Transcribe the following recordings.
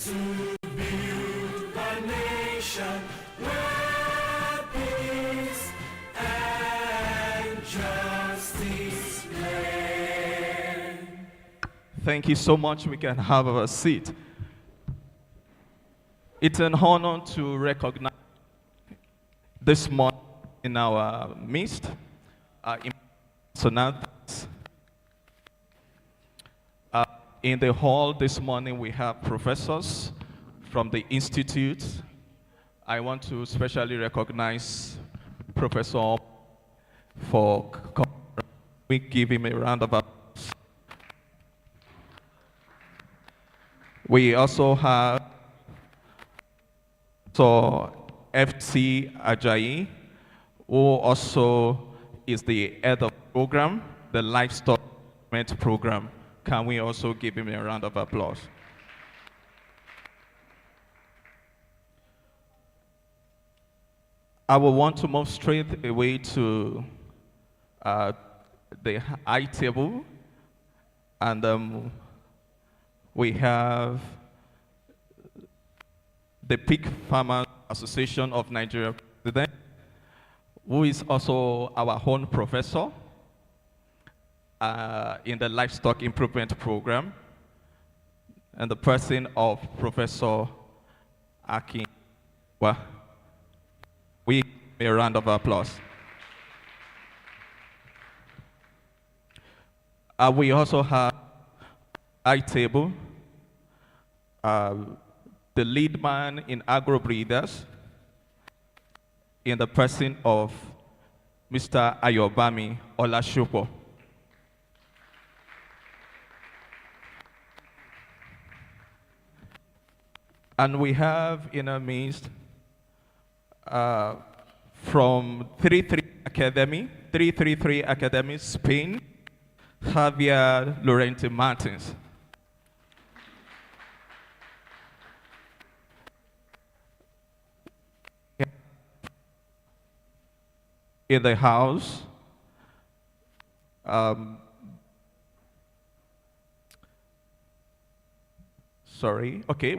to build a nation where peace and justice reign. Thank you so much. We can have a seat. It's an honor to recognize this morning in our midst personalities. In the hall this morning, we have professors from the Institute. I want to especially recognize Professor for coming. We give him a round of applause. We also have F.T. Ajayi, who also is the head of the program, the Livestock Development Program. Can we also give him a round of applause? I will want to move straight away to the high table, and we have the Pig Farmers Association of Nigeria president, who is also our own professor in the Livestock Improvement Program, and the person of Professor Akin. Well, we give a round of applause. We also have high table, the lead man in AGROBREEDERS, in the person of Mr. Ayobami Olashopo. And we have in our midst from 333 Academy, Spain, Javier Lorente Martins. In the house,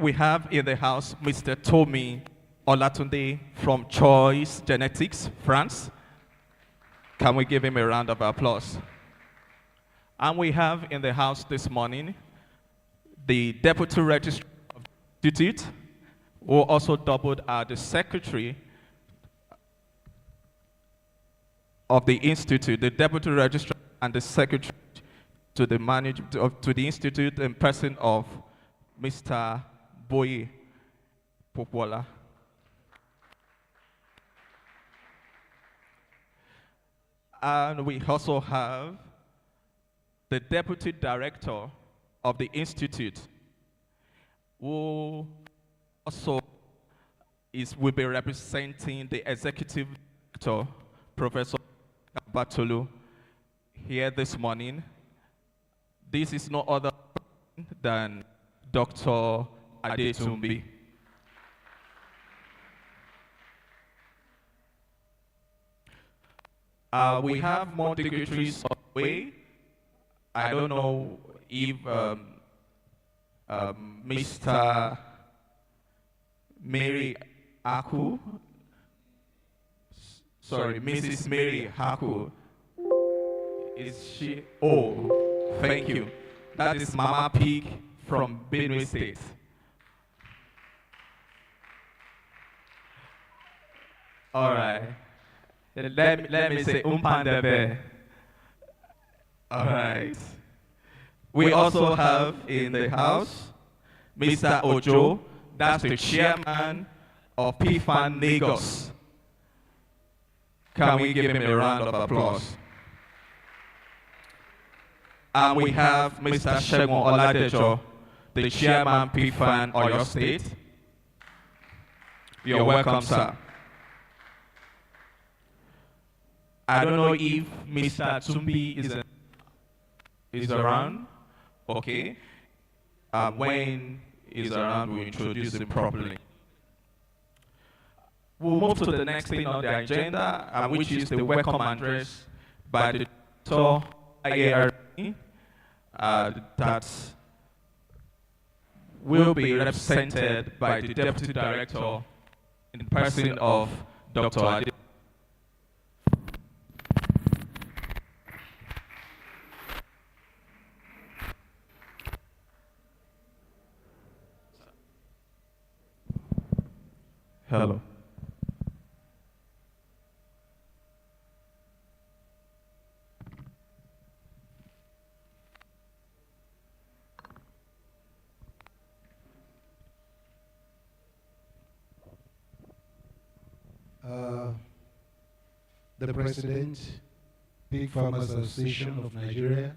we have in the house Mr. Tommy Olatunde from Choice Genetics, France. Can we give him a round of applause? And we have in the house this morning the Deputy Registrar of the Institute, who also doubled as the Secretary of the Institute, the Deputy Registrar and the Secretary to the to the Institute in person of Mr. Boye Popola. And we also have the Deputy Director of the Institute, who also will be representing the Executive Director, Professor Batolu, here this morning. This is no other than Dr. Adetumbi. We have more dignitaries on the way. I don't know if Mr. Mary Aku, Mrs. Mary Haku, is she? Oh, thank you. That is Mama Pig from Benue State. All right. Let me say umpandebe. All right. We also have in the house Mr. Ojo, that's the chairman of PFAN Lagos. Can we give him a round of applause? And we have Mr. Shegun Oladejo, the chairman PFAN Oyo State. You're welcome, sir. I don't know if Mr. Tumbi is around. Okay. When he's around, we'll introduce him properly. We'll move to the next thing on the agenda, which is the welcome address by the IAR&T. That's will be represented by the Deputy Director in the person of Dr. Ade. Hello. The President, Pig Farmers Association of Nigeria,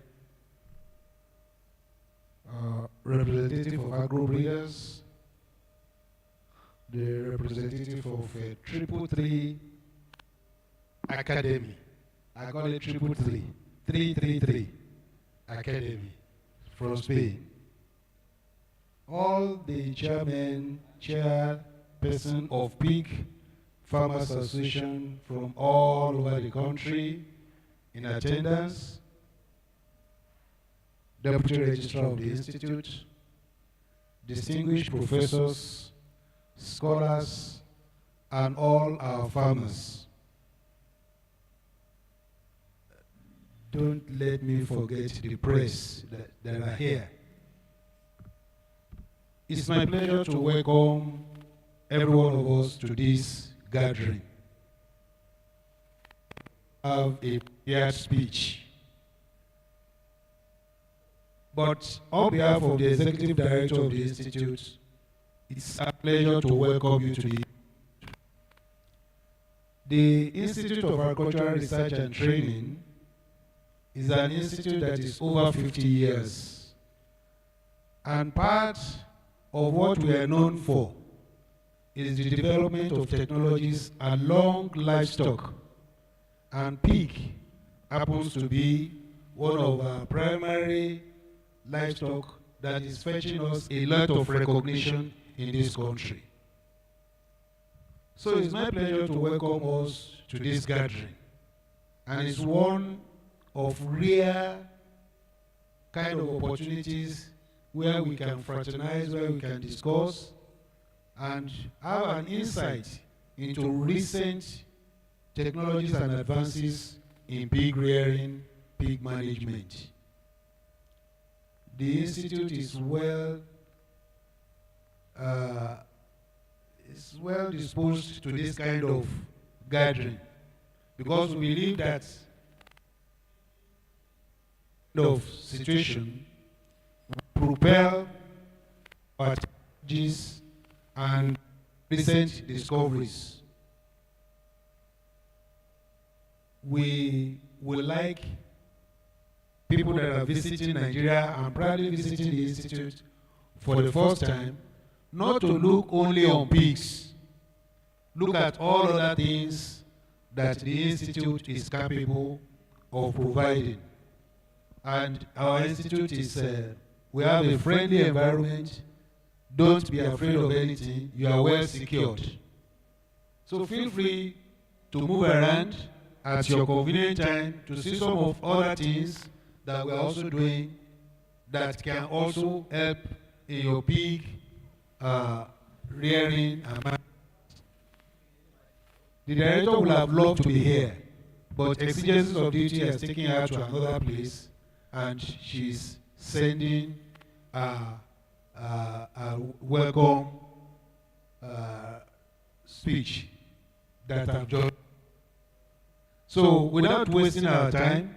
representative of AGROBREEDERS, the representative of 333 Academy. I call it 333, 333 Academy from Spain. All the chairperson of Pig Farmers Association from all over the country in attendance, Deputy Registrar of the Institute, distinguished professors, scholars, and all our farmers. Don't let me forget the press that are here. It's my pleasure to welcome every one of us to this gathering. Have a prepared speech. But on behalf of the Executive Director of the Institute, it's a pleasure to welcome you to the Institute of Agricultural Research and Training is an institute that is over 50 years. And part of what we are known for is the development of technologies along livestock. And pig happens to be one of our primary livestock that is fetching us a lot of recognition in this country. So it's my pleasure to welcome us to this gathering. And it's one of rare kind of opportunities where we can fraternize, where we can discuss, and have an insight into recent technologies and advances in pig rearing, pig management. The Institute is well disposed to this kind of gathering because we believe that of situation will propel our technologies and recent discoveries. We would like people that are visiting Nigeria and proudly visiting the Institute for the first time not to look only on pigs, look at all other things that the Institute is capable of providing. And our Institute is, we have a friendly environment. Don't be afraid of anything. You are well secured. So feel free to move around at your convenient time to see some of other things that we're also doing that can also help in your pig rearing and management. The director would have loved to be here, but exigencies of duty has taken her to another place, and she's sending a welcome speech that I've just. So without wasting our time,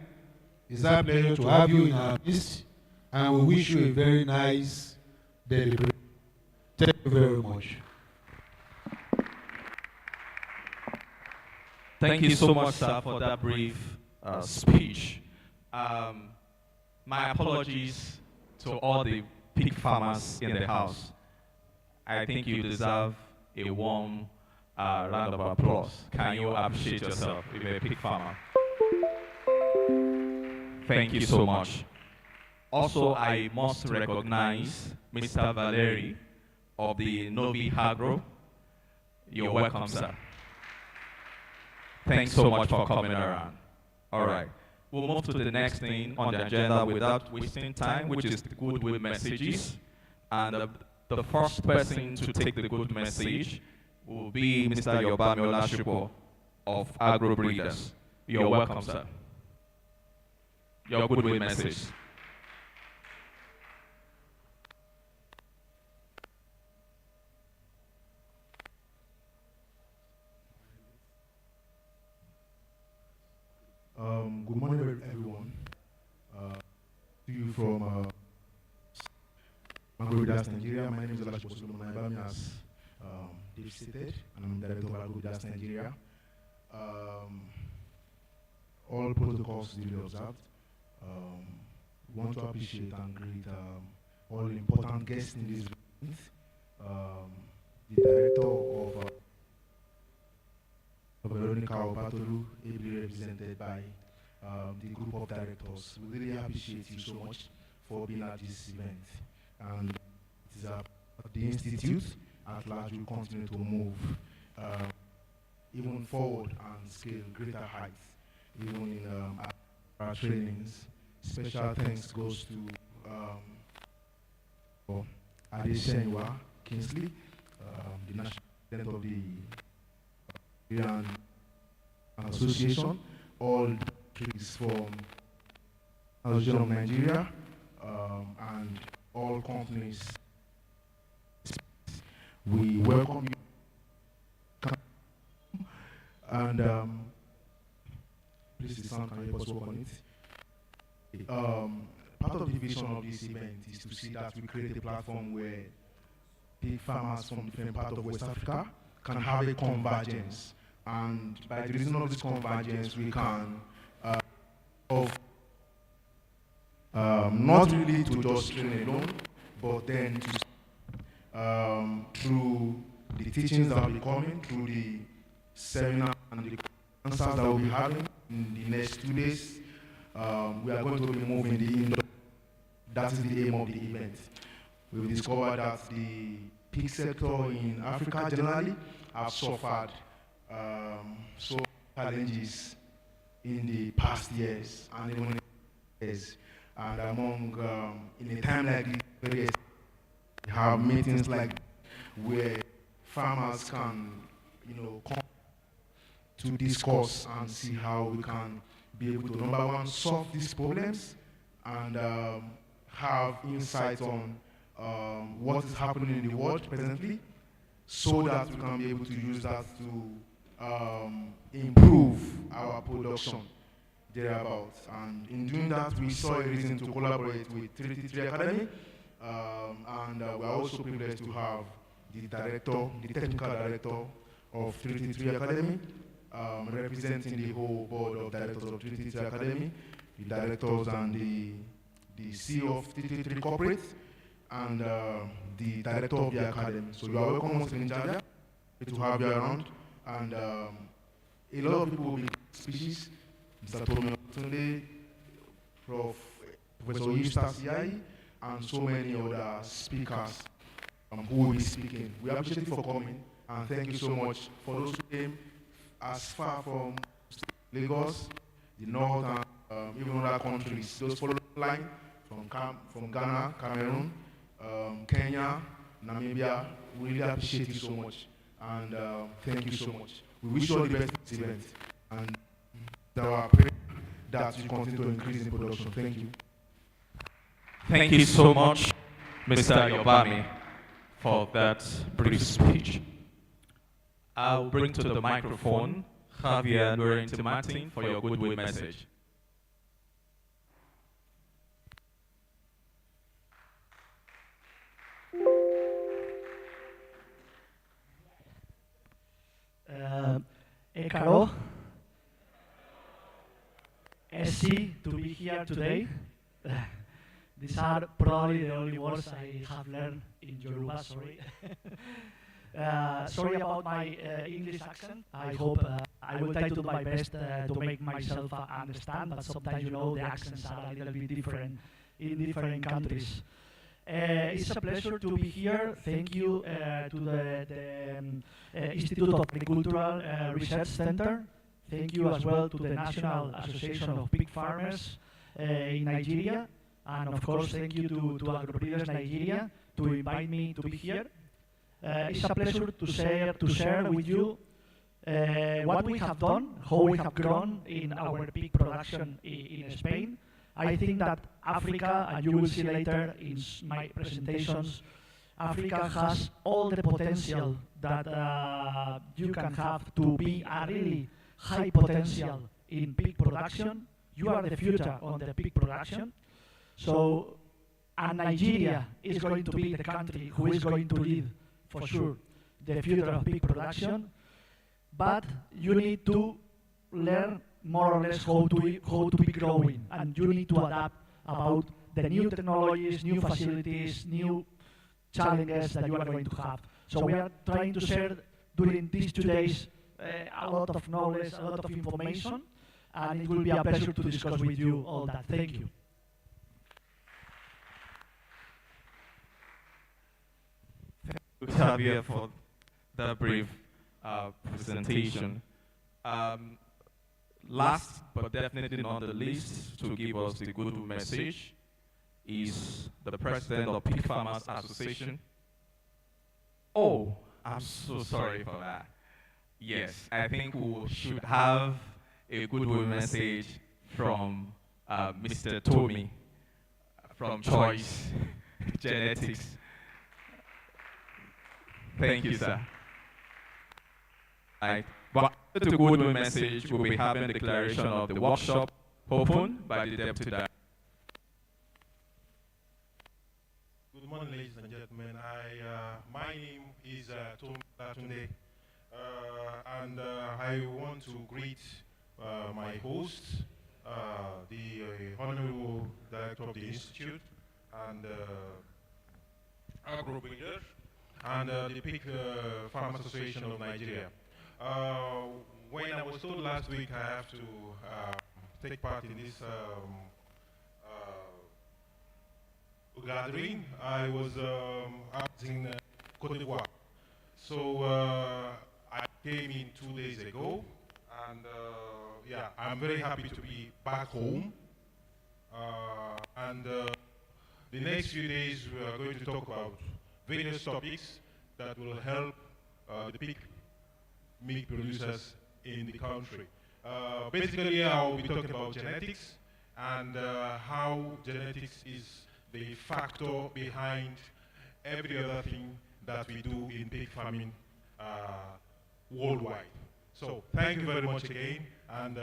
it's our pleasure to have you in our midst, and we wish you a very nice deliberation. Thank you very much. Thank you so much, sir, for that brief speech. My apologies to all the pig farmers in the house. I think you deserve a warm round of applause. Can you appreciate yourself if you're a pig farmer? Thank you so much. Also, I must recognize Mr. Valeri of the Novi Agro. You're welcome, sir. Thanks so much for coming around. All right. We'll move to the next thing on the agenda without wasting time, which is the goodwill messages. And the first person to take the good message will be Mr. Yobami Olashupo of AGROBREEDERS. You're welcome, sir. Your goodwill message. Good morning, everyone. To you from AGROBREEDERS Nigeria. My name is Olashupo Solomon Ibami, as Dave stated, and I'm director of AGROBREEDERS Nigeria. All protocols duly observed. We want to appreciate and greet all the important guests in this event. The director of Veronica Opatolu, ably represented by the group of directors. We really appreciate you so much for being at this event. And it is the Institute at large will continue to move even forward and scale greater heights, even in our trainings. Special thanks goes to Adesenwa Kingsley, the national president of the Nigerian Association, all trees from Association of Nigeria, and all companies. We welcome you. And please, the sound, can you help us work on it? Part of the vision of this event is to see that we create a platform where pig farmers from different parts of West Africa can have a convergence. And by the reason of this convergence, we can not really to just train alone, but then to through the teachings that will be coming, through the seminar and the answers that we'll be having in the next 2 days, we are going to be moving the indoor. That is the aim of the event. We've discovered that the pig sector in Africa generally have suffered so challenges in the past years and even in years. And among in a time like this, we have meetings like where farmers can, come to discuss and see how we can be able to, number one, solve these problems and have insight on what is happening in the world presently, so that we can be able to use that to improve our production thereabouts. And in doing that, we saw a reason to collaborate with 333 Academy, and we are also privileged to have the technical director of 333 Academy, representing the whole board of directors of 333 Academy, the directors and the CEO of 333 Corporate, and the director of the academy. So you are welcome once in Nigeria to have you around. And a lot of people will be speeches. Mr. Tomi Tunde, Professor Eustace Yai, and so many other speakers who will be speaking. We appreciate you for coming, and thank you so much for those who came as far from Lagos, the north, and even other countries. Those following the line from Ghana, Cameroon, Kenya, Namibia. We really appreciate you so much, and thank you so much. We wish you all the best in this event, and our prayer that you continue to increase in production. Thank you. Thank you so much, Mr. Yobami, for that brief speech. I'll bring to the microphone Javier Lorente Martin for your goodwill message. Ekaro, Esi, to be here today. These are probably the only words I have learned in Yoruba, sorry. Sorry about my English accent. I hope I will try to do my best to make myself understand, but sometimes, the accents are a little bit different in different countries. It's a pleasure to be here. Thank you to the Institute of Agricultural Research Center. Thank you as well to the National Association of Pig Farmers in Nigeria. And of course, thank you to AGROBREEDERS Nigeria to invite me to be here. It's a pleasure to share with you what we have done, how we have grown in our pig production in Spain. I think that Africa, and you will see later in my presentations, Africa has all the potential that you can have to be a really high potential in pig production. You are the future on the pig production. So, and Nigeria is going to be the country who is going to lead, for sure, the future of pig production. But you need to learn more or less how to be growing, and you need to adapt about the new technologies, new facilities, new challenges that you are going to have. So we are trying to share during these 2 days a lot of knowledge, a lot of information, and it will be a pleasure to discuss with you all that. Thank you. Thank you, Javier, for the brief presentation. Last but definitely not the least, to give us the good message is the president of Pig Farmers Association. Oh, I'm so sorry for that. Yes, I think we should have a goodwill message from Mr. Tommy from Choice Genetics. Thank you, sir. But after the goodwill message, we'll be having the declaration of the workshop opened by the Deputy Director. Good morning, ladies and gentlemen. My name is Tom Latunde, and I want to greet my host, the Honorable Director of the Institute, and AGROBREEDERS, and the Pig Farmers Association of Nigeria. When I was told last week I have to take part in this gathering, I was in Côte d'Ivoire. So I came in 2 days ago, and yeah, I'm very happy to be back home. And the next few days we are going to talk about various topics that will help the pig meat producers in the country. Basically, I will be talking about genetics and how genetics is the factor behind every other thing that we do in pig farming worldwide. So thank you very much again, and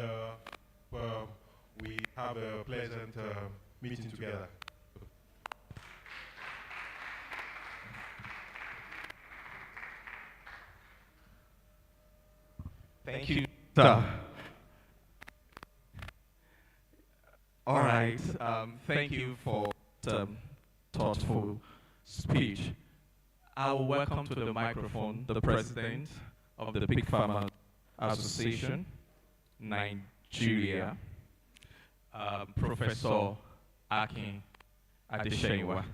we have a pleasant meeting together. Thank you, sir. All right. Thank you for the thoughtful speech. I will welcome to the microphone the president of the Pig Farmers Association, Nigeria, Professor Akin Adeshewa.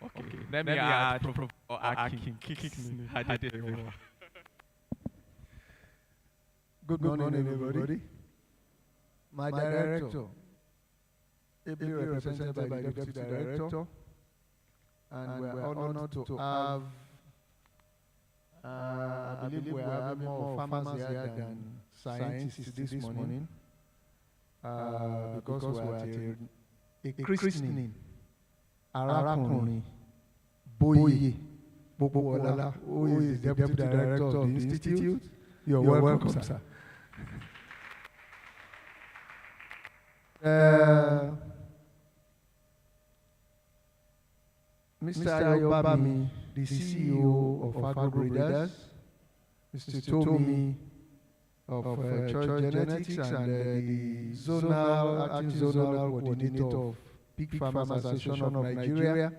Okay, let me add Professor Akin Adeshewa. Good morning, everybody. My director, ably represented by the deputy director, and we are honored to have, I believe we are having more farmers here than scientists this morning, because we are at a christening. Arakunrin Boye Bobowola, who is the deputy director of the institute. You're welcome, sir. Mr. Ayobami, the CEO of AGROBREEDERS, Mr. Tommy of Choice Genetics, and the acting zonal coordinator of Pig Farmers Association of Nigeria,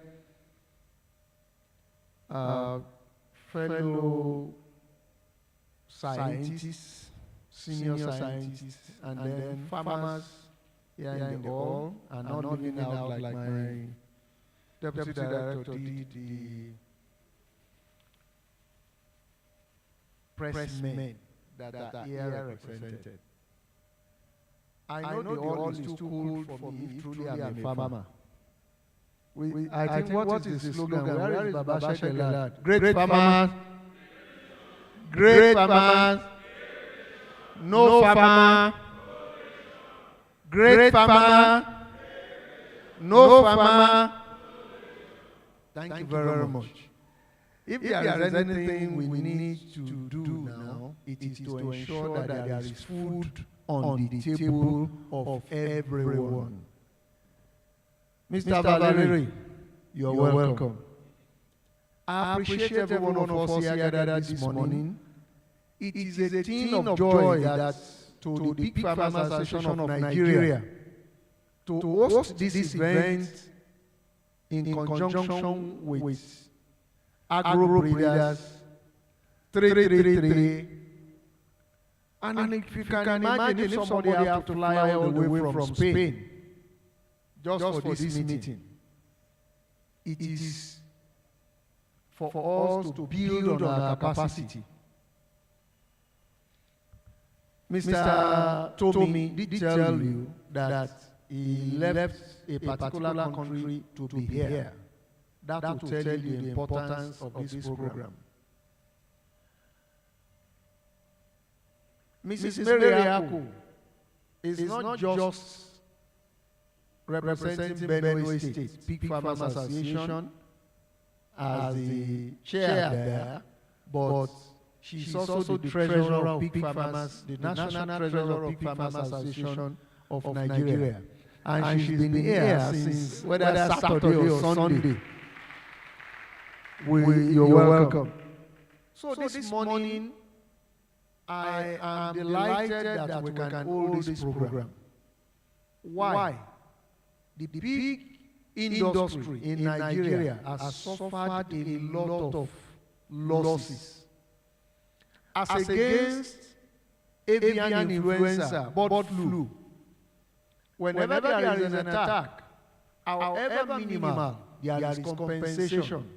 fellow scientists, senior scientists, and then farmers here in the hall, and not living out like my deputy director did, the pressmen that are here represented. I know the hall is too cold for me if truly I'm a farmer. I think what is the slogan? Where is Baba Shekelad? Great farmers. Great farmers. No farmer. Great farmer. No farmer. Thank you very much. If there is anything we need to do now, it is to ensure that there is food on the table of everyone. Mr. Valerie, you're welcome. I appreciate every one of us here gathered this morning. It is a thing of joy that to the Big Farmers Association of Nigeria to host this event in conjunction with AGROBREEDERS 333. And if you can imagine if somebody have to fly all the way from Spain just for this meeting, it is for us to build on our capacity. Mr. Tommy did tell you that he left a particular country to be here. That will tell you the importance of this program. Mrs. Mary Aku is not just representing Benue State Pig Farmers Association as the chair there, but she's also the treasurer of Pig Farmers, the national treasurer of Pig Farmers Association of Nigeria. And she's been here since whether Saturday or Sunday. You're welcome. So this morning, I am delighted that we can hold this program. Why? The pig industry in Nigeria has suffered a lot of losses. As against avian influenza, bird flu, whenever there is an attack, however minimal, there is compensation.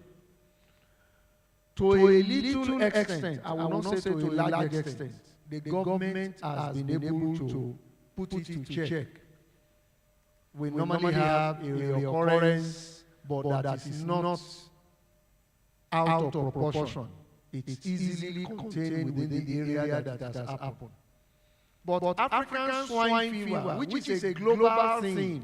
To a little extent, I will not say to a large extent, the government has been able to put it to check. We normally have a reoccurrence, but that is not out of proportion. It's easily contained within the area that has happened. But African swine fever, which is a global thing,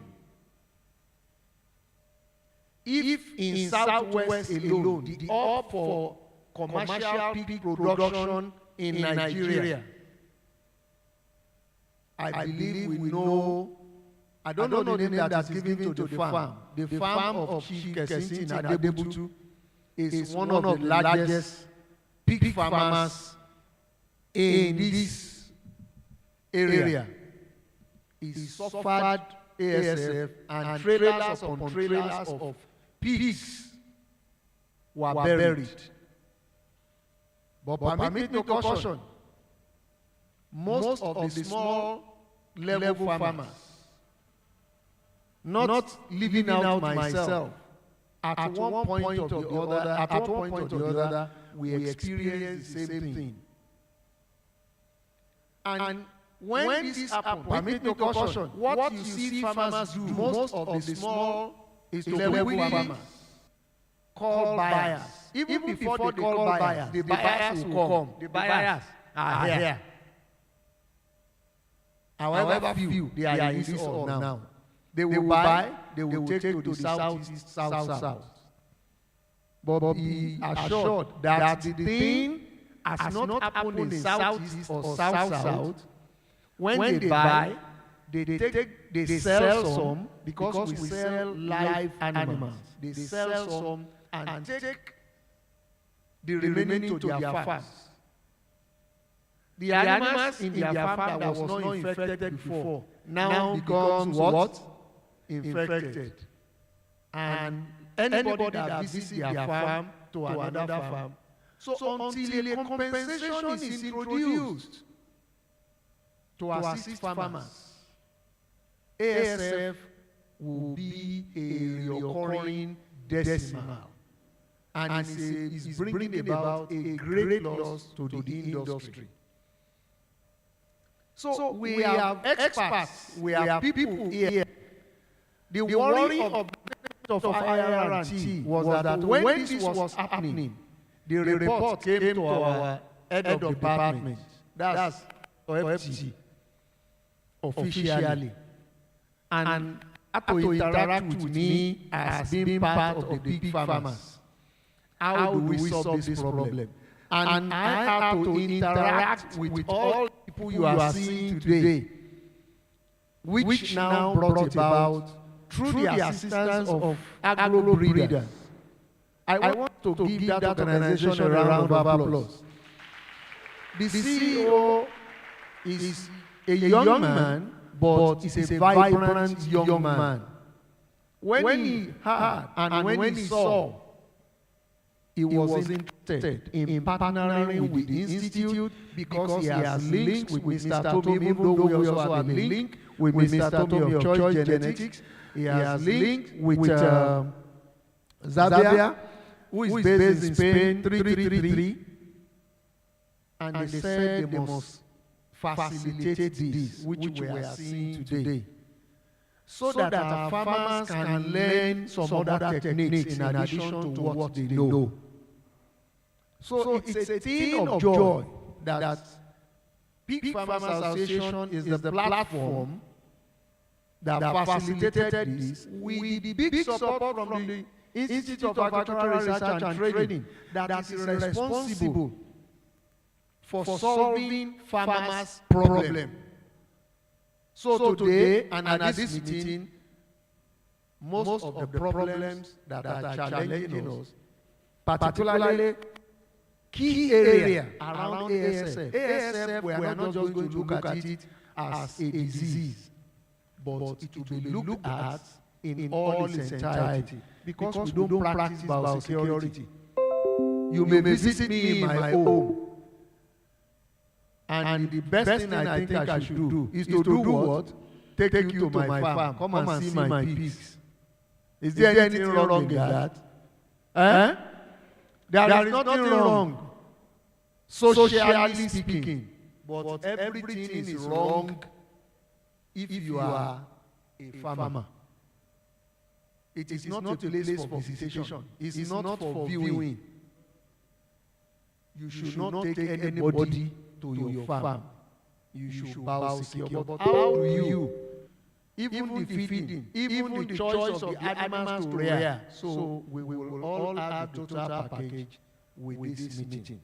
if in Southwest alone, the hub for commercial pig production in Nigeria, I believe we know, I don't know the name that is given to the farm. The farm of Chief Kesinti Adebutu is one of the largest pig farmers in this area. He suffered ASF and trailers upon trailers of pigs were buried. But permit me to caution, most of the small level farmers, not living out myself, at one point or the other, we experience the same thing. And when this happens, permit me to caution, what you see farmers do, most of the small level farmers call buyers. Even before they call buyers, the buyers will come. The buyers are here. However few they are in this hall now. They will buy, they will take to the southeast, south. But be assured that the thing has not happened in southeast or south. When they buy, they sell some because we sell live animals. They sell some and take the remaining to their farms. The animals in their farm that was not infected before now becomes what? Infected. And anybody that visits their farm to another farm. So until a compensation is introduced to assist farmers, ASF will be a recurring decimal. And it's bringing about a great loss to the industry. So we have experts, we have people here. The worry of IAR&T was that when this was happening, the report came to our head of department, that's FT, officially, and had to interact with me as being part of the big farmers. How do we solve this problem? And I had to interact with all people you are seeing today, which now brought about through the assistance of AGROBREEDERS. I want to give that organization a round of applause. The CEO is a young man, but he's a vibrant young man. When he heard and when he saw, he was interested in partnering with the Institute because he has links with Mr. Tomi, even though we also have a link with Mr. Tomi of Choice Genetics. He has links with Zabia, who is based in Spain, 333. And they said they must facilitate this, which we are seeing today, so that our farmers can learn some other techniques in addition to what they know. So it's a thing of joy that Pig Farmers Association is the platform that facilitated this with the big support from the Institute of Agricultural Research and Training that is responsible for solving farmers' problem. So today and at this meeting, most of the problems that are challenging us, particularly key area around ASF. ASF, we are not just going to look at it as a disease, but it will be looked at in all its entirety, because we don't practice biosecurity. You may visit me in my home, and the best thing I think I should do is to do what? Take you to my farm. Come and see my pigs. Is there anything wrong in that? Eh? There is nothing wrong, socially speaking, but everything is wrong if you are a farmer. It is not a place for visitation. It is not for viewing. You should not take anybody to your farm. You should bow secure. But how do you, even the feeding, even the choice of the animals to rear? So we will all have the total package with this meeting.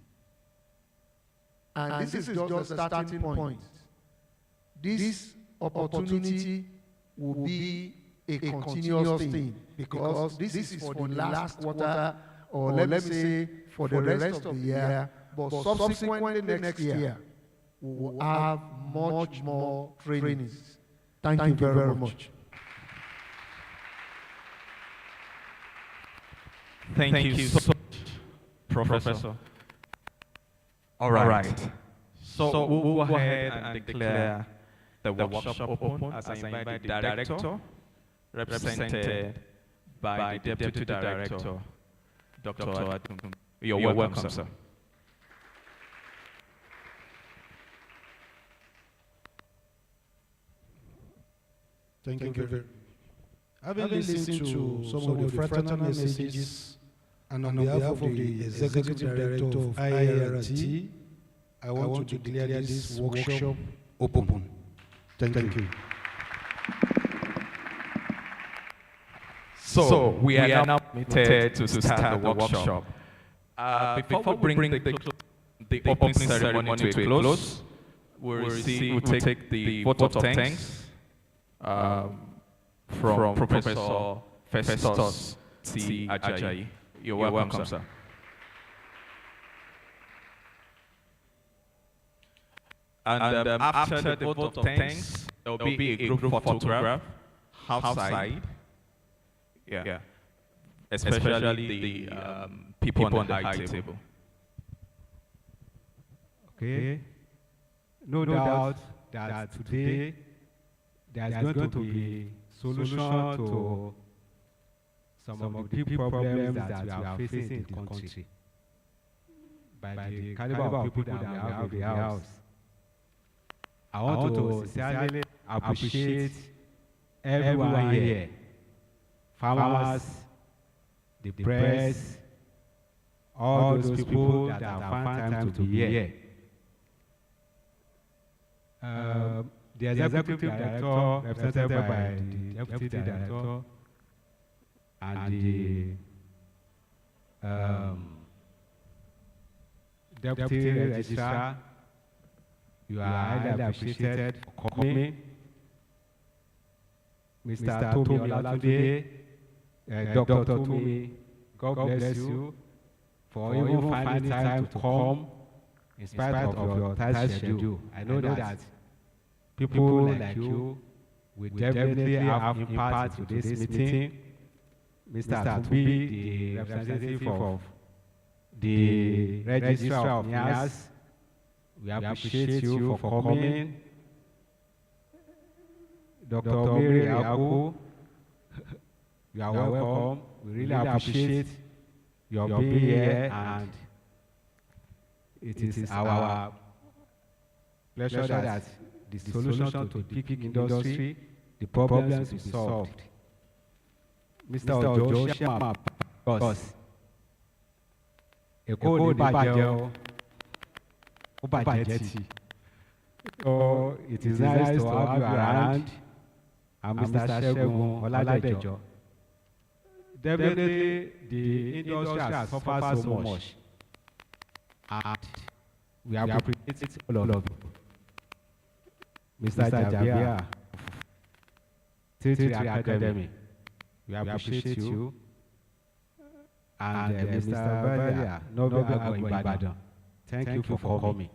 And this is just the starting point. This opportunity will be a continuous thing, because this is for the last quarter, or let me say for the rest of the year, but subsequently next year we will have much more trainings. Thank you very much. Thank you so much, Professor. All right. So we'll go ahead and declare the workshop open as I invite the director, represented by the Deputy Director, Dr. Adum. You're welcome, sir. Thank you very much. Having listened to some of the fraternal messages, and on behalf of the Executive Director of IAR&T, I want to declare this workshop open. Thank you. So we are now permitted to start the workshop. Before we bring the opening ceremony to a close, we'll take the vote of thanks from Professor Festus T. Ajayi. You're welcome, sir. And after the vote of thanks, there will be a group photograph outside. Yeah. Especially the people on the high table. Okay. No doubt that today there is going to be solution to some of the deep problems that we are facing in the country by the caliber of people that we have in the house. I want to sincerely appreciate everyone here, farmers, the press, all those people that have found time to be here. The executive director, represented by the deputy director, and the deputy registrar, you are highly appreciated for coming. Mr. Tomi Olatunde, Dr. Tomi, God bless you for even finding time to come in spite of your tight schedule. I know that people like you will definitely have impact to this meeting. Mr. Tumbi, the representative of the Registrar of NIAS, we appreciate you for coming. Dr. Mary Aku, you are welcome. We really appreciate your being here, and it is our pleasure that the solution to the pig industry, the problems will be solved. Mr. Ojo, Shema, us. Èkó ní bàjẹ́ o, ó bàjẹ́ tì. So it is nice to have you around. And Mr. Segun Oladejo. Definitely, the industry has suffered so much, and we appreciate all of you. Mr. Jabia, T3 Academy, we appreciate you. And Mr. Badia, Noble Agbo Ibadan, thank you for coming.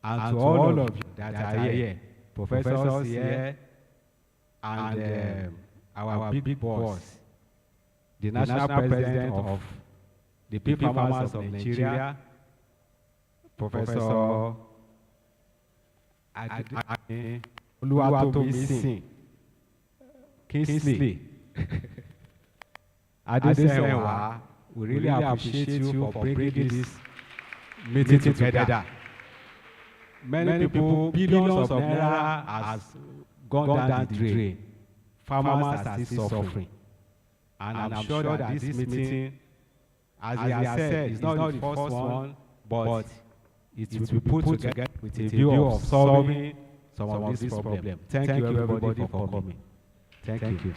And to all of you that are here, professors here, and our big boss, the national president of the pig farmers of Nigeria, Professor Oluwatomisin Kingsley Adesewa, we really appreciate you for bringing this meeting together. Many people, billions of naira has gone down the drain. Farmers are still suffering. And I'm sure that this meeting, as he has said, is not the first one, but it will be put together with a view of solving some of these problems. Thank you everybody for coming. Thank you.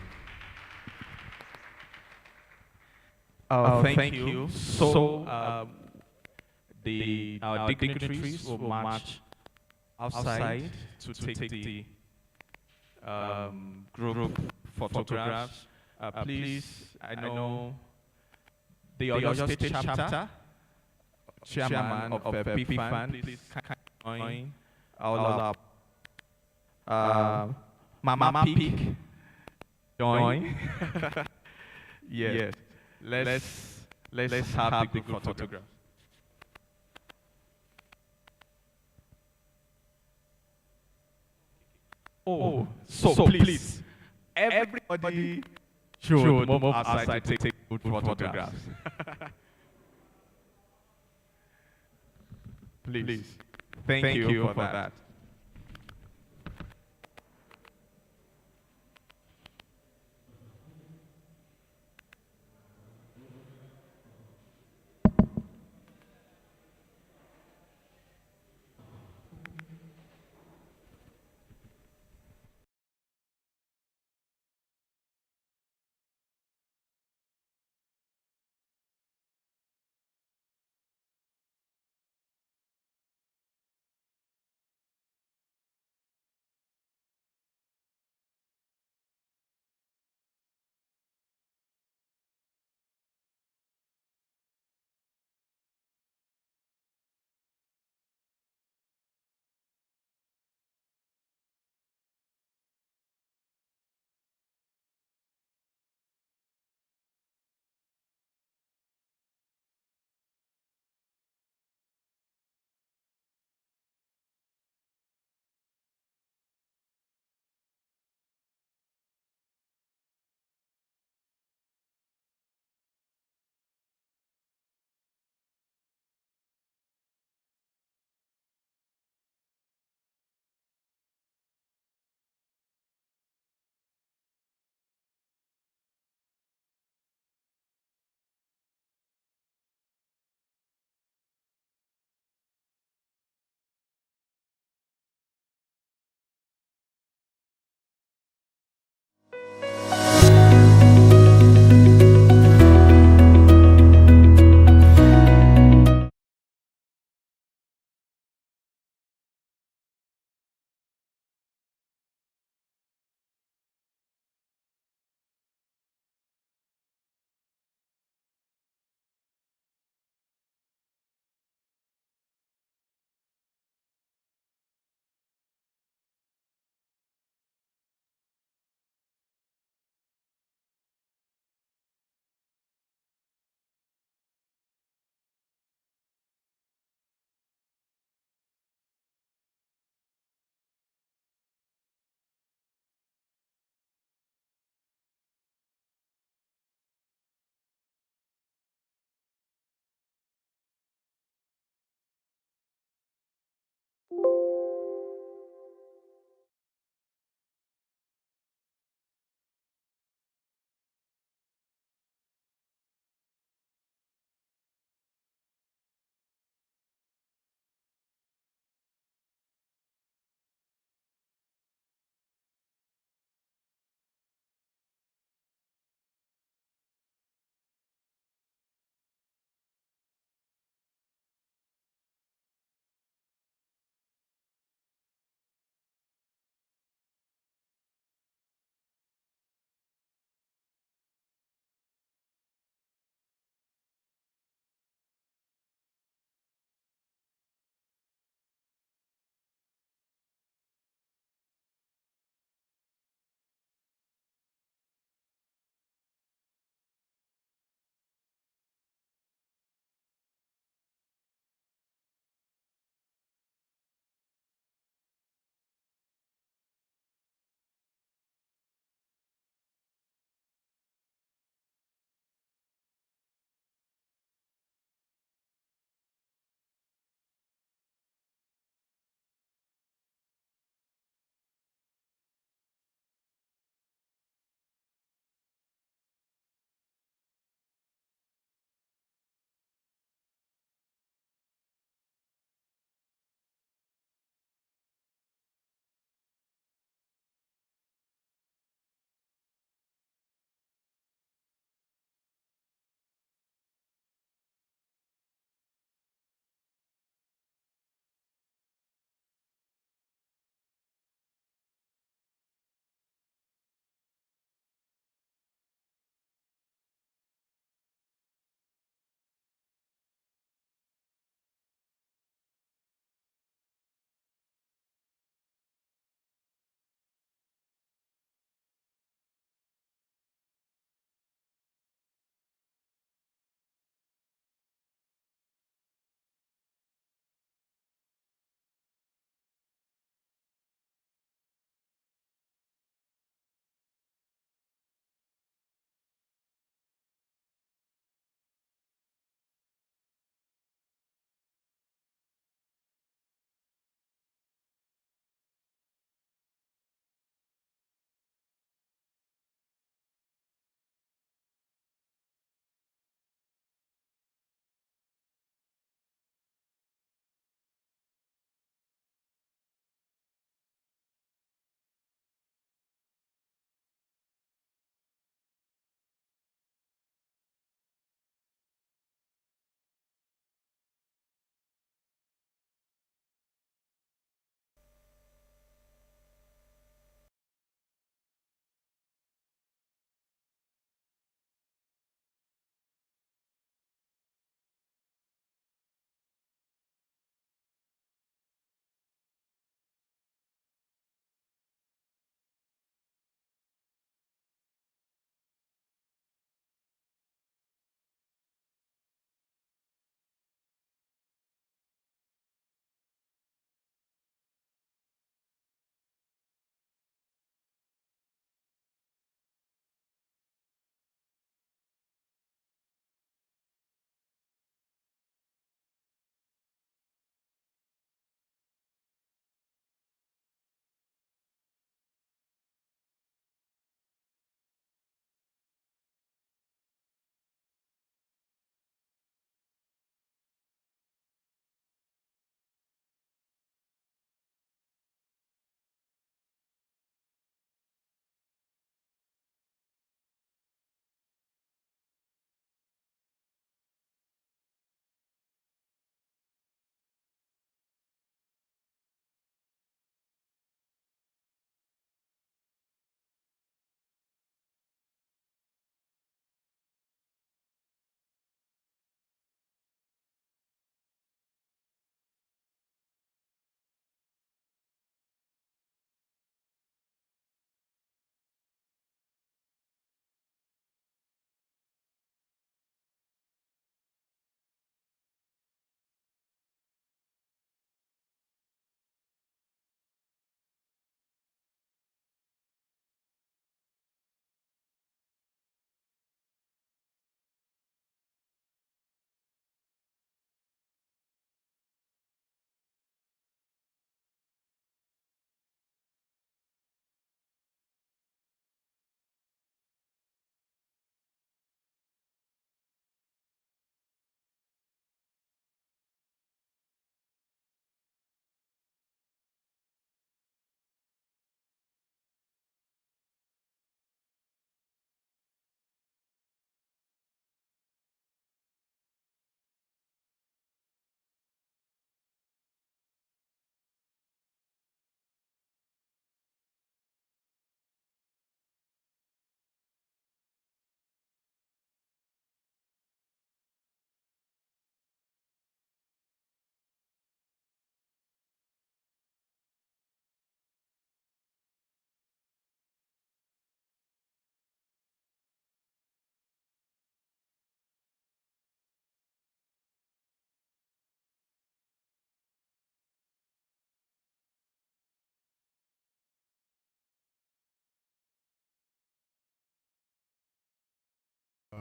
Thank you. So, our dignitaries will march outside to take the group photographs. Please, I know the Oyo State chapter, chairman of the Big Fan, please join all up. Mama Pig, join. Yes. Let's have the group photograph. Oh, so please, everybody should move outside to take good photographs. Please. Thank you for that.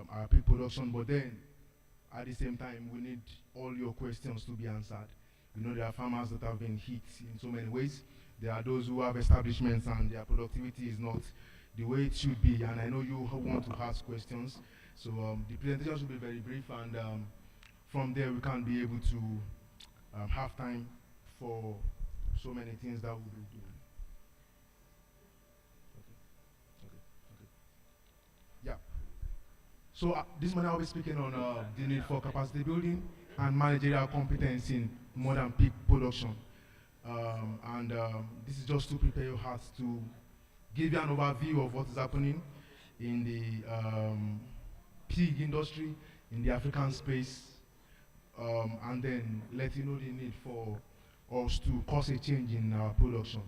our pig production, but then at the same time, we need all your questions to be answered. You know, there are farmers that have been hit in so many ways. There are those who have establishments and their productivity is not the way it should be. And I know you want to ask questions. So the presentation should be very brief, and from there we can be able to have time for so many things that we'll be doing. Yeah. So this morning I'll be speaking on the need for capacity building and managerial competence in modern pig production. This is just to prepare your hearts to give you an overview of what is happening in the pig industry, in the African space, and then let you know the need for us to cause a change in our production.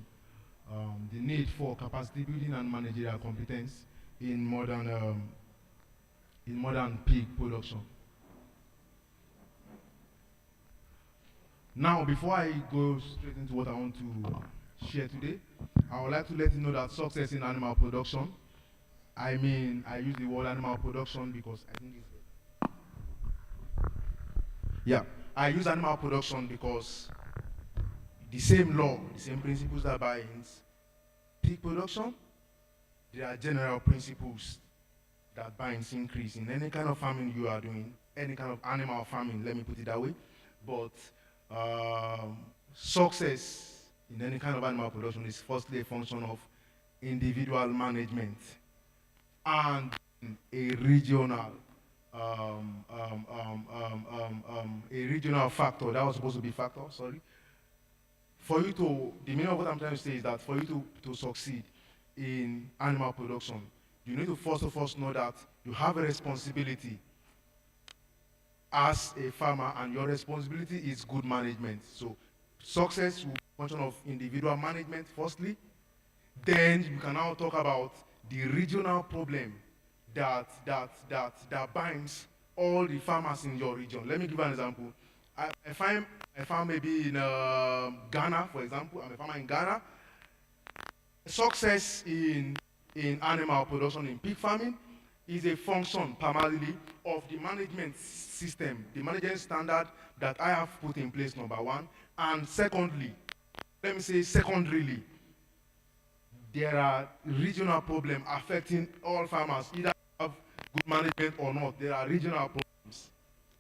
The need for capacity building and managerial competence in modern pig production. Now, before I go straight into what I want to share today, I would like to let you know that success in animal production, I mean, I use the word animal production because I think I use animal production because the same law, the same principles that binds pig production, there are general principles that binds increase in any kind of farming you are doing, any kind of animal farming, let me put it that way. But success in any kind of animal production is firstly a function of individual management and a regional factor. That was supposed to be factor, sorry. For you to, the meaning of what I'm trying to say is that for you to succeed in animal production, you need to first of all know that you have a responsibility as a farmer, and your responsibility is good management. So success will be a function of individual management firstly. Then you can now talk about the regional problem that binds all the farmers in your region. Let me give an example. I farm maybe in Ghana, for example. I'm a farmer in Ghana. Success in animal production, in pig farming, is a function primarily of the management system, the management standard that I have put in place, number one. And secondly, let me say secondarily, there are regional problems affecting all farmers, either have good management or not. There are regional problems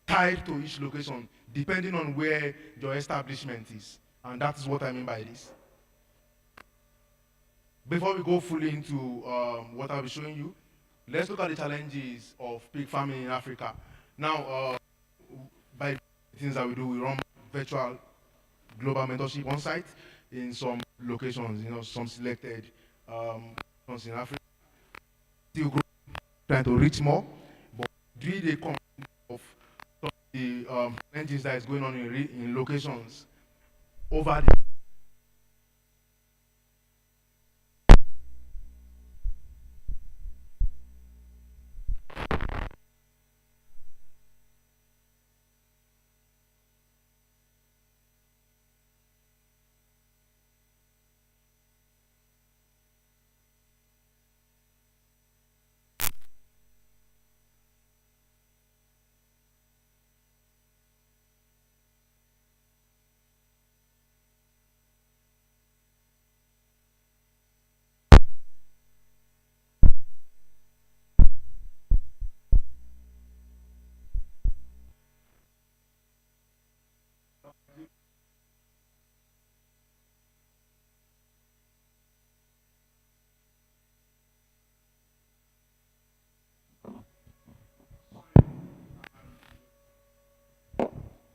tied to each location, depending on where your establishment is. And that is what I mean by this. Before we go fully into what I'll be showing you, let's look at the challenges of pig farming in Africa. Now, by things that we do, we run virtual global mentorship on site in some locations, you know, some selected locations in Africa. Still trying to reach more, but due to the combination of some of the challenges that is going on in locations over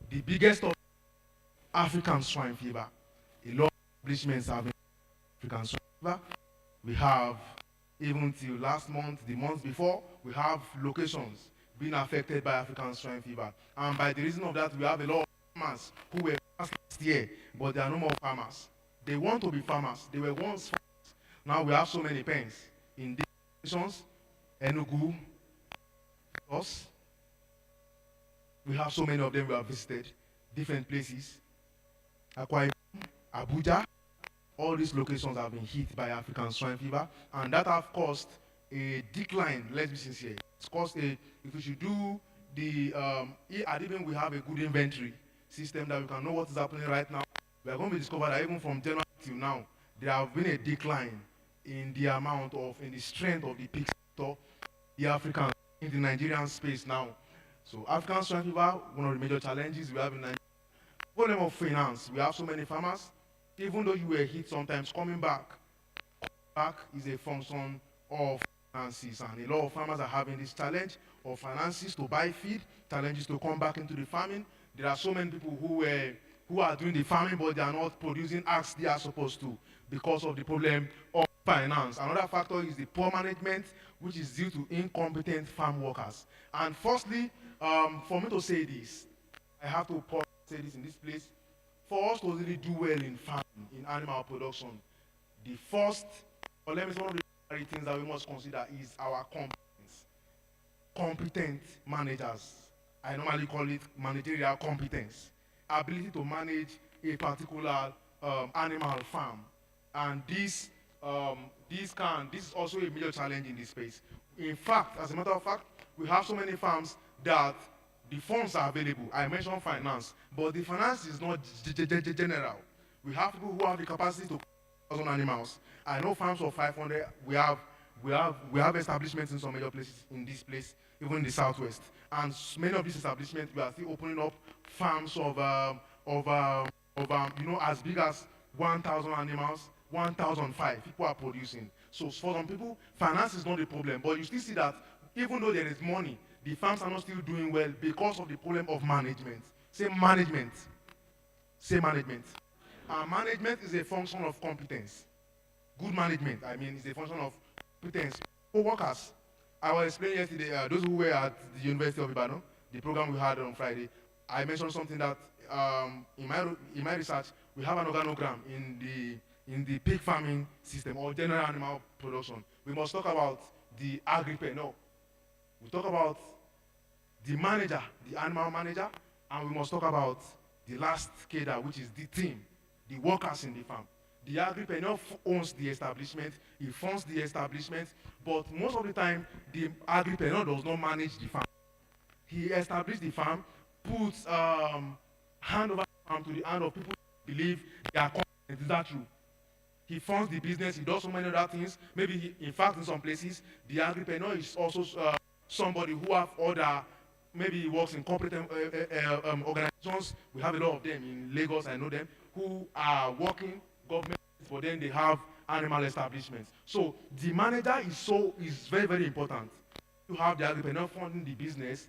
the biggest of African swine fever. A lot of establishments have African swine fever. We have, even till last month, the month before, we have locations being affected by African swine fever. And by the reason of that, we have a lot of farmers who were farmers last year, but there are no more farmers. They want to be farmers. They were once farmers. Now we have so many pens in these locations, Enugu, us. We have so many of them we have visited, different places. Akwa Ibom, Abuja, all these locations have been hit by African swine fever, and that have caused a decline, let's be sincere. It's caused a if we should do the, even we have a good inventory system that we can know what is happening right now, we are going to discover that even from January till now, there have been a decline in the amount of, in the strength of the pig sector, the African, in the Nigerian space now. So African swine fever, one of the major challenges we have in Nigeria. Problem of finance, we have so many farmers, even though you were hit sometimes, coming back is a function of finances, and a lot of farmers are having this challenge of finances to buy feed, challenges to come back into the farming. There are so many people who are doing the farming, but they are not producing as they are supposed to because of the problem of finance. Another factor is the poor management, which is due to incompetent farm workers. And firstly, for me to say this, I have to say this in this place. For us to really do well in farming, in animal production, the first, or let me say one of the primary things that we must consider is our competence. Competent managers. I normally call it managerial competence. Ability to manage a particular animal farm. And this is also a major challenge in this space. In fact, as a matter of fact, we have so many farms that the funds are available. I mentioned finance, but the finance is not general. We have people who have the capacity to 1,000 animals. I know farms of 500. We have establishments in some major places in this place, even in the southwest. And many of these establishments, we are still opening up farms of as big as 1,000 animals, 1,005 people are producing. So for some people, finance is not a problem, but you still see that even though there is money, the farms are not still doing well because of the problem of management. Say management. Say management. And management is a function of competence. Good management, I mean, is a function of competence. For workers, I was explaining yesterday, those who were at the University of Ibadan, the program we had on Friday, I mentioned something that in my research, we have an organogram in the pig farming system or general animal production. We must talk about the agripreneur. We talk about the manager, the animal manager, and we must talk about the last cadre, which is the team, the workers in the farm. The agripreneur owns the establishment, he funds the establishment, but most of the time, the agripreneur does not manage the farm. He establishes the farm, puts hand over farm to the hand of people who believe they are competent. Is that true? He funds the business, he does so many other things. Maybe, in fact, in some places, the agripreneur is also somebody who have other, maybe he works in competent organizations. We have a lot of them in Lagos, I know them, who are working government, but then they have animal establishments. So the manager is very, very important. You have the agripreneur funding the business.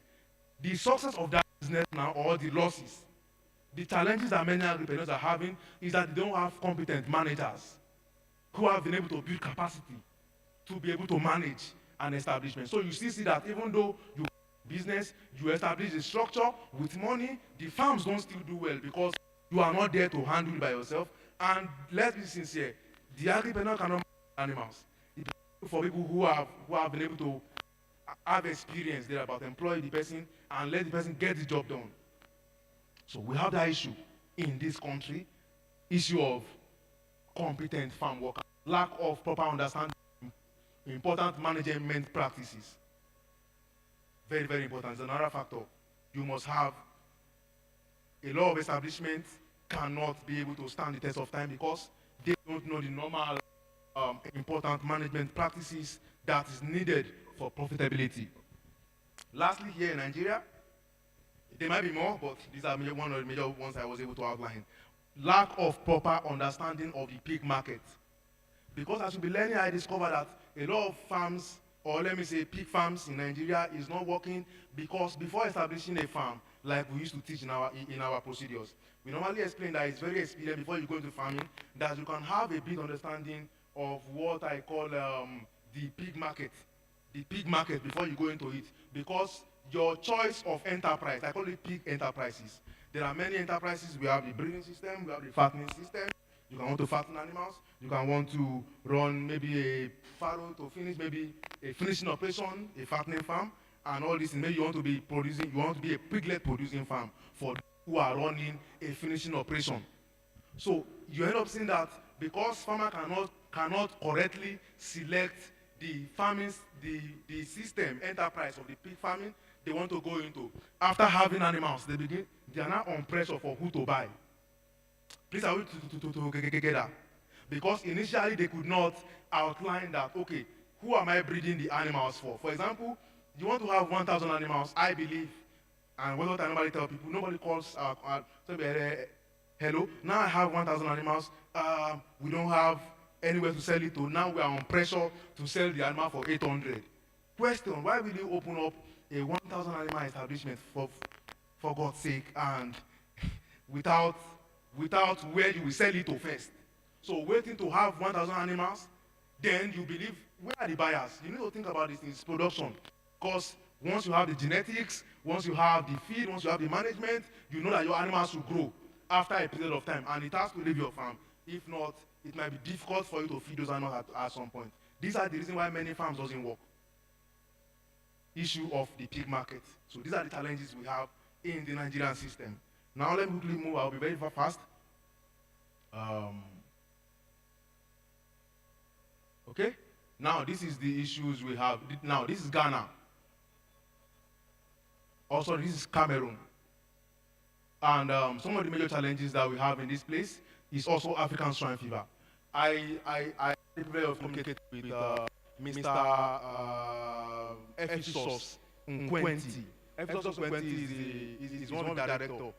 The success of that business now, or the losses, the challenges that many agripreneurs are having is that they don't have competent managers who have been able to build capacity to be able to manage an establishment. So you still see that even though you business, you establish a structure with money, the farms don't still do well because you are not there to handle it by yourself. And let's be sincere, the agripreneur cannot manage animals. It's for people who have been able to have experience there about employ the person and let the person get the job done. So we have that issue in this country, issue of competent farm workers, lack of proper understanding, important management practices. Very, very important. It's another factor. You must have a lot of establishments cannot be able to stand the test of time because they don't know the normal important management practices that is needed for profitability. Lastly, here in Nigeria, there might be more, but these are one of the major ones I was able to outline. Lack of proper understanding of the pig market. Because as you'll be learning, I discovered that a lot of farms, or let me say pig farms in Nigeria is not working because before establishing a farm, like we used to teach in our procedures, we normally explain that it's very expedient before you go into farming, that you can have a big understanding of what I call the pig market. The pig market before you go into it. Because your choice of enterprise, I call it pig enterprises. There are many enterprises. We have the breeding system, we have the fattening system. You can want to fatten animals. You can want to run maybe a farrow to finish, maybe a finishing operation, a fattening farm, and all this. And maybe you want to be producing, you want to be a piglet producing farm for who are running a finishing operation. So you end up seeing that because farmer cannot correctly select the farming, the system, enterprise of the pig farming, they want to go into. After having animals, they are now on pressure for who to buy. Please are we to get that? Because initially they could not outline that, okay, who am I breeding the animals for? For example, you want to have 1,000 animals, I believe, and what I normally tell people, nobody calls, hello, now I have 1,000 animals, we don't have anywhere to sell it to, now we are on pressure to sell the animal for 800. Question, why will you open up a 1,000 animal establishment for God's sake, and without where you will sell it to first? So waiting to have 1,000 animals, then you believe, where are the buyers? You need to think about this in production. Because once you have the genetics, once you have the feed, once you have the management, you know that your animals will grow after a period of time, and it has to leave your farm. If not, it might be difficult for you to feed those animals at some point. These are the reasons why many farms doesn't work. Issue of the pig market. So these are the challenges we have in the Nigerian system. Now let me quickly move. I'll be very fast. Okay? Now this is the issues we have. Now this is Ghana. Also this is Cameroon. And some of the major challenges that we have in this place is also African swine fever. I very often communicate with Mr. Ephesus Nkwenti. Ephesus Nkwenti is one of the director,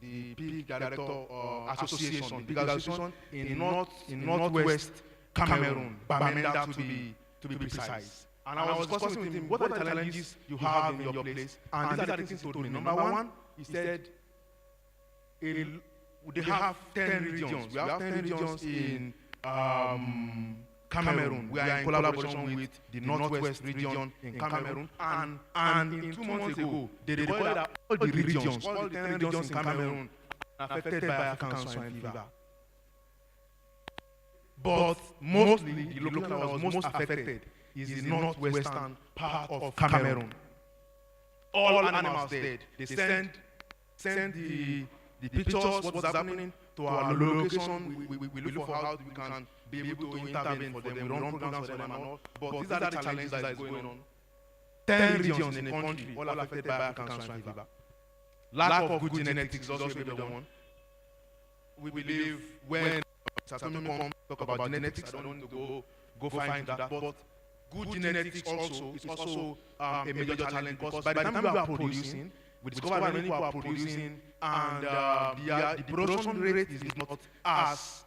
the pig director association, the big association in northwest Cameroon, Bamenda to be precise. And I was discussing with him, what are the challenges you have in your place? And these are the things he told me. Number one, he said, they have 10 regions. We have 10 regions in Cameroon. We are in collaboration with the Northwest region in Cameroon. And in 2 months ago, they recorded that all the regions, all the 10 regions in Cameroon are affected by African swine fever. But mostly, the location that was most affected is the northwestern part of Cameroon. All animals dead. They send the pictures, what's happening, to our location. We look for how we can be able to intervene for them. We run programs for them and all. But these are the challenges that is going on. 10 regions in the country, all affected by African swine fever. Lack of good genetics is also a major one. We believe when Satomi comes talk about genetics, I don't want to go fine into that, but good genetics also is also a major challenge, because by the time we are producing, we discover that many people are producing, and the production rate is not as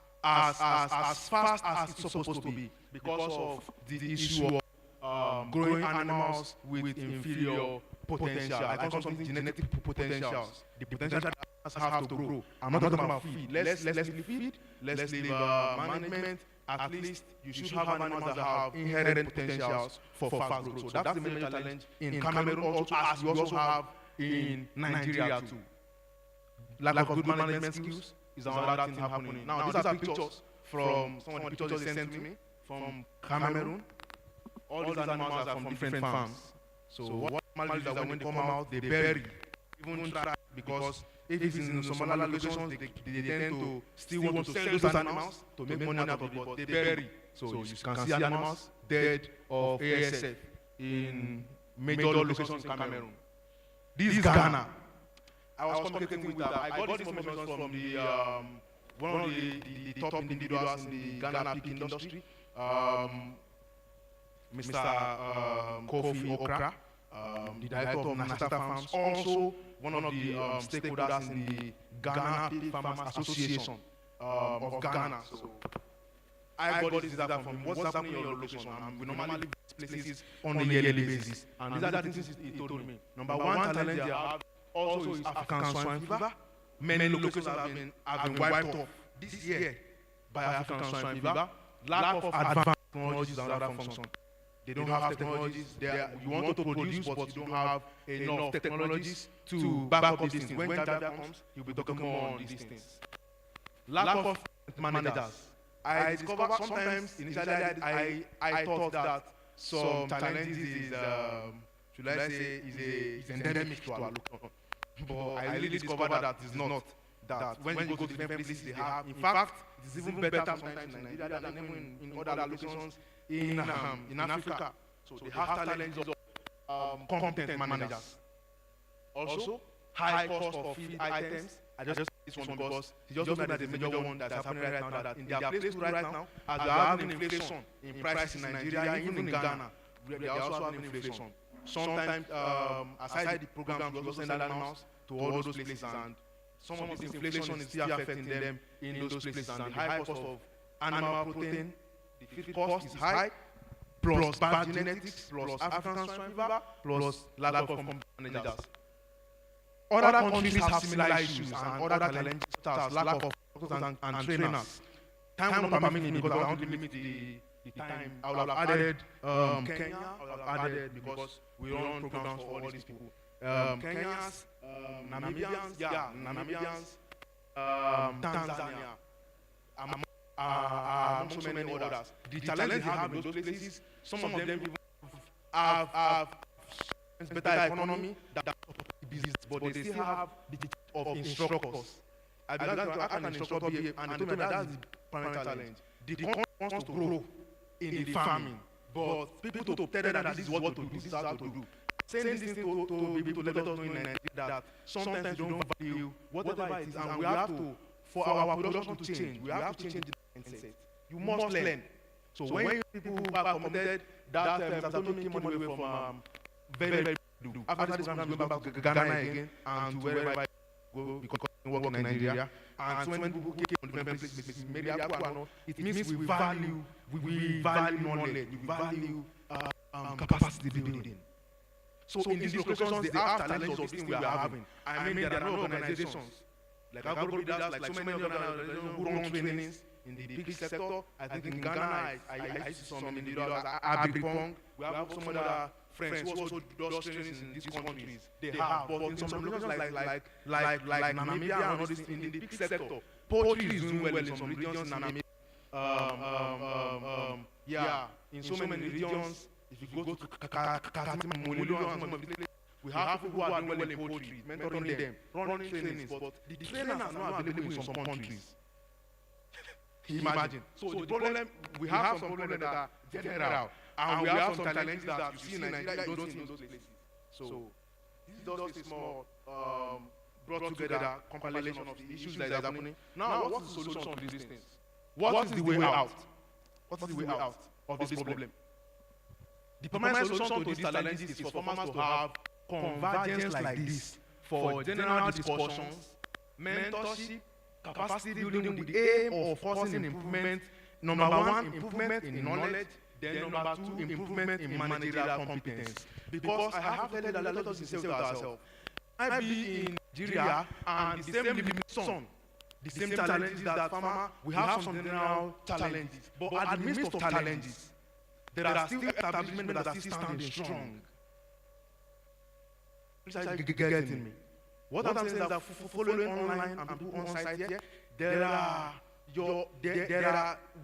fast as it's supposed to be, because of the issue of growing animals with inferior potential. I call something genetic potentials. The potential that animals have to grow. I'm not talking about feed. Let's leave feed. Let's leave management. At least you should have animals that have inherent potentials for fast growth. So that's the major challenge in Cameroon, also, as we also have in Nigeria too. Lack of good management skills is another thing happening. Now these are pictures from some of the pictures they sent to me from Cameroon. All these animals are from different farms. So what normally is that when they come out, they bury, even try, because if it's in some other locations, they tend to still want to sell those animals to make money out of it, but they bury. So you can see animals dead of ASF in major locations in Cameroon. This is Ghana. I was communicating with I got this information from the one of the top individuals in the Ghana pig industry, Mr. Kofi Okra, the director of Nasita Farms, also one of the stakeholders in the Ghana Pig Farmers Association of Ghana. So I got this data from him. What's happening in your location? We normally visit places on a yearly basis. And these are the things he told me. Number one challenge they have also is African swine fever. Many locations have been wiped off this year by African swine fever. Lack of advanced technologies and other functions. They don't have technologies. You want to produce, but you don't have enough technologies to back up these things. When Jabia comes, he'll be talking more on these things. Lack of managers. I discovered sometimes, initially, I thought that some challenges is, should I say, is endemic to our location. But I really discovered that it's not. That when you go to different places, they have, in fact, it's even better sometimes in Nigeria than even in other locations in Africa. So they have challenges of competent managers. Also, high cost of feed items. I just this one because it's just looking at the major one that's happening right now. That in their place right now, as we are having inflation in prices in Nigeria, even in Ghana, they are also having inflation. Sometimes, aside the programs, we also send animals to all those places, and some of this inflation is still affecting them in those places. And the high cost of animal protein, the feed cost is high, plus bad genetics, plus African swine fever, plus lack of competent managers. Other countries have similar issues and other challenges such as lack of doctors and trainers. Time will not permit me because I want to limit the time. I would have added Kenya, I would have added because we run programs for all these people. Kenyans, Namibians, Tanzania, among so many others. The challenge they have in those places, some of them even have better economy than business, but they still have the of instructors. I began to ask an instructor be, and they told me that's the primary challenge. The country wants to grow in the farming, but people to tell them that this is what to do, this is how to do. Saying this thing to people to let us know in Nigeria that sometimes you don't value whatever it is, and we have to, for our production to change, we have to change the mindset. You must learn. So when you people who have committed that Satomi came all the way from very, very do. After this program, go back to Ghana again and to wherever I go because I work in Nigeria. And so when people came from different places, maybe it means we value knowledge, we value capacity building. So in these locations, they have challenges of things we are having. I mean, there are no organizations like AGROBREEDERS, like so many other organizations who run trainings in the pig sector. I think in Ghana, I see some individuals, AGROBREEDERS. We have some other friends who also do trainings in these countries. They have, but in some locations like Namibia and all this, in the pig sector, poultry is doing well in some regions in Namibia. In so many regions, if you go to Kakatima, Molilo, and some of these places, we have people who are doing well in poultry, mentoring them, running trainings, but the trainers are not available in some countries. Imagine. So the problem, we have some problems that are general, and we have some challenges that you see in Nigeria, you don't see in those places. So this is just a small brought together compilation of the issues that are happening. Now, what's the solution to these things? What is the way out? What is the way out of this problem? The primary solution to these challenges is for farmers to have convergence like this for general discussions, mentorship, capacity building with the aim of forcing improvement. Number one, improvement in knowledge. Then number two, improvement in managerial competence. Because I have to tell you that let us be sincere with ourselves. I be in Nigeria and the same living son, the same challenges that farmer, we have some general challenges. But at the midst of challenges, there are still establishments that are still standing strong. Which are you getting me? What I'm saying is that following online and people on site here,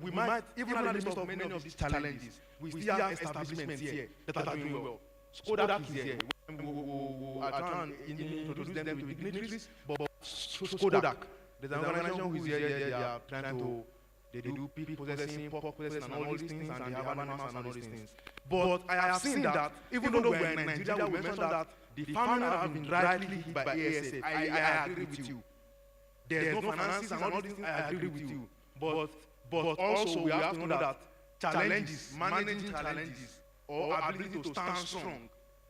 we might, even at the midst of many of these challenges, we still have establishments here that are doing well. Skoda is here. We are trying to introduce them to the dignitaries, but Skoda, there's an organization who is here, they are trying to, they do pig possessing, pork possessing, and all these things, and they have animals and all these things. But I have seen that, even though we're in Nigeria, we mentioned that the farmers have been rightly hit by ASF. I agree with you. There's no finances and all these things, I agree with you. But also we have to know that challenges, managing challenges, or ability to stand strong,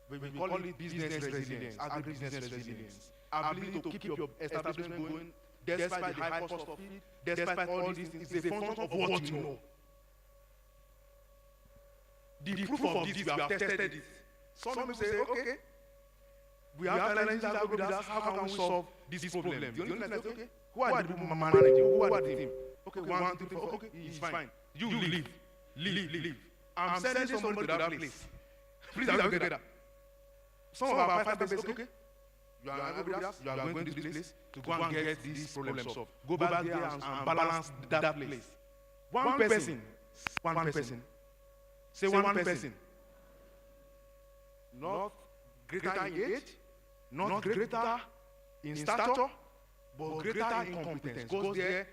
we call it business resilience, agribusiness resilience. Ability to keep your establishment going despite the high cost of feed, despite all these things, is a function of what you know. The proof of this, we have tested it. Some people say, okay, we have challenges that go with us, how can we solve this problem? The only thing is, okay, who are the people managing? Who are the team? Okay, 1, 2, 3, 4, okay, it's fine. You leave. I'm sending somebody to that place. Please, are we together? Some of our 5 people say, okay, you are going to this place to go and get this problem solved. Go back there and balance that place. One person. Say one person. Not greater in age, not greater in stature, but greater in competence. Goes there,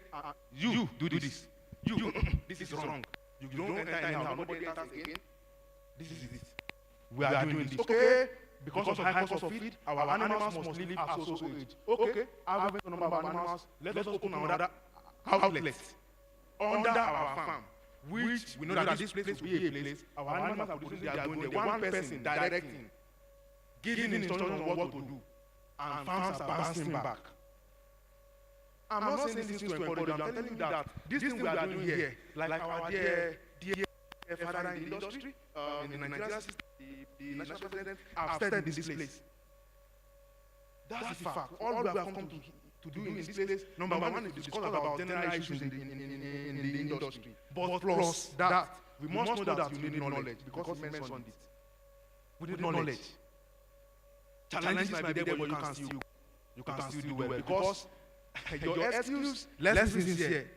you do this. This is wrong. You don't enter anyhow, nobody enters again. This is it. we are doing this. Okay, because of high cost of feed, our animals must live at so age. Okay, having a number of animals, let us open another outlet under our farm, which we know that this place will be a place. Our animals are producing, they are going there. One person directing, giving instructions on what to do, and farms are bouncing back. I'm not saying this to encourage you. I'm telling you that this thing we are doing here, like our dear father in the industry, in the Nigerian system, the national president, have said in this place. That's the fact. All we have come to do in this place, number one, is to discuss about general issues in the industry. But plus that, we must know that you need knowledge, because he mentioned it. We need knowledge. Challenges might be there, but you can still do well, because your excuse, let's be sincere.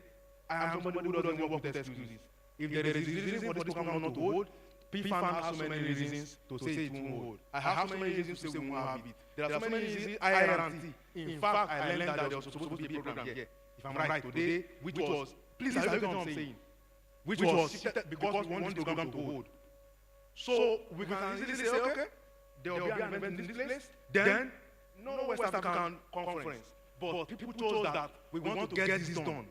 I am somebody who doesn't work with excuses. If there is a reason for this program not to hold, PFAN has so many reasons to say it won't hold. I have so many reasons to say we won't have it. There are so many reasons, IAR&T. In fact, I learned that there was supposed to be a program here, if I'm right today, which was, please, I don't know what I'm saying, which was because we want this program to hold. So we can easily say, okay, there will be an event in this place, then no West African conference. But people told us that we want to get this done.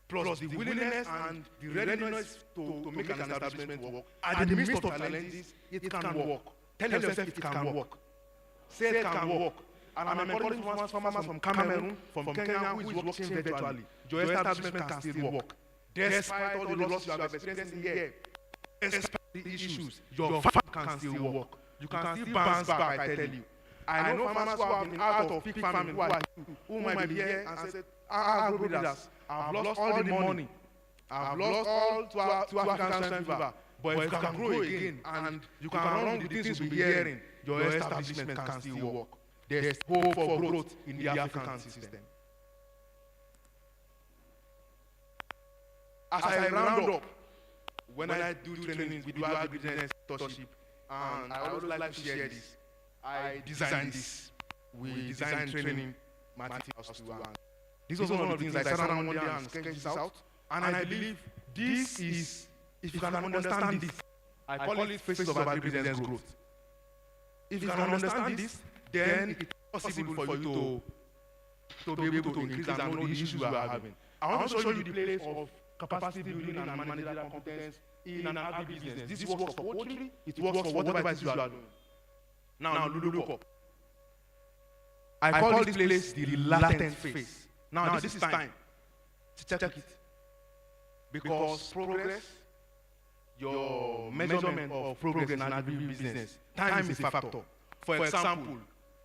Plus the willingness and the readiness to make an establishment work. At the midst of challenges, it can work. Tell yourself it can work. Say it can work. And I'm encouraging farmers from Cameroon, from Kenya, who is working virtually. Your establishment can still work. Despite all the losses you have experienced here, despite the issues, your farm can still work. You can still bounce back, I tell you. I know farmers who have been out of pig farming, who might be here and said, AGROBREEDERS, I've lost all the money. I've lost all to African swine fever. But if you can grow again and you can run with the things you'll be hearing, your establishment can still work. There's hope for growth in the African system. As I round up, when I do trainings, we do agribusiness mentorship, and I always like to share this. I designed this. We designed training materials to and this was one of the things I sat down one day and sketched this out. And I believe this is, if you can understand this, I call it phases of agribusiness growth. If you can understand this, then it's possible for you to be able to increase and know the issues you are having. I want to show you the place of capacity building and managerial competence in an agribusiness. This works for poultry, it works for whatever it is you are doing. Now, look up. I call this place the latent phase. Now, this is time to check it. Because progress, your measurement of progress in an agribusiness, time is a factor. For example,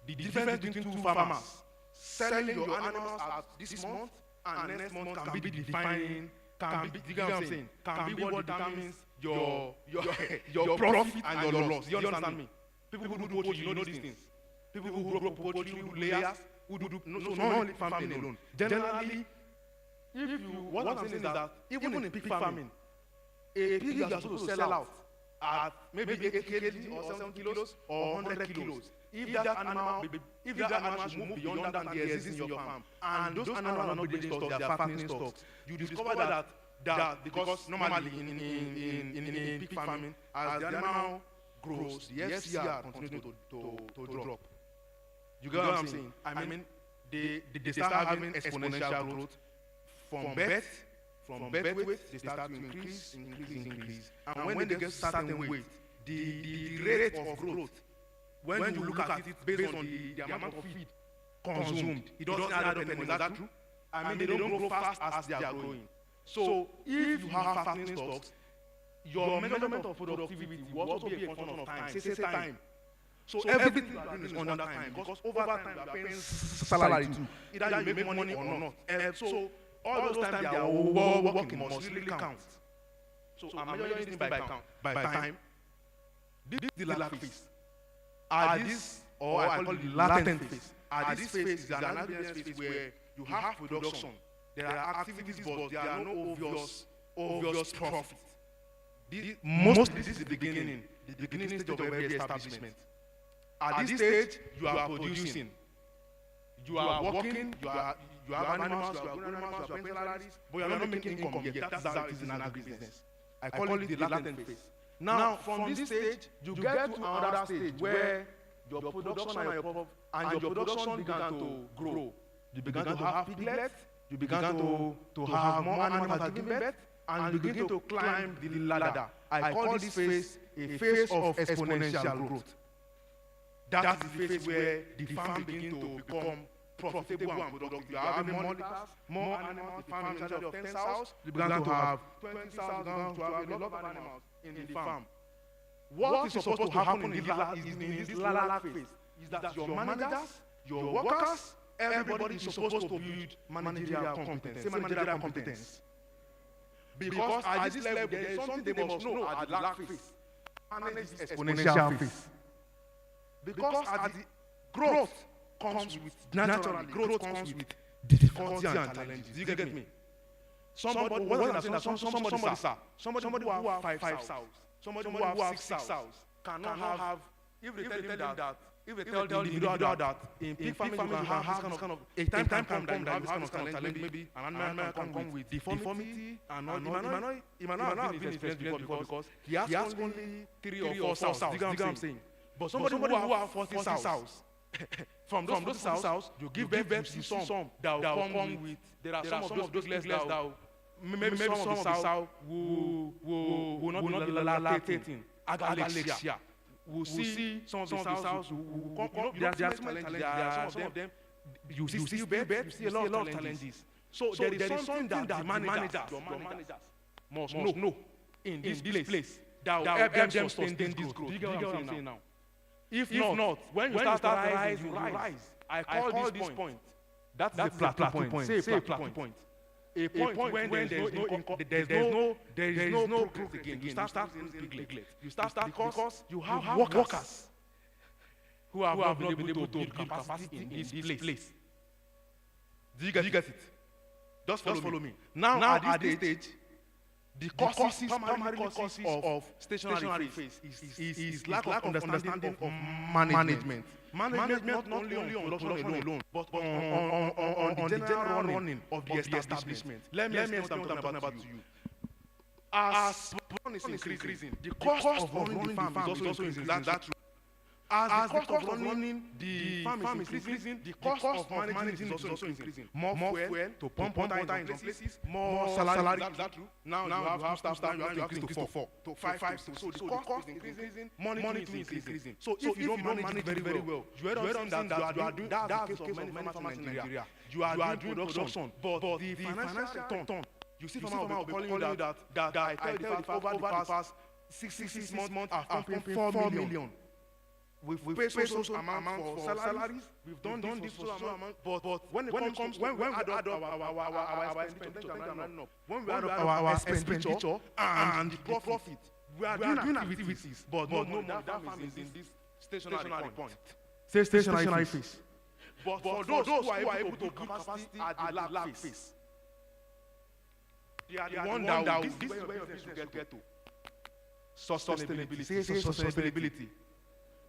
the difference between two farmers selling your animals at this month and next month can be defining, can be what determines your profit and your loss. You understand me? People who do poultry, you know these things. People who grow poultry, who do layers, who do not only farming alone. Generally, what I'm saying is that even in pig farming, a pig is supposed to sell out at maybe 8 kg or 7 kilos or 100 kilos. If that animal should move beyond that and they exist in your farm, and those animals are not breeding stocks, they are fattening stocks, you discover that because normally in pig farming, as the animal grows, the FCR continues to drop. You get what I'm saying? I mean, they start having exponential growth from birth weight, they start to increase. And when they get certain weight, the rate of growth, when you look at it based on the amount of feed consumed, it doesn't add up anymore. Is that true? I mean, they don't grow fast as they are growing. So if you have fattening stocks, your measurement of productivity will also be a function of time. Say time. So everything you are doing is under time, because over time you are paying salary too. Either you make money or not. So all those times they are working must really count. So I'm measuring this by time. This is the latent phase. I call it the latent phase. This phase is an agribusiness phase where you have production. There are activities, but there are no obvious profit. Mostly this is the beginning stage of every establishment. At this stage, you are producing. You are working, you have animals, you are growing animals, you are paying salaries, but you are not making income yet. That's how it is in agribusiness. I call it the latent phase. Now, from this stage, you get to another stage where your production and your production began to grow. You began to have piglets, you began to have more animals giving birth, and you begin to climb the ladder. I call this phase a phase of exponential growth. That is the phase where the farm begins to become profitable and productive. You are having more litters, more animals. The farm in charge of 10 sows, you began to have 20 sows, to have a lot of animals in the farm. What is supposed to happen in this latter phase is that your managers, your workers, everybody is supposed to build managerial competence. Because at this level, there is something they must know at the last phase. Manage this exponential phase. Because at the growth comes with, naturally, growth comes with difficulty and challenges. Do you get me? Somebody who have 5 sows, somebody who have 6 sows cannot have, if they tell him that, if they tell the individual that in pig farming you can have this kind of a time come that you have this kind of challenge, maybe an animal can come with deformity and all. He might not have been experienced before because he has only 3 or 4 sows. You get what I'm saying? But somebody who have 40 sows, from those sows, you give birth to some that will come with, there are some of those piglets that will, maybe some of the sows will not be lactating. Agalexia. We'll see some of the sows who come. There are challenges. There are some of them. You see birth, you see a lot of challenges. So there is something that the managers must know in this place that will help them sustain this growth. Do you get what I'm saying now? If not, when you start rising, you rise. I call this point. That's a plateau point. Say a plateau point. A point when there is no growth again. You start losing piglet. You start because you have workers who have not been able to build capacity in this place. Do you get it? Just follow me. Now at this stage, the primary causes of stationary phase is lack of understanding of management. Management not only on production alone, but on the general running of the establishment. Let me explain what I'm talking about to you. As production is increasing, the cost of running the farm is also increasing. That's true. As the cost of running the farm is increasing, the cost of managing is also increasing. More fuel to pump water in some places, more salary. That's true. Now you have staff, you have to increase to 4 to 5. So the cost is increasing, money is increasing. So if you don't manage very well, you don't understand that you are doing, that's the case of many farmers in Nigeria. You are doing production, but the financial return, you see farmers will be calling you that I tell you that over the past 6 months, I've pumped 4 million. We've paid so amount for salaries. We've done this so amount. But when we add up our expenditure, when we add up our expenditure and the profit, we are doing activities. But no, that farm is in this stationary point. Say stationary phase. But for those who are able to build capacity at the lab phase, they are the one that this is where your business will get to. Sustainability. Say sustainability.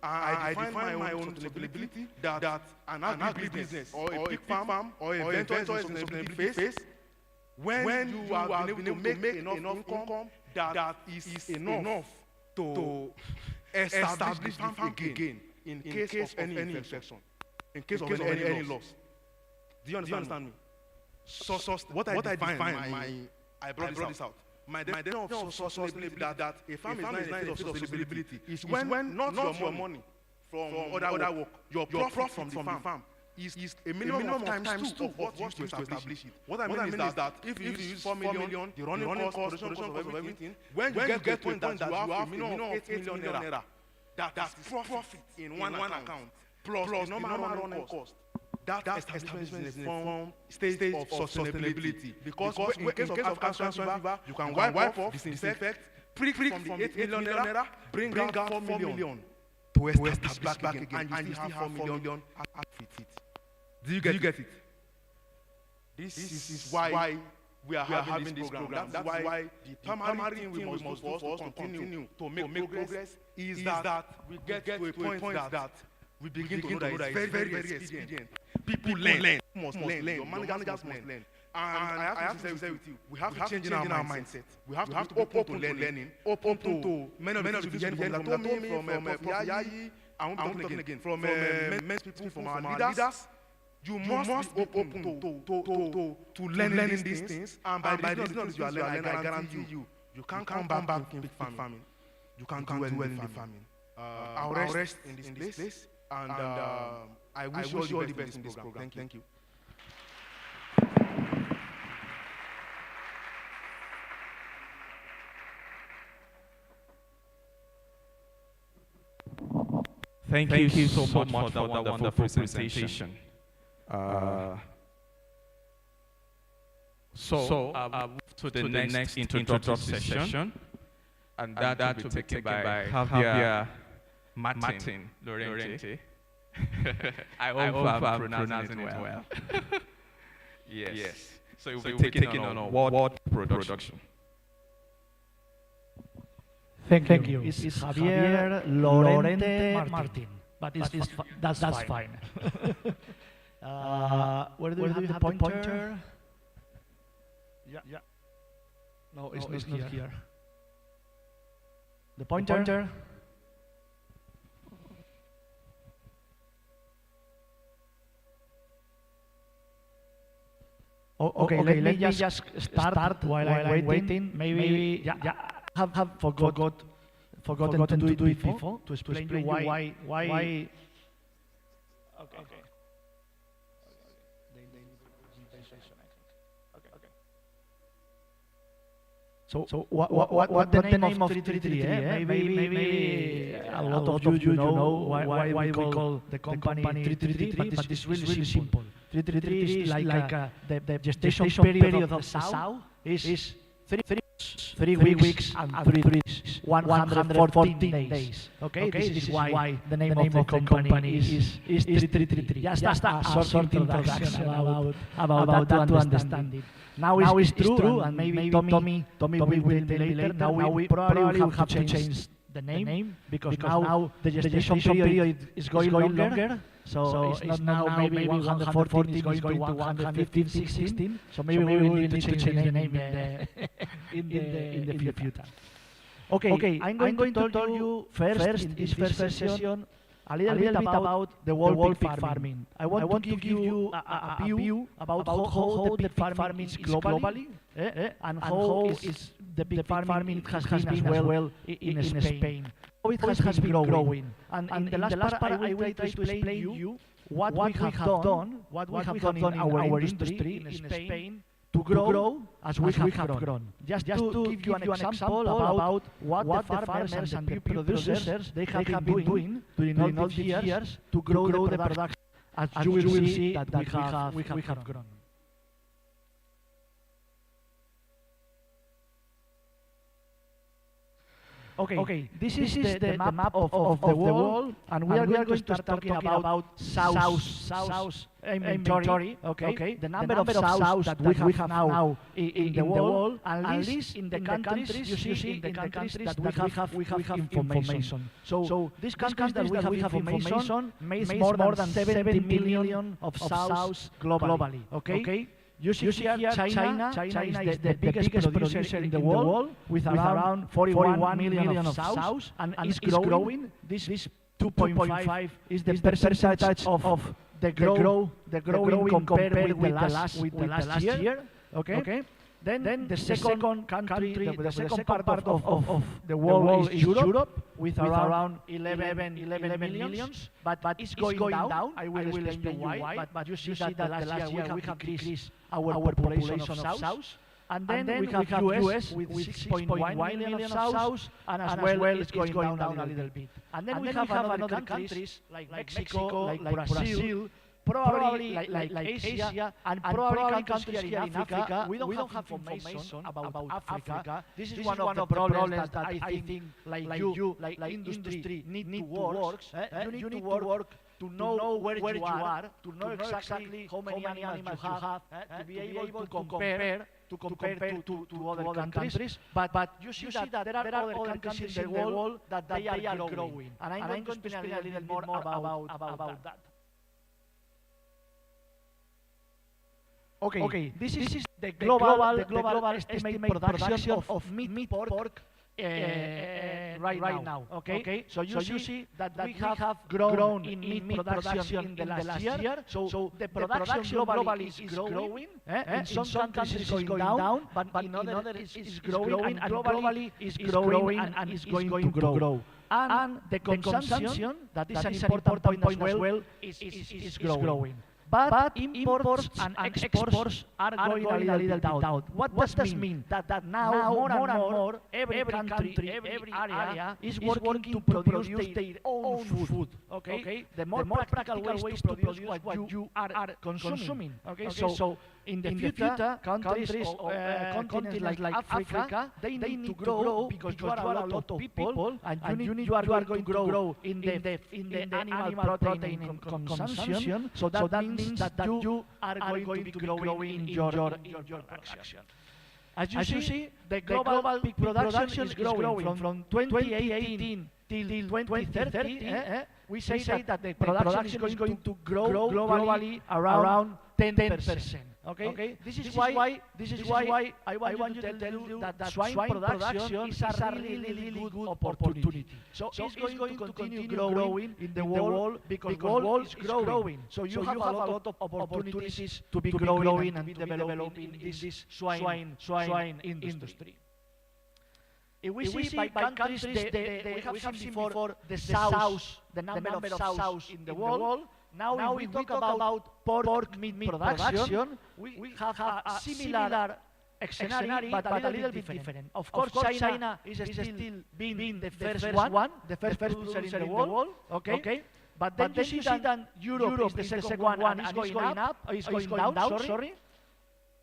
I define my own sustainability that an agribusiness or a pig farm or a venture sustainability phase, when you are able to make enough income that is enough to establish the farm again in case of any infection, in case of any loss. Do you understand me? So what I define, I brought this out. My definition of sustainability that a farm is not in a phase of sustainability is when not your money from other work, your profit from the farm is a minimum of times 2 of what you used to establish it. What I mean is that if you use 4 million, the running cost, production cost of everything, when you get to a point that you have a minimum of 8 million naira, that's profit in one account plus the normal running cost. That establishment is in a stage of sustainability. Because in case of African fever, you can wipe off, disinfect, prick from the 8 million naira, bring out 4 million to establish back again, and you still have 4 million with it. Do you get it? This is why we are having this program. That's why the primary thing we must do for us to continue to make progress is that we get to a point that we begin to know that it's very expedient. People learn. Must learn. Your managers must learn. And I have to say with you, we have to change in our mindset. We have to be open to learning, open to many of the students from Yayi, I'm talking again, from men's people, from our leaders. You must be open to learning these things. And by the reason of this, you are learning, I guarantee you can't come back in farming. You can't do well in the farming. I'll rest in this place, and I wish you all the best in this program. Thank you. Thank you so much for that wonderful presentation. So I'll move to the next introductory session, and that will be taken by Javier Martin Lorente. I hope I'm pronouncing it well. Yes. So we'll be taking on word production. Thank you. It's Javier Lorente Martin, but that's fine. Where do you have the pointer? Yeah. No, it's not here. The pointer. Okay, let me just start while I'm waiting. Maybe have forgotten to do it before, to explain you why. Okay. So what the name of 333? Maybe a lot of you know why we call the company 333, but it's really simple. 333 is like the gestation period of the sow is 3 weeks and 3 days, 114 days. Okay, this is why the name of the company is 333. Just a short introduction about that to understand it. Now it's true, and maybe Tommy will tell me later. Now we probably will have to change the name because now the gestation period is going longer. So it's not now maybe 114 is going to 115, 16. So maybe we will need to change the name in the future. Okay, I'm going to tell you first in this first session a little bit about the world pig farming. I want to give you a view about how the pig farming is globally, and how is the pig farming has been as well in Spain. How it has been growing. And in the last part, I will try to explain you what we have done in our industry in Spain to grow as we have grown. Just to give you an example about what the farmers and the producers they have been doing during all these years to grow the production, as you will see that we have grown. Okay, this is the map of the world, and we are going to start talking about sows inventory. Okay, the number of sows that we have now in the world, and least in the countries. You see in the countries that we have information. So these countries that we have information makes more than 70 million of sows globally. Okay. You see here China. China is the biggest producer in the world with around 41 million of sows, and is growing. This 2.5 is the percentage of the growing compared with the last year. Okay. Then the second country, the second part of the world is Europe with around 11 millions, but it's going down. I will explain you why. But you see that the last year we have increased our population of sows. And then we have US with 6.1 million of sows, and as well it's going down a little bit. And then we have other countries like Mexico, like Brazil, probably like Asia, and probably countries here in Africa. We don't have information about Africa. This is one of the problems that I think like industry need to work. You need to work to know where you are, to know exactly how many animals you have, to be able to compare to other countries. But you see that there are other countries in the world that they are growing. And I'm going to explain a little more about that. Okay, this is the global estimated production of meat pork right now. Okay, so you see that we have grown in meat production in the last year. So the production globally is growing. In some countries is going down, but in others is growing, and globally is growing and is going to grow. And the consumption, that is an important point as well, is growing. But imports and exports are going a little bit down. What does this mean? That now more and more, every country, every area is working to produce their own food. Okay? The more practical ways to produce what you are consuming. Okay? So in the future, countries or continents like Africa, they need to grow because you are a lot of people, and you are going to grow in the animal protein consumption. So that means that you are going to be growing in your production. As you see, the global pig production is growing from 2018 till 2030. We say that the production is going to grow globally around 10%. Okay? This is why I want you to tell you that swine production is a really good opportunity. So it's going to continue growing in the world because the world is growing. So you have a lot of opportunities to be growing and be developing in this swine industry. If we see by countries, we have seen before the number of sows in the world. Now if we talk about pork meat production, we have a similar scenario, but a little bit different. Of course, China is still being the first one, the first producer in the world. Okay? But then you see that Europe is the second one and is going up, is going down, sorry.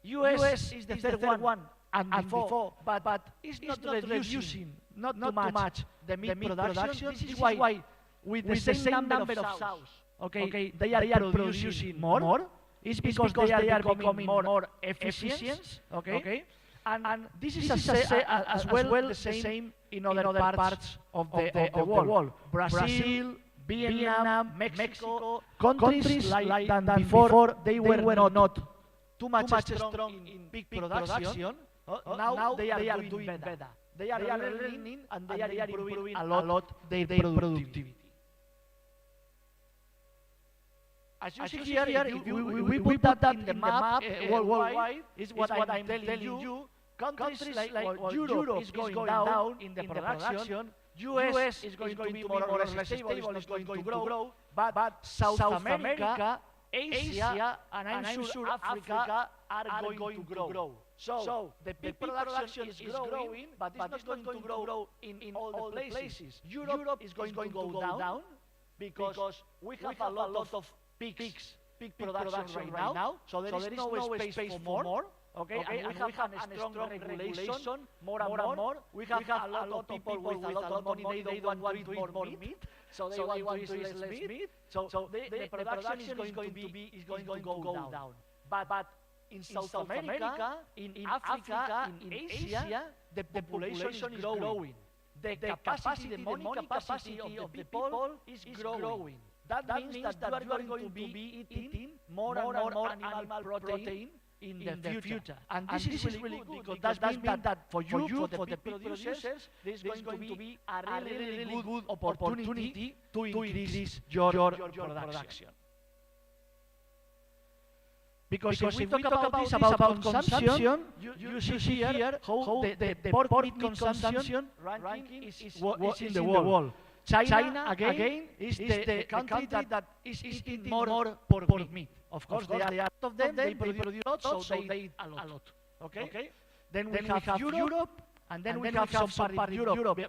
US is the third one and before, but it's not reducing, not too much the meat production. This is why with the same number of sows, okay, they are producing more. It's because they are becoming more efficient. Okay? And this is as well the same in other parts of the world. Brazil, Vietnam, Mexico, countries like than before they were not too much strong in pig production. Now they are doing better. They are learning and they are improving a lot their productivity. As you see here, if we put that in the map worldwide, is what I'm telling you. Countries like Europe is going down in the production. US is going to be more or less stable, is not going to grow. But South America, Asia, and I'm sure Africa are going to grow. So the pig production is growing, but it's not going to grow in all the places. Europe is going to go down because we have a lot of pig production right now. So there is no space for more. Okay? And we have a strong regulation, more and more. We have a lot of people with a lot of money, they don't want to eat more meat. So they want to eat less meat. So the production is going to go down. But in South America, in Africa, in Asia, the population is growing. The capacity, the money capacity of the people is growing. That means that you are going to be eating more and more animal protein in the future. And this is really good because that means that for you, for the producers, there is going to be a really good opportunity to increase your production. Because if we talk about consumption, you see here how the pork meat consumption ranking is in the world. China again is the country that is eating more pork meat. Of course, there are a lot of them, they produce a lot, so they eat a lot. Okay? Then we have Europe, and then we have some part of Europe,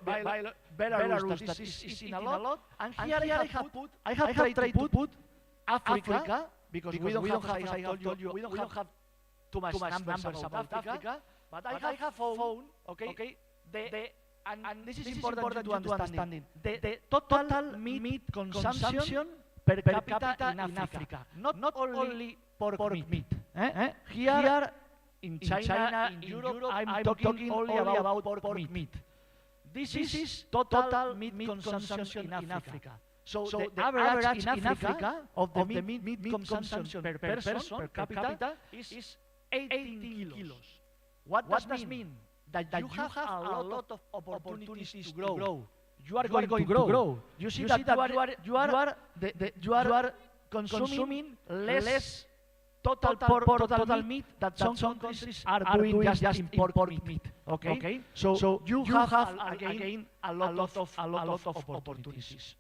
Belarus that is eating a lot. And here I have tried to put Africa, because we don't have, as I have told you, we don't have too much numbers about Africa, but I have found, okay, and this is important to understand, the total meat consumption per capita in Africa, not only pork meat. Here in China, in Europe, I'm talking only about pork meat. This is total meat consumption in Africa. So the average in Africa of the meat consumption per person per capita is 18 kilos. What does that mean? That you have a lot of opportunities to grow. You are going to grow. You see that you are consuming less total meat that some countries are doing just import meat. Okay? So you have again a lot of opportunities.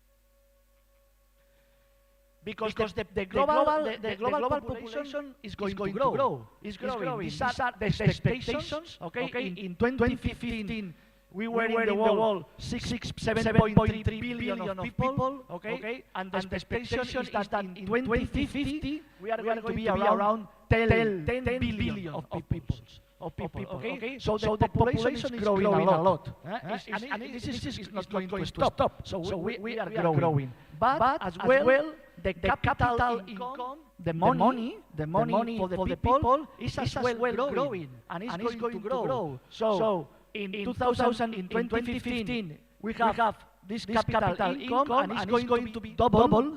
Because the global population is going to grow. It's growing. These are the expectations. Okay? In 2015, we were in the world 7.3 billion of people. Okay? And the expectation is that in 2050, we are going to be around 10 billion of people. Okay? So the population is growing a lot. And this is not going to stop. So we are growing. But as well, the capital income, the money for the people is as well growing. And it's going to grow. So in 2015, we have this capital income, and it's going to be double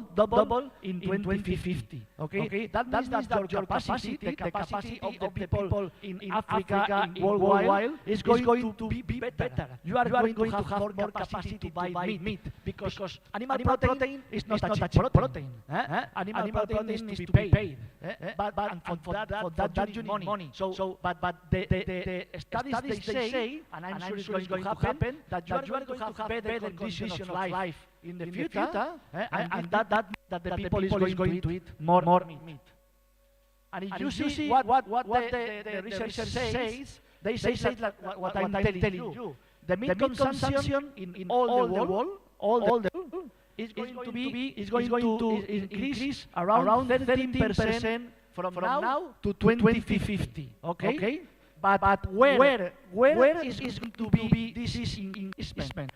in 2050. Okay? That means that your capacity, the capacity of the people in Africa, in worldwide, is going to be better. You are going to have more capacity to buy meat because animal protein is not a cheap protein. Animal protein needs to be paid. But for that you need money. But the studies they say, and I'm sure it's going to happen, that you are going to have better conditions of life in the future, and that the people is going to eat more meat. And if you see what the research says, they say like what I'm telling you. The meat consumption in all the world is going to increase around 13% from now to 2050. Okay? But where is going to be this investment?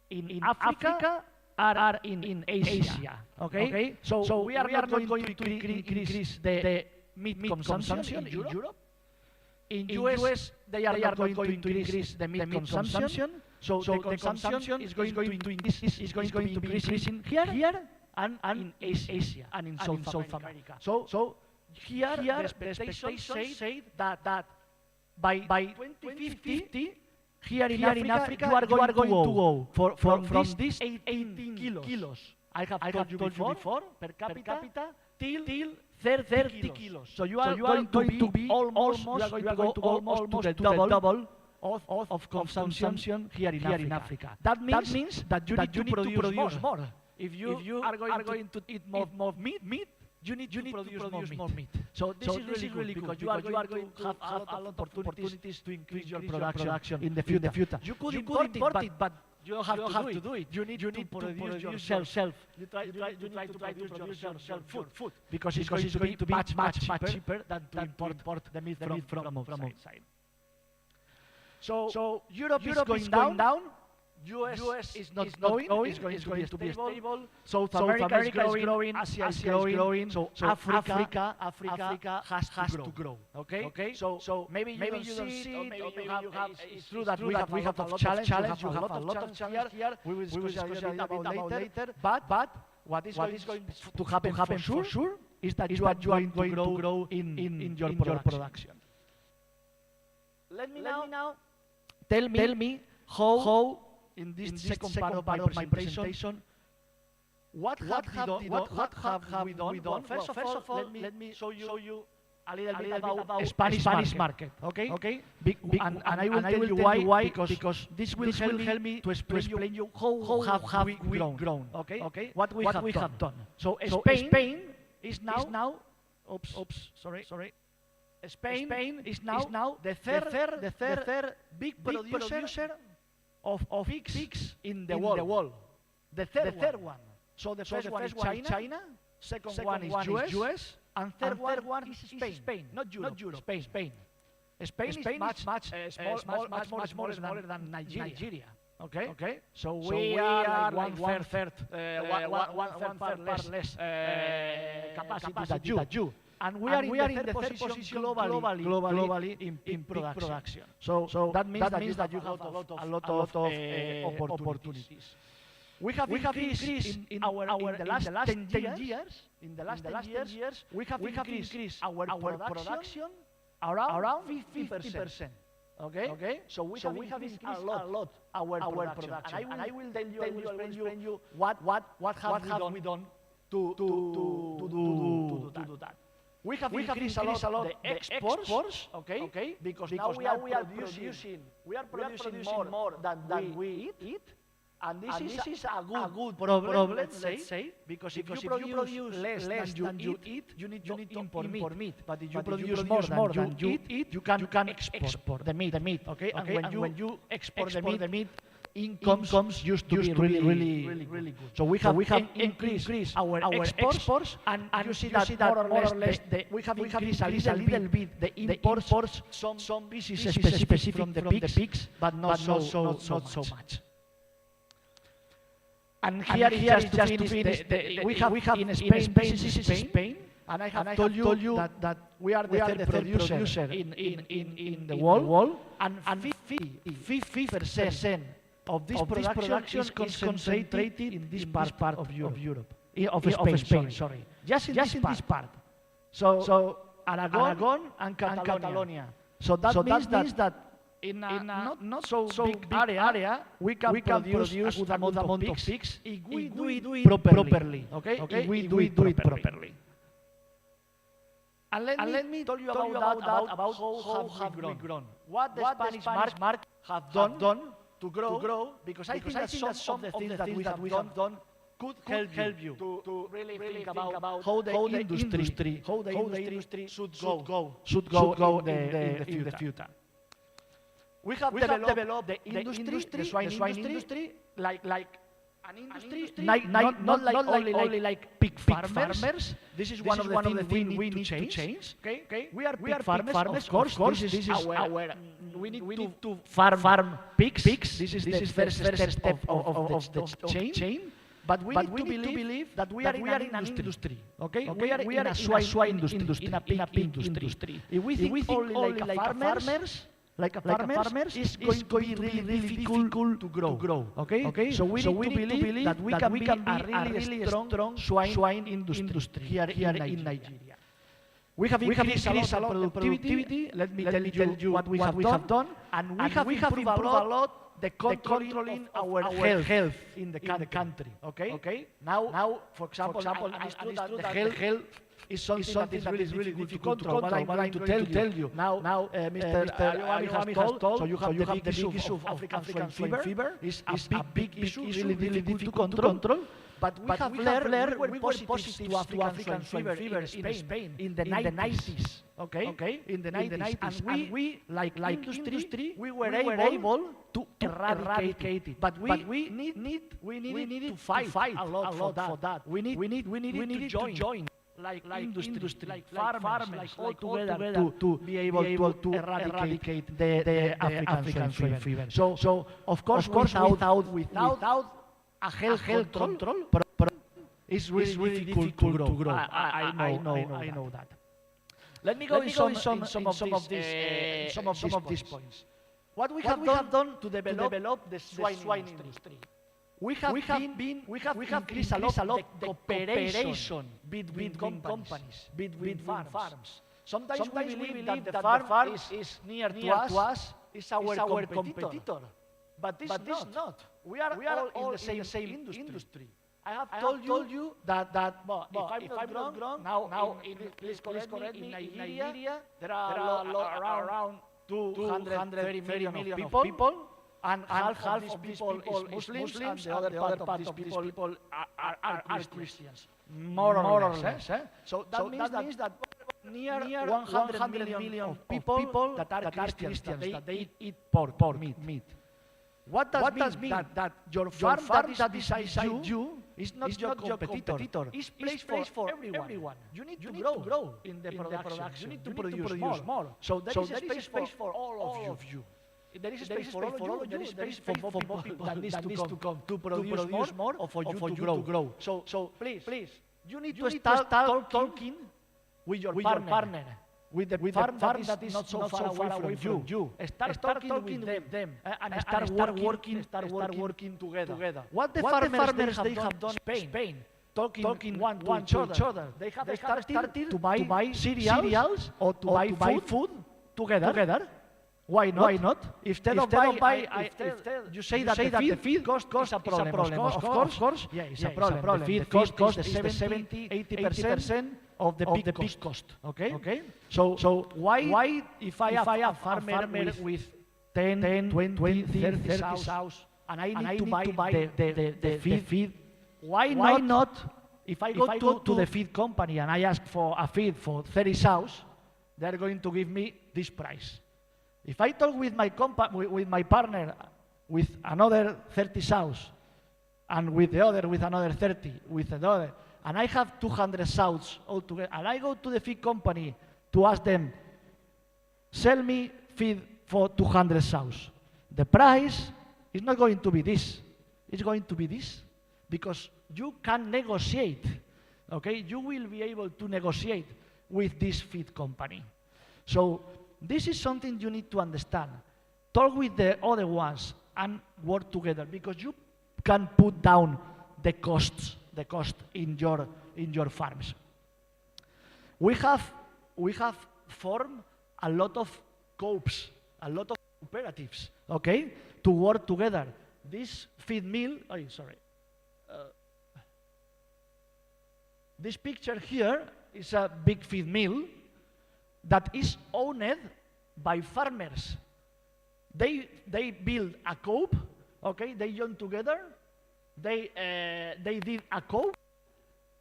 In Africa are in Asia. Okay? So we are not going to increase the meat consumption in Europe. In US, they are not going to increase the meat consumption. So the consumption is going to be increasing here and in Asia and in South America. So here the expectations say that by 2050, here in Africa, you are going to go from these 18 kilos I have told you before per capita till 30 kilos. So you are going to be almost to the double of consumption here in Africa. That means that you need to produce more. If you are going to eat more meat, you need to produce more meat. So this is really good because you are going to have a lot of opportunities to increase your production in the future. You could import it, but you don't have to do it. You need to produce yourself. You need to produce yourself food because it's going to be much cheaper than to import the meat from outside. So Europe is going down. US is not going. It's going to be stable. South America is growing. Asia is growing. So Africa has to grow. Okay. So maybe you don't see it, or maybe you have. It's true that we have a lot of challenge. You have a lot of challenge here. We will discuss a little bit about later. But what is going to happen for sure is that you are going to grow in your production. Let me now tell me how in this second part of my presentation, what have we done? First of all, let me show you a little bit about Spanish market. Okay? And I will tell you why, because this will help me to explain you how have we grown. Okay? What we have done. So Spain is now. Sorry. Spain is now the third big producer of pigs in the world. The third one. So the first one is China, second one is US, and third one is Spain. Not Europe. Spain. Spain is much smaller than Nigeria. Okay. So we are like one third less capacity than you. And we are in the third position globally in production. So that means that you have a lot of opportunities. We have increased in the last 10 years. In the last 10 years, we have increased our production around 50%. Okay? So we have increased a lot our production. And I will explain you what have we done to do that. We have increased a lot the exports, okay? Because now we are producing more than we eat. And this is a good problem, let's say, because if you produce less than you eat, you need to import meat. But if you produce more than you eat, you can export the meat. Okay? And when you export the meat, incomes used to be really good. So we have increased our exports, and you see that more or less we have increased a little bit the imports, some pieces specific from the pigs, but not so much. And here just to finish, we have in Spain, and I have told you that we are the third producer in the world, and 50% of this production is concentrated in this part of Europe, of Spain. Sorry, just in this part. So Aragon and Catalonia. So that means that in a not so big area, we can produce a good amount of pigs if we do it properly. Okay? If we do it properly. And let me tell you about how have we grown. What the Spanish market have done to grow, because I think that some of the things that we have done could help you to really think about how the industry should go in the future. We have developed the industry, the swine industry, like an industry, not only like pig farmers. This is one of the things we need to change. Okay? We are pig farmers, of course. This is our. We need to farm pigs. This is the first step of the chain. But we need to believe that we are in an industry. Okay? We are in a swine industry, in a pig industry. If we think only like farmers. Like a farmer, it's going to be really difficult to grow. Okay? So we need to believe that we can be a really strong swine industry here in Nigeria. We have increased a lot of productivity. Let me tell you what we have done. And we have improved a lot the controlling our health in the country. Okay? Now, for example, understood that the health is something that is really difficult to control. But I'm going to tell you. Now, Mr. Ayobami has told, so you have the big issue of African swine fever. It's a big issue, really difficult to control. But we have learned, we were positive to African swine fever in Spain in the 90s. Okay? In the 90s. And we, like industry, we were able to eradicate it. But we needed to fight a lot for that. We need to join. Like industry, like farmers, all together to be able to eradicate the African swine fever. So of course, without a health control, it's really difficult to grow. I know that. Let me go in some of these points. What we have done to develop the swine industry. We have increased a lot the cooperation between companies, between farms. Sometimes we believe that the farm is near to us, is our competitor. But this is not. We are all in the same industry. I have told you that if I'm not wrong, now please correct me, in Nigeria, there are around 230 million people. And half of these people is Muslims, and the other part of these people are Christians, more or less. So that means that near 100 million of people that are Christians, that they eat pork, meat. What does mean? That your farm that decides you is not your competitor. It's place for everyone. You need to grow in the production. You need to produce more. So there is a space for all of you. There is a space for all of you. There is space for more people that needs to come to produce more or for you to grow. So please, you need to start talking with your partner. with the farm that is not so far away from you. Start talking with them and start working together. What the farmers they have done in Spain, talking one to each other. They have started to buy cereals or to buy food together. Why not? Instead of buy, you say that the feed cost is a problem. Of course, yeah, it's a problem. The feed cost is 70-80% of the big cost. Okay. So why if I have a farmer with 10, 20, 30 cows and I need to buy the feed, why not? If I go to the feed company and I ask for a feed for 30 sows, they are going to give me this price. If I talk with my partner with another 30 sows, and with the other with another 30, with another, and I have 200 sows altogether, and I go to the feed company to ask them, sell me feed for 200 sows. The price is not going to be this. It's going to be this, because you can negotiate, okay? You will be able to negotiate with this feed company. So this is something you need to understand. Talk with the other ones and work together, because you can put down the cost in your farms. We have formed a lot of co-ops, a lot of cooperatives, okay, to work together. This feed mill, this picture here is a big feed mill that is owned by farmers. They build a co-op, okay? They join together. They did a co-op,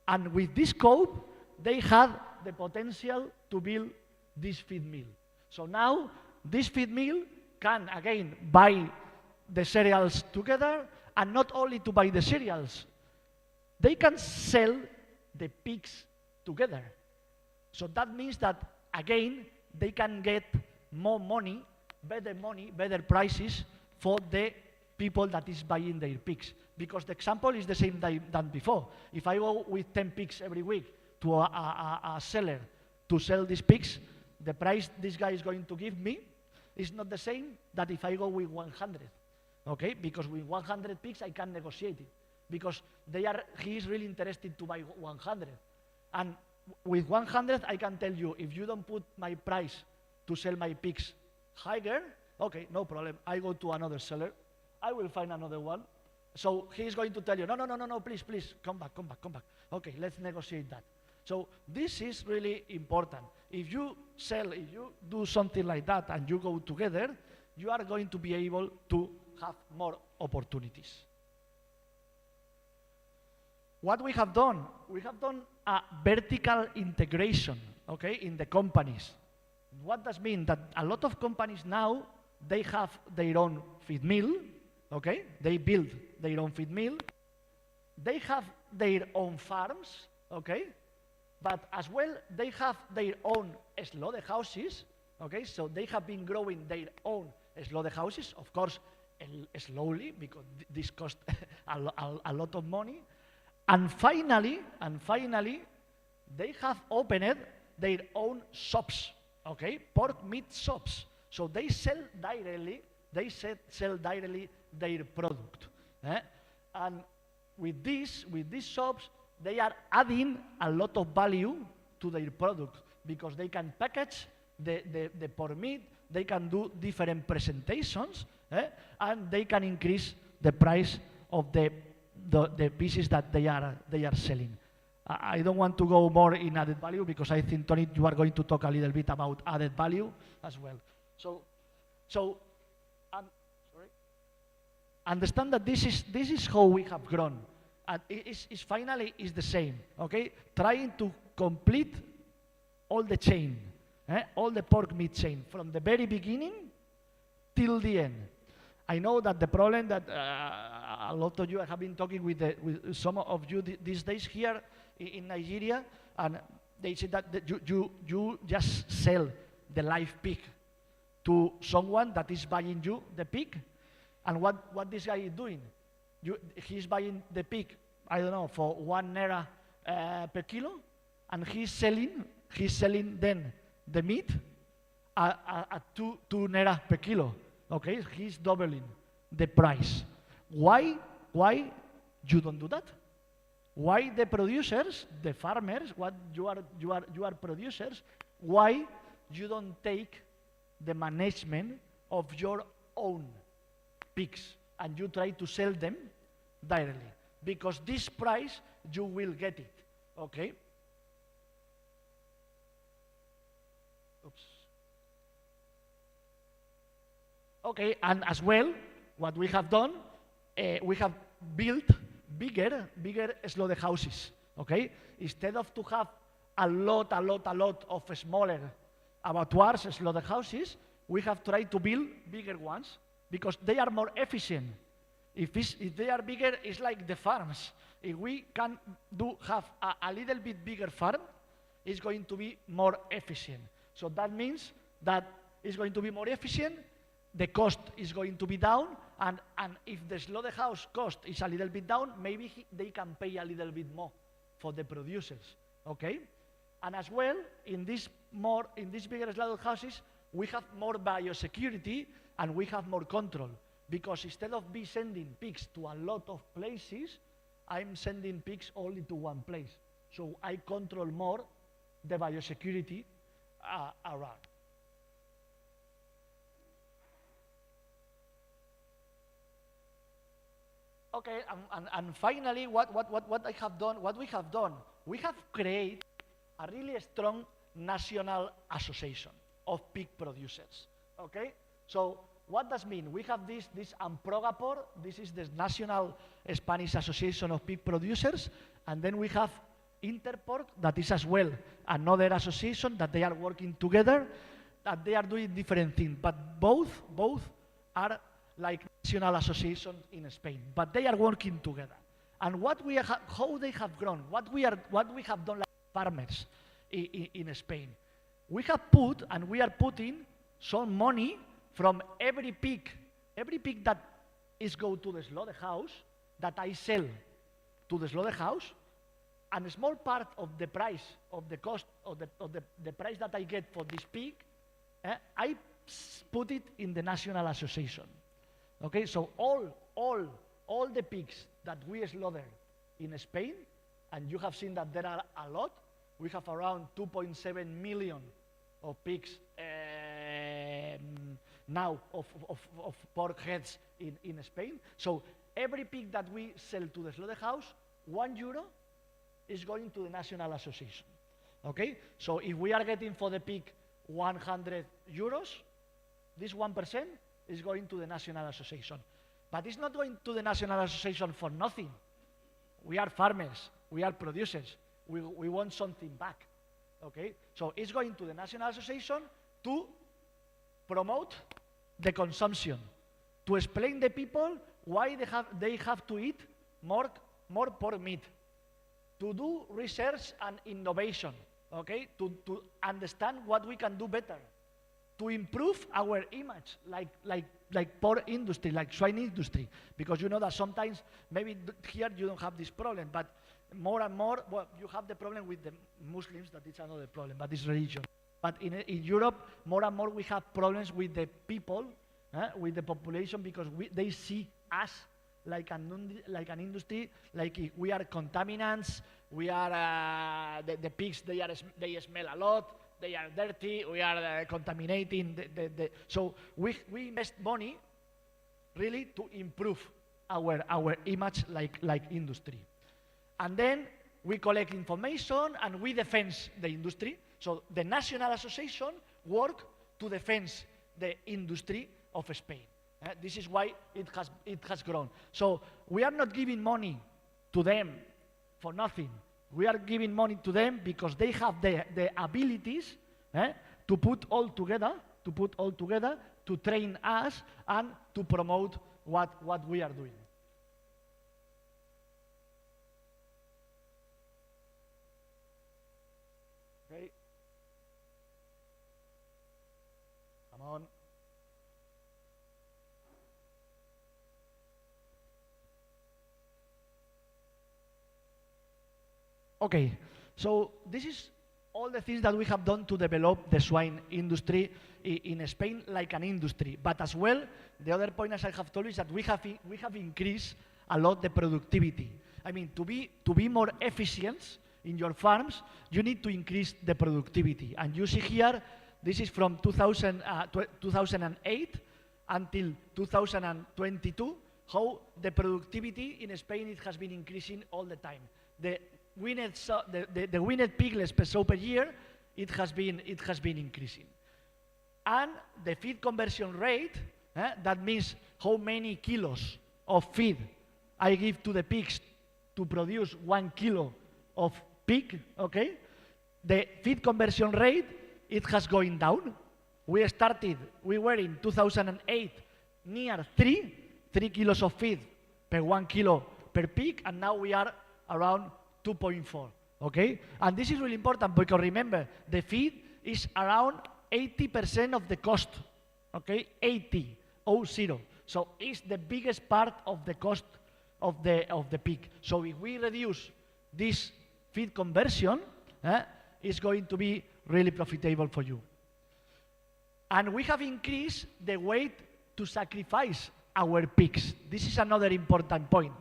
and with this co-op, they had the potential to build this feed mill. So now this feed mill can again buy the cereals together, and not only to buy the cereals, they can sell the pigs together. So that means that again, they can get more money, better prices for the people that is buying their pigs. Because the example is the same than before. If I go with 10 pigs every week to a seller to sell these pigs, the price this guy is going to give me is not the same that if I go with 100. Okay? Because with 100 pigs, I can negotiate it. Because he is really interested to buy 100. And with 100, I can tell you, if you don't put my price to sell my pigs higher, okay, no problem. I go to another seller. I will find another one. So he's going to tell you, no, please, come back. Okay, let's negotiate that. So this is really important. If you do something like that and you go together, you are going to be able to have more opportunities. What we have done a vertical integration, okay, in the companies. What does mean? That a lot of companies now, they have their own feed mill, okay? They build their own feed mill. They have their own farms, okay? But as well, they have their own slaughterhouses, okay? So they have been growing their own slaughterhouses, of course, slowly, because this costs a lot of money. And finally, they have opened their own shops, okay? Pork meat shops. So they sell directly their product. And with these shops, they are adding a lot of value to their product, because they can package the pork meat, they can do different presentations, and they can increase the price of the pieces that they are selling. I don't want to go more in added value, because I think, Tony, you are going to talk a little bit about added value as well. So understand that this is how we have grown. And it's finally is the same, okay? Trying to complete all the chain, all the pork meat chain, from the very beginning till the end. I know that the problem that a lot of you, I have been talking with some of you these days here in Nigeria, and they say that you just sell the live pig to someone that is buying you the pig, and what this guy is doing? He's buying the pig, I don't know, for 1 naira per kilo, and he's selling then the meat at 2 naira per kilo. Okay, he's doubling the price. Why you don't do that? Why the producers, the farmers, what you are producers, why you don't take the management of your own pigs and you try to sell them directly? Because this price, you will get it, okay? Oops. Okay, and as well, what we have done, we have built bigger slaughterhouses, okay? Instead of to have a lot of smaller abattoirs, slaughterhouses, we have tried to build bigger ones because they are more efficient. If they are bigger, it's like the farms. If we can have a little bit bigger farm, it's going to be more efficient. So that means that it's going to be more efficient, the cost is going to be down, and if the slaughterhouse cost is a little bit down, maybe they can pay a little bit more for the producers, okay? And as well, in these bigger slaughterhouses, we have more biosecurity and we have more control. Because instead of me sending pigs to a lot of places, I'm sending pigs only to one place. So I control more the biosecurity around. Okay, and finally, what we have done, we have created a really strong national association of pig producers. Okay, so what does mean? We have this AGROBREEDERS, this is the National Spanish Association of Pig Producers, and then we have Interpork, that is as well another association that they are working together, that they are doing different things, but both are like national associations in Spain, but they are working together. And how they have grown, what we have done like farmers in Spain, we have put and we are putting some money from every pig that is go to the slaughterhouse, that I sell to the slaughterhouse, and a small part of the price, of the cost, of the price that I get for this pig, I put it in the national association. Okay, so all the pigs that we slaughter in Spain, and you have seen that there are a lot, we have around 2.7 million of pigs now of pork heads in Spain. So every pig that we sell to the slaughterhouse, €1 is going to the national association. Okay, so if we are getting for the pig €100, this 1% is going to the national association. But it's not going to the national association for nothing. We are farmers, we are producers, we want something back. Okay, so it's going to the national association to promote the consumption, to explain the people why they have to eat more pork meat, to do research and innovation, okay, to understand what we can do better, to improve our image, like pork industry, like swine industry, because you know that sometimes maybe here you don't have this problem, but more and more, well, you have the problem with the Muslims, that is another problem, but it's religion. But in Europe, more and more we have problems with the people, with the population, because they see us like an industry, like we are contaminants, we are the pigs, they smell a lot, they are dirty, we are contaminating. So we invest money really to improve our image like industry. And then we collect information and we defend the industry. So the National Association work to defend the industry of Spain. This is why it has grown. So we are not giving money to them for nothing. We are giving money to them because they have the abilities to put all together, to train us and to promote what we are doing. Okay. Come on. Okay, so this is all the things that we have done to develop the swine industry in Spain like an industry. But as well, the other point, as I have told you, is that we have increased a lot the productivity. I mean, to be more efficient in your farms, you need to increase the productivity. And you see here, this is from 2008 until 2022, how the productivity in Spain it has been increasing all the time. The weaned piglets per sow per year, it has been increasing. And the feed conversion rate, that means how many kilos of feed I give to the pigs to produce 1 kilo of pig, okay? The feed conversion rate, it has going down. We were in 2008 near 3 kilos of feed per 1 kilo per pig, and now we are around 2.4, okay? And this is really important because remember, the feed is around 80% of the cost, okay? 80. So it's the biggest part of the cost of the pig. So if we reduce this feed conversion, it's going to be really profitable for you. And we have increased the weight to sacrifice our pigs. This is another important point.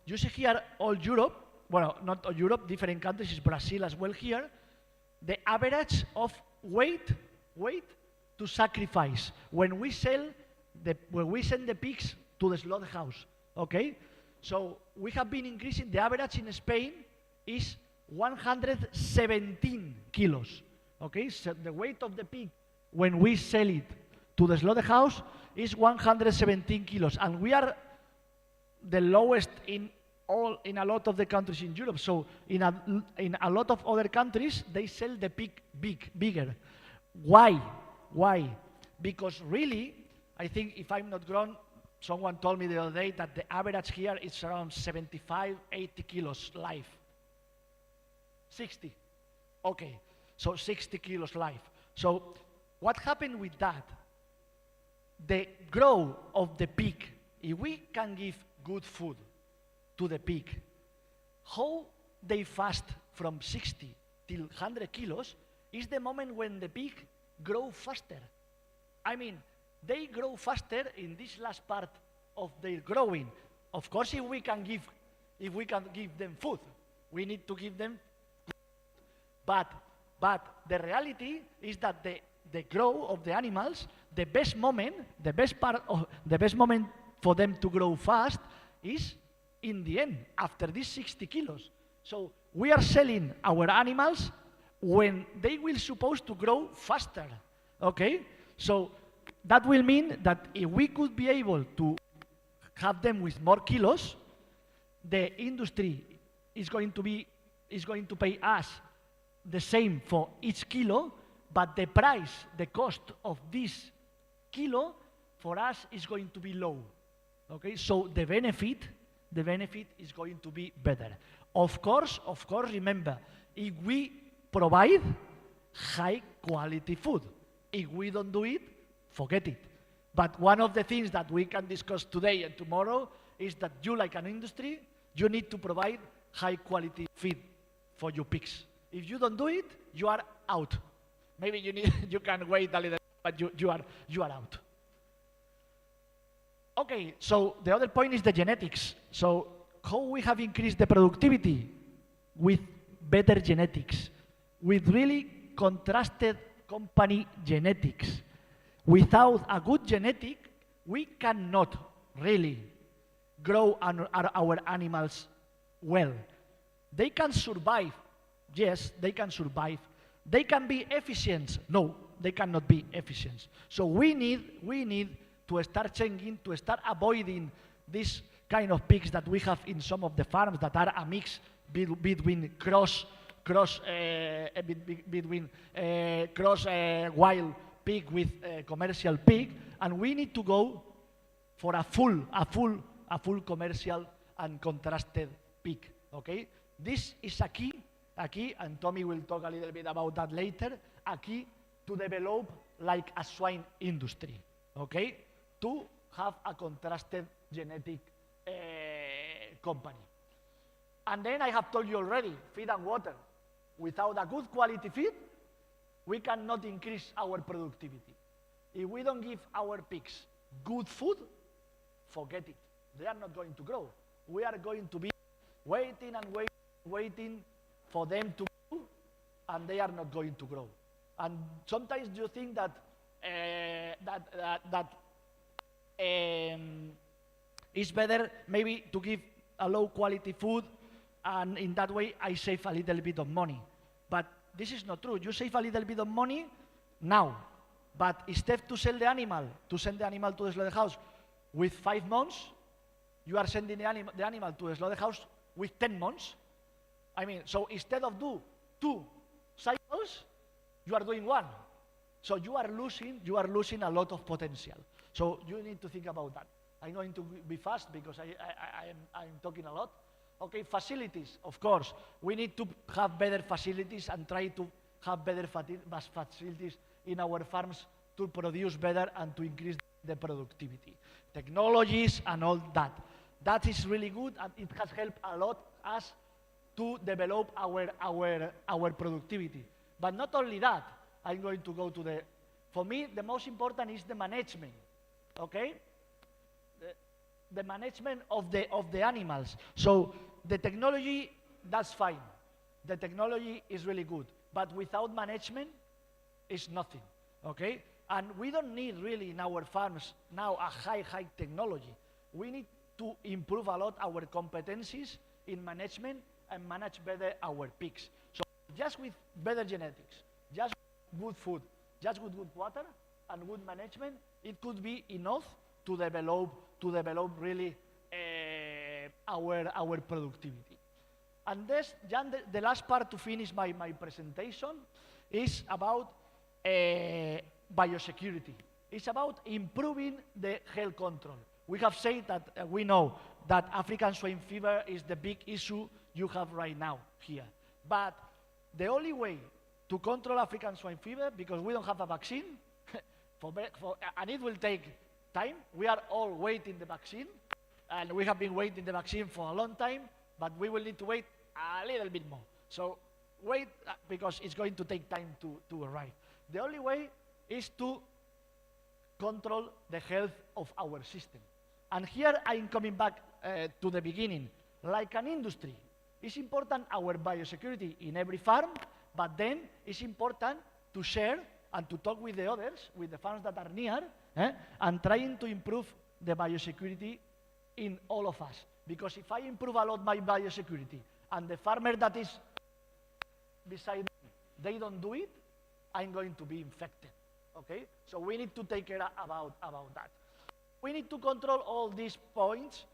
You see here all Europe, well, not all Europe, different countries, is Brazil as well here, the average of weight to sacrifice when we send the pigs to the slaughterhouse, okay? So we have been increasing, the average in Spain is 117 kilos, okay? So the weight of the pig when we sell it to the slaughterhouse is 117 kilos, and we are the lowest in a lot of the countries in Europe. So in a lot of other countries, they sell the pig bigger. Why? Because really, I think if I'm not wrong, someone told me the other day that the average here is around 75, 80 kilos live. 60. Okay, so 60 kilos live. So what happened with that? The growth of the pig, if we can give good food to the pig, how they fast from 60 till 100 kilos is the moment when the pig grow faster. I mean, they grow faster in this last part of their growing. Of course, if we can give them food, we need to give them. But the reality is that the growth of the animals, the best moment for them to grow fast is in the end, after these 60 kilos. So we are selling our animals when they will supposed to grow faster, okay? So that will mean that if we could be able to have them with more kilos, the industry is going to pay us the same for each kilo, but the price, the cost of this kilo for us is going to be low, okay? So the benefit is going to be better. Of course, remember, if we provide high quality food, if we don't do it, forget it. But one of the things that we can discuss today and tomorrow is that you, like an industry, you need to provide high quality feed for your pigs. If you don't do it, you are out. Maybe you can wait a little, but you are out. Okay, so the other point is the genetics. So how we have increased the productivity? With better genetics, with really contrasted company genetics. Without a good genetic, we cannot really grow our animals well. They can survive. Yes, they can survive. They can be efficient. No, they cannot be efficient. So we need to start changing, to start avoiding this kind of pigs that we have in some of the farms that are a mix between cross wild pig with commercial pig, and we need to go for a full commercial and contrasted pig. Okay, this is a key, and Tommy will talk a little bit about that later. A key to develop like a swine industry. Okay, to have a contrasted genetic company. And then I have told you already, feed and water. Without a good quality feed, we cannot increase our productivity. If we don't give our pigs good food, forget it. They are not going to grow. We are going to be waiting and waiting for them to grow, and they are not going to grow. And sometimes you think that it's better maybe to give a low quality food, and in that way I save a little bit of money. But this is not true. You save a little bit of money now, but instead to sell the animal, to send the animal to the slaughterhouse with 5 months, you are sending the animal to the slaughterhouse with 10 months. I mean, so instead of do 2 cycles, you are doing 1. So you are losing a lot of potential. So you need to think about that. I'm going to be fast because I'm talking a lot. Okay, facilities, of course. We need to have better facilities and try to have better facilities in our farms to produce better and to increase the productivity. Technologies and all that. That is really good, and it has helped a lot us to develop our productivity. But not only that, I'm going to go to the, for me, the most important is the management, okay? The management of the animals. So the technology, that's fine. The technology is really good, but without management, it's nothing, okay? And we don't need really in our farms now a high technology. We need to improve a lot our competencies in management and manage better our pigs. So just with better genetics, just good food, just with good water and good management, it could be enough to develop really our productivity. And this, Jan, the last part to finish my presentation is about biosecurity. It's about improving the health control. We have said that we know that African swine fever is the big issue you have right now here. But the only way to control African swine fever, because we don't have a vaccine, and it will take time. We are all waiting the vaccine, and we have been waiting the vaccine for a long time, but we will need to wait a little bit more. So wait, because it's going to take time to arrive. The only way is to control the health of our system. And here I'm coming back to the beginning. Like an industry, it's important our biosecurity in every farm, but then it's important to share and to talk with the others, with the farms that are near, and trying to improve the biosecurity in all of us. Because if I improve a lot my biosecurity, and the farmer that is beside me, they don't do it, I'm going to be infected, okay? So we need to take care about that. We need to control all these points,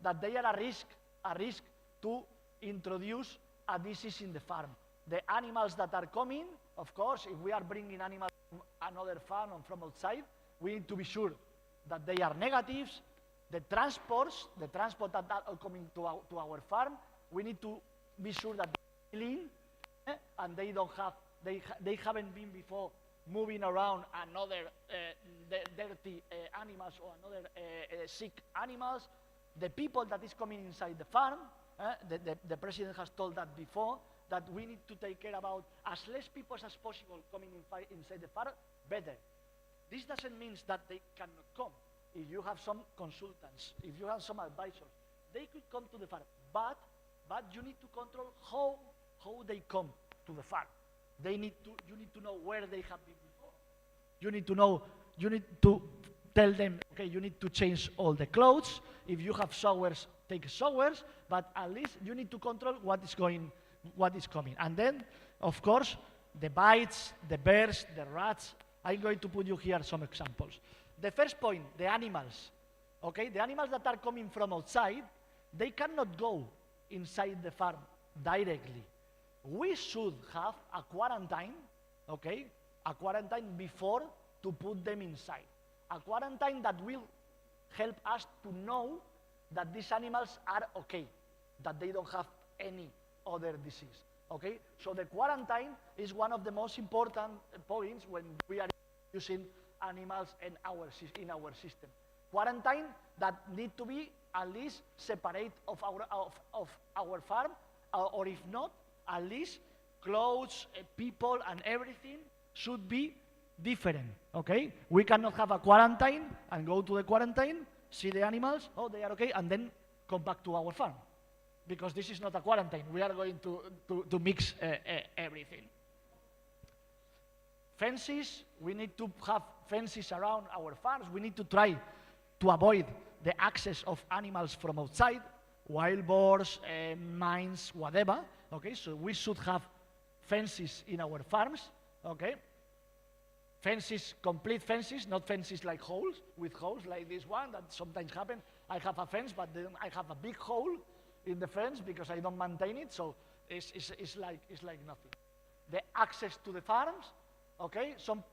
that they are a risk to introduce a disease in the farm. The animals that are coming, of course, if we are bringing animals from another farm or from outside, we need to be sure that they are negatives. The transport that are coming to our farm, we need to be sure that they're clean, and they don't have, they haven't been before moving around another dirty animals or another sick animals. The people that is coming inside the farm, the president has told that before, that we need to take care about as less people as possible coming inside the farm, better. This doesn't mean that they cannot come. If you have some consultants, if you have some advisors, they could come to the farm, but you need to control how they come to the farm. You need to know where they have been before. You need to tell them, okay, you need to change all the clothes. If you have showers, take showers, but at least you need to control what is coming. And then, of course, the bites, the bears, the rats. I'm going to put you here some examples. The first point, the animals. Okay, the animals that are coming from outside, they cannot go inside the farm directly. We should have a quarantine, okay, a quarantine before to put them inside. A quarantine that will help us to know that these animals are okay, that they don't have any other disease, okay? So the quarantine is one of the most important points when we are using animals in our system. Quarantine that need to be at least separate of our farm, or if not, at least clothes, people, and everything should be different, okay? We cannot have a quarantine and go to the quarantine, see the animals, oh, they are okay, and then come back to our farm. Because this is not a quarantine. We are going to mix everything. Fences, we need to have fences around our farms. We need to try to avoid the access of animals from outside, wild boars, mines, whatever, okay? So we should have fences in our farms, okay? Fences, complete fences, not fences like holes, with holes like this one that sometimes happen. I have a fence, but then I have a big hole in the fence because I don't maintain it, so it's like nothing. The access to the farms, okay? Some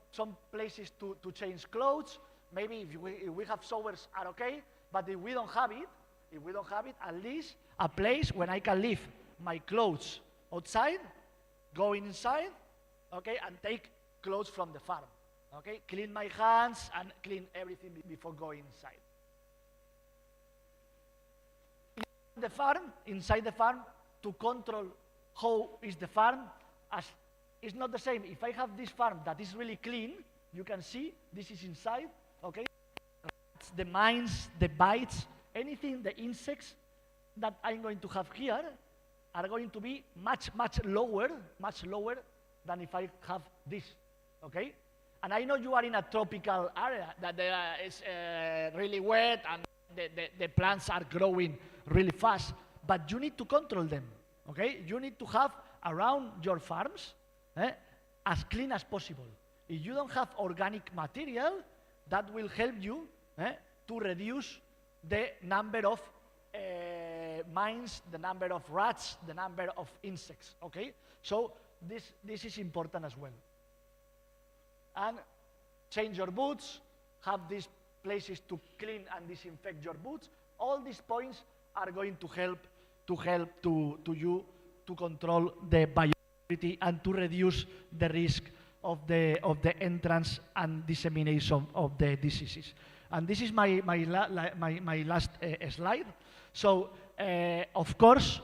places to change clothes. Maybe if we have showers are okay, but if we don't have it, at least a place where I can leave my clothes outside, go inside, okay, and take clothes from the farm, okay? Clean my hands and clean everything before going inside. Inside the farm, to control how is the farm, as it's not the same. If I have this farm that is really clean, you can see this is inside, okay? The mines, the bites, anything, the insects that I'm going to have here are going to be much lower than if I have this, okay? And I know you are in a tropical area that is really wet and the plants are growing really fast, but you need to control them, okay? You need to have around your farms as clean as possible. If you don't have organic material, that will help you to reduce the number of mines, the number of rats, the number of insects, okay? So this is important as well. And change your boots, have these places to clean and disinfect your boots. All these points are going to help to you to control the biosecurity and to reduce the risk of the entrance and dissemination of the diseases. And this is my last slide. So of course,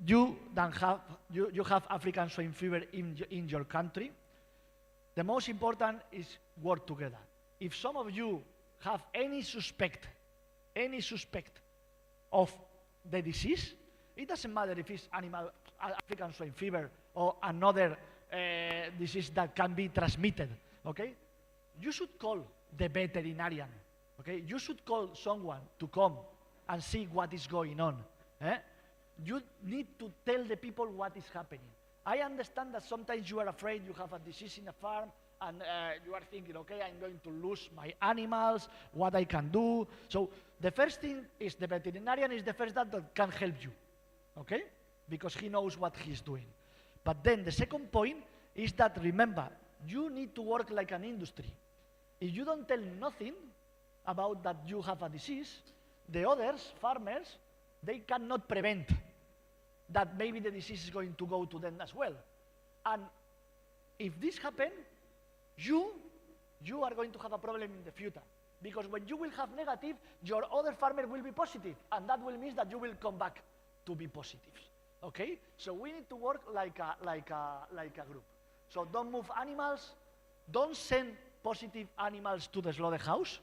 you have African swine fever in your country. The most important is work together. If some of you have any suspect of the disease, it doesn't matter if it's African swine fever or another disease that can be transmitted, okay? You should call the veterinarian, okay? You should call someone to come and see what is going on. You need to tell the people what is happening. I understand that sometimes you are afraid you have a disease in a farm and you are thinking, okay, I'm going to lose my animals, what I can do. So the first thing is the veterinarian is the first that can help you, okay? Because he knows what he's doing. But then the second point is that, remember, you need to work like an industry. If you don't tell nothing about that you have a disease, the others, farmers, they cannot prevent that maybe the disease is going to go to them as well. And if this happens, you are going to have a problem in the future. Because when you will have negative, your other farmer will be positive, and that will mean that you will come back to be positive. Okay? So we need to work like a group. So don't move animals, don't send positive animals to the slaughterhouse.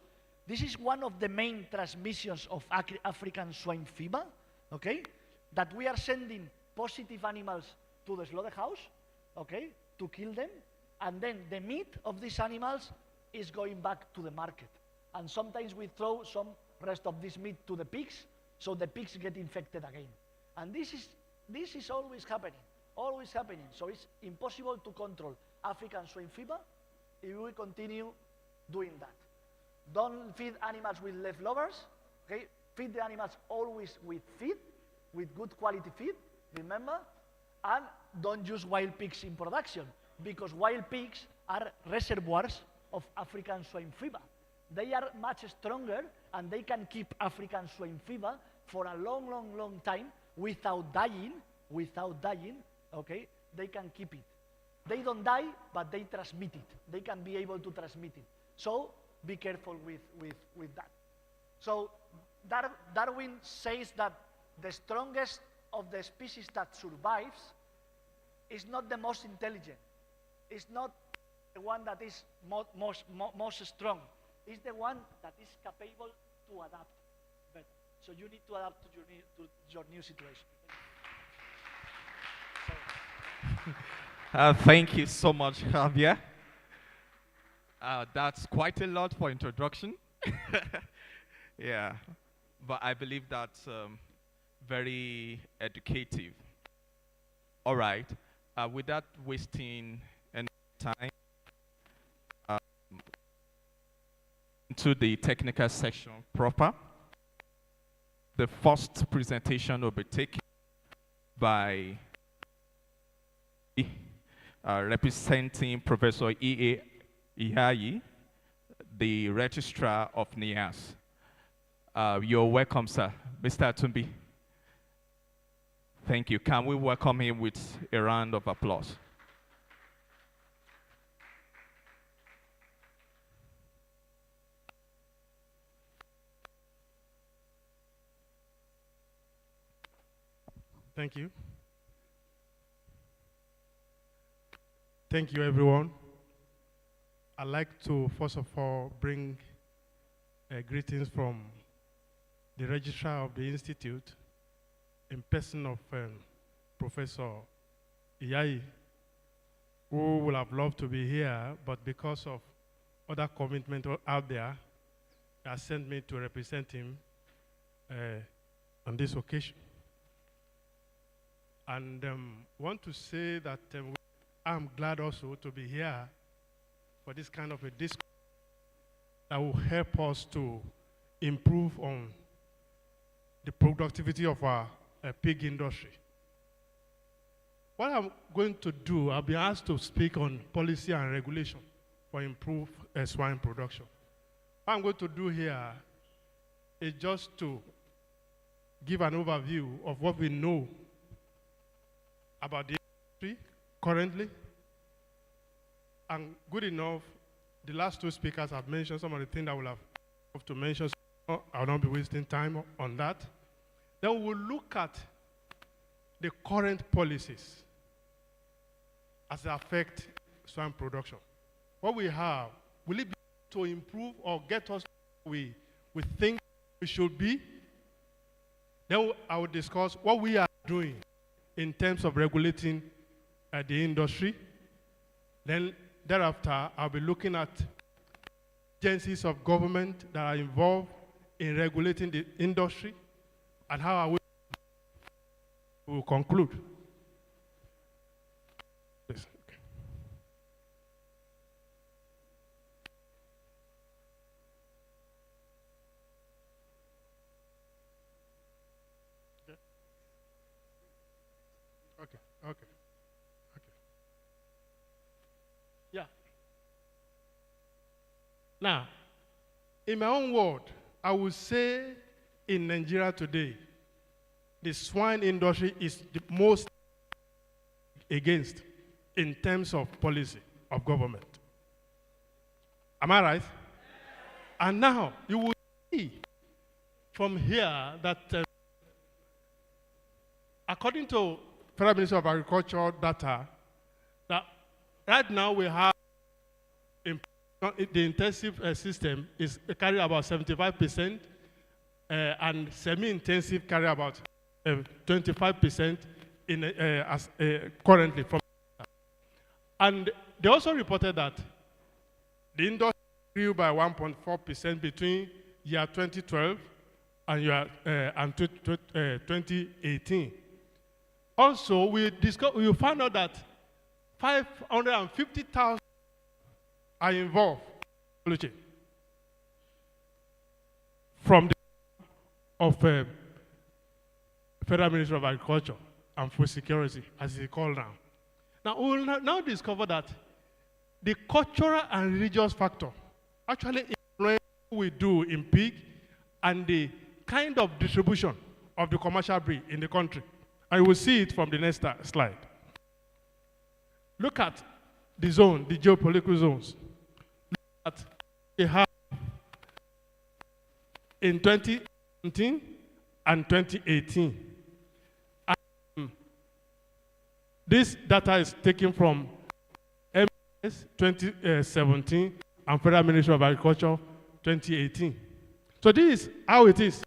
This is one of the main transmissions of African swine fever, okay? That we are sending positive animals to the slaughterhouse, okay, to kill them, and then the meat of these animals is going back to the market. And sometimes we throw some rest of this meat to the pigs, so the pigs get infected again. And this is always happening. So it's impossible to control African swine fever if we continue doing that. Don't feed animals with leftovers, okay? Feed the animals always with feed, with good quality feed, remember? And don't use wild pigs in production, because wild pigs are reservoirs of African swine fever. They are much stronger, and they can keep African swine fever for a long time without dying, okay? They can keep it. They don't die, but they transmit it. They can be able to transmit it. So be careful with that. So Darwin says that the strongest of the species that survives is not the most intelligent. It's not the one that is most strong. It's the one that is capable to adapt better. So you need to adapt to your new situation. Thank you so much, Javier. That's quite a lot for introduction. Yeah, but I believe that's very educative. All right, without wasting any time, into the technical section proper. The first presentation will be taken by representing Professor IAR&T, the Registrar of NIAS. You're welcome, sir. Mr. Atumbi. Thank you. Can we welcome him with a round of applause? Thank you. Thank you, everyone. I'd like to, first of all, bring greetings from the registrar of the Institute in person of Professor Iyai, who would have loved to be here, but because of other commitment out there, has sent me to represent him on this occasion. And want to say that I'm glad also to be here for this kind of a discussion that will help us to improve on the productivity of our pig industry. What I'm going to do, I'll be asked to speak on policy and regulation for improved swine production. What I'm going to do here is just to give an overview of what we know about the industry currently. And good enough, the last two speakers have mentioned some of the things that we'll have to mention, so I'll not be wasting time on that. Then we'll look at the current policies as they affect swine production. What we have, will it be to improve or get us where we think we should be? Then I will discuss what we are doing in terms of regulating the industry. Then thereafter, I'll be looking at agencies of government that are involved in regulating the industry and how I will conclude. Yes. Okay. Okay. Okay. Okay. Yeah. Now, in my own word, I would say in Nigeria today, the swine industry is the most against in terms of policy of government. Am I right? And now, you will see from here that according to Federal Ministry of Agriculture data, that right now we have the intensive system is carry about 75%, and semi-intensive carry about 25% in currently. And they also reported that the industry grew by 1.4% between year 2012 and 2018. Also, we found out that 550,000 are involved from the of Federal Ministry of Agriculture and Food Security, as it's called now. Now, we will now discover that the cultural and religious factor actually influence what we do in pig and the kind of distribution of the commercial breed in the country. And you will see it from the next slide. Look at the zone, the geopolitical zones. Look at we have in 2017 and 2018. This data is taken from MS 2017 and Federal Ministry of Agriculture 2018. So this is how it is.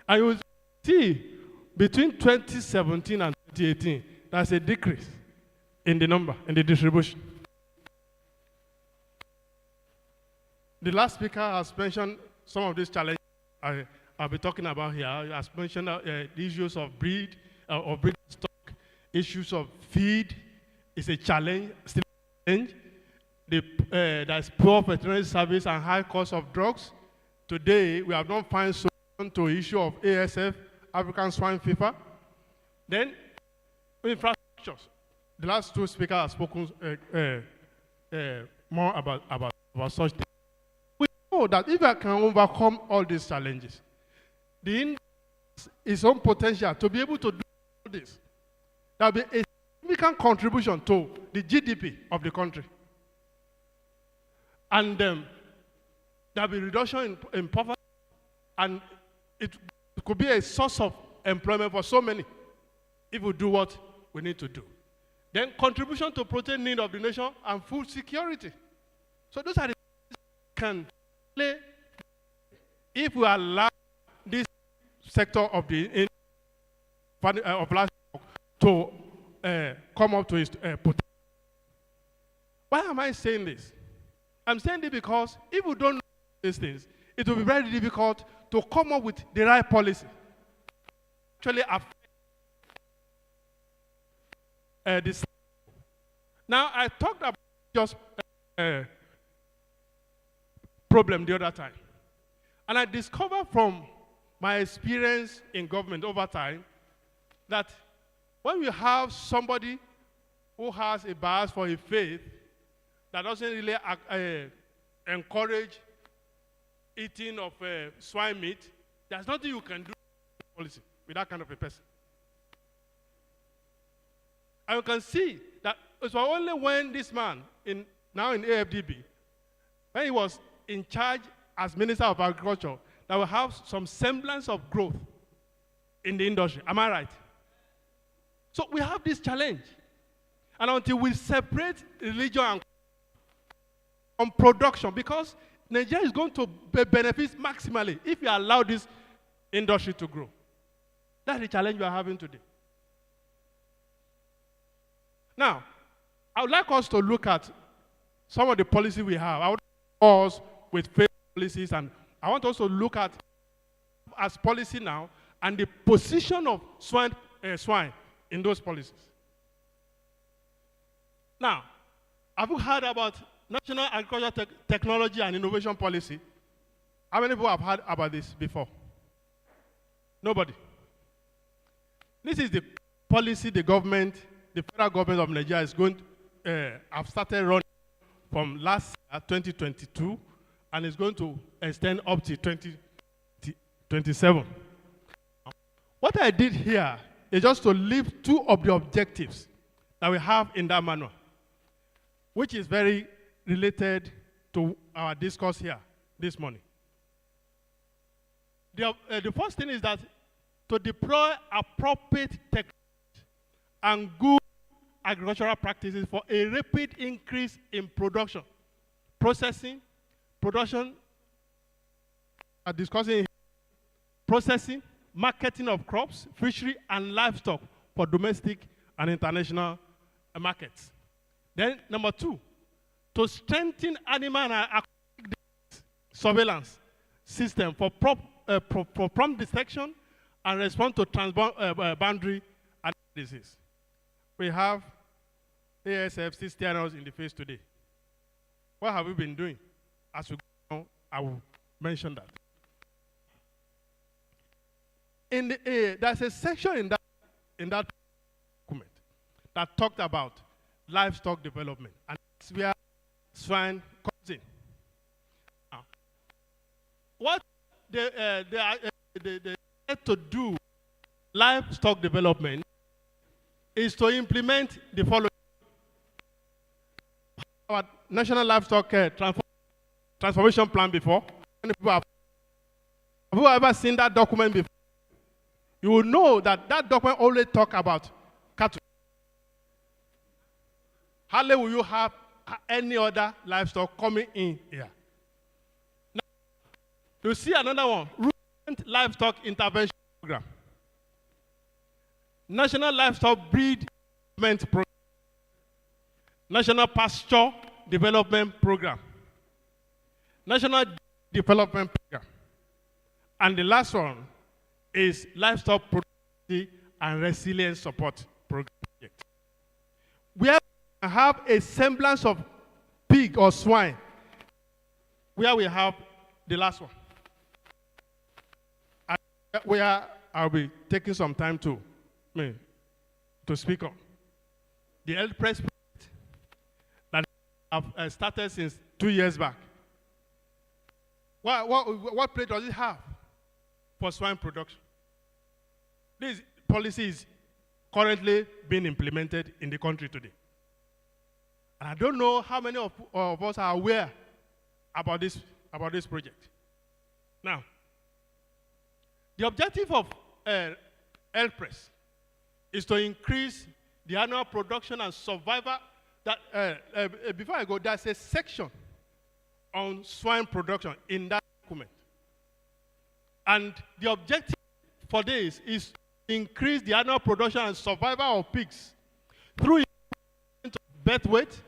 And you will see between 2017 and 2018, there's a decrease in the number, in the distribution. The last speaker has mentioned some of these challenges I'll be talking about here. He has mentioned the issues of breed stock, issues of feed is a challenge, still a challenge. There's poor veterinary service and high cost of drugs. Today, we have not found solution to the issue of ASF, African swine fever. Then, infrastructures. The last two speakers have spoken more about such things. We know that if I can overcome all these challenges, the industry its own potential to be able to do this, there will be a significant contribution to the GDP of the country. And there will be reduction in poverty, and it could be a source of employment for so many if we do what we need to do. Then contribution to protein need of the nation and food security. So those are the things we can play if we allow this sector of the of livestock to come up to its potential. Why am I saying this? I'm saying this because if we don't know these things, it will be very difficult to come up with the right policy. Actually affect this. Now, I talked about just problem the other time. And I discovered from my experience in government over time that when you have somebody who has a bias for a faith that doesn't really encourage eating of swine meat, there's nothing you can do policy with that kind of a person. And you can see that it was only when this man, now in AFDB, when he was in charge as Minister of Agriculture, that will have some semblance of growth in the industry. Am I right? So we have this challenge. And until we separate religion and production, because Nigeria is going to benefit maximally if you allow this industry to grow. That's the challenge we are having today. Now, I would like us to look at some of the policies we have. I would like us with faith policies, and I want us to look at as policy now and the position of swine in those policies. Now, have you heard about National Agricultural Technology and Innovation Policy? How many people have heard about this before? Nobody. This is the policy the federal government of Nigeria is going to have started running from last year, 2022, and is going to extend up to 2027. What I did here is just to leave two of the objectives that we have in that manual, which is very related to our discourse here this morning. The first thing is that to deploy appropriate technology and good agricultural practices for a rapid increase in production, processing, processing, marketing of crops, fishery, and livestock for domestic and international markets. Then, number two, to strengthen animal and aquatic surveillance system for prompt detection and response to transboundary disease. We have ASF still staring us in the face today. What have we been doing? As we go on, I will mention that. There's a section in that document that talked about livestock development, and that's where swine comes in. Now, what they had to do livestock development is to implement the following. Our National Livestock Transformation Plan before. Have you ever seen that document before? You will know that that document only talks about cattle. hardly will you have any other livestock coming in here. Now, you see another one, Ruminant Livestock Intervention Program. National Livestock Breed Development Program. National Pasture Development Program. National Development Program. And the last one is Livestock Productivity and Resilience Support Program. Where we have a semblance of pig or swine, where we have the last one. And where I'll be taking some time to speak on. The health press project that I've started since 2 years back. What place does it have for swine production? This policy is currently being implemented in the country today. And I don't know how many of us are aware about this project. Now, the objective of health press is to increase the annual production and survival. Before I go, there's a section on swine production in that document. And the objective for this is to increase the annual production and survival of pigs through birth weight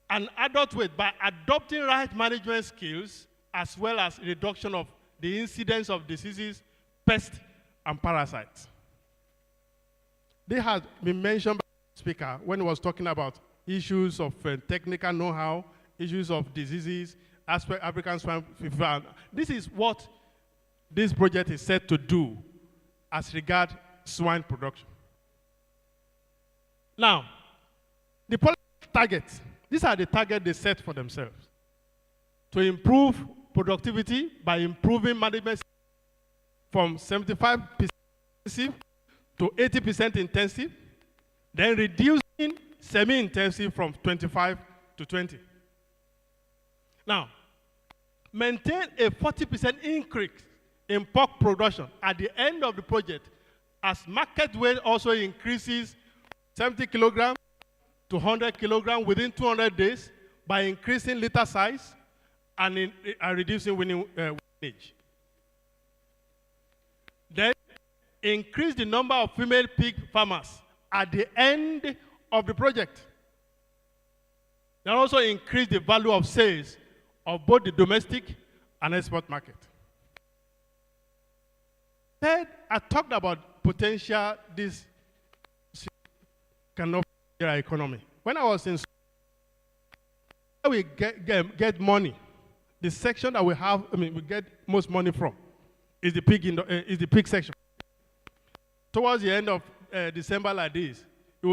and adult weight by adopting right management skills as well as reduction of the incidence of diseases, pests, and parasites. They had been mentioned by the speaker when he was talking about issues of technical know-how, issues of diseases, African swine fever. This is what this project is set to do as regard swine production. Now, the policy targets, these are the targets they set for themselves. To improve productivity by improving management from 75% intensive to 80% intensive, then reducing semi-intensive from 25 to 20. Now, maintain a 40% increase in pork production at the end of the project as market weight also increases 70 kilograms to 100 kilograms within 200 days by increasing litter size and reducing winning age. Then increase the number of female pig farmers at the end of the project. Then also increase the value of sales of both the domestic and export market. Third, I talked about potential this kind of economy. When I was in school, we get money. The section that we have, we get most money from is the pig section. Towards the end of December like this, you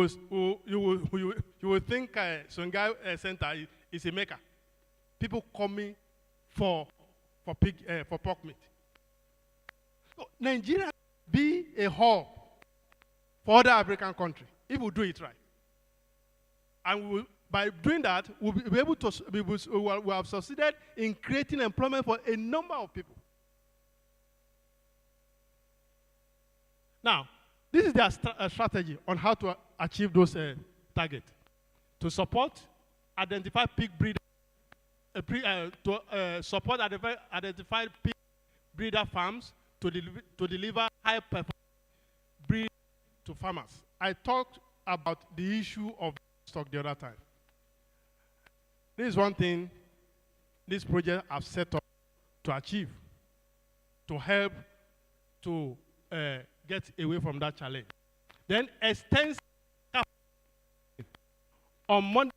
will think Songhai Center is a maker. People coming for pork meat. So Nigeria be a hub for other African countries if we do it right. And by doing that, we'll be able to we have succeeded in creating employment for a number of people. Now, this is their strategy on how to achieve those targets. To support, identify pig breeders, support identified pig breeder farms to deliver high performance breed to farmers. I talked about the issue of stock the other time. This is one thing this project has set up to achieve, to help to get away from that challenge. Then extensive on money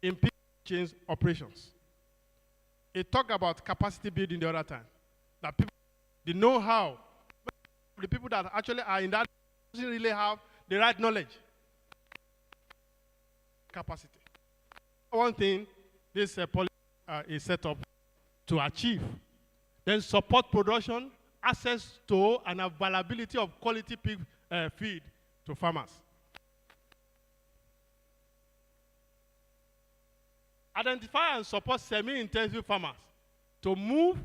in pig chains operations. It talked about capacity building the other time. That people, the know-how, the people that actually are in that doesn't really have the right knowledge. Capacity. One thing this policy is set up to achieve. Then support production, access to and availability of quality pig feed to farmers. Identify and support semi-intensive farmers to move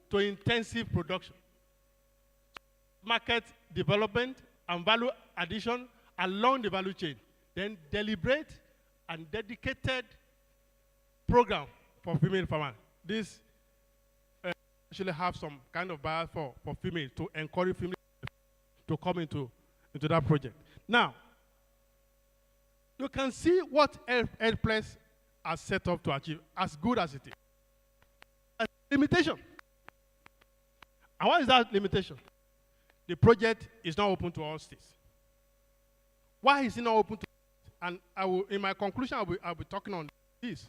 to intensive production. market development and value addition along the value chain. Then deliberate and dedicated program for female farmers. This actually have some kind of bias for females to encourage females to come into that project. Now, you can see what Plus has set up to achieve, as good as it is. A limitation. And what is that limitation? The project is not open to all states. Why is it not open to all states? And in my conclusion, I'll be talking on this.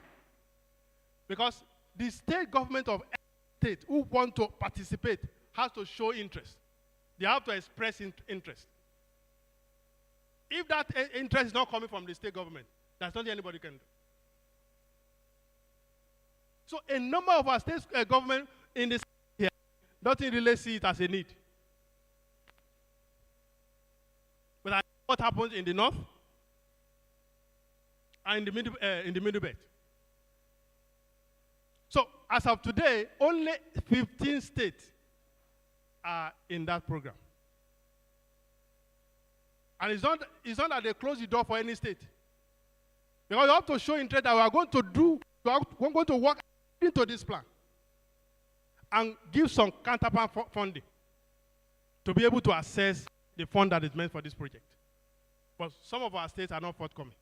Because the state government of every state who want to participate has to show interest. They have to express interest. If that interest is not coming from the state government, there's nothing anybody can do. So a number of our state government in this here doesn't really see it as a need. But I know what happens in the north and in the middle belt. So as of today, only 15 states are in that program. And it's not that they close the door for any state. Because you have to show interest that we are going to work into this plan and give some counterpart funding to be able to access the fund that is meant for this project. But some of our states are not forthcoming.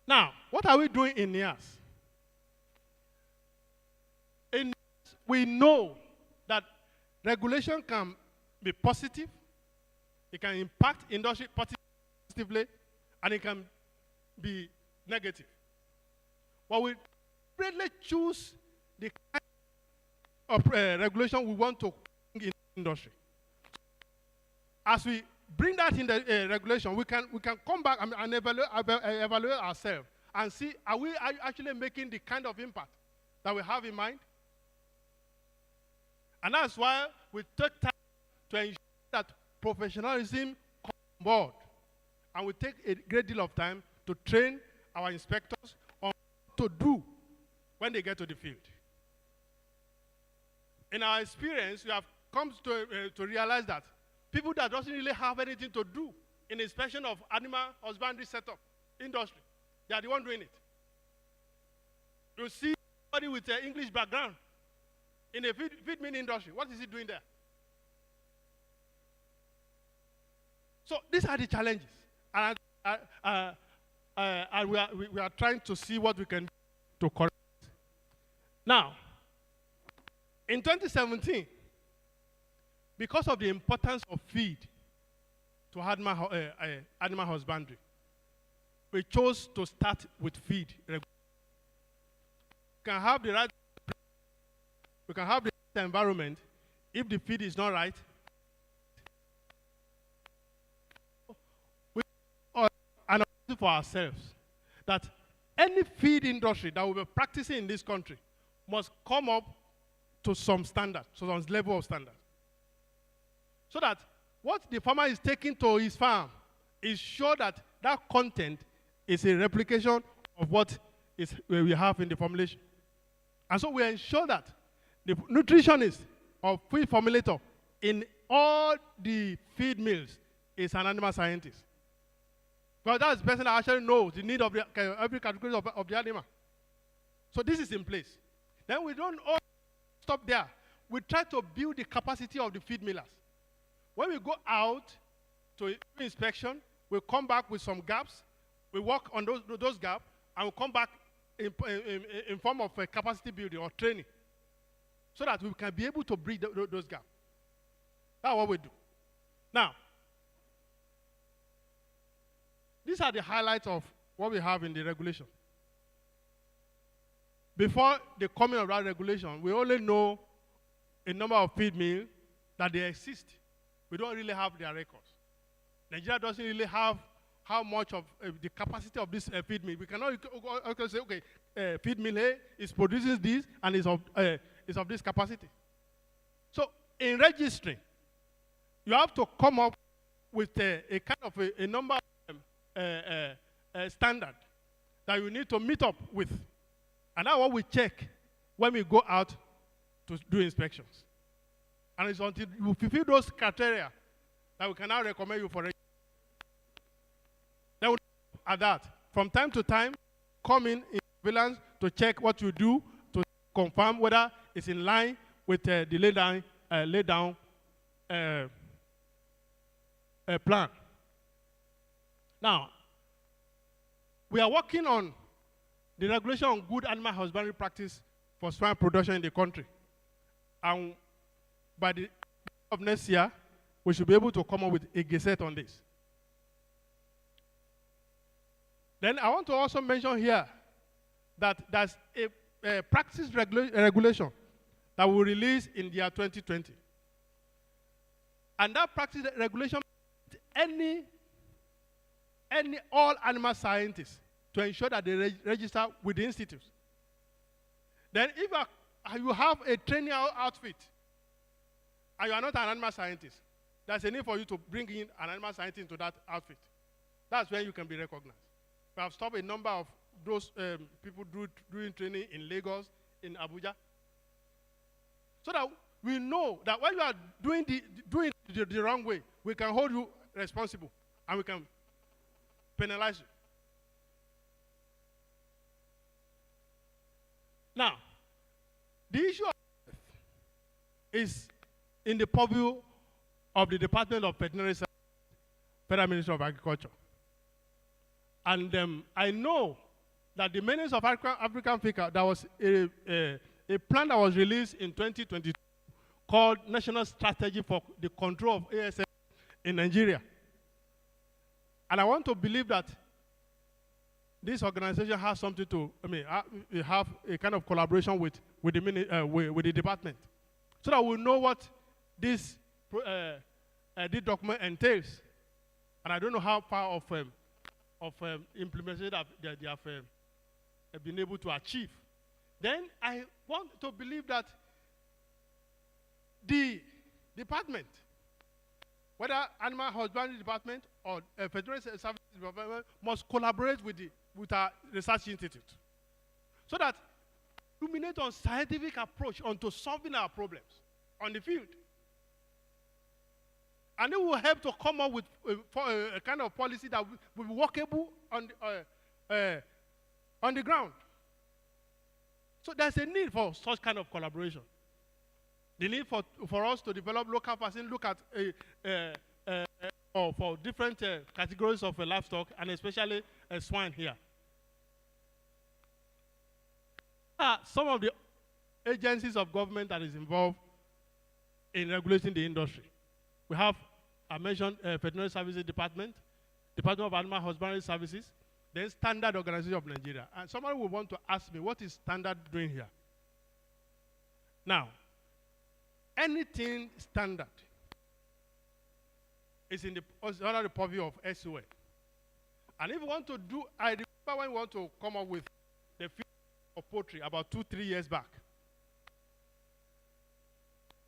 Now, what are we doing in NIAS? In NIAS, we know that regulation can be positive, it can impact industry positively, and it can be negative. But we really choose the kind of regulation we want to bring in the industry. As we bring that in the regulation, we can come back and evaluate ourselves and see, are we actually making the kind of impact that we have in mind? And that's why we take time to ensure that professionalism comes on board. And we take a great deal of time to train our inspectors on what to do when they get to the field. In our experience, we have come to realize that people that doesn't really have anything to do in inspection of animal husbandry setup industry, they are the one doing it. You see somebody with an English background in the feed mill industry, what is he doing there? So these are the challenges, and we are trying to see what we can do to correct. Now, in 2017, because of the importance of feed to animal husbandry, we chose to start with feed. We can have the right, we can have the right environment. If the feed is not right, we are announcing for ourselves that any feed industry that will be practicing in this country must come up to some standard, to some level of standard. So that what the farmer is taking to his farm is sure that that content is a replication of what we have in the formulation. And so we ensure that the nutritionist or feed formulator in all the feed mills is an animal scientist. Because that's the person that actually knows the need of every category of the animal. So this is in place. Then we don't all stop there. We try to build the capacity of the feed millers. When we go out to inspection, we come back with some gaps. We work on those gaps, and we come back in form of a capacity building or training, so that we can be able to bridge those gaps. That's what we do. Now, these are the highlights of what we have in the regulation. Before the coming of that regulation, we only know a number of feed mills that they exist. We don't really have their records. Nigeria doesn't really have how much of the capacity of this feed mill. We cannot say, okay, feed mill A is producing this and is of this capacity. So in registering, you have to come up with a kind of a number of standard that you need to meet up with. And that's what we check when we go out to do inspections. And it's until you fulfill those criteria that we can now recommend you for registration. Then we at that. From time to time, come in surveillance to check what you do, to confirm whether it's in line with the lay down plan. Now, we are working on the regulation on good animal husbandry practice for swine production in the country. And by the end of next year, we should be able to come up with a gazette on this. Then I want to also mention here that there's a practice regulation that will release in the year 2020. And that practice regulation, all animal scientists to ensure that they register with the institute. Then if you have a training outfit and you are not an animal scientist, there's a need for you to bring in an animal scientist into that outfit. That's when you can be recognized. We have stopped a number of those people doing training in Lagos, in Abuja, so that we know that when you are doing the wrong way, we can hold you responsible and we can penalize you. Now, the issue is in the purview of the Department of Veterinary Science, Federal Ministry of Agriculture. And I know that the Ministry of African Africa, there was a plan that was released in 2022 called National Strategy for the Control of ASF in Nigeria. And I want to believe that this organization has something to, have a kind of collaboration with the department, so that we know what this document entails. And I don't know how far of implementation that they have been able to achieve. Then I want to believe that the department, whether animal husbandry department or veterinary services department, must collaborate with our research institute, so that we illuminate on scientific approach onto solving our problems on the field. And it will help to come up with a kind of policy that will be workable on the ground. So there's a need for such kind of collaboration. The need for us to develop local vaccine, look at for different categories of livestock, and especially swine here. Some of the agencies of government that is involved in regulating the industry. We have, I mentioned, Veterinary Services Department, Department of Animal Husbandry Services, then Standard Organization of Nigeria. And somebody will want to ask me, what is Standard doing here? Now, anything standard is under the purview of SOA. And if you want to do, I remember when we want to come up with the field of poultry about 2-3 years back.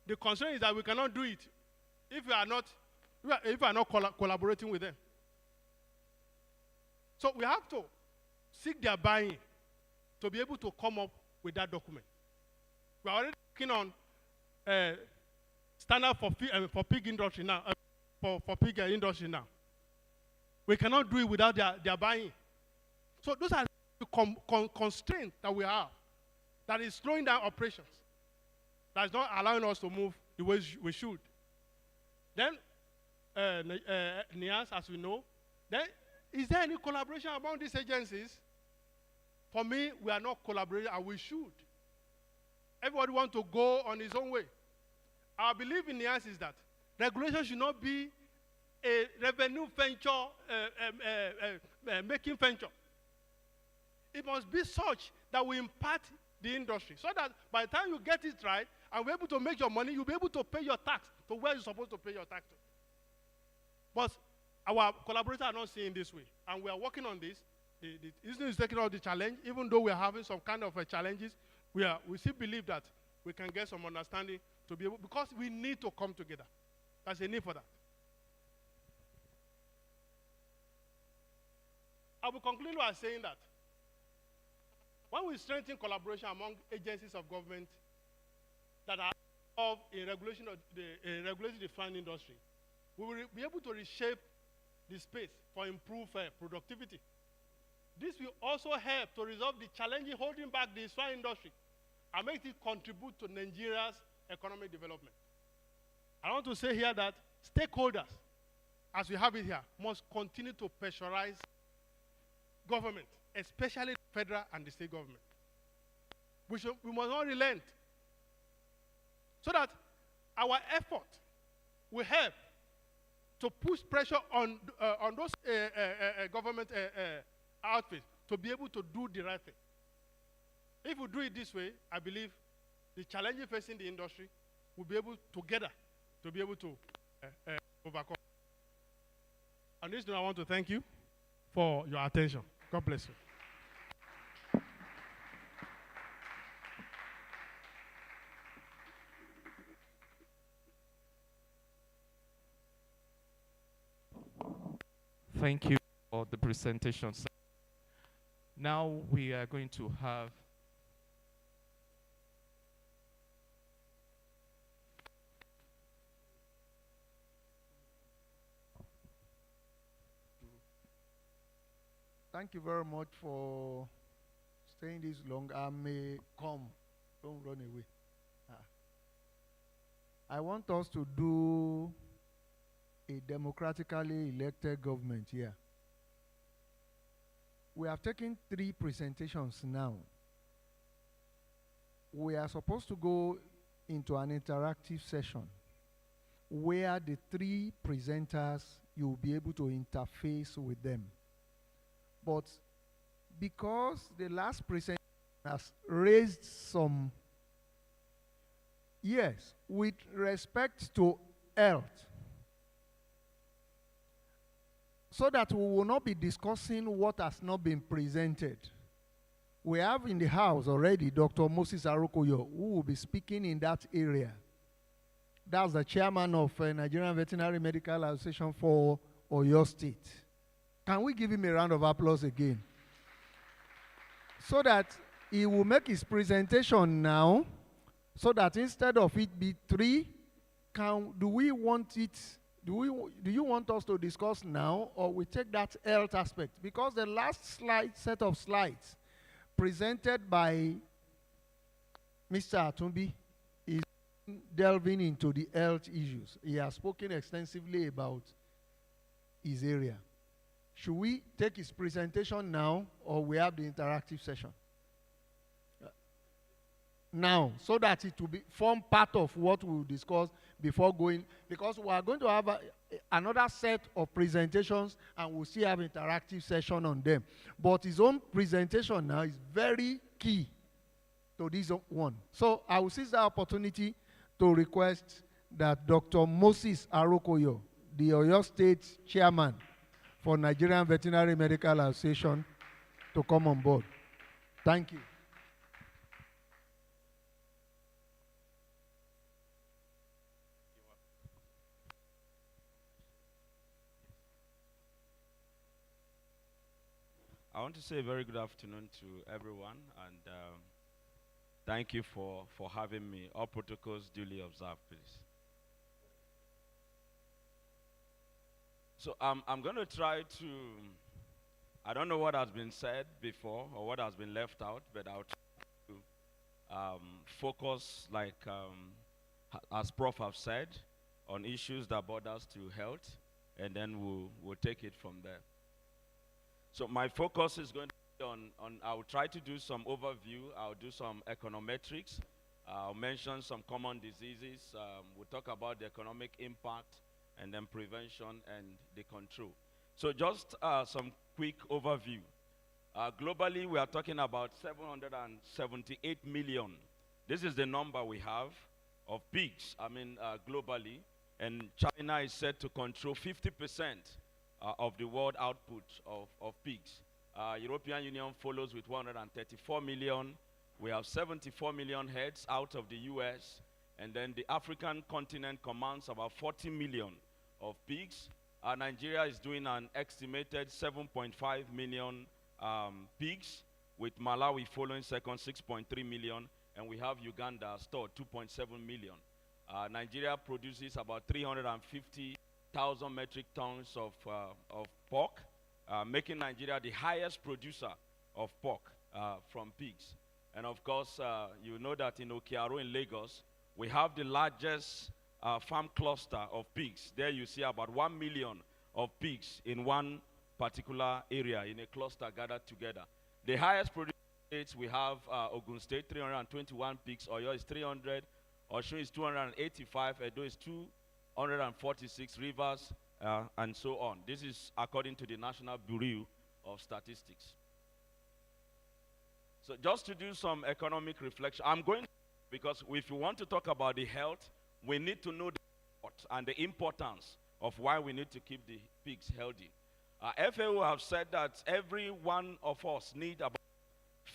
The concern is that we cannot do it if we are not collaborating with them. So we have to seek their buy-in to be able to come up with that document. We are already working on standard for pig industry now. For pig industry now. We cannot do it without their buy-in. So those are the constraints that we have that is slowing down operations, that is not allowing us to move the way we should. Then, NIAS, as we know, then is there any collaboration among these agencies? For me, we are not collaborating, and we should. Everybody wants to go on his own way. Our belief in NIAS is that regulation should not be a revenue venture, making venture. It must be such that we impact the industry, so that by the time you get it right and we're able to make your money, you'll be able to pay your tax to where you're supposed to pay your tax to. But our collaborators are not seeing this way, and we are working on this. The institute is taking on the challenge, even though we're having some kind of challenges. We still believe that we can get some understanding to be able, because we need to come together. There's a need for that. I will conclude by saying that when we strengthen collaboration among agencies of government that are of a regulation of regulating the swine industry, we will be able to reshape the space for improved productivity. This will also help to resolve the challenges holding back the swine industry and make it contribute to Nigeria's economic development. I want to say here that stakeholders, as we have it here, must continue to pressurize government, especially the federal and the state government. We must not relent, so that our effort will help to push pressure on those government outfits to be able to do the right thing. If we do it this way, I believe the challenges facing the industry will be able together to be able to overcome. On this note, I want to thank you for your attention. God bless you. Thank you for the presentation, sir. Now we are going to have Thank you very much for staying this long. I may come. Don't run away. I want us to do a democratically elected government here. We have taken 3 presentations now. We are supposed to go into an interactive session where the 3 presenters, you'll be able to interface with them. But because the last presentation has raised some, yes, with respect to health, so that we will not be discussing what has not been presented. We have in the house already Dr. Moses Arokoyo, who will be speaking in that area. That's the chairman of Nigerian Veterinary Medical Association for Oyo State. Can we give him a round of applause again? So that he will make his presentation now, so that instead of it be 3, do you want us to discuss now, or we take that health aspect? Because the last set of slides presented by Mr. Atumbi is delving into the health issues. He has spoken extensively about his area. Should we take his presentation now, or we have the interactive session? Now, so that it will form part of what we will discuss before going, because we are going to have another set of presentations, and we'll still have interactive session on them. But his own presentation now is very key to this one. So I will seize the opportunity to request that Dr. Moses Arokoyo, the Oyo State Chairman for Nigerian Veterinary Medical Association, to come on board. Thank you. I want to say a very good afternoon to everyone, and thank you for having me. All protocols duly observed, please. So I'm going to try to, I don't know what has been said before or what has been left out, but I'll try to focus, like as Prof have said, on issues that borders to health, and then we'll take it from there. So my focus is going to be on I'll try to do some overview, I'll do some econometrics, I'll mention some common diseases, we'll talk about the economic impact, and then prevention and the control. So just some quick overview. Globally, we are talking about 778 million. This is the number we have of pigs, globally, and China is set to control 50% of the world output of pigs. European Union follows with 134 million. We have 74 million heads out of the US, and then the African continent commands about 40 million of pigs. Nigeria is doing an estimated 7.5 million pigs, with Malawi following second, 6.3 million, and we have Uganda stored 2.7 million. Nigeria produces about 350,000 metric tons of pork, making Nigeria the highest producer of pork from pigs. And of course, you know that in Okearo in Lagos, we have the largest farm cluster of pigs. There you see about 1 million of pigs in one particular area in a cluster gathered together. The highest producing states we have Ogun State, 321 pigs, Oyo is 300, Osun is 285, Edo is 246, Rivers, and so on. This is according to the National Bureau of Statistics. So just to do some economic reflection, I'm going to, because if you want to talk about the health, we need to know the import and the importance of why we need to keep the pigs healthy. FAO have said that every one of us need about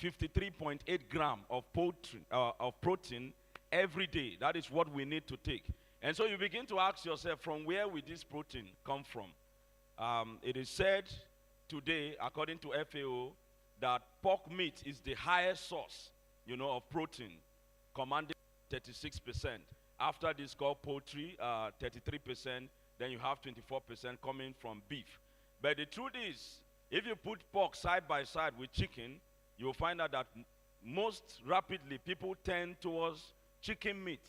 53.8 grams of protein every day. That is what we need to take. And so you begin to ask yourself, from where will this protein come from? It is said today, according to FAO, that pork meat is the highest source, of protein, commanding 36%. After this, called poultry, 33%. Then you have 24% coming from beef. But the truth is, if you put pork side by side with chicken, you'll find out that most rapidly people tend towards chicken meat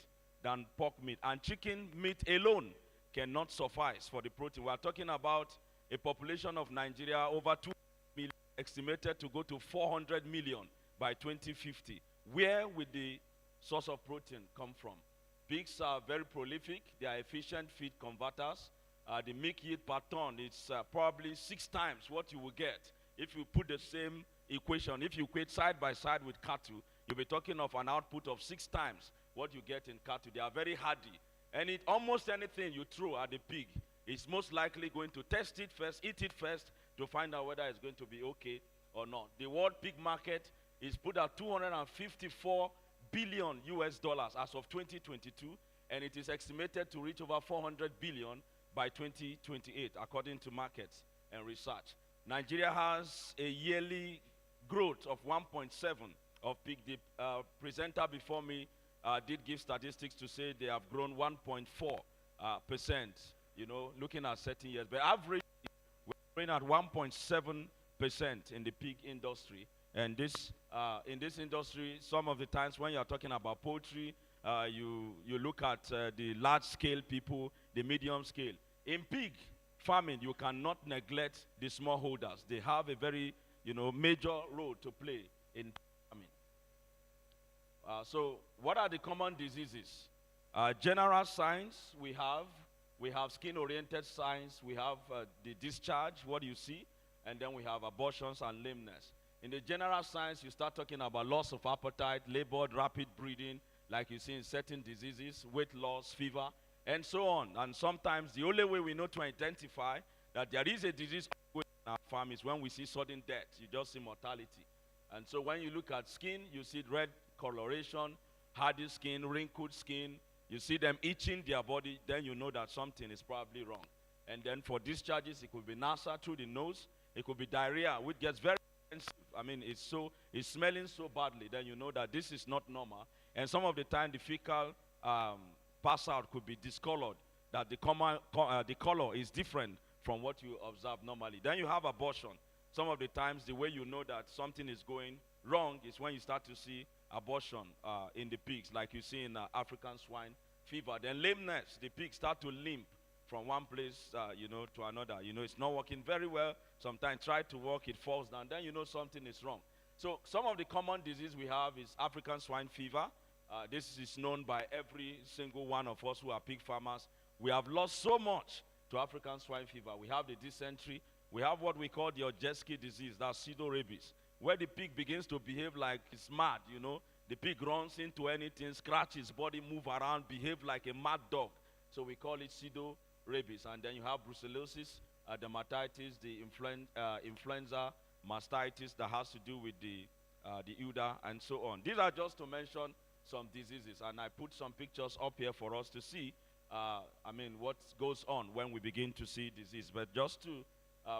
than pork meat. And chicken meat alone cannot suffice for the protein. We are talking about a population of Nigeria over 2 million, estimated to go to 400 million by 2050. Where will the source of protein come from? Pigs are very prolific. They are efficient feed converters. The milk yield per ton is probably 6 times what you will get if you put the same equation. If you equate side by side with cattle, you'll be talking of an output of 6 times what you get in cattle. They are very hardy. And almost anything you throw at the pig is most likely going to test it first, eat it first, to find out whether it's going to be okay or not. The world pig market is put at $254 billion US dollars as of 2022, and it is estimated to reach over 400 billion by 2028, according to markets and research. Nigeria has a yearly growth of 1.7 of pig. The presenter before me did give statistics to say they have grown 1.4%, looking at certain years. But average, we're growing at 1.7% in the pig industry. And this, in this industry, some of the times when you're talking about poultry, you look at the large-scale people, the medium-scale. In pig farming, you cannot neglect the smallholders. They have a very, major role to play in farming. So what are the common diseases? General signs we have skin-oriented signs, we have the discharge, what you see, and then we have abortions and lameness. In the general signs, you start talking about loss of appetite, labored rapid breathing, like you see in certain diseases, weight loss, fever, and so on. And sometimes the only way we know to identify that there is a disease in our farm is when we see sudden death. You just see mortality. And so when you look at skin, you see red coloration, hardy skin, wrinkled skin. You see them itching their body, then you know that something is probably wrong. And then for discharges, it could be NASA through the nose. It could be diarrhea, which gets very expensive. I mean, it's smelling so badly, then you know that this is not normal. And some of the time, the fecal pass out could be discolored, that the color is different from what you observe normally. Then you have abortion. Some of the times, the way you know that something is going wrong is when you start to see abortion in the pigs, like you see in African swine fever. Then lameness, the pigs start to limp from one place, to another. It's not working very well. Sometimes try to walk, it falls down. Then you know something is wrong. So some of the common disease we have is African swine fever. This is known by every single one of us who are pig farmers. We have lost so much to African swine fever. We have the dysentery. We have what we call the Ojeski disease, that's pseudo-rabies, where the pig begins to behave like it's mad, The pig runs into anything, scratches his body, move around, behave like a mad dog. So we call it pseudo-rabies. And then you have brucellosis, dermatitis, the influenza, mastitis that has to do with the udder, and so on. These are just to mention some diseases, and I put some pictures up here for us to see, what goes on when we begin to see disease. But just to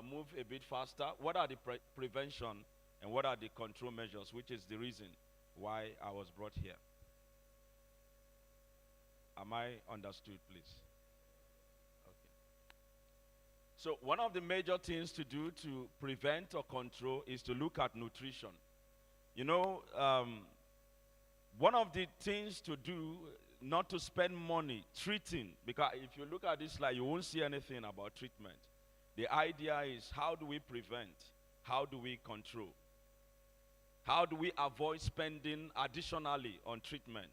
move a bit faster, what are the prevention and what are the control measures, which is the reason why I was brought here. Am I understood, please? Okay. So one of the major things to do to prevent or control is to look at nutrition. You know, one of the things to do, not to spend money treating, because if you look at this slide, you won't see anything about treatment. The idea is, how do we prevent? How do we control? How do we avoid spending additionally on treatment?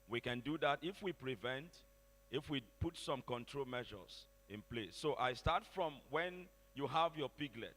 We can do that if we prevent, if we put some control measures in place. So I start from when you have your piglet.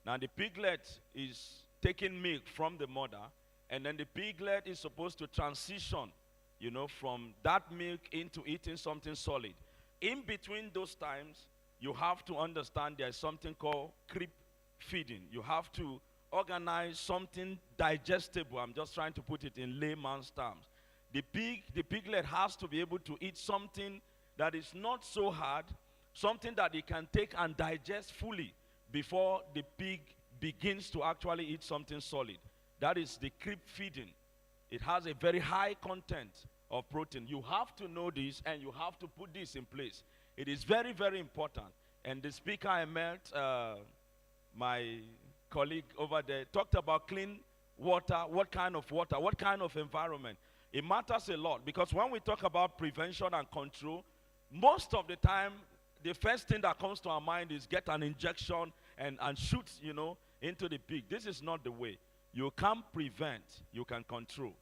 Now the piglet is taking milk from the mother, and then the piglet is supposed to transition, you know, from that milk into eating something solid. In between those times, you have to understand there's something called creep feeding. You have to organize something digestible. I'm just trying to put it in layman's terms. The piglet has to be able to eat something that is not so hard, something that it can take and digest fully before the pig begins to actually eat something solid. That is the creep feeding. It has a very high content of protein. You have to know this, and you have to put this in place. It is very, very important. And the speaker I met, my colleague over there, talked about clean water, what kind of environment. It matters a lot, because when we talk about prevention and control, most of the time, the first thing that comes to our mind is get an injection and shoot, you know, into the pig. This is not the way. You can't prevent, you can control.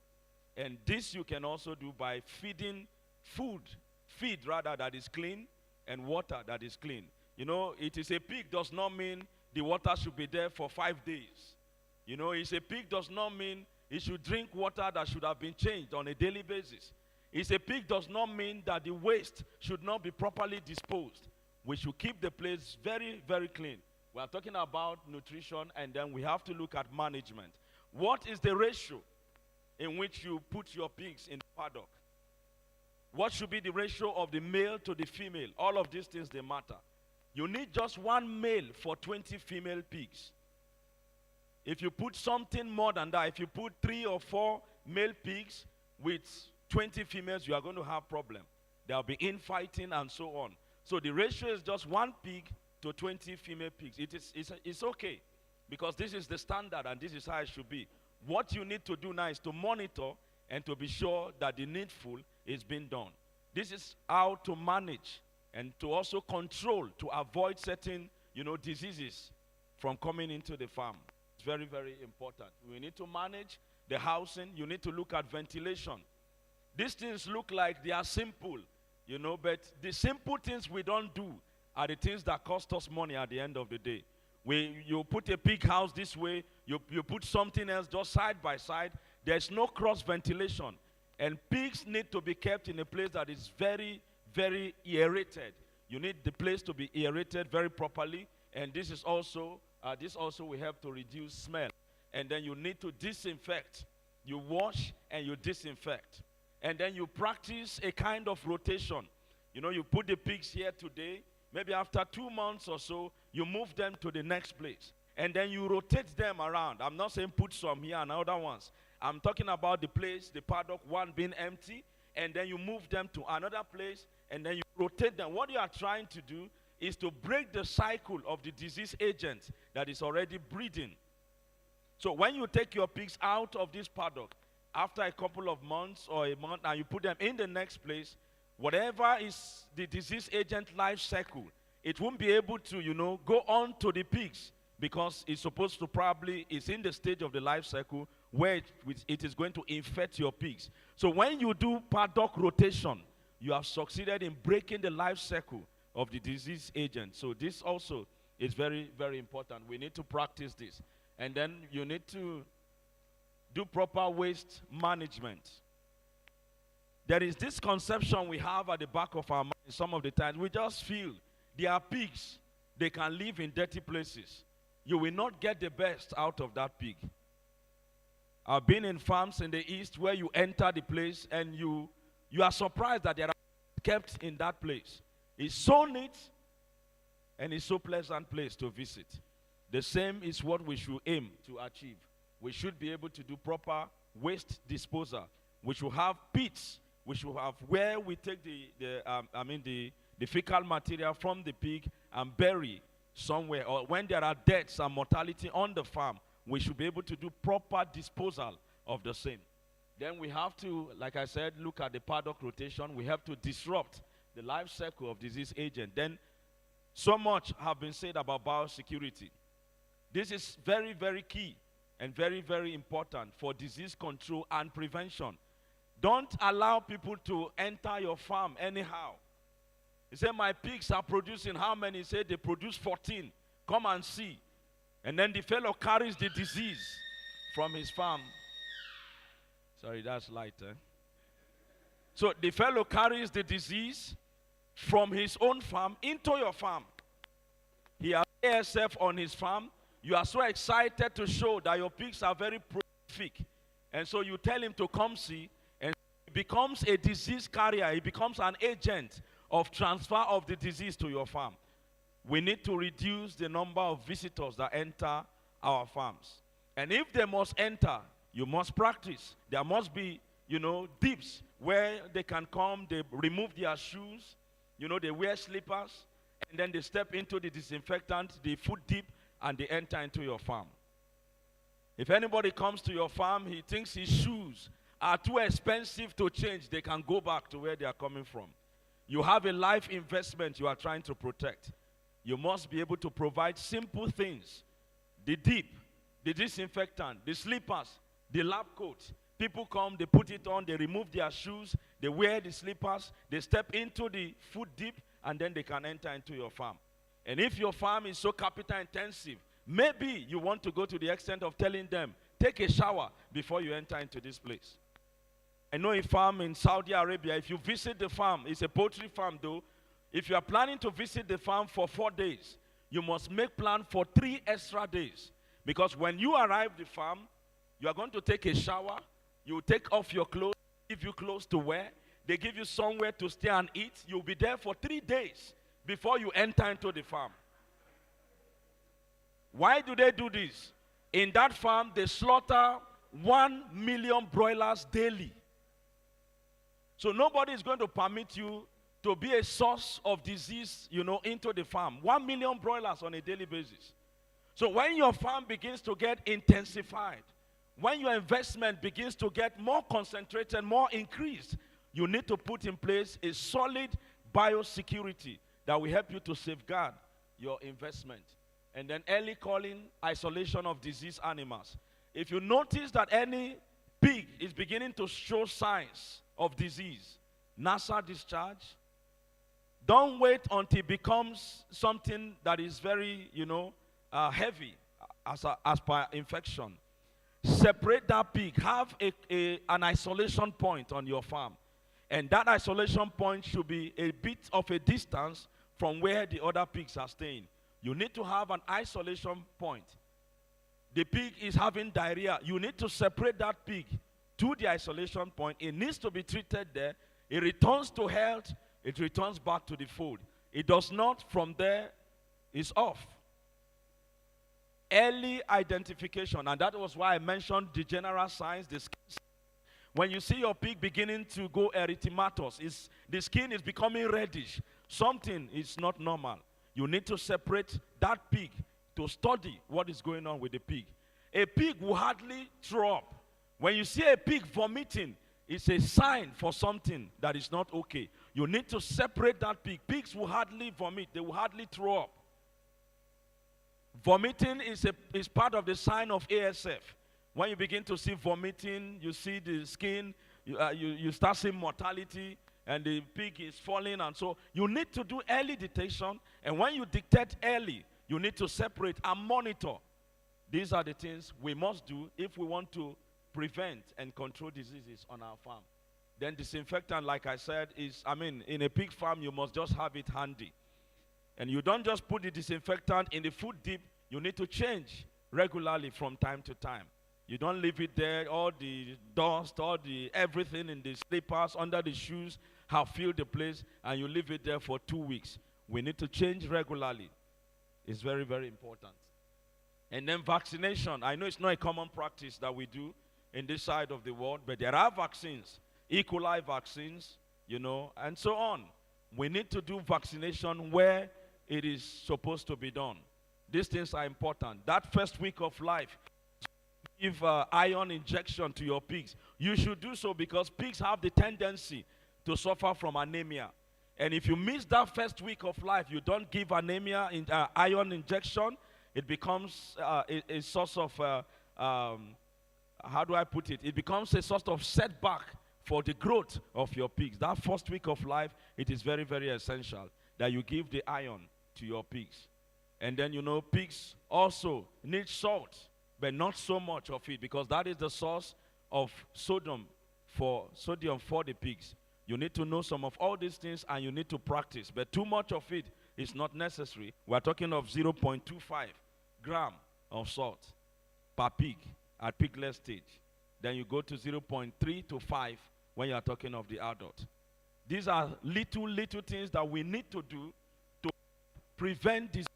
And this you can also do by feeding feed rather, that is clean, and water that is clean. You know, it is a pig does not mean the water should be there for 5 days. You know, it's a pig does not mean it should drink water that should have been changed on a daily basis. It's a pig does not mean that the waste should not be properly disposed. We should keep the place very, very clean. We are talking about nutrition, and then we have to look at management. What is the ratio in which you put your pigs in the paddock? What should be the ratio of the male to the female? All of these things, they matter. You need just one male for 20 female pigs. If you put something more than that, if you put 3 or 4 male pigs with 20 females, you are going to have problem. There will be infighting and so on. So the ratio is just 1 pig to 20 female pigs. It's okay, because this is the standard and this is how it should be. What you need to do now is to monitor and to be sure that the needful is being done. This is how to manage and to also control, to avoid certain, you know, diseases from coming into the farm. It's very, very important. We need to manage the housing. You need to look at ventilation. These things look like they are simple, you know, but the simple things we don't do are the things that cost us money at the end of the day. You put a pig house this way, you put something else just side by side. There's no cross ventilation. And pigs need to be kept in a place that is very, very aerated. You need the place to be aerated very properly. And this also will help to reduce smell. And then you need to disinfect. You wash and you disinfect. And then you practice a kind of rotation. You know, you put the pigs here today. Maybe after 2 months or so, you move them to the next place. And then you rotate them around. I'm not saying put some here and other ones. I'm talking about the place, the paddock, one being empty. And then you move them to another place. And then you rotate them. What you are trying to do is to break the cycle of the disease agent that is already breeding. So when you take your pigs out of this paddock, after a couple of months or a month, and you put them in the next place, whatever is the disease agent life cycle, it won't be able to, you know, go on to the pigs, because it's supposed to probably, it's in the stage of the life cycle where it is going to infect your pigs. So when you do paddock rotation, you have succeeded in breaking the life cycle of the disease agent. So this also is very, very important. We need to practice this. And then you need to do proper waste management. There is this conception we have at the back of our mind some of the times. We just feel they are pigs. They can live in dirty places. You will not get the best out of that pig. I've been in farms in the east where you enter the place and you are surprised that they are kept in that place. It's so neat and it's so pleasant place to visit. The same is what we should aim to achieve. We should be able to do proper waste disposal. We should have pits We should have where we take the fecal material from the pig and bury somewhere. Or when there are deaths and mortality on the farm, we should be able to do proper disposal of the same. Then we have to, like I said, look at the paddock rotation. We have to disrupt the life cycle of disease agent. Then so much have been said about biosecurity. This is very, very key and very, very important for disease control and prevention. Don't allow people to enter your farm anyhow. He said, my pigs are producing how many? He said, they produce 14. Come and see. And then the fellow carries the disease from his farm. Sorry, that's light. So the fellow carries the disease from his own farm into your farm. He has ASF on his farm. You are so excited to show that your pigs are very prolific. And so you tell him to come see, and he becomes a disease carrier. He becomes an agent of transfer of the disease to your farm. We need to reduce the number of visitors that enter our farms. And if they must enter, you must practice. There must be, dips where they can come, they remove their shoes, they wear slippers, and then they step into the disinfectant, the food dip, and they enter into your farm. If anybody comes to your farm, he thinks his shoes are too expensive to change, they can go back to where they are coming from. You have a life investment you are trying to protect. You must be able to provide simple things. The dip, the disinfectant, the slippers, the lab coat. People come, they put it on, they remove their shoes, they wear the slippers, they step into the food dip, and then they can enter into your farm. And if your farm is so capital intensive, maybe you want to go to the extent of telling them, take a shower before you enter into this place. I know a farm in Saudi Arabia, if you visit the farm, it's a poultry farm though, if you are planning to visit the farm for 4 days, you must make plan for 3 extra days. Because when you arrive at the farm, you are going to take a shower, you take off your clothes, give you clothes to wear, they give you somewhere to stay and eat. You'll be there for 3 days before you enter into the farm. Why do they do this? In that farm, they slaughter 1 million broilers daily. So nobody is going to permit you to be a source of disease, into the farm. 1 million broilers on a daily basis. So when your farm begins to get intensified, when your investment begins to get more concentrated, more increased, you need to put in place a solid biosecurity that will help you to safeguard your investment. And then early calling, isolation of disease animals. If you notice that any pig is beginning to show signs of disease, nasal discharge, don't wait until it becomes something that is very, heavy as per infection. Separate that pig. Have an isolation point on your farm. And that isolation point should be a bit of a distance from where the other pigs are staying. You need to have an isolation point. The pig is having diarrhea. You need to separate that pig to the isolation point. It needs to be treated there. It returns to health. It returns back to the fold. It does not, from there, it's off. Early identification, and that was why I mentioned the general signs, the skin. When you see your pig beginning to go erythematous, the skin is becoming reddish. Something is not normal. You need to separate that pig to study what is going on with the pig. A pig will hardly throw up. When you see a pig vomiting, it's a sign for something that is not okay. You need to separate that pig. Pigs will hardly vomit. They will hardly throw up. Vomiting is part of the sign of ASF. When you begin to see vomiting, you see the skin, you start seeing mortality, and the pig is falling. And so you need to do early detection. And when you detect early, you need to separate and monitor. These are the things we must do if we want to prevent and control diseases on our farm. Then disinfectant, like I said, in a pig farm, you must just have it handy. And you don't just put the disinfectant in the food dip. You need to change regularly from time to time. You don't leave it there. All the dust, everything in the slippers, under the shoes have filled the place, and you leave it there for 2 weeks. We need to change regularly. It's very, very important. And then vaccination. I know it's not a common practice that we do in this side of the world, but there are vaccines E. coli vaccines, you know, and so on. We need to do vaccination where it is supposed to be done. These things are important. That first week of life, give iron injection to your pigs. You should do so because pigs have the tendency to suffer from anemia. And if you miss that first week of life, you don't give anemia in, iron injection, it becomes a source of, how do I put it? It becomes a sort of setback for the growth of your pigs. That first week of life, it is very, very essential that you give the iron to your pigs. And then, you know, pigs also need salt, but not so much of it because that is the source of sodium for the pigs. You need to know some of all these things and you need to practice, but too much of it is not necessary. We're talking of 0.25 gram of salt per pig at piglet stage. Then you go to 0.3 to 5 when you're talking of the adult. These are little things that we need to do to prevent this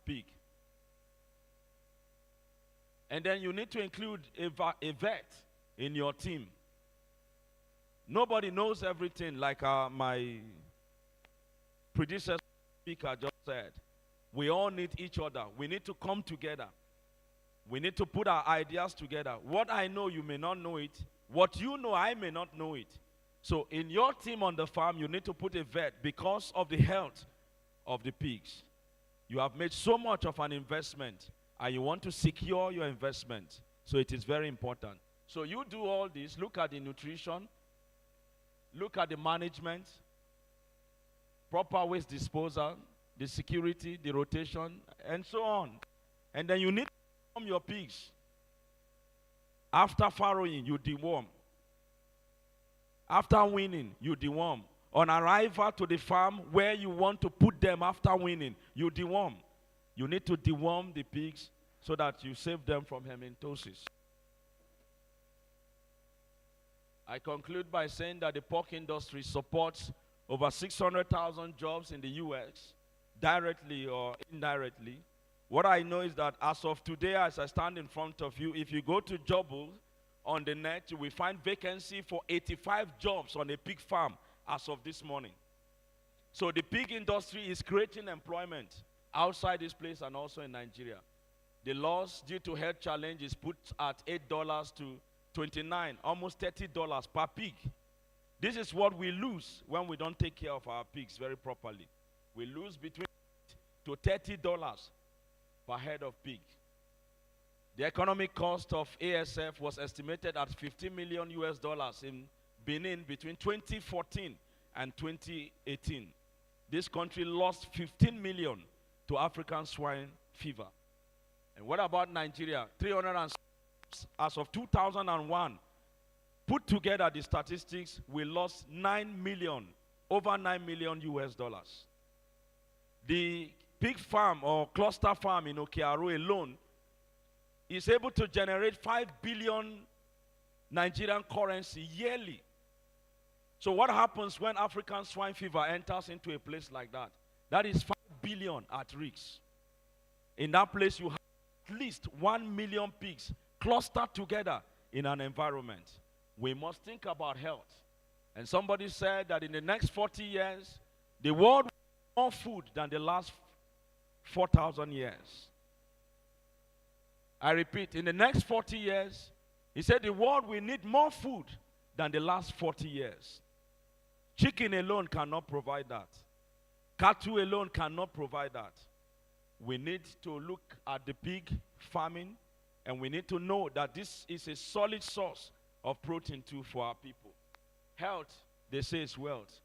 pig. And then you need to include a vet in your team. Nobody knows everything, like my predecessor speaker just said. We all need each other. We need to come together. We need to put our ideas together. What I know, you may not know it. What you know, I may not know it. So in your team on the farm, you need to put a vet because of the health of the pigs. You have made so much of an investment and you want to secure your investment. So it is very important. So you do all this. Look at the nutrition. Look at the management, proper waste disposal, the security, the rotation, and so on. And then you need to deworm your pigs. After farrowing, you deworm. After weaning, you deworm. On arrival to the farm where you want to put them after weaning, you deworm. You need to deworm the pigs so that you save them from helminthosis. I conclude by saying that the pork industry supports over 600,000 jobs in the U.S., directly or indirectly. What I know is that as of today, as I stand in front of you, if you go to Jobble on the net, you will find vacancy for 85 jobs on a pig farm as of this morning. So the pig industry is creating employment outside this place and also in Nigeria. The loss due to health challenge is put at $8 to $29, almost $30 per pig. This is what we lose when we don't take care of our pigs very properly. We lose between $8 to $30 per head of pig. The economic cost of ASF was estimated at $50 million in Benin between 2014 and 2018. This country lost 15 million to African swine fever. And what about Nigeria? 306 as of 2001. Put together the statistics, we lost 9 million, over 9 million US dollars. The pig farm or cluster farm in Okearu alone is able to generate 5 billion Nigerian currency yearly. So what happens when African swine fever enters into a place like that? That is 5 billion at risk. In that place, you have at least 1 million pigs clustered together in an environment. We must think about health. And somebody said that in the next 40 years, the world will have more food than the last 4,000 years. I repeat, in the next 40 years, he said the world will need more food than the last 40 years. Chicken alone cannot provide that. Cattle alone cannot provide that. We need to look at the pig farming, and we need to know that this is a solid source of protein too for our people. Health, they say, is wealth.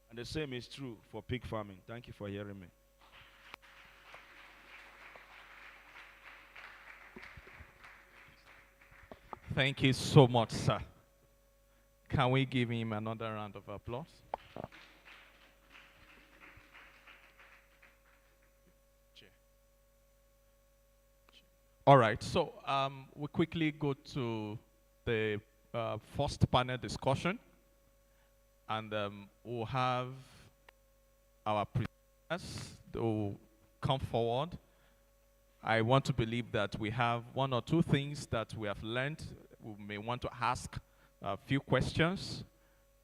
And the same is true for pig farming. Thank you for hearing me. Thank you so much, sir. Can we give him another round of applause? All right, so we quickly go to the first panel discussion, and we'll have our presenters to come forward. I want to believe that we have one or two things that we have learned. We may want to ask a few questions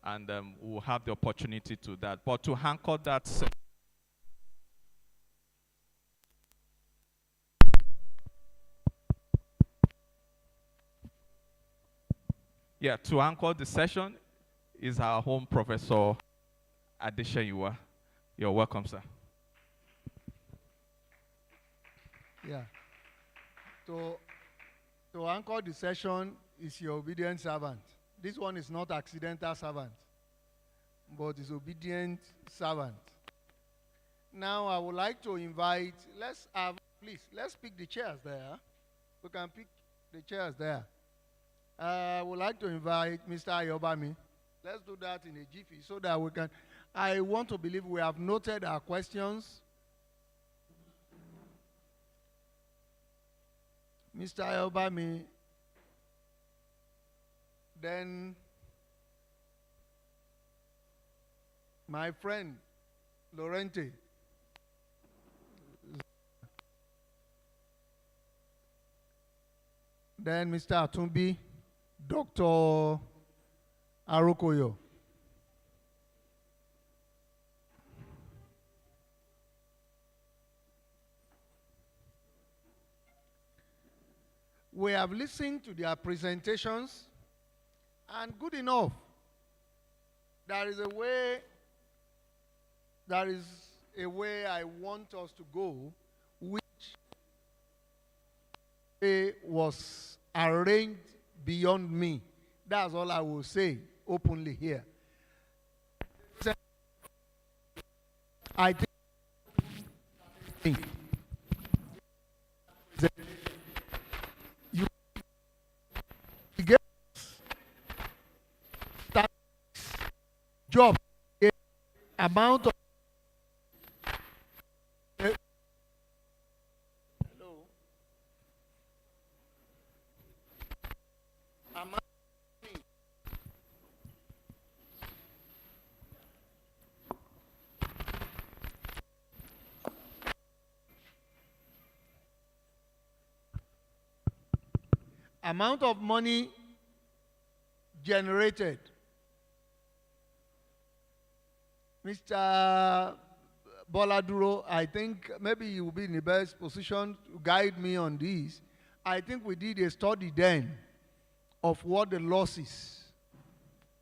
and we'll have the opportunity to that. But to anchor that to anchor the session is our home Professor Adesheyiwa. You're welcome, sir. Yeah. To anchor the session is your obedient servant. This one is not accidental servant, but is obedient servant. Now I would like to invite, let's pick the chairs there. We can pick the chairs there. I would like to invite Mr. Ayobami. Let's do that in a jiffy so that we can, I want to believe we have noted our questions. Mr. Ayobami, then my friend Lorente. Then Mr. Atumbi, Dr. Arokoyo. We have listened to their presentations, and good enough. There is a way I want us to go, which was arranged beyond me. That's all I will say openly here. I think you get that job amount of amount of money generated. Mr. Boladuro, I think maybe you will be in the best position to guide me on this. I think we did a study then of what the losses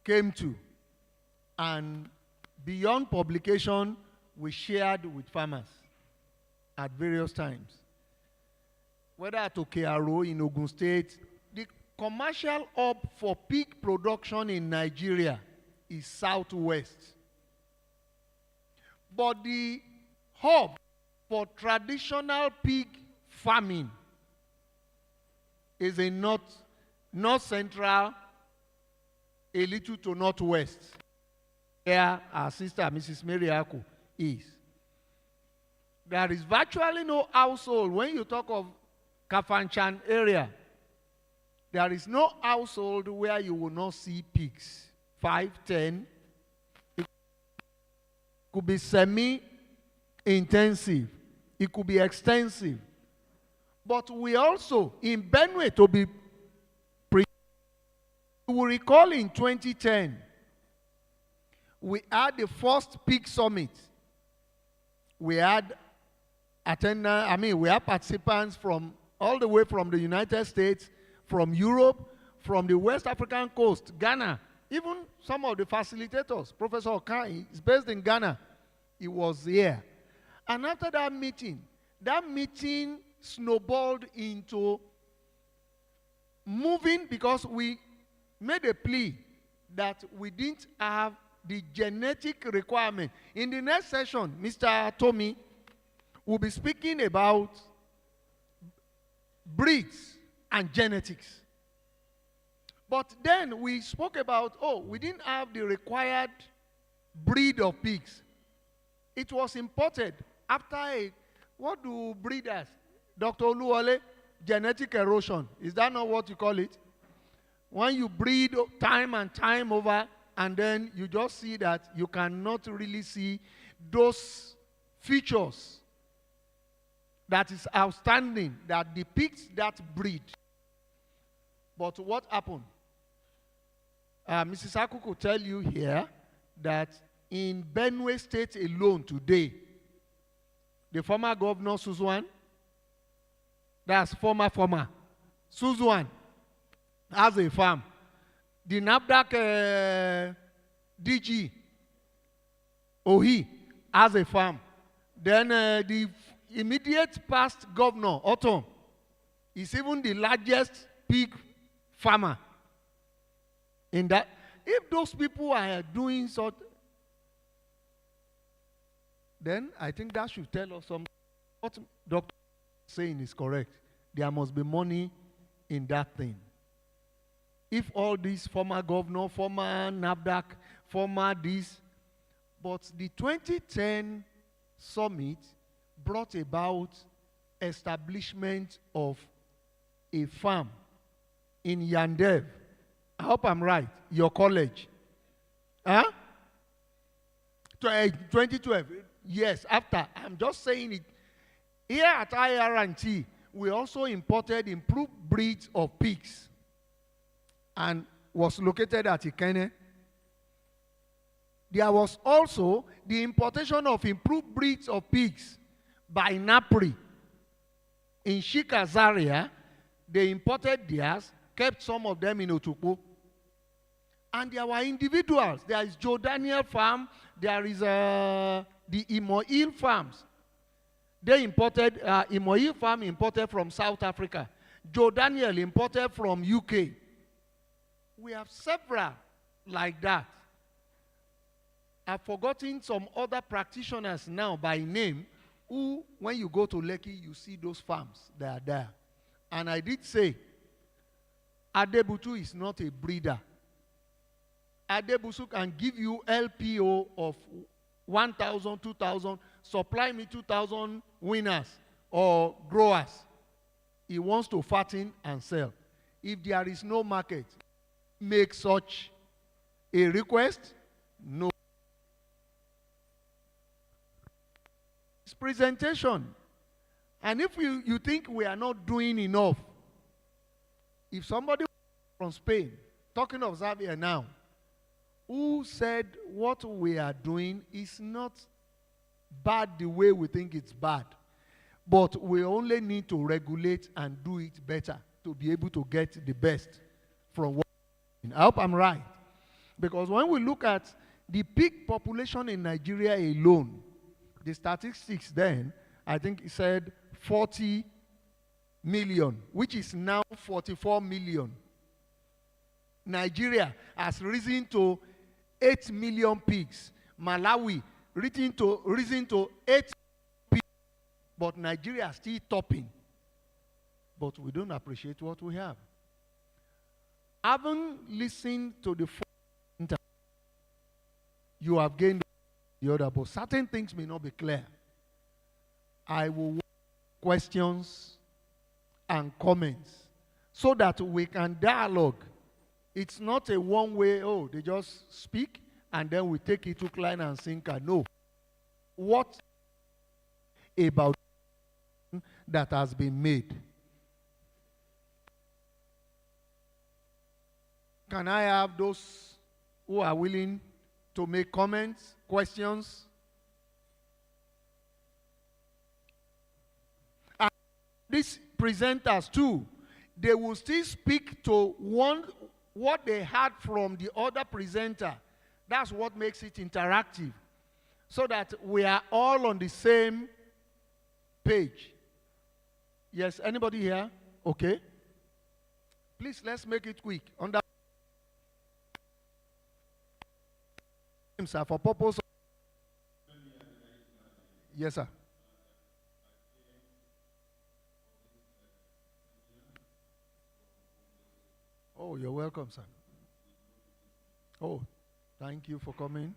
came to. And beyond publication, we shared with farmers at various times. Whether at Okearo in Ogun State, the commercial hub for pig production in Nigeria is southwest. But the hub for traditional pig farming is in north central, a little to northwest, where our sister Mrs. Mary Ako is. There is virtually no household. When you talk of Kafanchan area, there is no household where you will not see pigs. 5, 10. It could be semi-intensive. It could be extensive. But we also, in Benue, to be you will recall in 2010, we had the first pig summit. We had we had participants from all the way from the United States, from Europe, from the West African coast, Ghana, even some of the facilitators. Professor Okai is based in Ghana. He was here. And after that meeting snowballed into moving, because we made a plea that we didn't have the genetic requirement. In the next session, Mr. Tommy will be speaking about breeds and genetics. But then we spoke about, we didn't have the required breed of pigs. It was imported after what do breeders, Dr. Oluwole, genetic erosion. Is that not what you call it? When you breed time and time over, and then you just see that you cannot really see those features that is outstanding, that depicts that breed. But what happened? Mrs. Aku could tell you here that in Benue State alone today, the former governor Suzuan, that's former Suzuan, has a farm. The NAFDAC DG, Ohi, has a farm. Then the immediate past governor, Otto, is even the largest pig farmer. In that, if those people are doing so, then I think that should tell us something. What Dr. is saying is correct. There must be money in that thing. If all these former governor, former NAFDAC, former this, but the 2010 summit brought about establishment of a farm in Yandev. I hope I'm right. Your college. Huh? 2012. Yes, after. I'm just saying it. Here at IAR&T, we also imported improved breeds of pigs and was located at Ikene. There was also the importation of improved breeds of pigs by Napri. In Shikazaria, they imported theirs, kept some of them in Otukpo. And there were individuals. There is Joe Daniel Farm. There is the Imoil Farms. They imported, Imoil Farm imported from South Africa. Joe Daniel imported from UK. We have several like that. I've forgotten some other practitioners now by name who, when you go to Lekki, you see those farms. They are there. And I did say, Adebutu is not a breeder. Adebutu can give you LPO of 1,000, 2,000, supply me 2,000 winners or growers. He wants to fatten and sell. If there is no market, make such a request? No. It's presentation. And if you think we are not doing enough, if somebody from Spain, talking of Xavier now, who said what we are doing is not bad the way we think it's bad, but we only need to regulate and do it better to be able to get the best from what we're doing. I hope I'm right. Because when we look at the pig population in Nigeria alone, the statistics then, I think it said 40 million, which is now 44 million. Nigeria has risen to 8 million pigs. Malawi risen to 8 pigs. But Nigeria is still topping. But we don't appreciate what we have. Having listened to the first, you have gained the other, but certain things may not be clear. I will want questions and comments so that we can dialogue. It's not a one-way, oh, they just speak and then we take it to line and sinker. No. What about that has been made? Can I have those who are willing to make comments, questions? And these presenters too, they will still speak to what they heard from the other presenter. That's what makes it interactive. So that we are all on the same page. Yes, anybody here? Okay. Please, let's make it quick. Sir, for purpose. Yes, sir. Oh, you're welcome, sir. Oh, thank you for coming.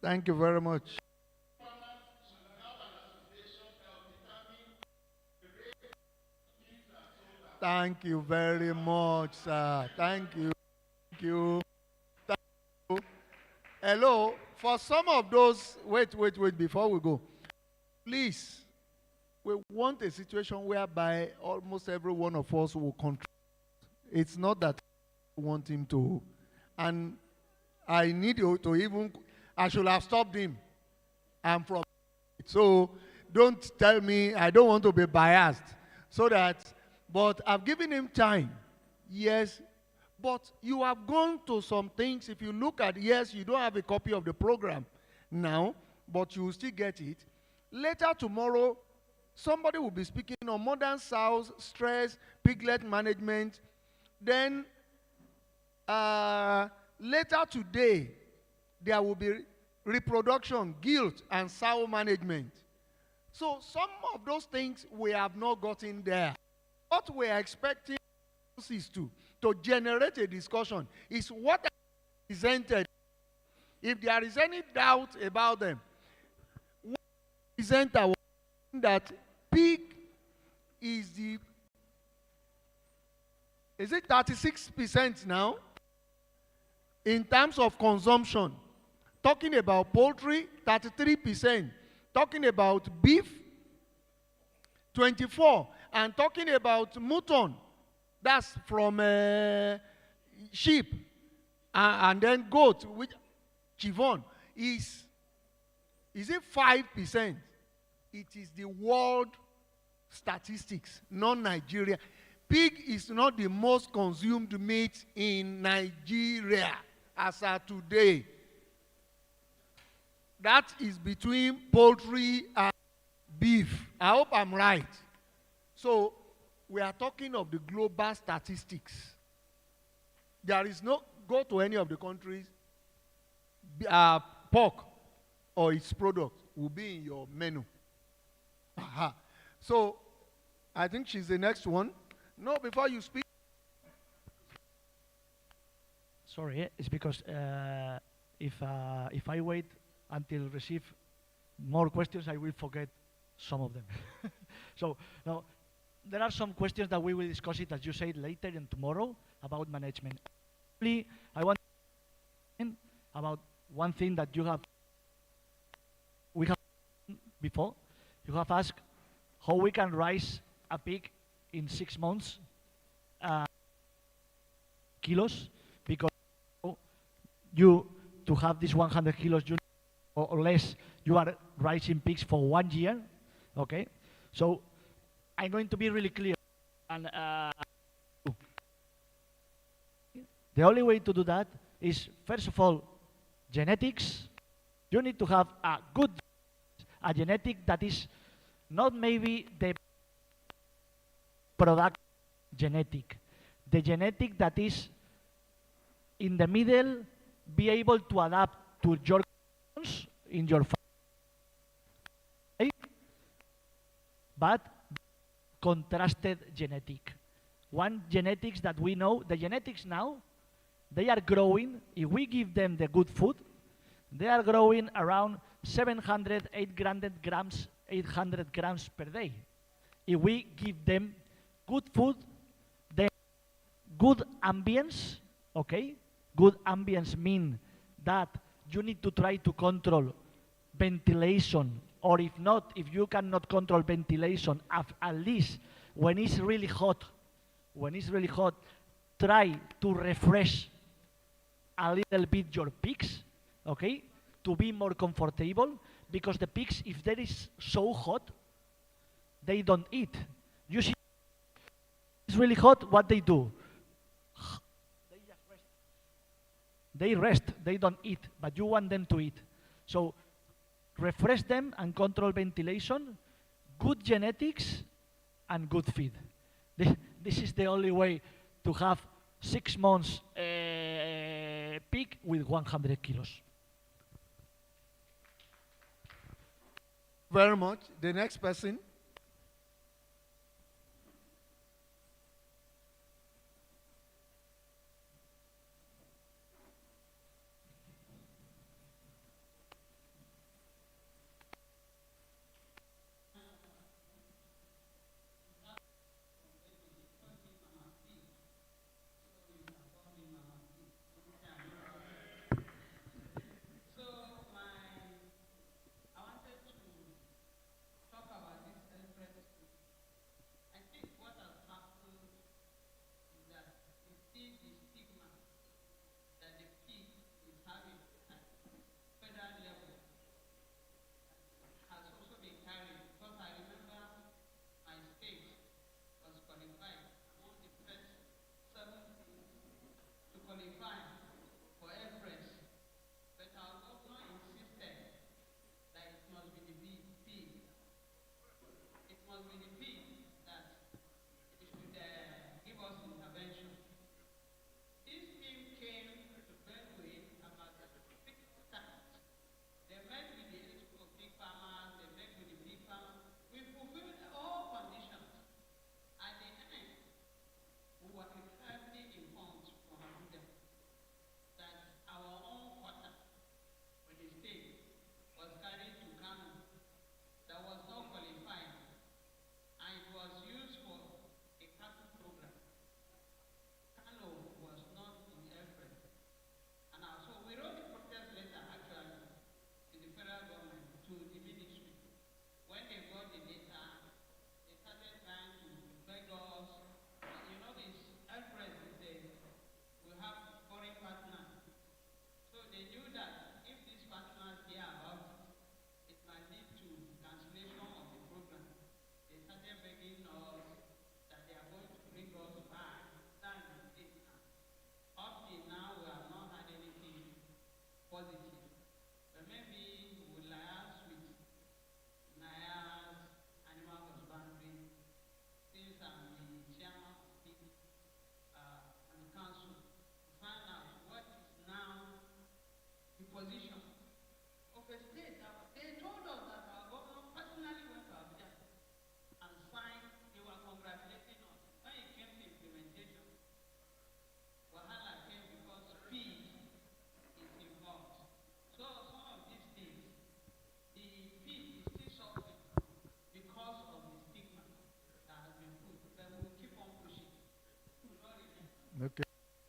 Thank you very much. Thank you very much, sir. Thank you. Thank you. Thank you. Hello. For some of those, wait, before we go. Please, we want a situation whereby almost every one of us will contribute. It's not that I want him to. And I need you to even, I should have stopped him. I'm from, so don't tell me, I don't want to be biased. So that, but I've given him time. Yes, but you have gone to some things. If you look at, yes, you don't have a copy of the program now, but you will still get it. Later tomorrow, somebody will be speaking on modern sows, stress, piglet management. Then later today, there will be reproduction, guilt, and sow management. So some of those things we have not gotten there. What we are expecting is to generate a discussion is what I presented. If there is any doubt about them, what I presenter was that pig is the, is it 36% now in terms of consumption? Talking about poultry, 33%. Talking about beef, 24%. And talking about mutton, that's from sheep. And then goat, which chivon, is it 5%? It is the world statistics, not Nigeria. Pig is not the most consumed meat in Nigeria as of today. That is between poultry and beef. I hope I'm right. So we are talking of the global statistics. There is no, go to any of the countries, pork or its product will be in your menu. Aha. So I think she's the next one. No, before you speak. Sorry, it's because if I wait until receive more questions, I will forget some of them. So now there are some questions that we will discuss it, as you said, later and tomorrow about management. I want to about one thing that we have before. You have asked how we can raise a pig in 6 months kilos, because you to have this 100 kilos or less, you are raising pigs for 1 year. Okay, so I'm going to be really clear. And the only way to do that is, first of all, genetics. You need to have a genetic that is not maybe the product genetic, the genetic that is in the middle, be able to adapt to your conditions in your farm. Okay? But contrasted genetic. One genetics that we know, the genetics now, they are growing. If we give them the good food, they are growing around 700, 800 grams per day. If we give them good food, then good ambience, okay? Good ambience mean that you need to try to control ventilation, or if not, if you cannot control ventilation, at least when it's really hot, try to refresh a little bit your pigs, okay, to be more comfortable, because the pigs, if there is so hot, they don't eat. You see, it's really hot, what they do? They just rest. They rest, they don't eat, but you want them to eat. So refresh them and control ventilation, good genetics, and good feed. This is the only way to have 6 months pig with 100 kilos. Very much. The next person.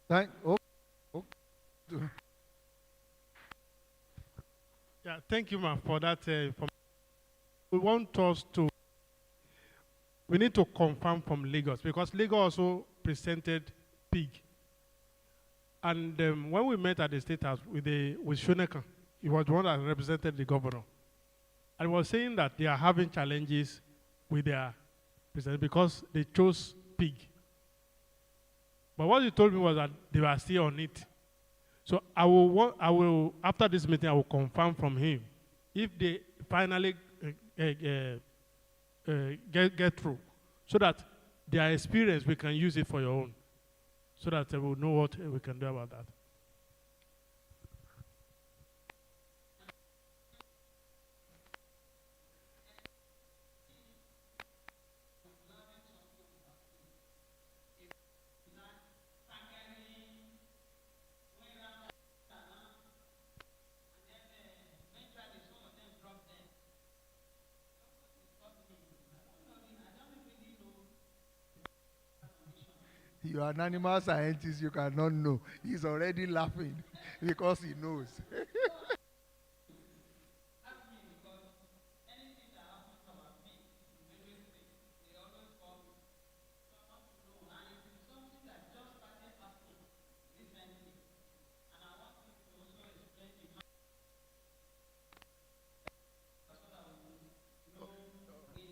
Okay. Yeah, thank you, ma, for that information. We want us to, we need to confirm from Lagos because Lagos also presented pig. And when we met at the State House with Shoneka, he was the one that represented the governor. And was saying that they are having challenges with their president because they chose pig. But what he told me was that they were still on it. So I will after this meeting, I will confirm from him if they finally get through, so that their experience, we can use it for your own, so that we will know what we can do about that. You are an animal scientist, you cannot know. He's already laughing because he knows.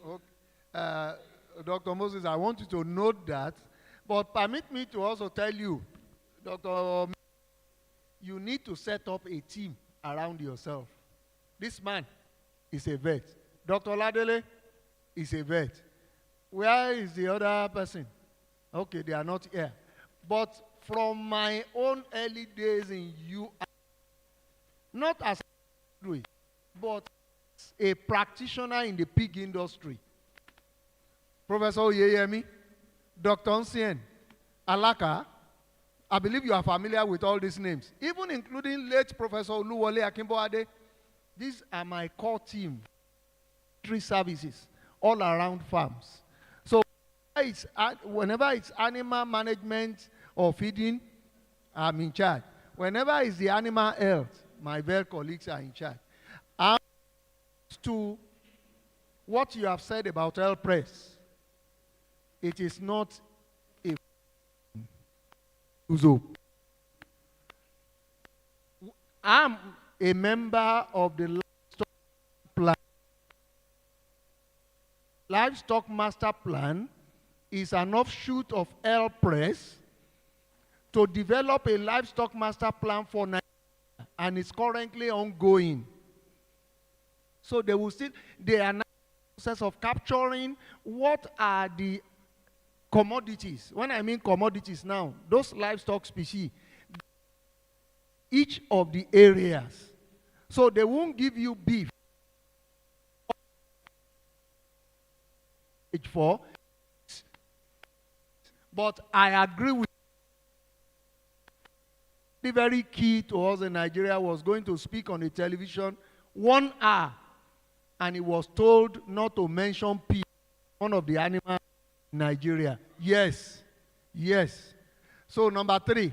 Okay. Dr. Moses, I want you to note that, but permit me to also tell you, Dr. You need to set up a team around yourself. This man is a vet. Dr. Ladele is a vet. Where is the other person? Okay, they are not here. But from my own early days in UR, not as a graduate, but a practitioner in the pig industry. Professor Oyeyemi, Dr. Nsien, Alaka, I believe you are familiar with all these names, even including late Professor Oluwole Akimboade. These are my core team, 3 services, all around farms. So whenever it's animal management or feeding, I'm in charge. Whenever it's the animal health, my vet colleagues are in charge. And to what you have said about health press, it is not a so I'm a member of the livestock plan. Livestock master plan is an offshoot of L Press to develop a livestock master plan for Nigeria, and it's currently ongoing. So they will still, they are now in the process of capturing what are the commodities. When I mean commodities now, those livestock species, each of the areas. So they won't give you beef for, but I agree with the very key to us in Nigeria was going to speak on the television 1 hour, and he was told not to mention pig, one of the animals in Nigeria. Yes, yes. So number 3.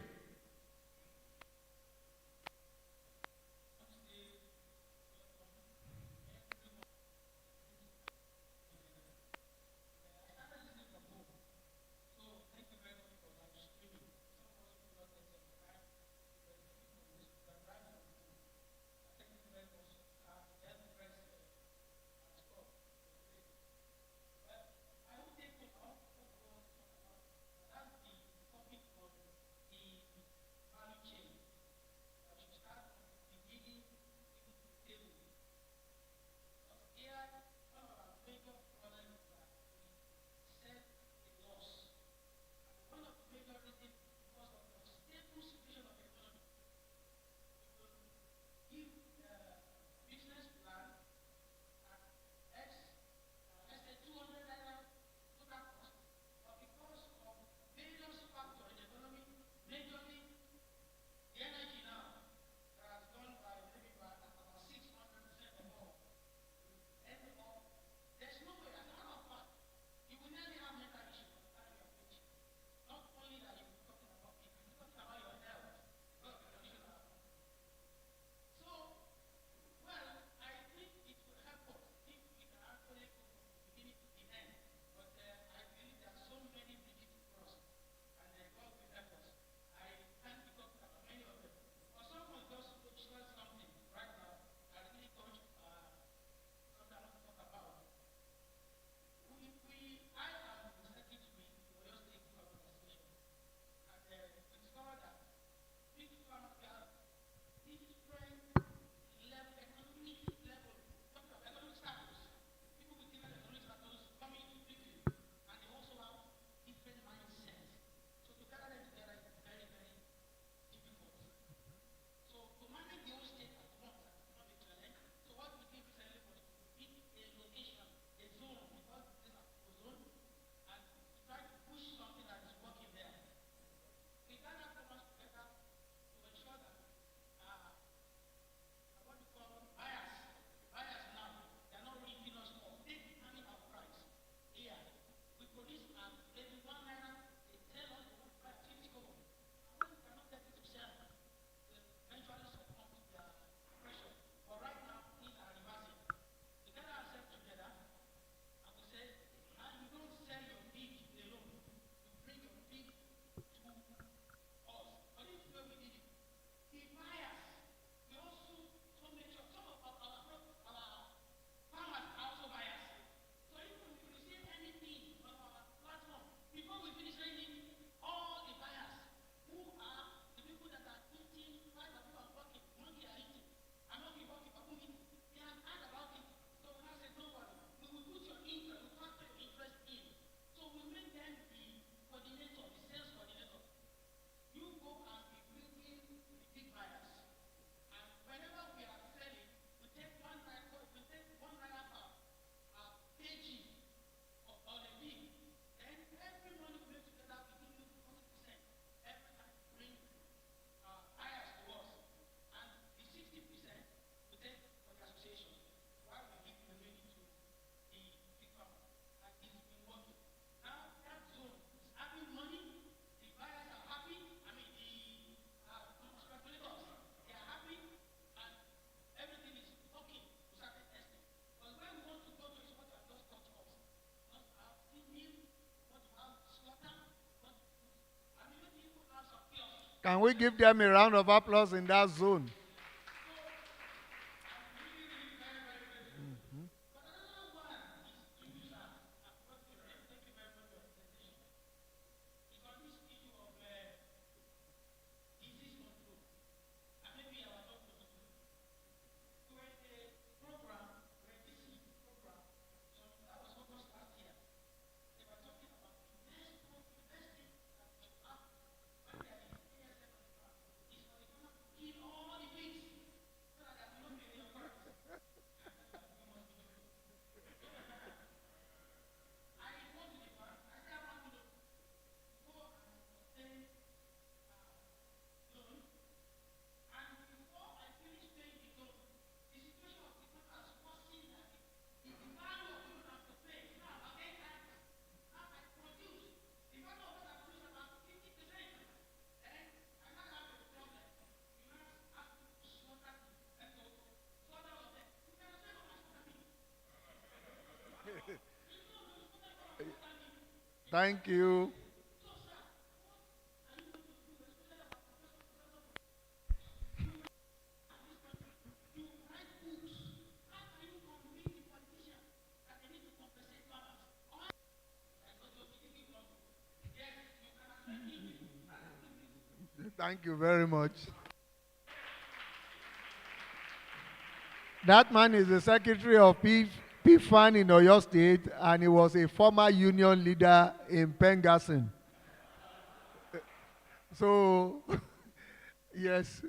Can we give them a round of applause in that zone? Thank you. Thank you very much. That man is the secretary of PFAN in Oyo State, and he was a former union leader in Pengassin. So, yes.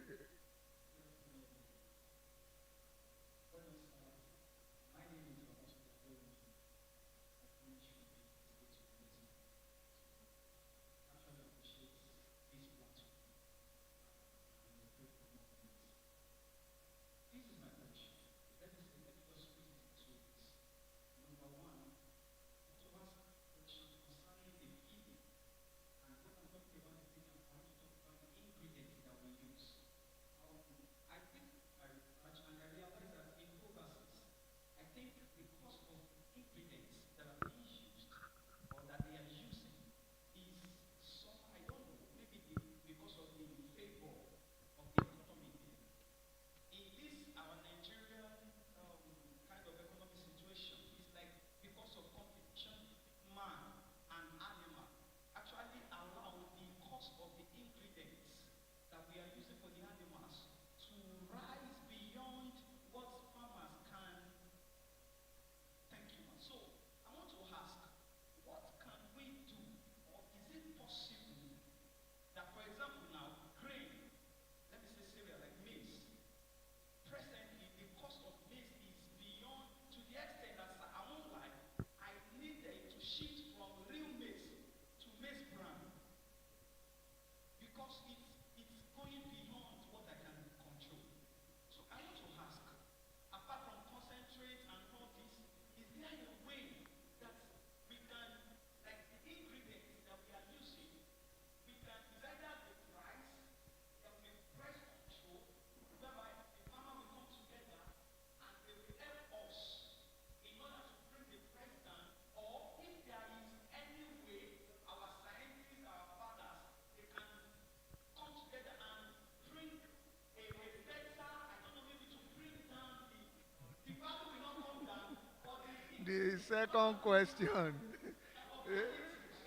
The second question.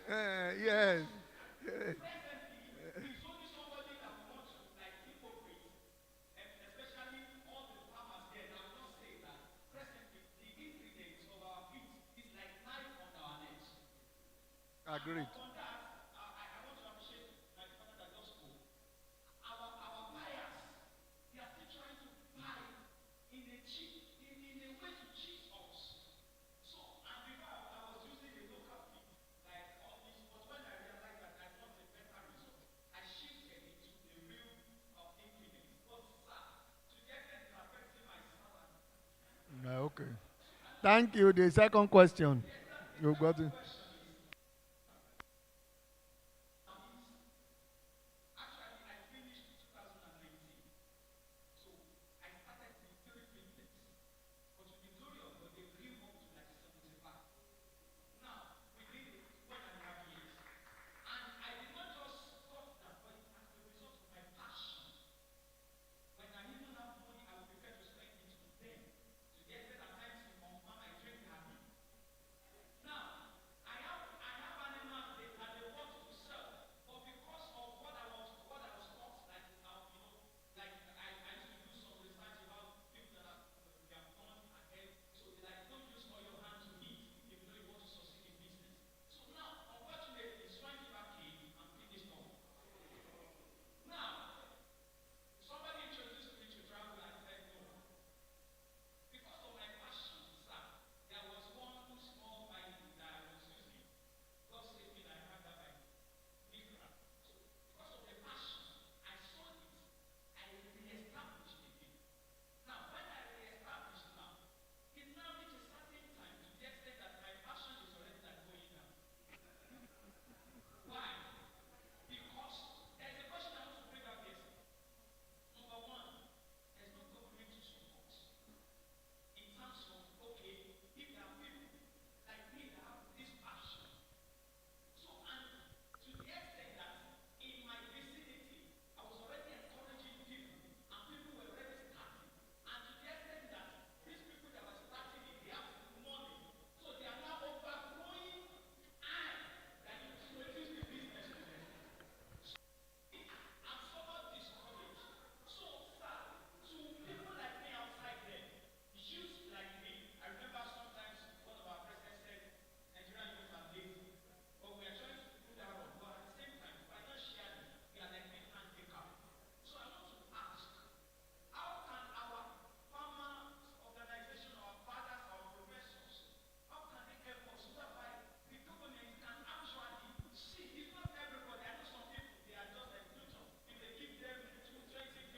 Yes. Agreed. Okay. Thank you. The second question. You got it.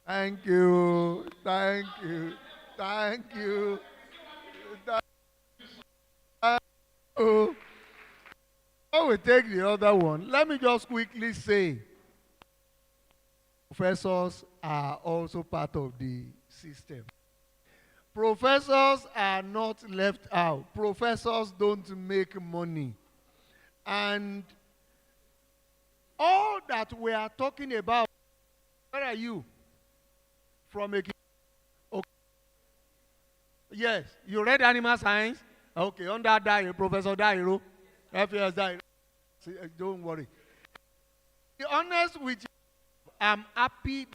Thank you. Thank you. Thank you. Thank you. Before we take the other one, let me just quickly say professors are also part of the system. Professors are not left out. Professors don't make money. And all that we are talking about, where are you? From a... Okay. Yes, you read animal science? Okay, under Dairo, Professor Dairo, FS Dairo. Don't worry. To be honest with you, I'm happy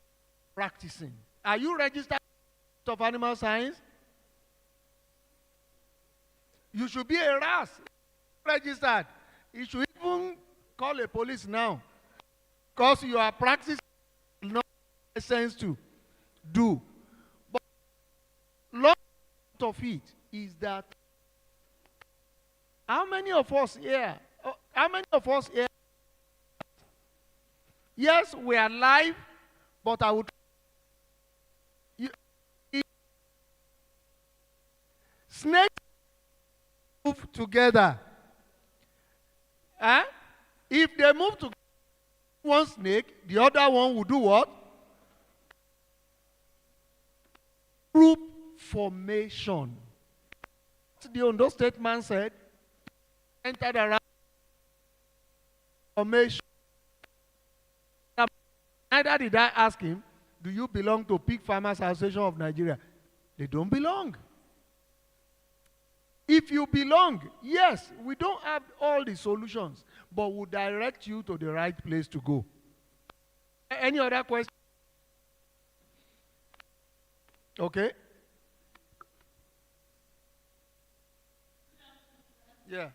practicing. Are you registered of animal science? You should be a RAS registered. You should even call a police now. Because you are practicing not sense to do. But lot of it is that how many of us here, yes, we are live, but I would snakes move together. If they move to one snake, the other one will do what? Group formation. The Ondo State man said, entered around formation. Neither did I ask him, do you belong to Pig Farmers Association of Nigeria? They don't belong. If you belong, yes, we don't have all the solutions, but we'll direct you to the right place to go. Any other question? Okay. Yeah.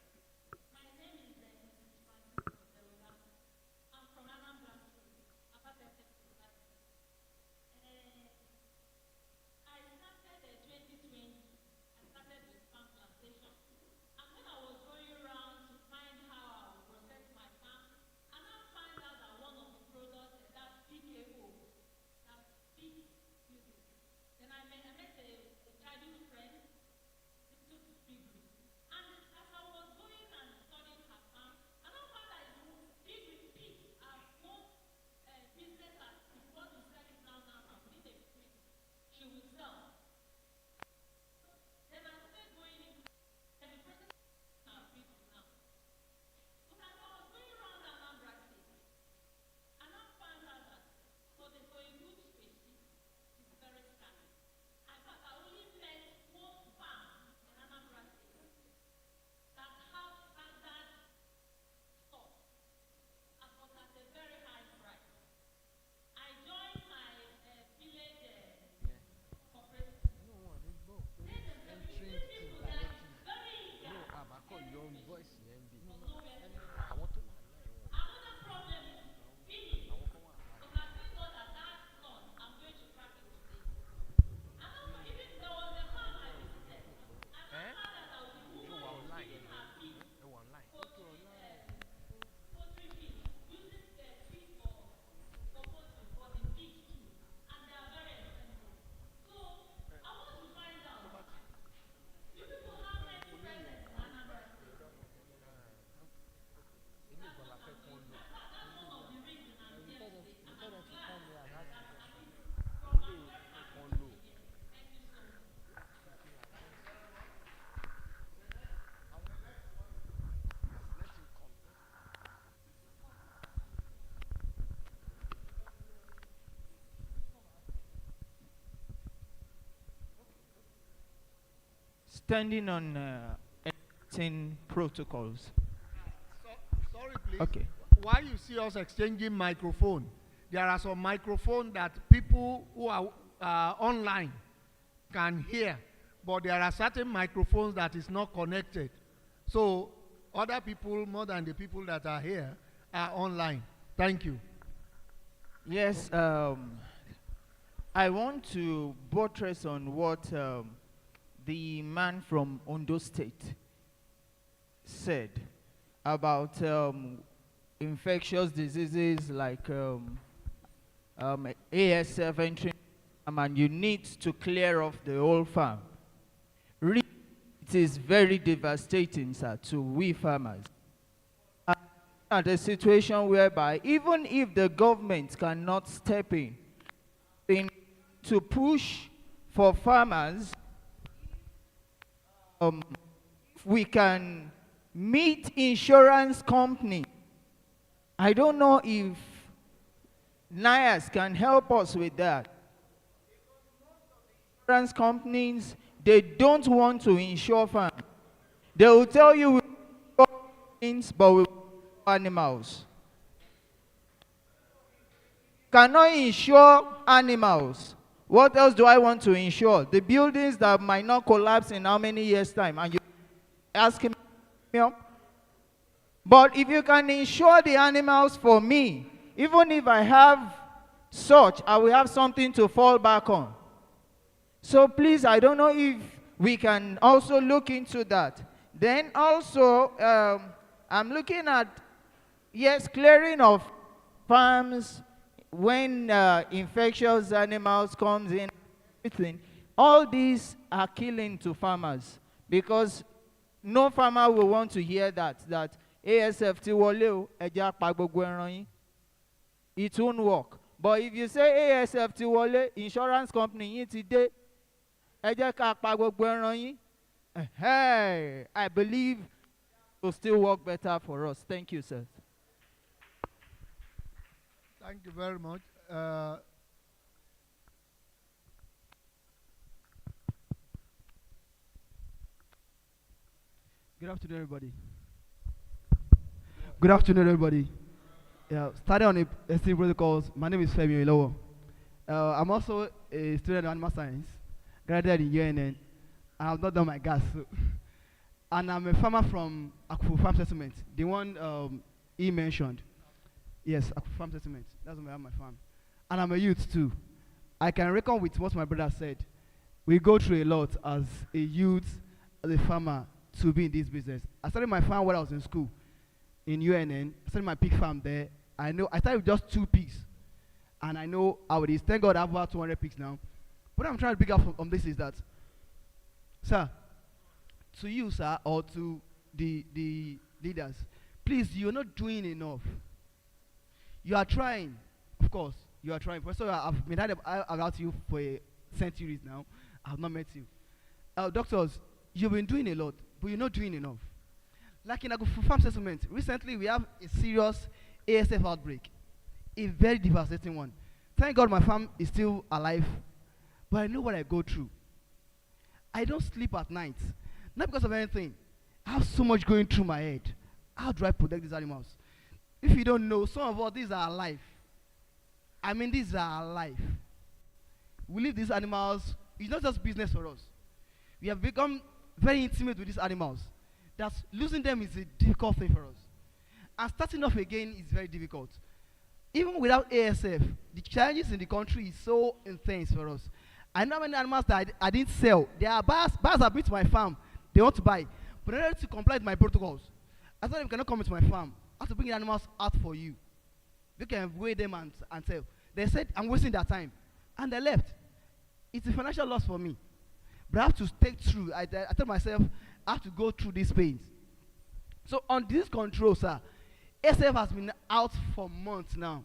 Standing on editing protocols. Sorry, please. Okay. While you see us exchanging microphone, there are some microphones that people who are online can hear, but there are certain microphones that is not connected. So other people, more than the people that are here, are online. Thank you. Yes, I want to buttress on what the man from Ondo State said about infectious diseases like ASF entering and you need to clear off the whole farm. Really, it is very devastating, sir, to we farmers. At a situation whereby even if the government cannot step in to push for farmers, we can meet insurance company. I don't know if NIAS can help us with that. Insurance companies, they don't want to insure farmers. They will tell you we things, but we animals. Cannot insure animals. What else do I want to insure? The buildings that might not collapse in how many years' time? And you ask him, but if you can insure the animals for me, even if I have such, I will have something to fall back on. So please, I don't know if we can also look into that. Then also, I'm looking at, yes, clearing of farms when infectious animals comes in, everything. All these are killing to farmers because no farmer will want to hear that ASF ti wọlé o, ẹja pa gbogbo ẹran yín. It won't work. But if you say ASF ti wọlé, insurance company yín ti dé, ẹja ká pa gbogbo ẹran yín. Hey, I believe it will still work better for us. Thank you, sir. Thank you very much. Good afternoon, everybody. Good afternoon, everybody. Yeah, starting on a ST protocols. My name is Femi Ilowo. I'm also a student of animal science, graduated in UNN. I have not done my gas, and I'm a farmer from AGROBREEDERS Farm Settlement, the one he mentioned. Yes, AGROBREEDERS Farm Settlement. That's where I have my farm, and I'm a youth too. I can reckon with what my brother said. We go through a lot as a youth, as a farmer, to be in this business. I started my farm when I was in school, in UNN. I started my pig farm there. I started with just 2 pigs, and I know how it is. Thank God I have about 200 pigs now. What I'm trying to pick up from this is that, sir, to you, sir, or to the leaders, please, you're not doing enough. You are trying, of course, you are trying. First of all, I've been about you for centuries now. I have not met you. Doctors, you've been doing a lot, but you're not doing enough. Like in AGROBREEDERS Farm Settlement, recently we have a serious ASF outbreak, a very devastating one. Thank God my farm is still alive, but I know what I go through. I don't sleep at night, not because of anything. I have so much going through my head. How do I protect these animals? If you don't know, some of us, these are alive. I mean, these are alive. We leave these animals, it's not just business for us. We have become very intimate with these animals. That losing them is a difficult thing for us. And starting off again is very difficult. Even without ASF, the challenges in the country is so intense for us. I know many animals that I didn't sell. There are buyers have been to my farm. They want to buy. But in order to comply with my protocols, I thought they cannot come into my farm. I have to bring the animals out for you. You can weigh them and sell. They said, I'm wasting their time. And they left. It's a financial loss for me. But I have to stay through. I tell myself, I have to go through these pains. So on this control, sir, SF has been out for months now.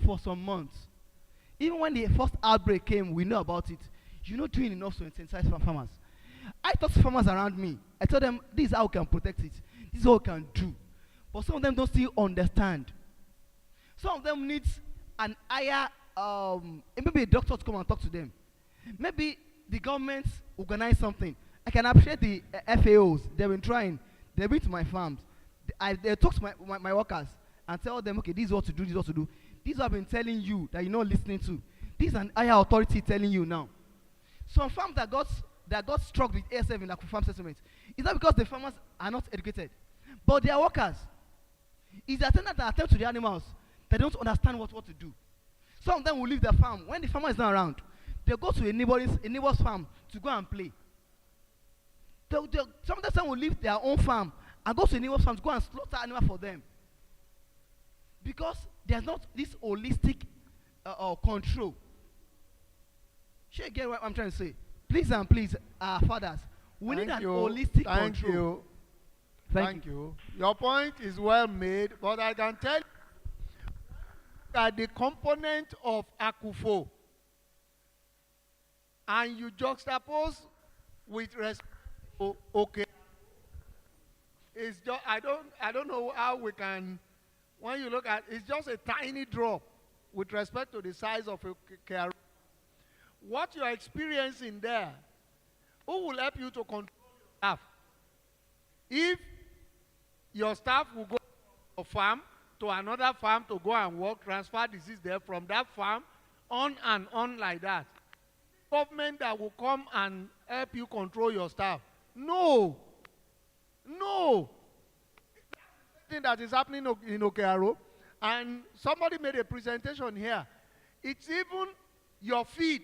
For some months. Even when the first outbreak came, we know about it. You're not doing enough to incentivize farmers. I talk to farmers around me. I tell them, this is how we can protect it. This is what we can do. But some of them don't still understand. Some of them need an higher, maybe a doctor to come and talk to them. Maybe the government organize something. I can appreciate the FAOs. They've been trying. They've been to my farms. They talk to my workers and tell them, okay, this is what to do, this is what to do. This is what I've been telling you that you're not listening to. This is an higher authority telling you now. Some farms that got struck with ASF in farm settlements, it's not because the farmers are not educated, but they are workers. It's the attendant that attend to the animals that don't understand what to do. Some of them will leave their farm. When the farmer is not around, they go to a neighbor's farm to go and play. Some of them will leave their own farm and go to a neighbor's farm to go and slaughter animal for them. Because there's not this holistic control. Sure, get what I'm trying to say. Please and please, fathers, we need an holistic Thank control. you. Thank you. Your point is well made, but I can tell you that the component of AGROBREEDERS and you juxtapose with respect to okay. It's just I don't know how we can when you look at it's just a tiny drop with respect to the size of a care. What you are experiencing there, who will help you to control your staff? If your staff will go to a farm to another farm to go and work, transfer disease there from that farm on and on like that. Government that will come and help you control your staff. No. No. Thing that is happening in Okearo, and somebody made a presentation here. It's even your feed.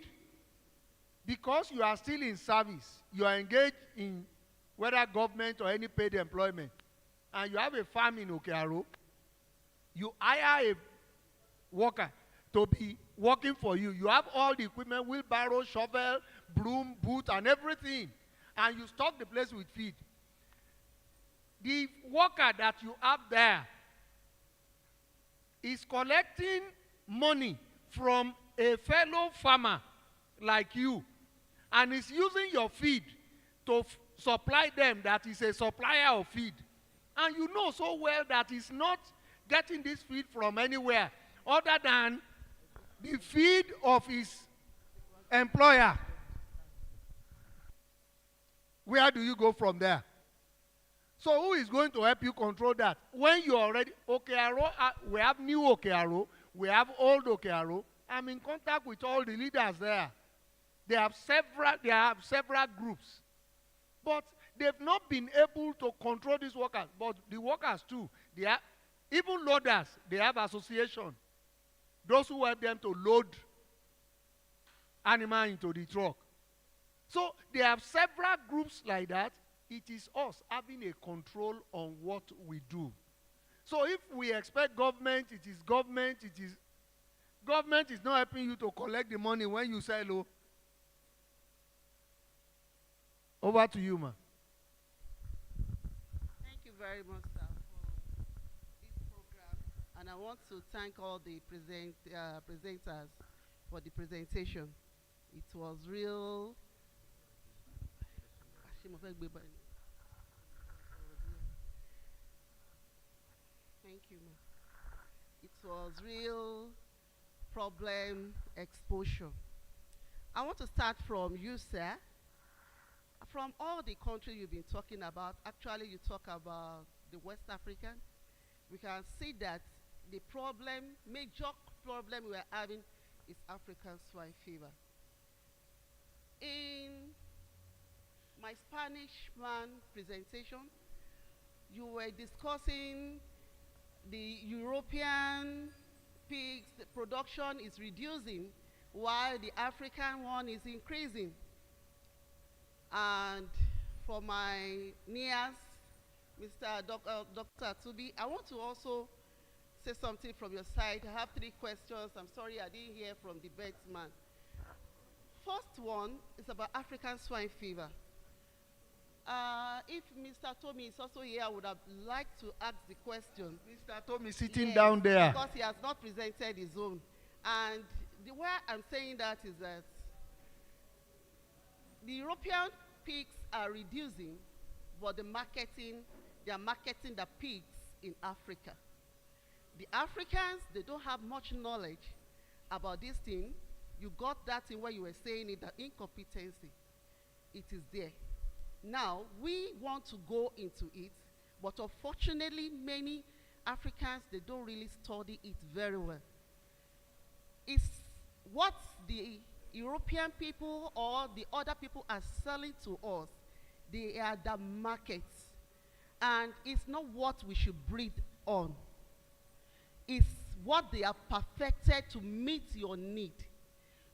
Because you are still in service, you are engaged in whether government or any paid employment, and you have a farm in Okearo, you hire a worker to be working for you. You have all the equipment, wheelbarrow, shovel, broom, boot, and everything, and you stock the place with feed. The worker that you have there is collecting money from a fellow farmer like you, and is using your feed to supply them that is a supplier of feed. And you know so well that he's not getting this feed from anywhere other than the feed of his employer. Where do you go from there? So who is going to help you control that? When you already, Okearo, we have new Okearo, we have old Okearo. I'm in contact with all the leaders there. They have several groups. But they've not been able to control these workers. But the workers too, they are, even loaders, they have association. Those who help them to load animal into the truck. So they have several groups like that. It is us having a control on what we do. So if we expect government, it is government, government is not helping you to collect the money when you sell. Oh. Over to you, ma. Thank you very much, sir, for this program. And I want to thank all the presenters for the presentation. It was real. Thank you, ma. It was real problem exposure. I want to start from you, sir. From all the countries you've been talking about, actually you talk about the West African, we can see that the problem, major problem we are having is African swine fever. In my Spanish man presentation, you were discussing the European pigs, the production is reducing while the African one is increasing. And for my NIAS, Mr. Dr. Tubi, I want to also say something from your side. I have 3 questions. I'm sorry I didn't hear from the bedman. First one is about African swine fever. If Mr. Tommy is also here, I would have liked to ask the question. Mr. Tommy sitting down there. Because he has not presented his own. And the way I'm saying that is that the European pigs are reducing, but they are marketing the pigs in Africa. The Africans, they don't have much knowledge about this thing. You got that in where you were saying it, the incompetency. It is there. Now, we want to go into it, but unfortunately, many Africans, they don't really study it very well. It's what the European people or the other people are selling to us. They are the markets. And it's not what we should breed on. It's what they are perfected to meet your need.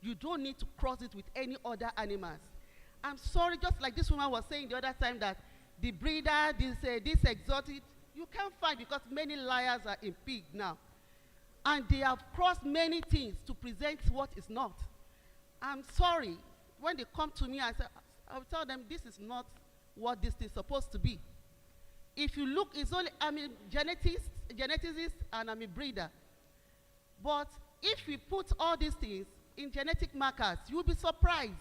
You don't need to cross it with any other animals. I'm sorry, just like this woman was saying the other time that the breeder, this exotic, you can't find because many liars are in pig now. And they have crossed many things to present what is not. I'm sorry. When they come to me, I'll tell them this is not what this is supposed to be. If you look, it's only, I'm a geneticist and I'm a breeder. But if we put all these things in genetic markers, you'll be surprised.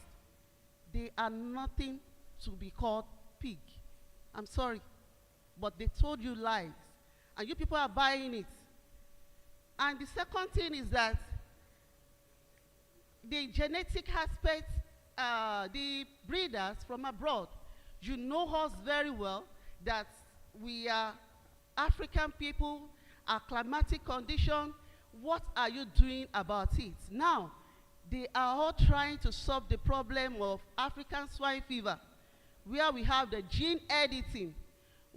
They are nothing to be called pig. I'm sorry. But they told you lies. And you people are buying it. And the second thing is that the genetic aspect, the breeders from abroad, you know us very well that we are African people, our climatic condition. What are you doing about it? Now, they are all trying to solve the problem of African swine fever, where we have the gene editing.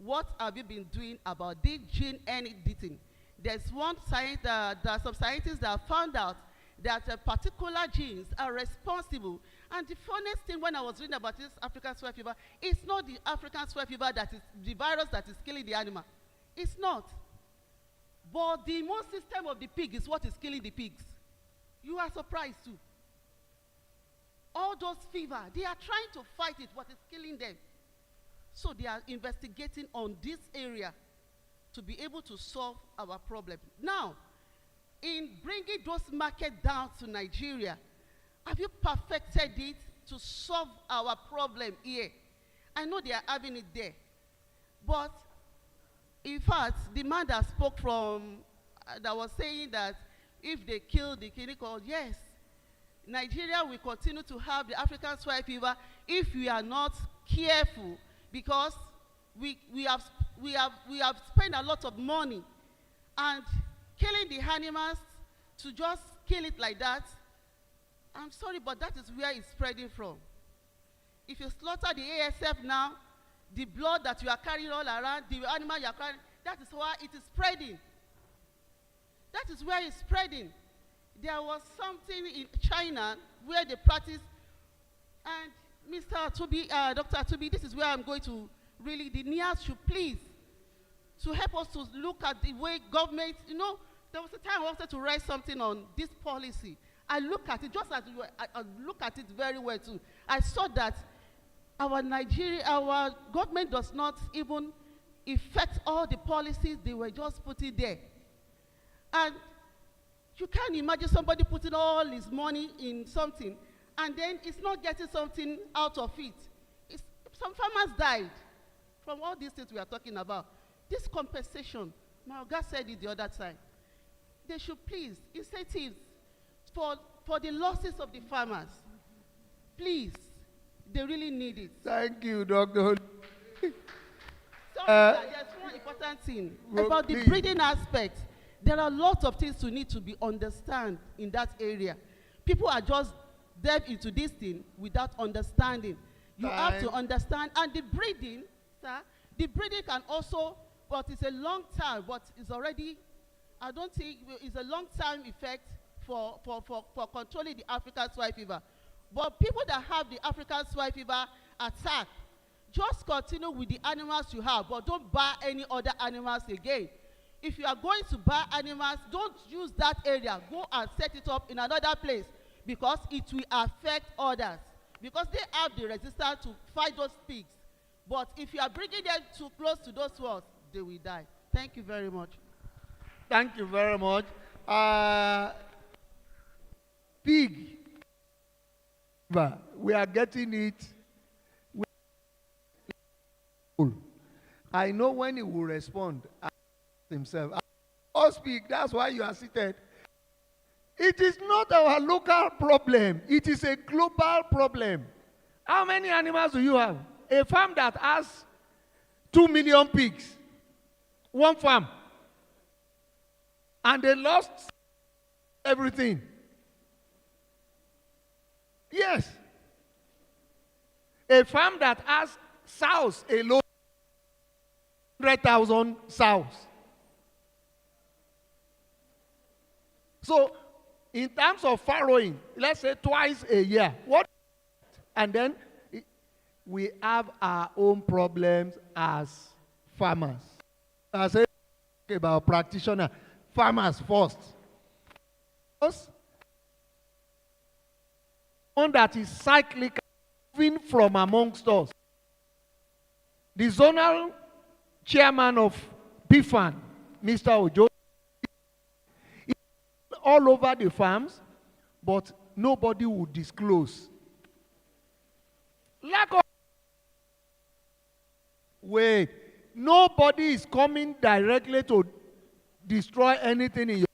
What have you been doing about this gene editing? There's one science, there are some scientists that have found out that particular genes are responsible. And the funniest thing when I was reading about this African swine fever, it's not the African swine fever that is the virus that is killing the animal. It's not. But the immune system of the pig is what is killing the pigs. You are surprised too. All those fever, they are trying to fight it, what is killing them. So they are investigating on this area to be able to solve our problem. Now, in bringing those markets down to Nigeria, have you perfected it to solve our problem here? I know they are having it there. But, in fact, the man that spoke from, that was saying that if they kill the clinical, yes, Nigeria will continue to have the African swine fever if we are not careful, because we have spent a lot of money and killing the animals to just kill it like that. I'm sorry, but that is where it's spreading from. If you slaughter the ASF now, the blood that you are carrying all around, the animal you are carrying, that is why it is spreading. That is where it's spreading. There was something in China where they practice, and Mr. Atubi, Dr. Atubi, this is where I'm going to really, the NIAS should please, to help us to look at the way government, you know, there was a time I wanted to write something on this policy. I look at it, just as I look at it very well too. I saw that our government does not even effect all the policies they were just putting there. And you can't imagine somebody putting all his money in something and then it's not getting something out of it. Some farmers died from all these things we are talking about. This compensation, my God said it the other time, they should please, incentives for the losses of the farmers. Please, they really need it. Thank you, Dr. Sorry, there's one important thing about the breeding aspect. There are lots of things to need to be understood in that area. People are just delve into this thing without understanding. You have to understand, and the breeding, sir, the breeding can also, but it's a long time, but it's already, I don't think it's a long time effect for controlling the African swine fever. But people that have the African swine fever attack, just continue with the animals you have, but don't buy any other animals again. If you are going to buy animals, don't use that area. Go and set it up in another place, because it will affect others. Because they have the resistance to fight those pigs. But if you are bringing them too close to those ones, they will die. Thank you very much. Thank you very much. Pig. We are getting it. I know when he will respond himself. Us speak, that's why you are seated. It is not our local problem. It is a global problem. How many animals do you have? A farm that has 2 million pigs. One farm. And they lost everything. Yes. A farm that has sows alone, 100,000 sows. So, in terms of farrowing, let's say twice a year. And then we have our own problems as farmers. I say about practitioners, farmers first. one that is cyclical, moving from amongst us. The zonal chairman of PFAN, Mr. Ojo, is all over the farms, but nobody would disclose. Lack of wait, nobody is coming directly to destroy anything in your.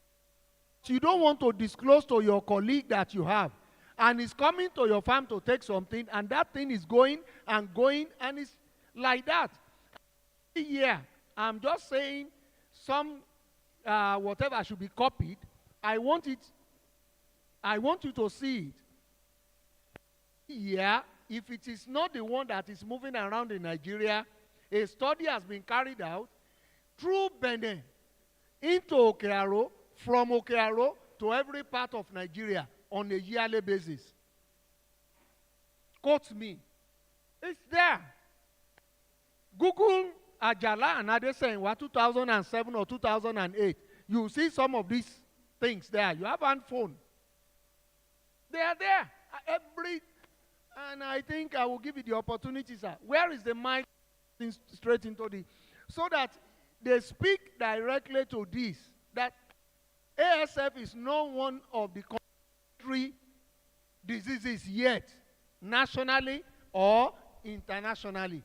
You don't want to disclose to your colleague that you have, and he's coming to your farm to take something, and that thing is going, and it's like that. Yeah, I'm just saying some whatever should be copied. I want you to see it. Yeah, if it is not the one that is moving around in Nigeria, a study has been carried out through Benin into Okearo, from Okearo to every part of Nigeria on a yearly basis. Quote me. It's there. Google Ajala and Adesenwa 2007 or 2008. You see some of these things there. You have one phone. They are there. And I think I will give you the opportunity, sir. Where is the mic straight into the, so that they speak directly to this, that ASF is not one of the country diseases yet, nationally or internationally.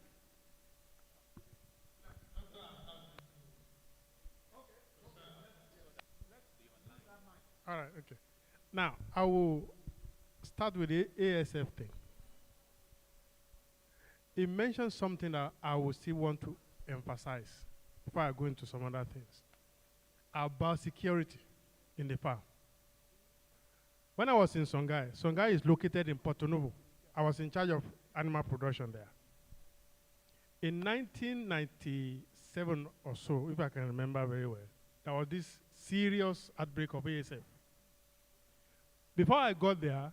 All right, okay. Now, I will start with the ASF thing. He mentioned something that I will still want to emphasize before I go into some other things about security in the farm. When I was in Songhai, Songhai is located in Porto Novo. I was in charge of animal production there. In 1997 or so, if I can remember very well, there was this serious outbreak of ASF. Before I got there,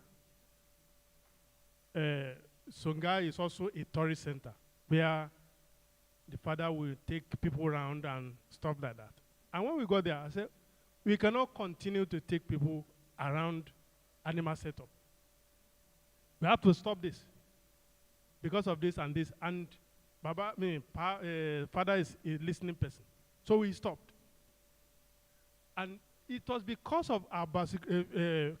Songhai is also a tourist center where the father will take people around and stuff like that. And when we got there, I said, we cannot continue to take people around animal setup. We have to stop this because of this and this. And father is a listening person. So we stopped. And it was because of our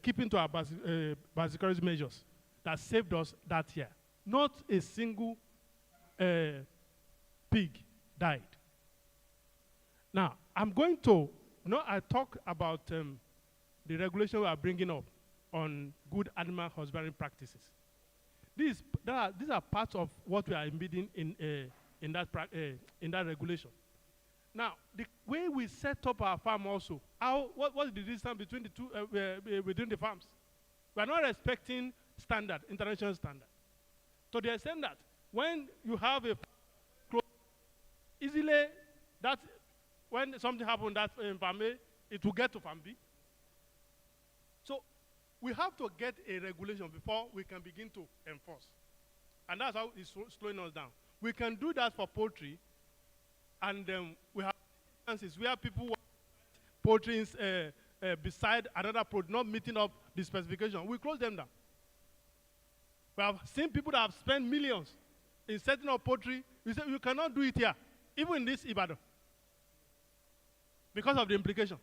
keeping to our biosecurity measures that saved us that year. Not a single pig died. Now, I'm going to, I talk about the regulation we are bringing up on good animal husbandry practices. These are parts of what we are embedding in that regulation. Now, the way we set up our farm also, what's the distance between the two, within the farms? We are not respecting standard, international standard. To the extent that when you have a close, easily, that when something happens that in farm A, it will get to farm B. So we have to get a regulation before we can begin to enforce. And that's how it's slowing us down. We can do that for poultry, and we have instances where people want poultry beside another product, not meeting up the specification. We close them down. We have seen people that have spent millions in setting up poultry. We say, you cannot do it here, even in this Ibadan, because of the implication.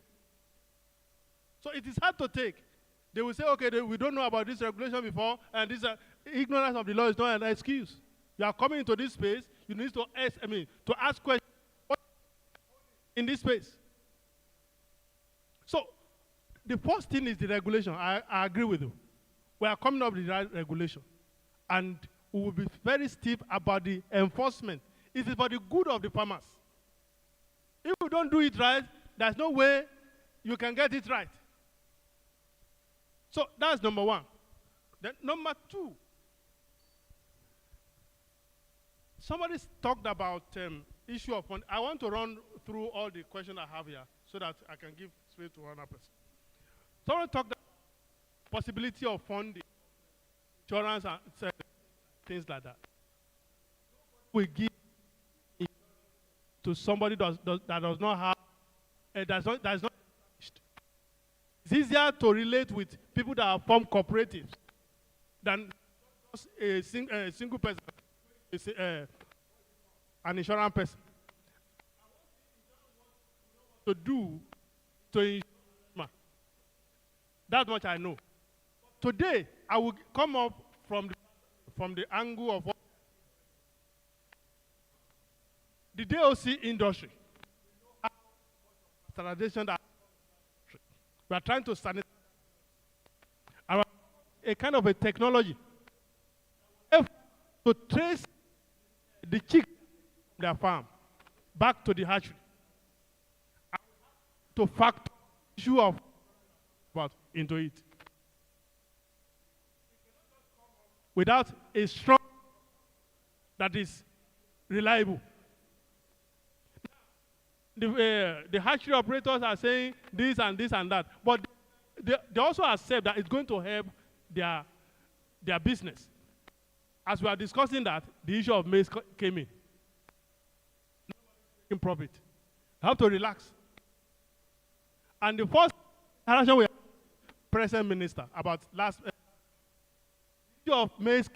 So it is hard to take. They will say, okay, we don't know about this regulation before, and this ignorance of the law is not an excuse. You are coming into this space, you need to ask questions in this space. So the first thing is the regulation. I agree with you. We are coming up with the right regulation. And we will be very stiff about the enforcement. It is for the good of the farmers. If you don't do it right, there's no way you can get it right. So that's number one. Then number two, somebody talked about issue of fund. I want to run through all the questions I have here so that I can give space to another person. Someone talked about possibility of funding, insurance and things like that. We give to somebody that does not have, that's not. It's easier to relate with people that have formed cooperatives than just a single person, an insurance person. To do to insure. That much I know. Today, I will come up from the angle of what the DOC industry. Standardization that we are trying to standardize a kind of a technology to trace the chick from their farm back to the hatchery to factor issue of about into it without a strong that is reliable. The hatchery operators are saying this and this and that, but they also accept that it's going to help their business. As we are discussing that, the issue of maize came in profit. You have to relax. And the first interaction with present minister about last issue of maize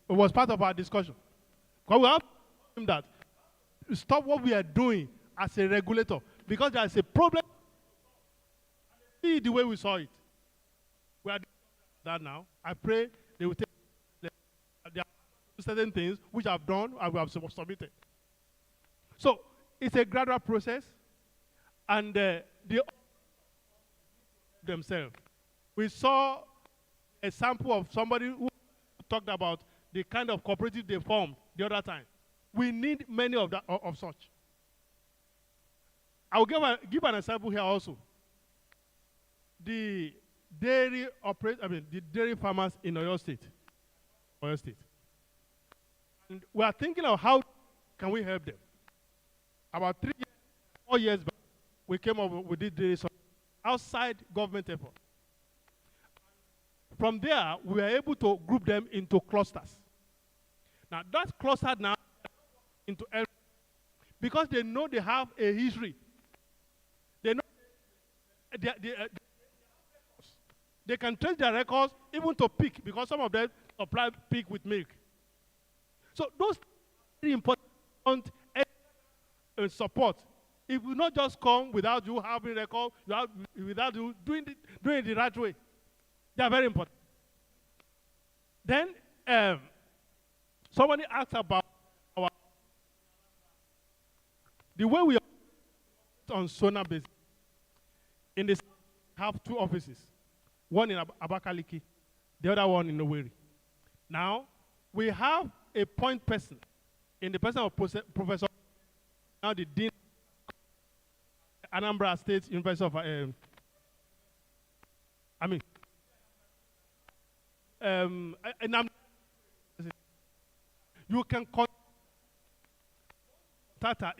was part of our discussion. Because we have to that stop what we are doing as a regulator, because there is a problem. See the way we saw it. We are doing that now. I pray they will take certain things which I've done and we have submitted. So it's a gradual process, and they themselves. We saw a sample of somebody who talked about the kind of cooperative they formed the other time. We need many of that of such. I will give an example here also. The dairy farmers in Oyo State. And we are thinking of how can we help them. About 4 years back, we came up with this dairy outside government effort. From there, we are able to group them into clusters. Now that's clustered now into because they know they have a history. They know they can trace their records even to pig, because some of them apply pig with milk. So those very important support. It will not just come without you having record, without you doing it the right way. They are very important. Then somebody asked about the way we are on Sona base. In this, have 2 offices, one in Abakaliki, the other one in Owerri. Now we have a point person in the person of Professor, now the Dean, Anambra State University of you can contact Tata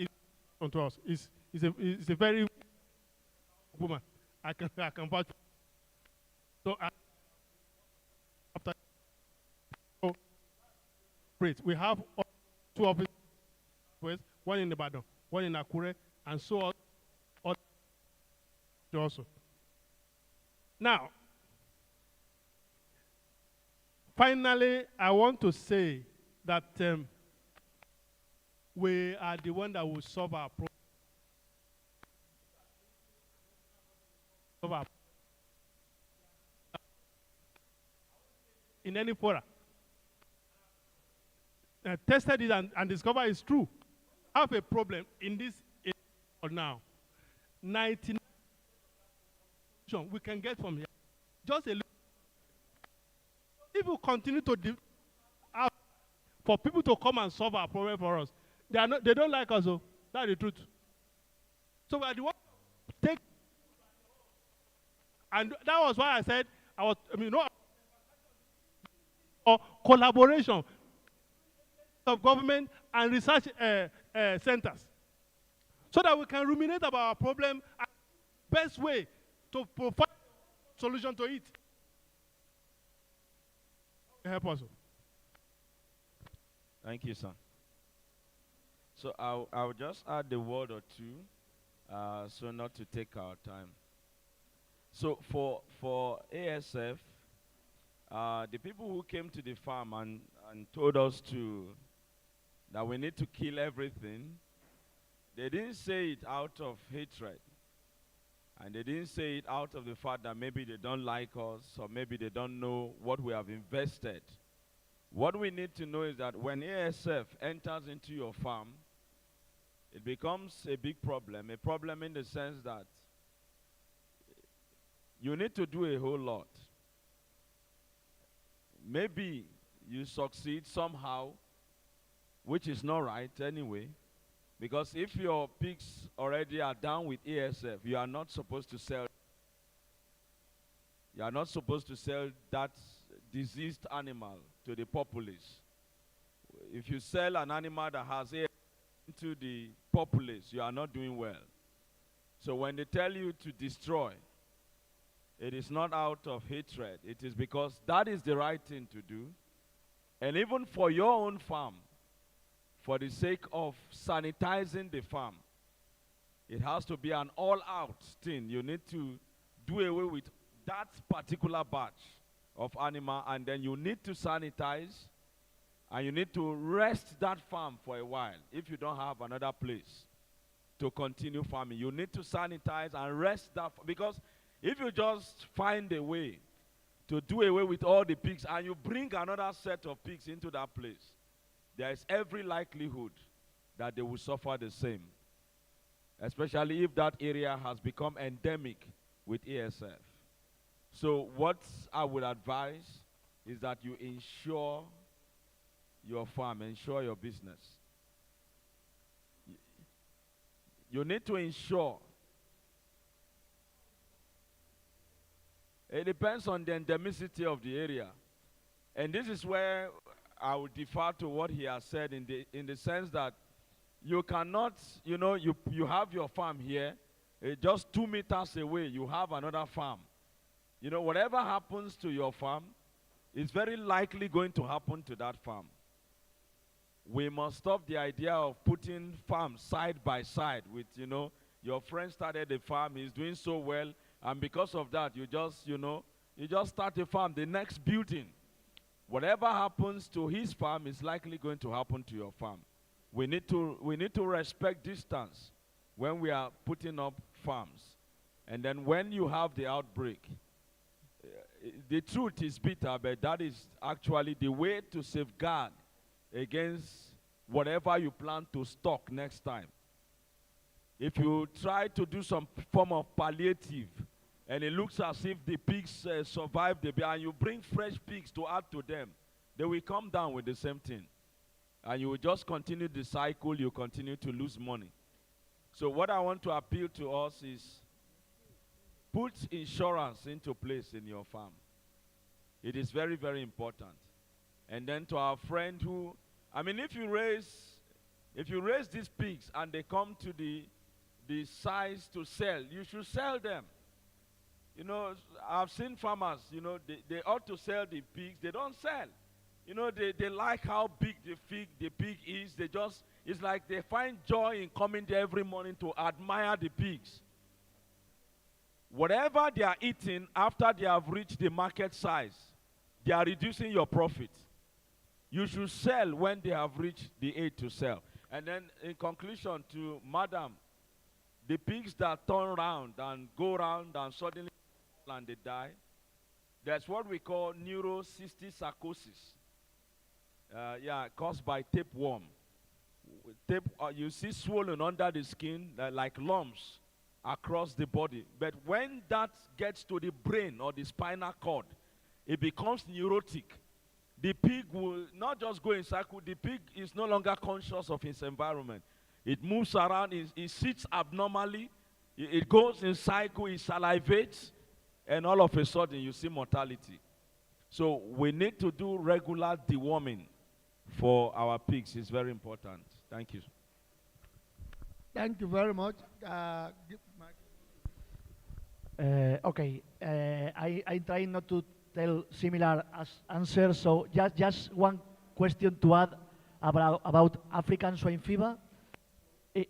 to us. Is a very woman. I can vouch. So after we have 2 offices, one in Ibadan, one in Akure, and so on. Also. Now, finally, I want to say that we are the one that will solve our problem. In any fora. Tested it and discovered it's true. I have a problem in this now. 99% we can get from here. Just a little. If we continue to for people to come and solve our problem for us, they don't like us. So that's the truth. So we are the one to take, and that was why I said collaboration of government and research centers, so that we can ruminate about our problem and best way to provide solution to it. Help us. Thank you, sir. So I'll just add a word or two, so not to take our time. So for ASF, The people who came to the farm and told us that we need to kill everything, they didn't say it out of hatred. And they didn't say it out of the fact that maybe they don't like us or maybe they don't know what we have invested. What we need to know is that when ASF enters into your farm, it becomes a big problem. A problem in the sense that you need to do a whole lot. Maybe you succeed somehow, which is not right anyway, because if your pigs already are down with ASF, you are not supposed to sell. You are not supposed to sell that diseased animal to the populace. If you sell an animal that has ASF to the populace, you are not doing well. So when they tell you to destroy, it is not out of hatred. It is because that is the right thing to do. And even for your own farm, for the sake of sanitizing the farm, it has to be an all-out thing. You need to do away with that particular batch of animal, and then you need to sanitize, and you need to rest that farm for a while if you don't have another place to continue farming. You need to sanitize and rest that, because if you just find a way to do away with all the pigs and you bring another set of pigs into that place, there is every likelihood that they will suffer the same, especially if that area has become endemic with ASF. So what I would advise is that you insure your farm, insure your business. You need to insure. It depends on the endemicity of the area. And this is where I would defer to what he has said in the sense that you cannot, you have your farm here, just 2 meters away, you have another farm. Whatever happens to your farm is very likely going to happen to that farm. We must stop the idea of putting farms side by side with, your friend started a farm, he's doing so well, and because of that, you just start a farm, the next building. Whatever happens to his farm is likely going to happen to your farm. We need to respect distance when we are putting up farms. And then when you have the outbreak, the truth is bitter, but that is actually the way to safeguard against whatever you plan to stock next time. If you try to do some form of palliative, and it looks as if the pigs survive and you bring fresh pigs to add to them, they will come down with the same thing. And you will just continue the cycle, you continue to lose money. So what I want to appeal to us is put insurance into place in your farm. It is very, very important. And then to our friend who, if you raise these pigs and they come to the size to sell, you should sell them. I've seen farmers, they ought to sell the pigs, they don't sell. They like how big the pig is. It's like they find joy in coming there every morning to admire the pigs. Whatever they are eating after they have reached the market size, they are reducing your profit. You should sell when they have reached the age to sell. And then in conclusion to Madam, the pigs that turn round and go round and suddenly and they die, that's what we call neurocysticercosis. Caused by tapeworm. You see swollen under the skin like lumps across the body. But when that gets to the brain or the spinal cord, it becomes neurotic. The pig will not just go in cycle, the pig is no longer conscious of its environment. It moves around, it sits abnormally, it goes in cycle, it salivates, and all of a sudden you see mortality. So we need to do regular deworming for our pigs. It's very important. Thank you. Thank you very much. Okay, I try not to tell similar answers, so just one question to add about African swine fever.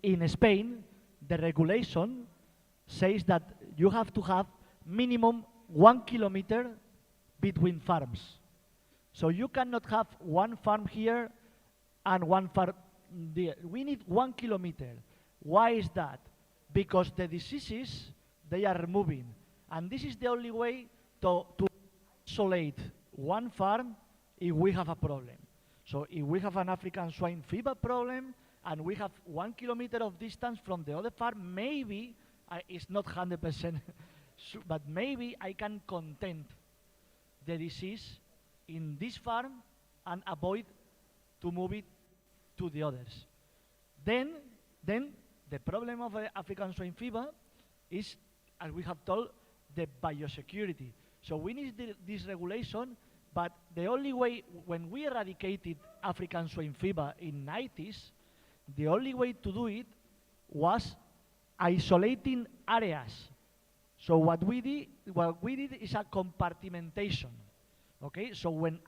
In Spain, the regulation says that you have to have minimum 1 kilometer between farms. So you cannot have one farm here and one farm there. We need 1 kilometer. Why is that? Because the diseases, they are moving. And this is the only way to isolate one farm if we have a problem. So if we have an African swine fever problem and we have 1 kilometer of distance from the other farm, maybe, it's not 100%, but maybe I can contain the disease in this farm and avoid to move it to the others. Then the problem of African swine fever is, as we have told, the biosecurity. So we need this regulation, but the only way, when we eradicated African swine fever in 90s, the only way to do it was isolating areas. So what we did is a compartmentation. Okay, so when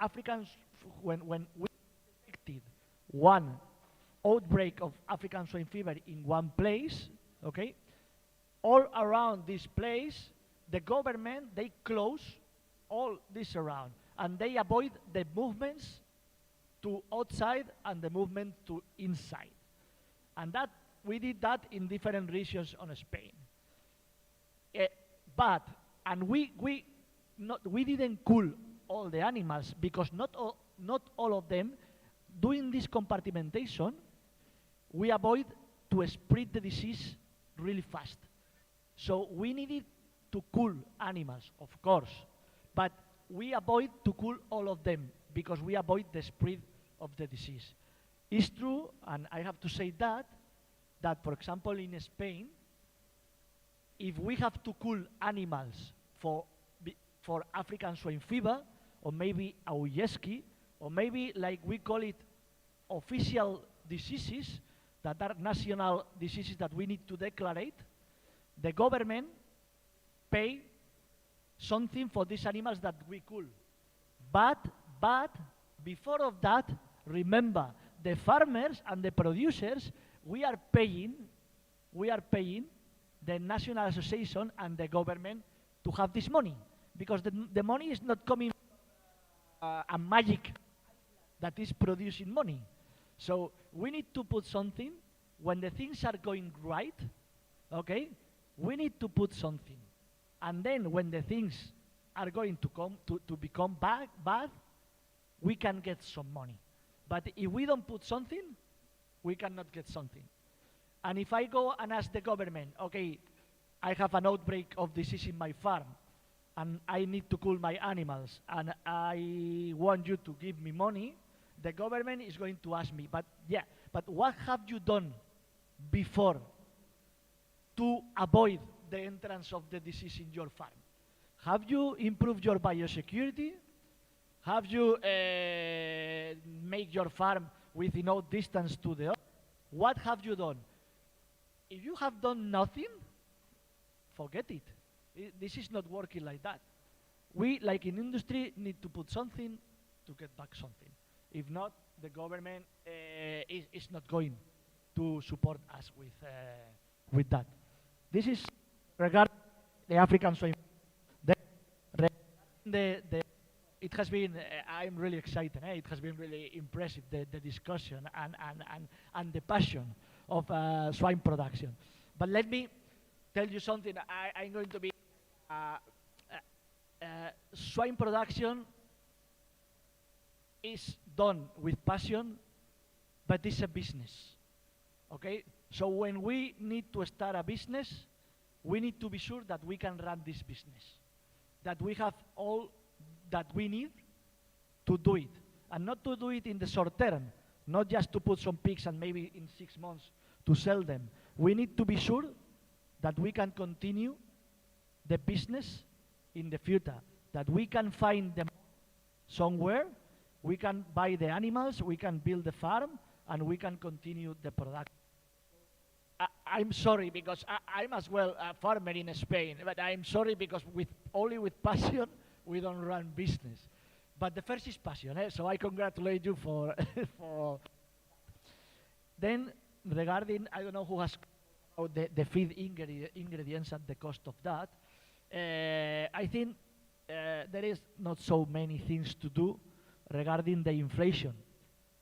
we detected one outbreak of African swine fever in one place, okay, all around this place, the government, they close all this around, and they avoid the movements to outside and the movement to inside. And that, we did that in different regions on Spain. We didn't cool all the animals, because not all of them, doing this compartmentation, we avoid to spread the disease really fast. So we needed to cool animals, of course, but we avoid to cool all of them because we avoid the spread of the disease. It's true, and I have to say that for example in Spain, if we have to cool animals for African swine fever, or maybe Auyeski, or maybe like we call it official diseases, that are national diseases that we need to declare, the government pay something for these animals that we cool. But before of that, remember, the farmers and the producers, we are paying the National Association and the government to have this money, because the money is not coming a magic that is producing money. So we need to put something when the things are going right, okay? We need to put something. And then when the things are going to become bad, we can get some money. But if we don't put something, we cannot get something. And if I go and ask the government, okay, I have an outbreak of disease in my farm, and I need to cool my animals, and I want you to give me money, the government is going to ask me, but what have you done before to avoid the entrance of the disease in your farm? Have you improved your biosecurity? Have you made your farm with enough distance to the other? What have you done? If you have done nothing, forget it. This is not working like that. We, like in industry, need to put something to get back something. If not, the government is not going to support us with that. This is regarding the African swine. It has been, I'm really excited. It has been really impressive, the discussion and the passion of swine production. But let me tell you something. I'm going to be, swine production is done with passion, but it's a business, okay? So when we need to start a business, we need to be sure that we can run this business, that we have all that we need to do it, and not to do it in the short term, not just to put some pigs and maybe in 6 months to sell them. We need to be sure that we can continue the business in the future, that we can find them somewhere, we can buy the animals, we can build the farm, and we can continue the production. I'm sorry, because I'm as well a farmer in Spain, but I'm sorry because only with passion, we don't run business. But the first is passion, so I congratulate you for Then, regarding, I don't know who has the feed ingredients and the cost of that, I think there is not so many things to do regarding the inflation.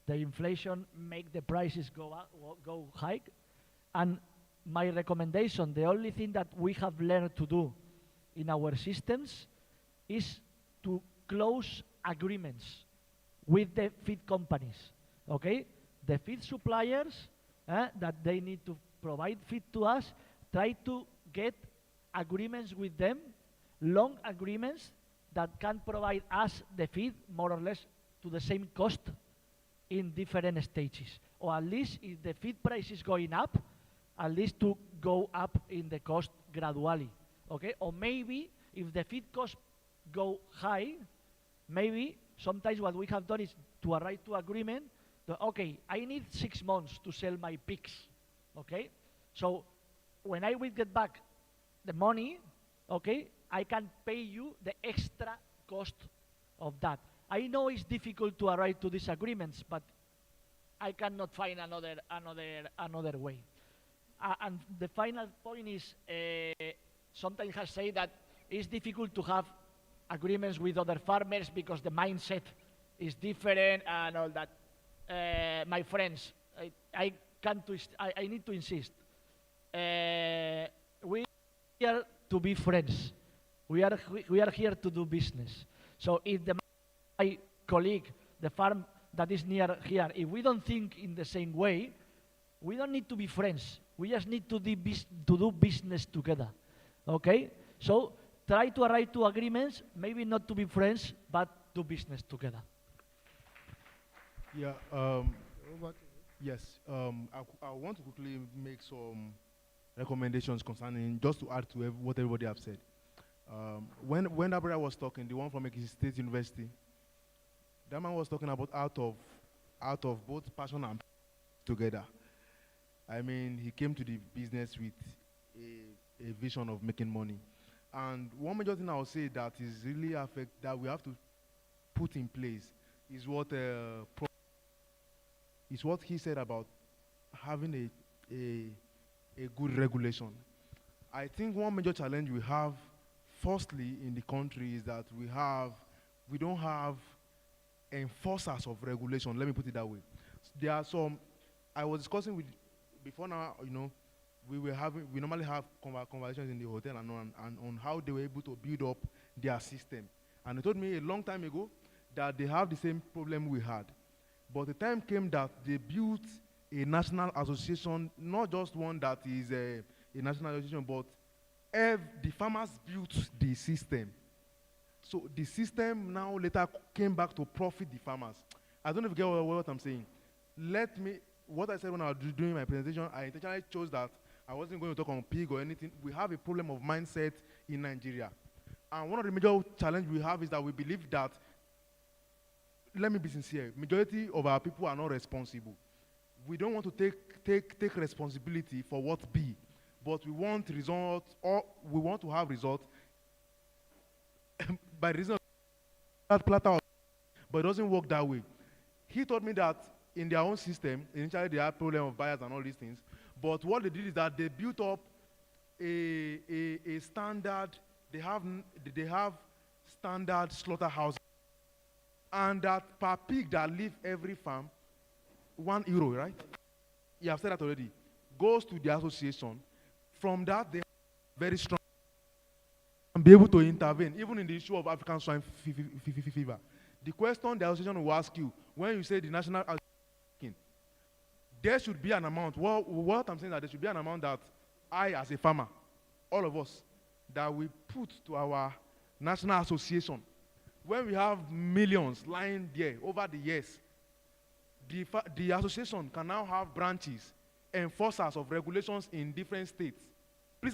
The inflation make the prices go up, go high, and my recommendation, the only thing that we have learned to do in our systems is to close agreements with the feed companies, okay? The feed suppliers that they need to provide feed to us, try to get agreements with them, long agreements that can provide us the feed more or less to the same cost in different stages. Or at least if the feed price is going up, at least to go up in the cost gradually, okay? Or maybe if the feed costs go high, maybe sometimes what we have done is to arrive to agreement that, okay, I need 6 months to sell my pigs, okay? So when I will get back the money, okay, I can pay you the extra cost of that. I know it's difficult to arrive to these agreements, but I cannot find another way. And the final point is, sometimes has said that it's difficult to have agreements with other farmers because the mindset is different and all that. My friends, I need to insist. We are to be friends. We are here to do business. So if my colleague, the farm that is near here, if we don't think in the same way, we don't need to be friends. We just need to do business together, okay? So try to arrive to agreements, maybe not to be friends, but do business together. Yeah, yes, I want to quickly make some recommendations concerning, just to add to what everybody have said. When that brother was talking, the one from Ekiti State University, that man was talking about out of both passion and together. I mean, he came to the business with a vision of making money. And one major thing I would say that is really that we have to put in place is what he said about having a good regulation. I think one major challenge we have, firstly, in the country is that we don't have enforcers of regulation. Let me put it that way. There are some, I was discussing with, before now, you know, we normally have conversations in the hotel and on how they were able to build up their system. And they told me a long time ago that they have the same problem we had. But the time came that they built a national association, not just one that is a national association, but the farmers built the system. So the system now later came back to profit the farmers. I don't know if you get what I'm saying. What I said when I was doing my presentation, I intentionally chose that I wasn't going to talk on pig or anything. We have a problem of mindset in Nigeria. And one of the major challenges we have is that we believe that, let me be sincere, majority of our people are not responsible. We don't want to take responsibility for what be, but we want results, or we want to have results by reason of that platter, but it doesn't work that way. He told me that in their own system, initially they had problem of buyers and all these things, but what they did is that they built up a standard, they have standard slaughterhouse, and that per pig that leave every farm, €1, right? You have said that already, goes to the association. From that, they are very strong and be able to intervene, even in the issue of African swine fever. The question the association will ask you, when you say the national association, there should be an amount. What I'm saying is that there should be an amount that I, as a farmer, all of us, that we put to our national association. When we have millions lying there over the years, the association can now have branches, enforcers of regulations in different states. Please,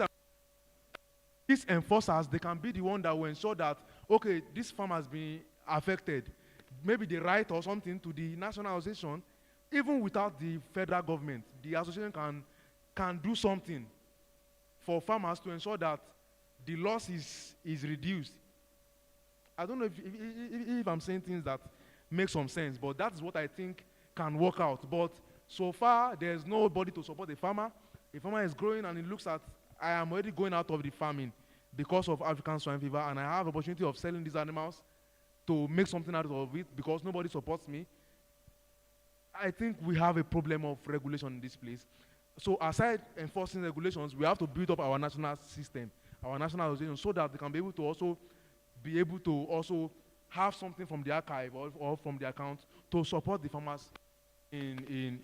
these enforcers, they can be the one that will ensure that, okay, this farm has been affected. Maybe they write or something to the national association, even without the federal government. The association can do something for farmers to ensure that the loss is reduced. I don't know if I'm saying things that make some sense, but that's what I think can work out. But so far, there's nobody to support the farmer. The farmer is growing and he looks at, I am already going out of the farming. because of African swine fever, and I have opportunity of selling these animals to make something out of it because nobody supports me, I think we have a problem of regulation in this place. So aside enforcing regulations, we have to build up our national system, our national association, so that they can be able to also have something from the archive or from the account to support the farmers in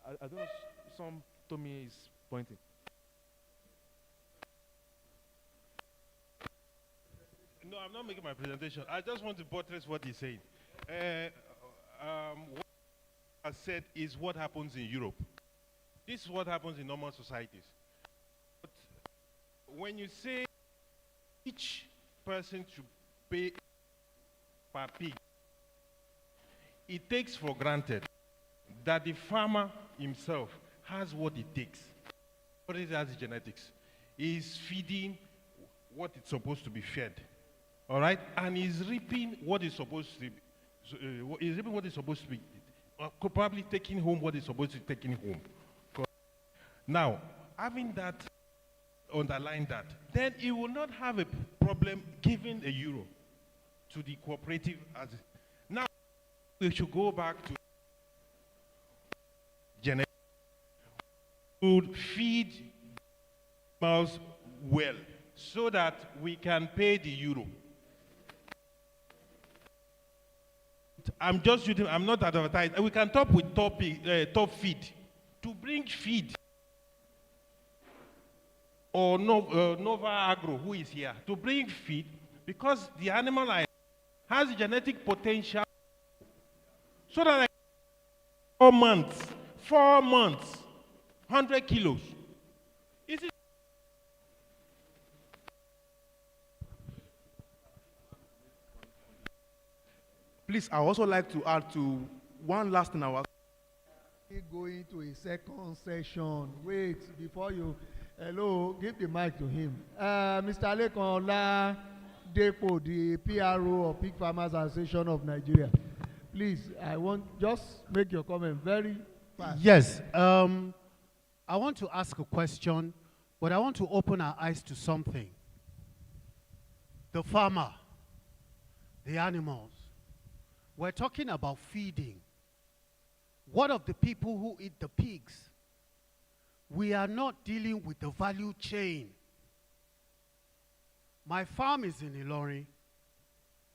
I don't know, some Tommy is pointing. No, I'm not making my presentation. I just want to buttress what he's saying. What I said is what happens in Europe. This is what happens in normal societies. But when you say each person should pay per pig, it takes for granted that the farmer himself has what it takes. What it has is genetics. He's feeding what it's supposed to be fed. All right? And he's reaping what is supposed to be. He's reaping what is supposed to be. Probably taking home what is supposed to be taken home. Now, having that, underline that, then he will not have a problem giving €1 to the cooperative. Now, we should go back to genetics. We would feed animals well so that we can pay the €1. I'm just using, I'm not advertising. We can top with top feed. To bring feed, or Nova Agro, who is here, to bring feed, because the animal has genetic potential, so that like 4 months, 100 kilos. Is it? Please, I also like to add to one last thing. Going to a second session. Wait, before you, hello, give the mic to him. Mr. Lekola Depo, the PRO of Pig Farmers Association of Nigeria. Please, I want, just make your comment very fast. Yes, I want to ask a question, but I want to open our eyes to something. The farmer, the animals. We're talking about feeding. What of the people who eat the pigs? We are not dealing with the value chain. My farm is in Ilorin.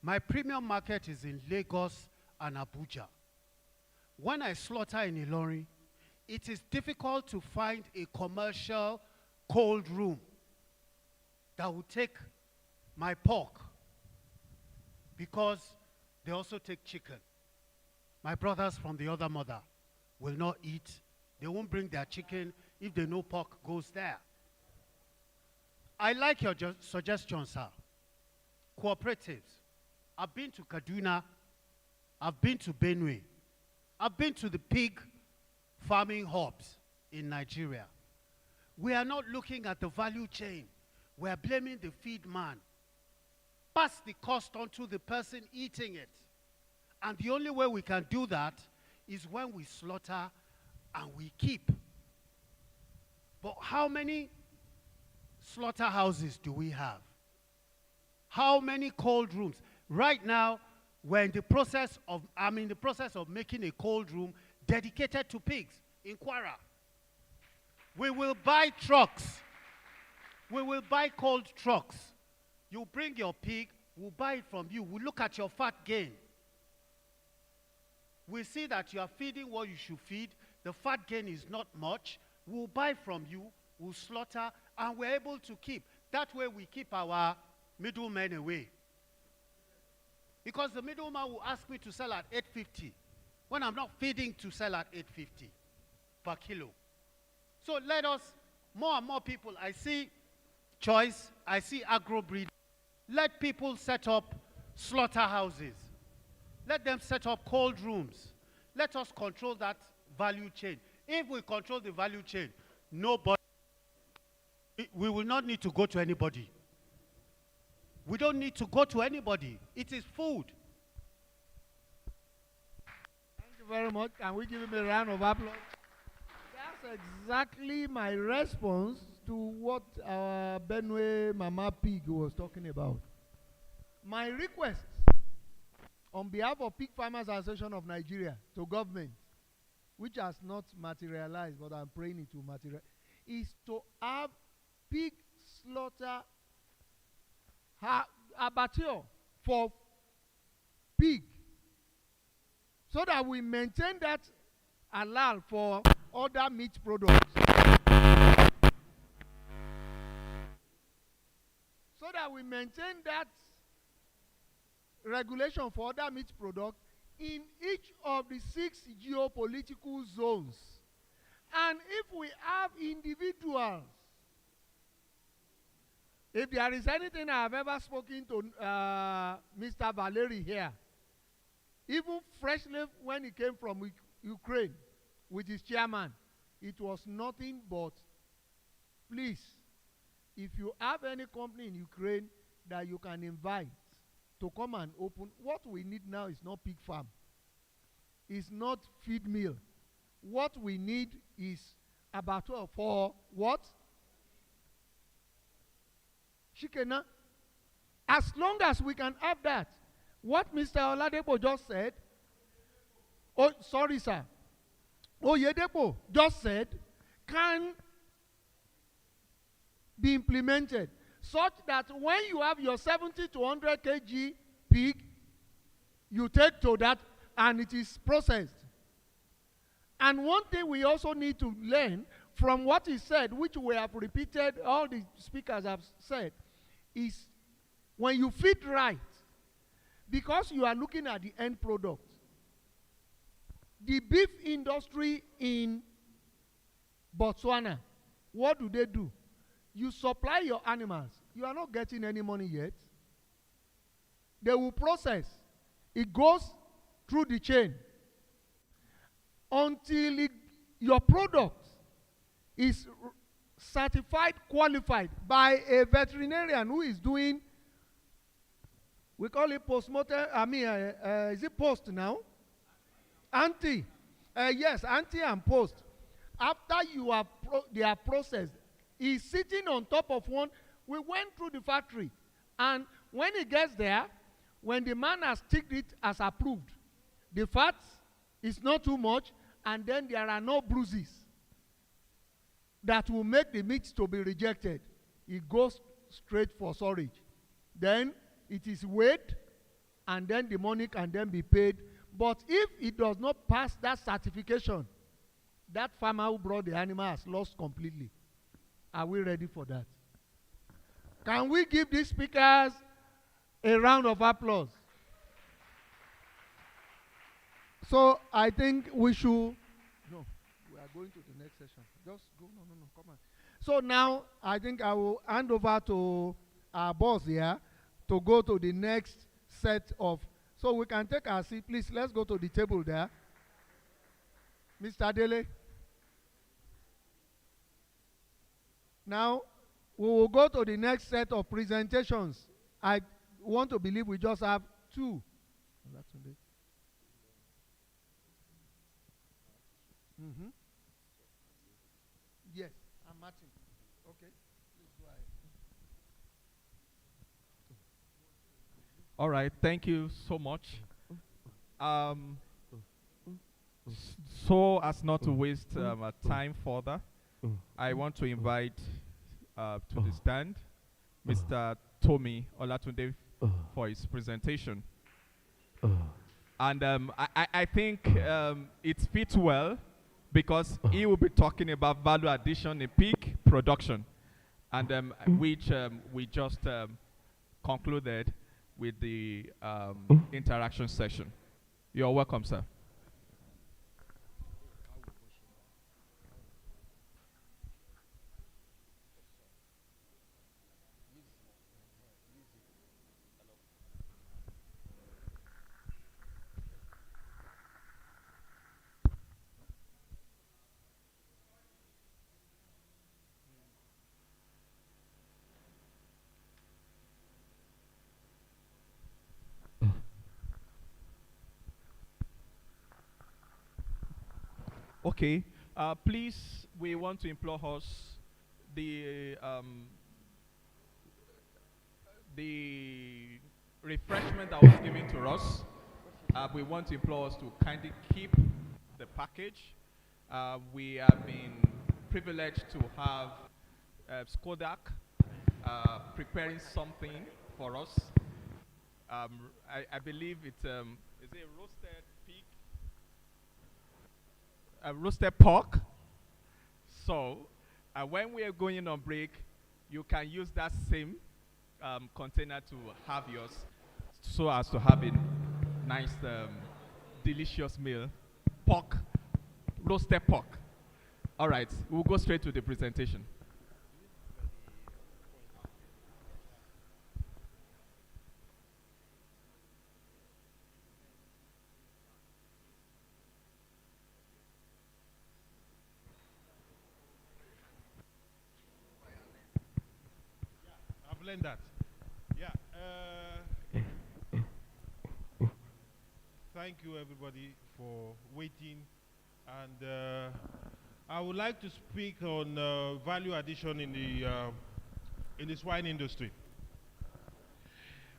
My premium market is in Lagos and Abuja. When I slaughter in Ilorin, it is difficult to find a commercial cold room that will take my pork, because they also take chicken. My brothers from the other mother will not eat. They won't bring their chicken if they know pork goes there. I like your suggestion, sir. Cooperatives. I've been to Kaduna. I've been to Benue. I've been to the pig farming hubs in Nigeria. We are not looking at the value chain. We are blaming the feed man. Pass the cost on to the person eating it. And the only way we can do that is when we slaughter and we keep. But how many slaughterhouses do we have? How many cold rooms? Right now, I'm in the process of making a cold room dedicated to pigs in Kwara. We will buy trucks. We will buy cold trucks. You bring your pig, we'll buy it from you. We'll look at your fat gain. We see that you are feeding what you should feed. The fat gain is not much. We'll buy from you, we'll slaughter, and we're able to keep. That way we keep our middlemen away. Because the middleman will ask me to sell at $8.50 when I'm not feeding to sell at $8.50 per kilo. So let us, more and more people, I see choice, I see AGROBREEDERS. Let people set up slaughterhouses. Let them set up cold rooms. Let us control that value chain. If we control the value chain, nobody, we will not need to go to anybody. We don't need to go to anybody. It is food. Thank you very much. Can we give him a round of applause? That's exactly my response to what our Benue Mama Pig was talking about. My request on behalf of Pig Farmers Association of Nigeria to government, which has not materialized, but I'm praying it will materialize, is to have pig slaughter abattoir for pig, so that we maintain that halal for other meat products. So that we maintain that regulation for other meat products in each of the 6 geopolitical zones. And if we have individuals, if there is anything I have ever spoken to Mr. Valeri here, even freshly when he came from Ukraine with his chairman, it was nothing but, please, if you have any company in Ukraine that you can invite to come and open, what we need now is not pig farm. It's not feed mill. What we need is abattoir for what? Chicken. As long as we can have that. What Mr. Oladepo just said, oh, sorry, sir. Oyedepo just said, can be implemented such that when you have your 70 to 100 kg pig, you take to that and it is processed. And one thing we also need to learn from what he said, which we have repeated, all the speakers have said, is when you feed right, because you are looking at the end product. The beef industry in Botswana, what do? You supply your animals. You are not getting any money yet. They will process. It goes through the chain until your product is certified, qualified by a veterinarian who is doing, we call it post-mortem, is it post now? AGROBREEDERS. Yes, AGROBREEDERS and post. After they are processed, he's sitting on top of one. We went through the factory, and when he gets there, when the man has ticked it as approved, the fat is not too much, and then there are no bruises that will make the meat to be rejected. It goes straight for storage. Then it is weighed, and then the money can then be paid. But if it does not pass that certification, that farmer who brought the animal has lost completely. Are we ready for that? Can we give these speakers a round of applause? So I think we should, no, we are going to the next session. Just go, no, come on. So now I think I will hand over to our boss here to go to the next set of, so we can take our seat. Please, let's go to the table there. Mr. Dele. Now, we will go to the next set of presentations. I want to believe we just have 2. Yes, I'm Martin. Okay, please go ahead. All right, thank you so much. So as not to waste time further, I want to invite to the stand Mr. Tomi Olatunde for his presentation. And I think it fits well because he will be talking about value addition in pig production, and which we just concluded with the interaction session. You're welcome, sir. Okay, please, we want to implore us the refreshment that was given to us, we want to implore us to kindly keep the package. We have been privileged to have Skodak preparing something for us. I believe it's is it a roasted pig, a roasted pork. So when we are going on break, you can use that same container to have yours, so as to have a nice, delicious meal. Pork, roasted pork. All right, we'll go straight to the presentation. I've learned that. Yeah. Thank you, everybody, for waiting. And I would like to speak on value addition in the swine industry.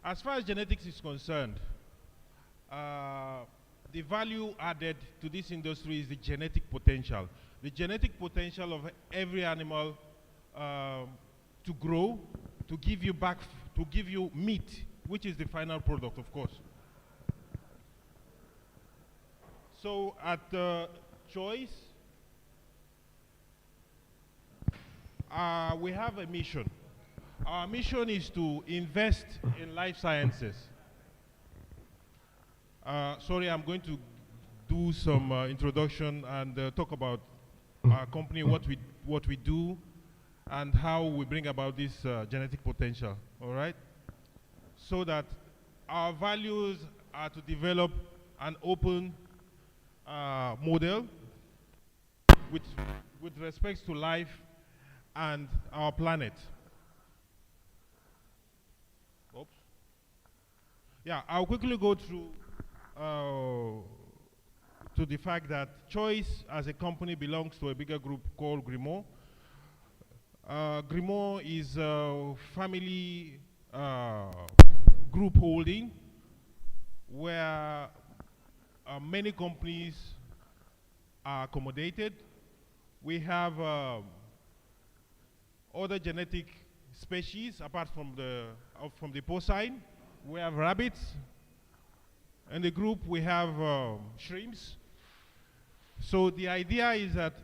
As far as genetics is concerned, the value added to this industry is the genetic potential. The genetic potential of every animal to grow, to give you back, to give you meat, which is the final product, of course. So at Choice, we have a mission. Our mission is to invest in life sciences. Sorry, I'm going to do some introduction and talk about our company, what we do, and how we bring about this genetic potential, all right? So that our values are to develop an open model with respect to life and our planet. Oops. Yeah, I'll quickly go through to the fact that Choice as a company belongs to a bigger group called Grimaud. Grimaud is a family group holding where many companies are accommodated. We have other genetic species apart from the porcine. We have rabbits. In the group we have shrimps. So the idea is that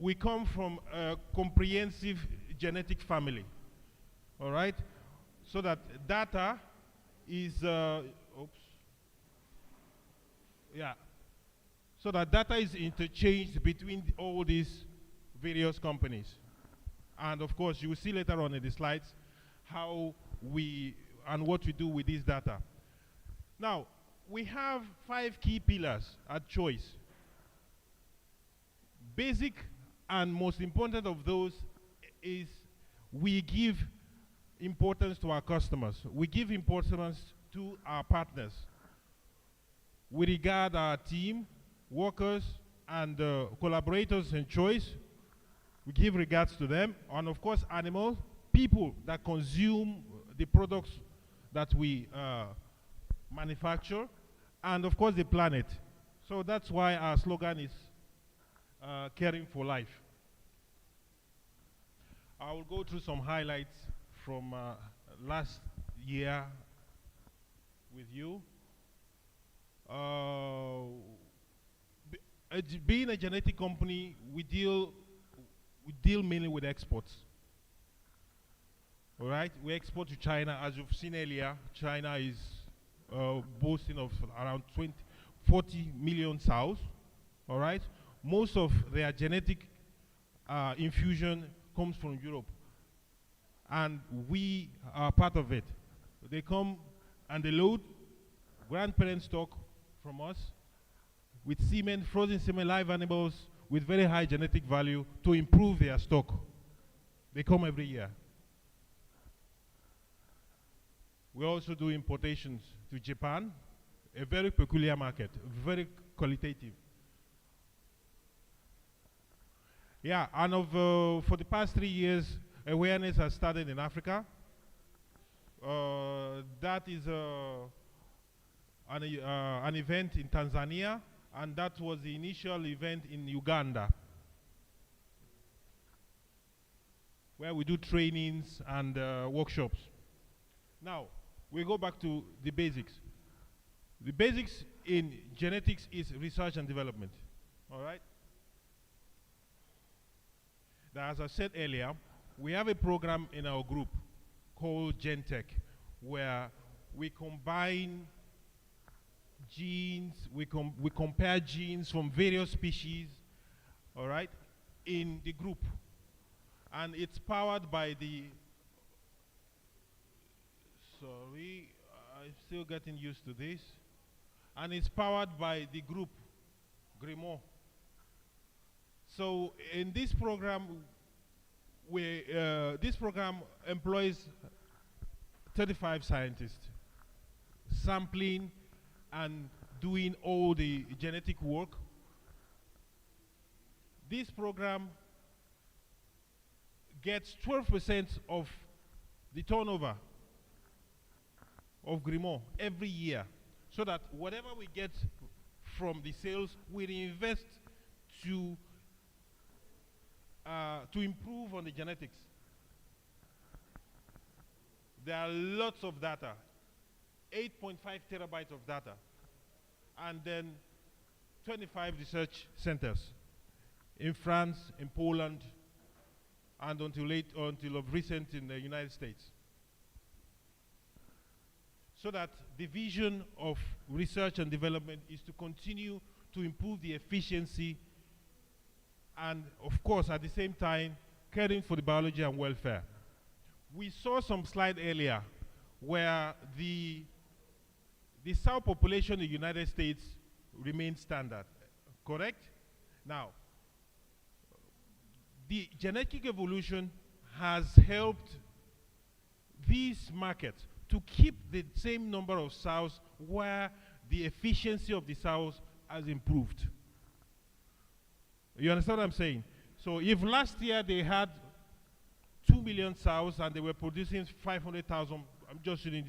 we come from a comprehensive genetic family, all right? So that data is, so that data is interchanged between all these various companies. And of course, you will see later on in the slides how we and what we do with this data. Now, we have 5 key pillars at Choice. Basic and most important of those is we give importance to our customers. We give importance to our partners. We regard our team, workers, and collaborators in Choice. We give regards to them. And of course, animals, people that consume the products that we manufacture, and of course the planet. So that's why our slogan is caring for life. I will go through some highlights from last year with you. Being a genetic company, we deal mainly with exports. All right, we export to China. As you've seen earlier, China is boasting of around 40 million sows. All right, most of their genetic infusion comes from Europe, and we are part of it. They come and they load grandparent stock from us with semen, frozen semen, live animals with very high genetic value to improve their stock. They come every year. We also do importations to Japan, a very peculiar market, very qualitative. Yeah, and for the past 3 years, awareness has started in Africa. That is an event in Tanzania, and that was the initial event in Uganda, where we do trainings and workshops. Now, we go back to the basics. The basics in genetics is research and development, all right? Now, as I said earlier, we have a program in our group called GenTech, where we combine genes, we compare genes from various species, all right, in the group. And it's powered by the, sorry, I'm still getting used to this. And it's powered by the group, Grimaud. So in this program, this program employs 35 scientists, sampling and doing all the genetic work. This program gets 12% of the turnover of Grimaud every year, so that whatever we get from the sales, we reinvest to improve on the genetics. There are lots of data, 8.5 terabytes of data, and then 25 research centers in France, in Poland, and until of recent in the United States. So that the vision of research and development is to continue to improve the efficiency and, of course, at the same time, caring for the biology and welfare. We saw some slide earlier where the sow population in the United States remains standard, correct? Now, the genetic evolution has helped these markets to keep the same number of sows where the efficiency of the sows has improved. You understand what I'm saying? So if last year they had 2 million sows and they were producing 500,000, I'm just shooting,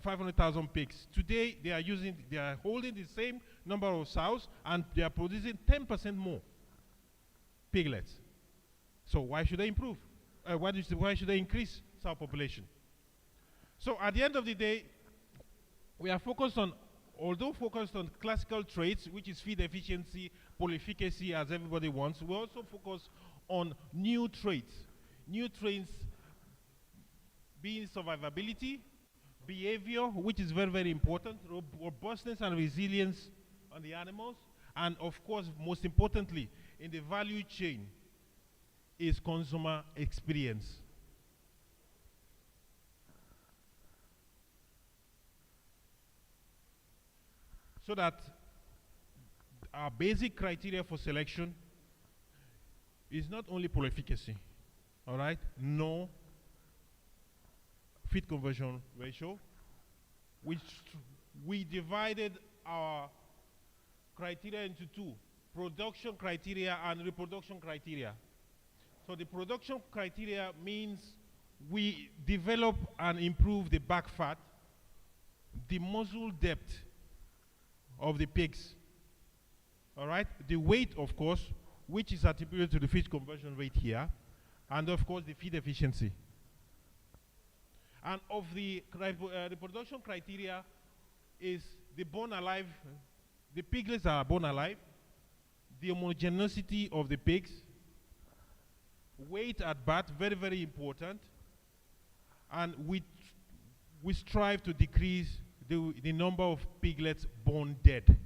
500,000 pigs. Today they are holding the same number of sows and they are producing 10% more piglets. So why should they improve? Why should they increase sow population? So at the end of the day, we are focused on, although focused on classical traits, which is feed efficiency, polyefficacy, as everybody wants, we also focus on new traits. New traits being survivability, behavior, which is very, very important, robustness and resilience on the animals, and of course, most importantly, in the value chain is consumer experience. So that our basic criteria for selection is not only polyefficacy, all right? No feed conversion ratio, which we divided our criteria into two, production criteria and reproduction criteria. So the production criteria means we develop and improve the back fat, the muscle depth of the pigs, all right? The weight, of course, which is attributed to the feed conversion rate here, and of course the feed efficiency. And of the reproduction criteria is the born alive, the piglets are born alive, the homogeneity of the pigs, weight at birth, very, very important, and we strive to decrease the number of piglets born dead.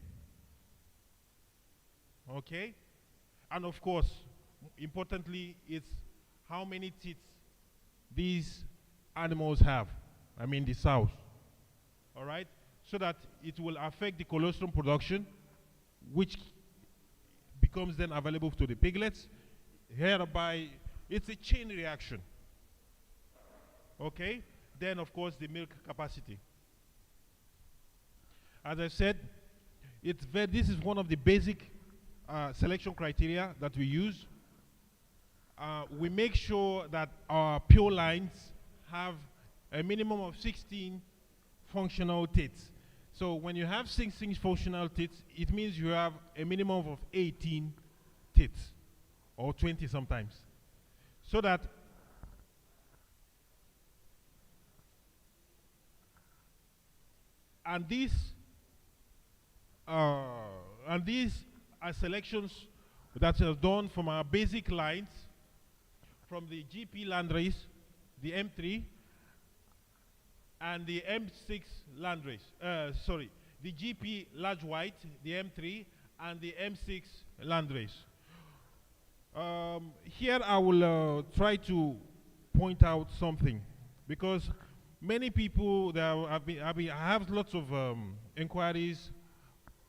Okay? And of course, importantly, it's how many teeth these animals have. I mean the sows. All right? So that it will affect the colostrum production, which becomes then available to the piglets. Hereby, it's a chain reaction. Okay? Then, of course, the milk capacity. As I said, this is one of the basic selection criteria that we use. we make sure that our pure lines have a minimum of 16 functional teats. So when you have 16 functional teats, it means you have a minimum of 18 teats, or 20 sometimes. So that and these are selections that are done from our basic lines, from the GP landrace, the M3, and the M6 landrace. Sorry, the GP large white, the M3, and the M6 landrace. Here I will try to point out something, because many people I have lots of inquiries,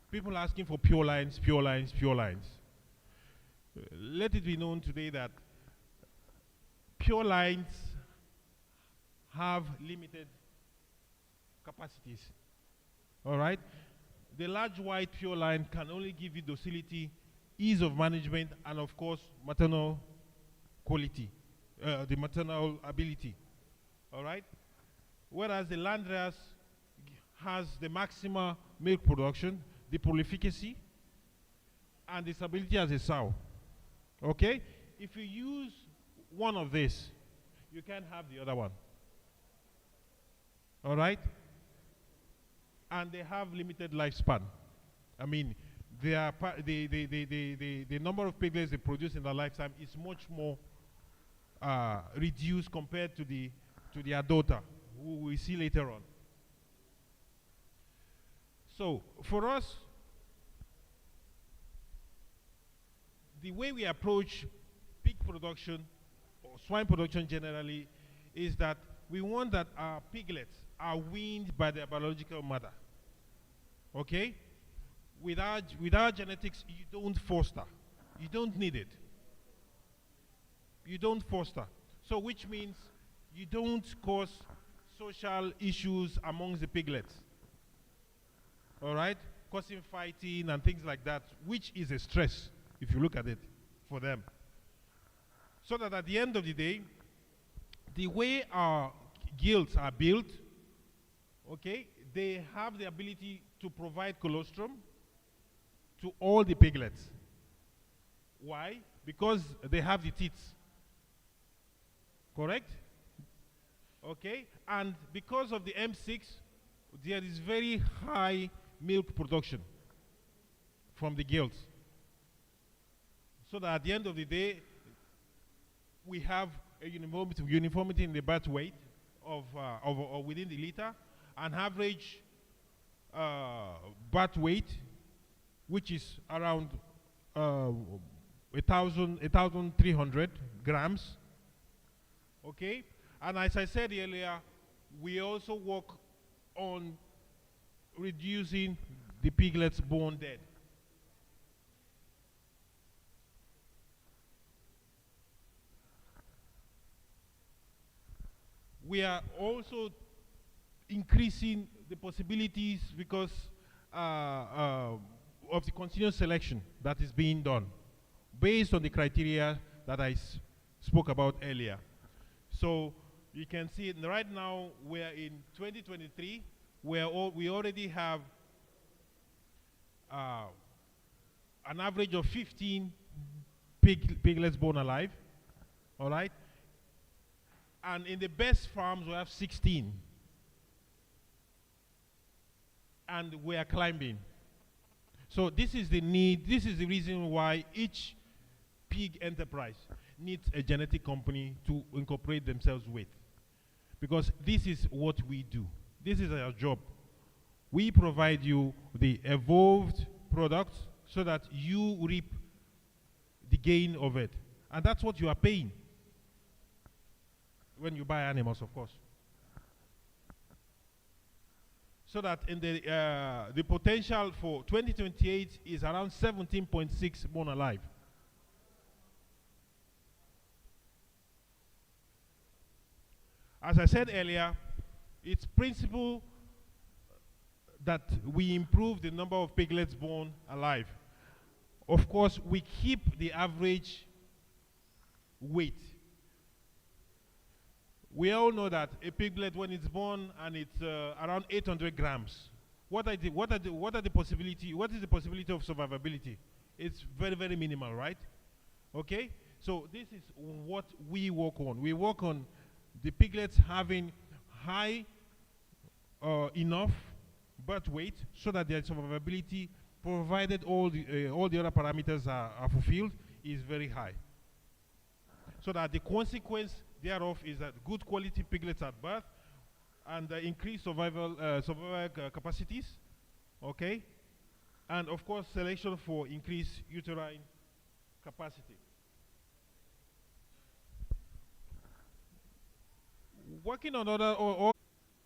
people asking for pure lines, pure lines, pure lines. Let it be known today that pure lines have limited capacities. All right? The large white pure line can only give you docility, ease of management, and of course, maternal quality, the maternal ability. All right? Whereas the landrace has the maximum milk production, the prolificacy, and the stability as a sow. Okay? If you use one of these, you can't have the other one. All right? And they have limited lifespan. I mean, the number of piglets they produce in their lifetime is much more reduced compared to the adulta, who we see later on. So, for us, the way we approach pig production, or swine production generally, is that we want that our piglets are weaned by their biological mother. Okay? With our genetics, you don't foster. You don't need it. You don't foster. So which means you don't cause social issues amongst the piglets. All right? Causing fighting and things like that, which is a stress, if you look at it, for them. So that at the end of the day, the way our gilts are built, okay, they have the ability to provide colostrum to all the piglets. Why? Because they have the teats. Correct? Okay? And because of the M6, there is very high milk production from the gilts. So that at the end of the day, we have a uniformity in the birth weight of within the litter, an average birth weight, which is around 1,300 grams. Okay? And as I said earlier, we also work on reducing the piglets born dead. We are also increasing the possibilities because of the continuous selection that is being done based on the criteria that I spoke about earlier. So you can see right now we're in 2023, where we already have an average of 15 piglets born alive. All right? And in the best farms, we have 16. And we are climbing. So this is the need, this is the reason why each pig enterprise needs a genetic company to incorporate themselves with. Because this is what we do. This is our job. We provide you the evolved products so that you reap the gain of it. And that's what you are paying when you buy animals, of course. So that in the potential for 2028 is around 17.6 born alive. As I said earlier, it's principle that we improve the number of piglets born alive. Of course, we keep the average weight. We all know that a piglet, when it's born and it's around 800 grams, what is the possibility of survivability? It's very, very minimal, right? Okay? So this is what we work on. We work on the piglets having high enough birth weight so that their survivability, provided all the other parameters are fulfilled, is very high. So that the consequence thereof is that good quality piglets at birth and increased survival capacities, okay? And of course, selection for increased uterine capacity. Working on other,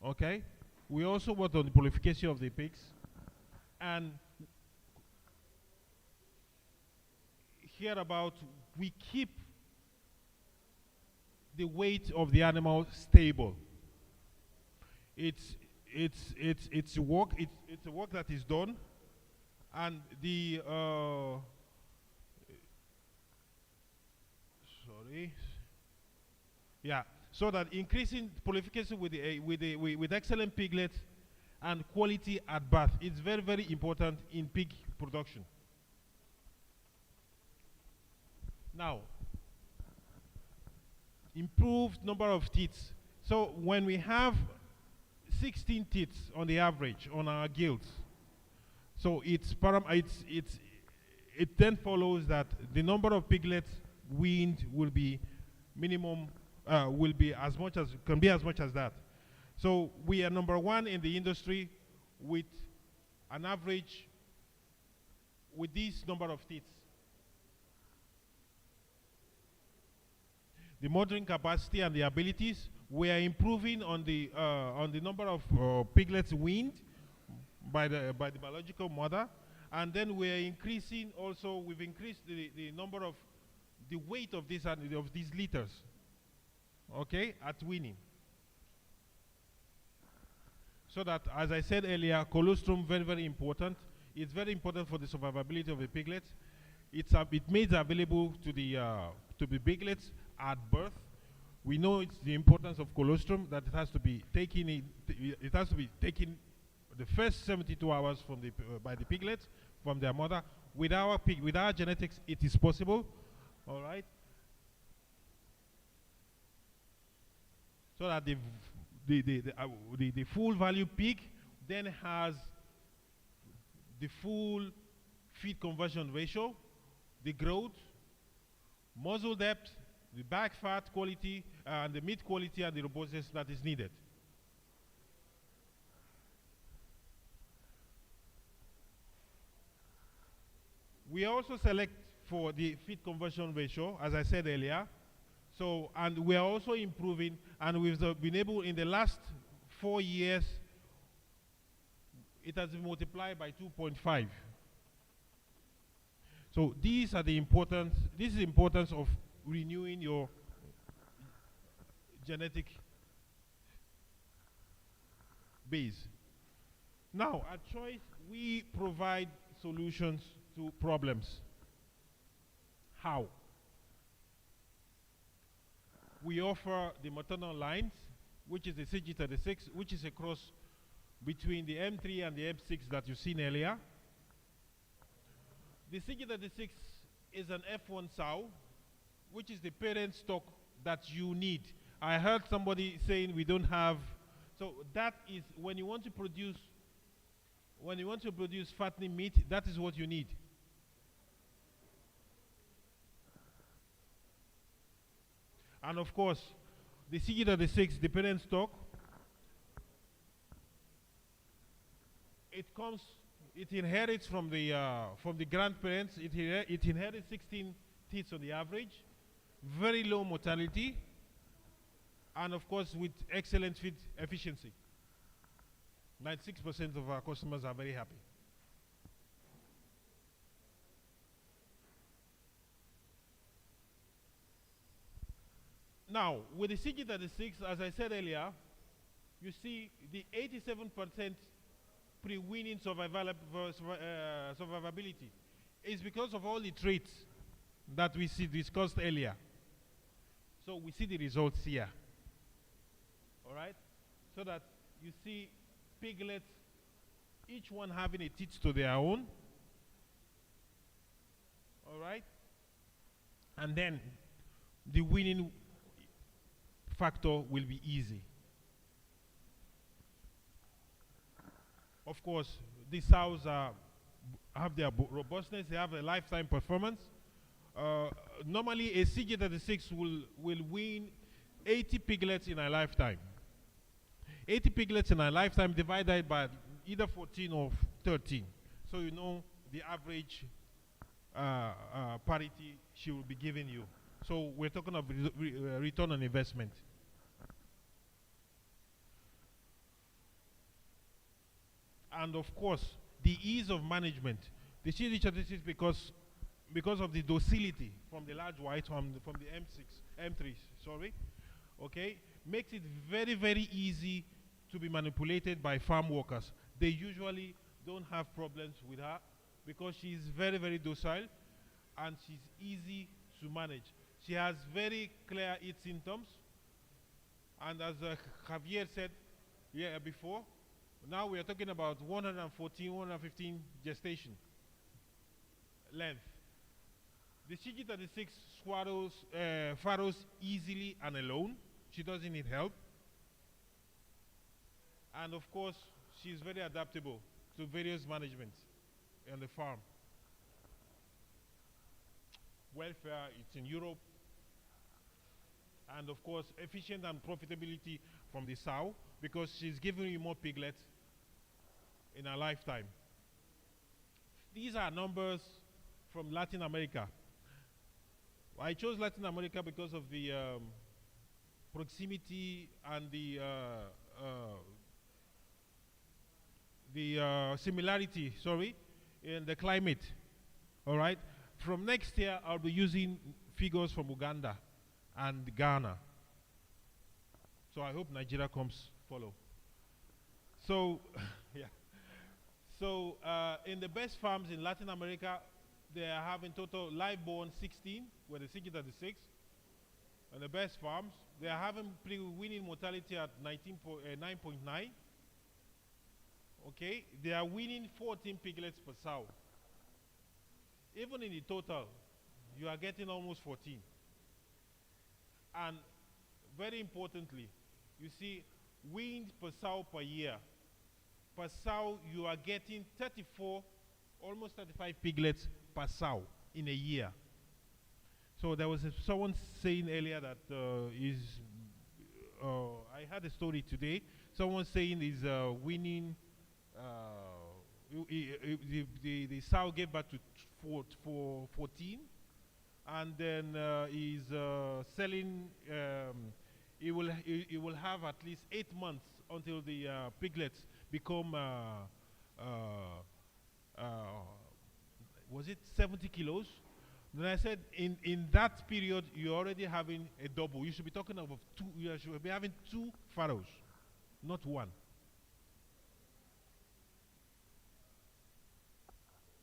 okay? We also work on the qualification of the pigs, and here about we keep the weight of the animal stable. It's a work that is done, and the so that increasing qualification with excellent piglets and quality at birth is very, very important in pig production. Now, improved number of teats. So when we have 16 teats on the average on our gills, so it then follows that the number of piglets weaned will be minimum, will be as much as that. So we are number one in the industry with an average with this number of teats. The mothering capacity and the abilities, we are improving on the number of piglets weaned by the biological mother, and then we are increasing also. We've increased the number of the weight of these litters, okay, at weaning. So that, as I said earlier, colostrum very, very important. It's very important for the survivability of the piglets. It made available to the piglets at birth. We know it's the importance of colostrum, that it has to be taken the first 72 hours from by the piglets from their mother. With our genetics, it is possible. All right. So that the full value pig then has the full feed conversion ratio, the growth, muscle depth, the back fat quality, and the meat quality and the robustness that is needed. We also select for the feed conversion ratio, as I said earlier. So, and we are also improving, and we've been able in the last 4 years, it has been multiplied by 2.5. So these are the importance. This is the importance of renewing your genetic base. Now, at Choice, we provide solutions to problems. How? We offer the maternal lines, which is the CG36, which is a cross between the M3 and the M6 that you've seen earlier. The CG36 is an F1 sow, which is the parent stock that you need. I heard somebody saying we don't have, so that is when you want to produce fattening meat, that is what you need. And of course, the CG36, the parent stock, it inherits from the grandparents. It inherits 16 teats on the average, very low mortality, and of course with excellent feed efficiency. 96% of our customers are very happy. Now, with the CG36, as I said earlier, you see the 87% pre-weaning survivability is because of all the traits that we discussed earlier. So we see the results here. All right? So that you see piglets, each one having a teat to their own. All right? And then the winning factor will be easy. Of course, these sows have their robustness, they have a lifetime performance. Normally, a CG36 will win 80 piglets in a lifetime. 80 piglets in a lifetime divided by either 14 or 13. So you know the average parity she will be giving you. So we're talking of return on investment. And of course, the ease of management. The CG36 because of the docility from the large white from the M3, sorry, okay, makes it very, very easy to be manipulated by farm workers. They usually don't have problems with her because she's very, very docile and she's easy to manage. She has very clear heat symptoms, and as Javier said before, now we are talking about 114, 115 gestation length. The CG36 farrows easily and alone. She doesn't need help. And of course, she's very adaptable to various managements on the farm. Welfare, it's in Europe. And of course, efficient and profitability from the sow because she's giving you more piglets in her lifetime. These are numbers from Latin America. I chose Latin America because of the proximity and the similarity, in the climate. All right. From next year, I'll be using figures from Uganda and Ghana. So I hope Nigeria comes follow. So, yeah. So in the best farms in Latin America, they are having total live born 16 with a CG36. And the best farms, they are having winning mortality at 9.9. Okay, they are winning 14 piglets per sow. Even in the total, you are getting almost 14. And very importantly, you see, weaned per sow per year. Per sow, you are getting 34, almost 35 piglets per sow in a year. So there was someone saying earlier that I had a story today. Someone saying is winning, the sow gave birth to 14, and then is selling, he will have at least 8 months until the piglets become, was it 70 kilos? Then I said, in that period, you're already having a double. You should be talking about two, you should be having 2 farrows, not 1.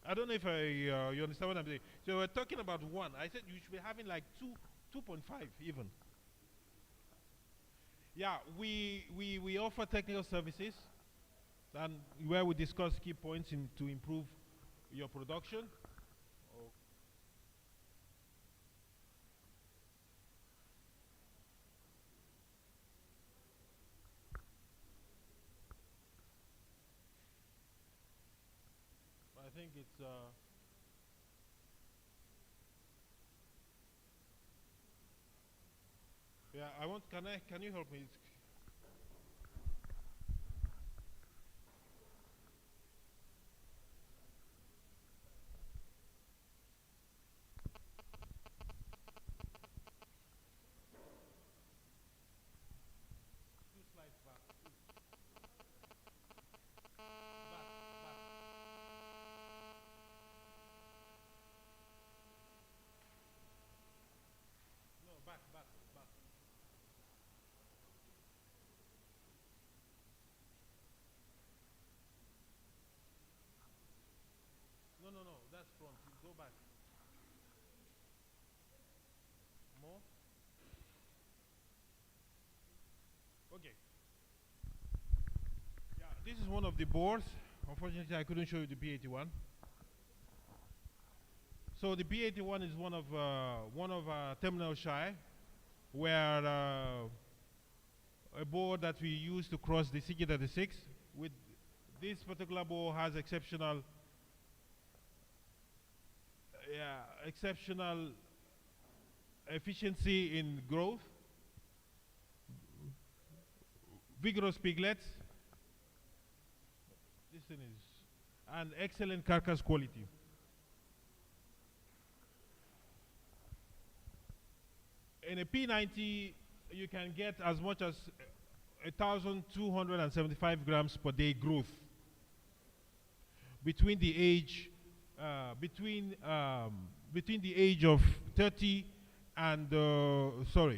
I don't know if you understand what I'm saying. So we're talking about 1. I said you should be having like 2.5 even. Yeah, we offer technical services, and where we discuss key points to improve your production. I think it's yeah, can you help me? this is one of the boards. Unfortunately, I couldn't show you the B81. So the B81 is one of terminal shy, where a board that we use to cross the CG36. With this particular board has exceptional efficiency in growth, vigorous piglets. This thing is and excellent carcass quality. In a P90, you can get as much as 1,275 grams per day growth between the age between the age of 30 and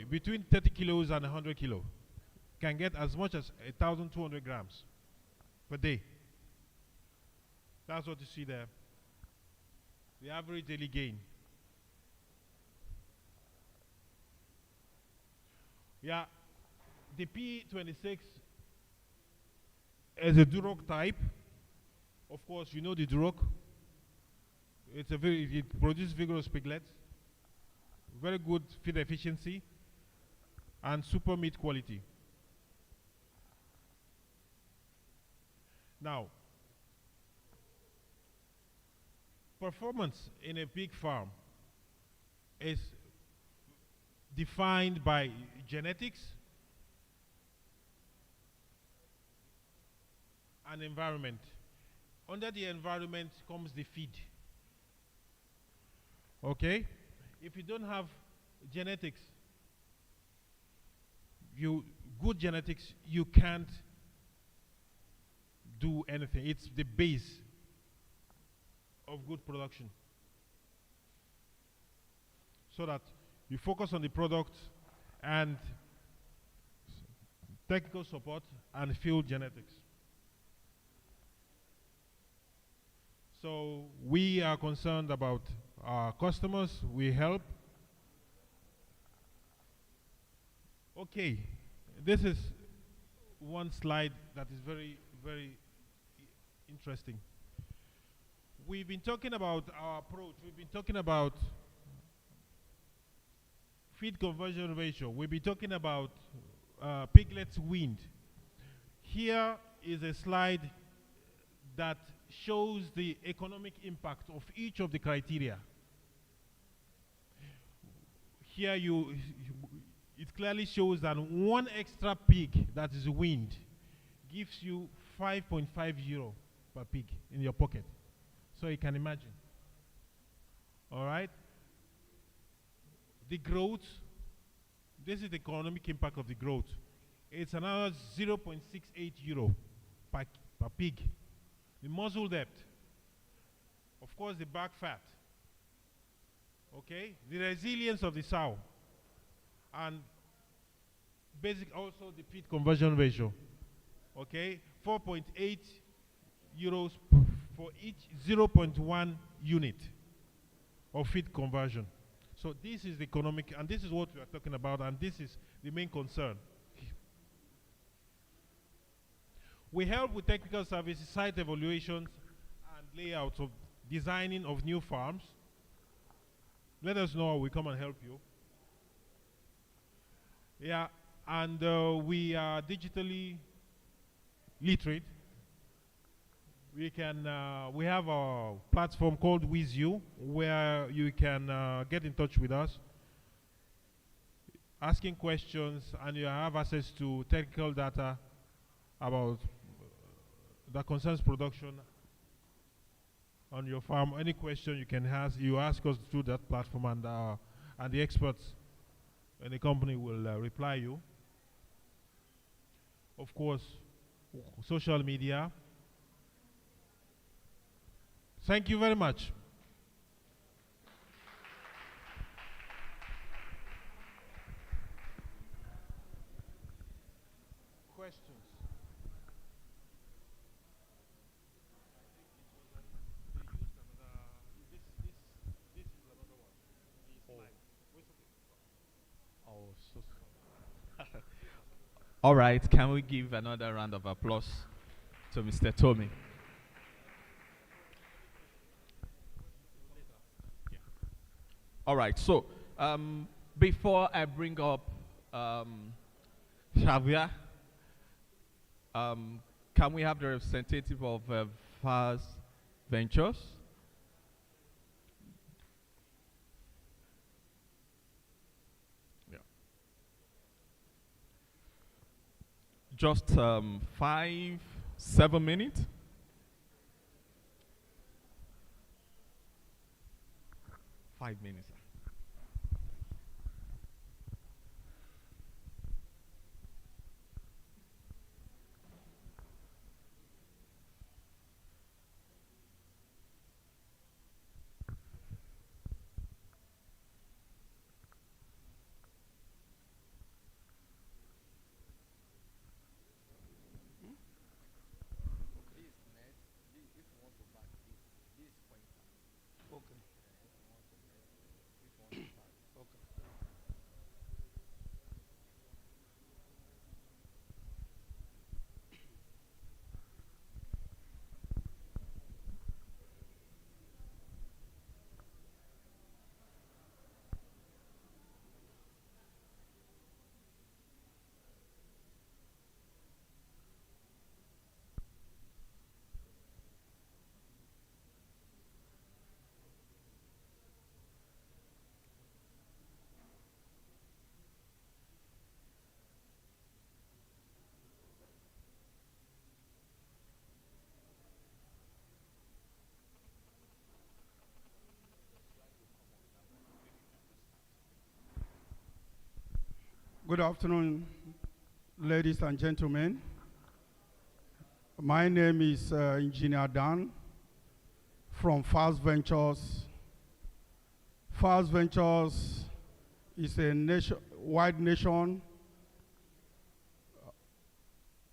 between 30 kilos and 100 kilo. Can get as much as 1,200 grams per day. That's what you see there. The average daily gain. Yeah, the P26 is a Duroc type. Of course, you know the Duroc. It produces vigorous piglets, very good feed efficiency, and super meat quality. Now, performance in a pig farm is defined by genetics and environment. Under the environment comes the feed. Okay? If you don't have genetics, good genetics, you can't do anything. It's the base of good production. So that you focus on the product and technical support and field genetics. So we are concerned about our customers. We help. Okay, this is one slide that is very, very interesting. We've been talking about our approach. We've been talking about feed conversion ratio. We'll be talking about piglets weaned. Here is a slide that shows the economic impact of each of the criteria. Here it clearly shows that one extra pig that is weaned gives you 5.5 euro per pig in your pocket. So you can imagine. All right? The growth, this is the economic impact of the growth. It's another 0.68 euro per pig. The muzzle depth, of course, the back fat, okay, the resilience of the sow, and also the feed conversion ratio, okay, 4.8 euros for each 0.1 unit of feed conversion. So this is the economic, and this is what we are talking about, and this is the main concern. We help with technical services, site evaluations, and layouts of designing of new farms. Let us know, we come and help you. Yeah, and we are digitally literate. We have a platform called WizU, where you can get in touch with us, asking questions, and you have access to technical data about that concerns production on your farm. Any question you can ask, you ask us through that platform, and the experts in the company will reply you. Of course, social media. Thank you very much. Questions? All right, can we give another round of applause to Mr. Tommy. All right, so before I bring up Xavier, can we have the representative of Wapffor Ventures? Yeah. Just 5-7 minutes. Five minutes. Good afternoon, ladies and gentlemen. My name is Engineer Dan from Wapffor Ventures. Wapffor Ventures is a wide nation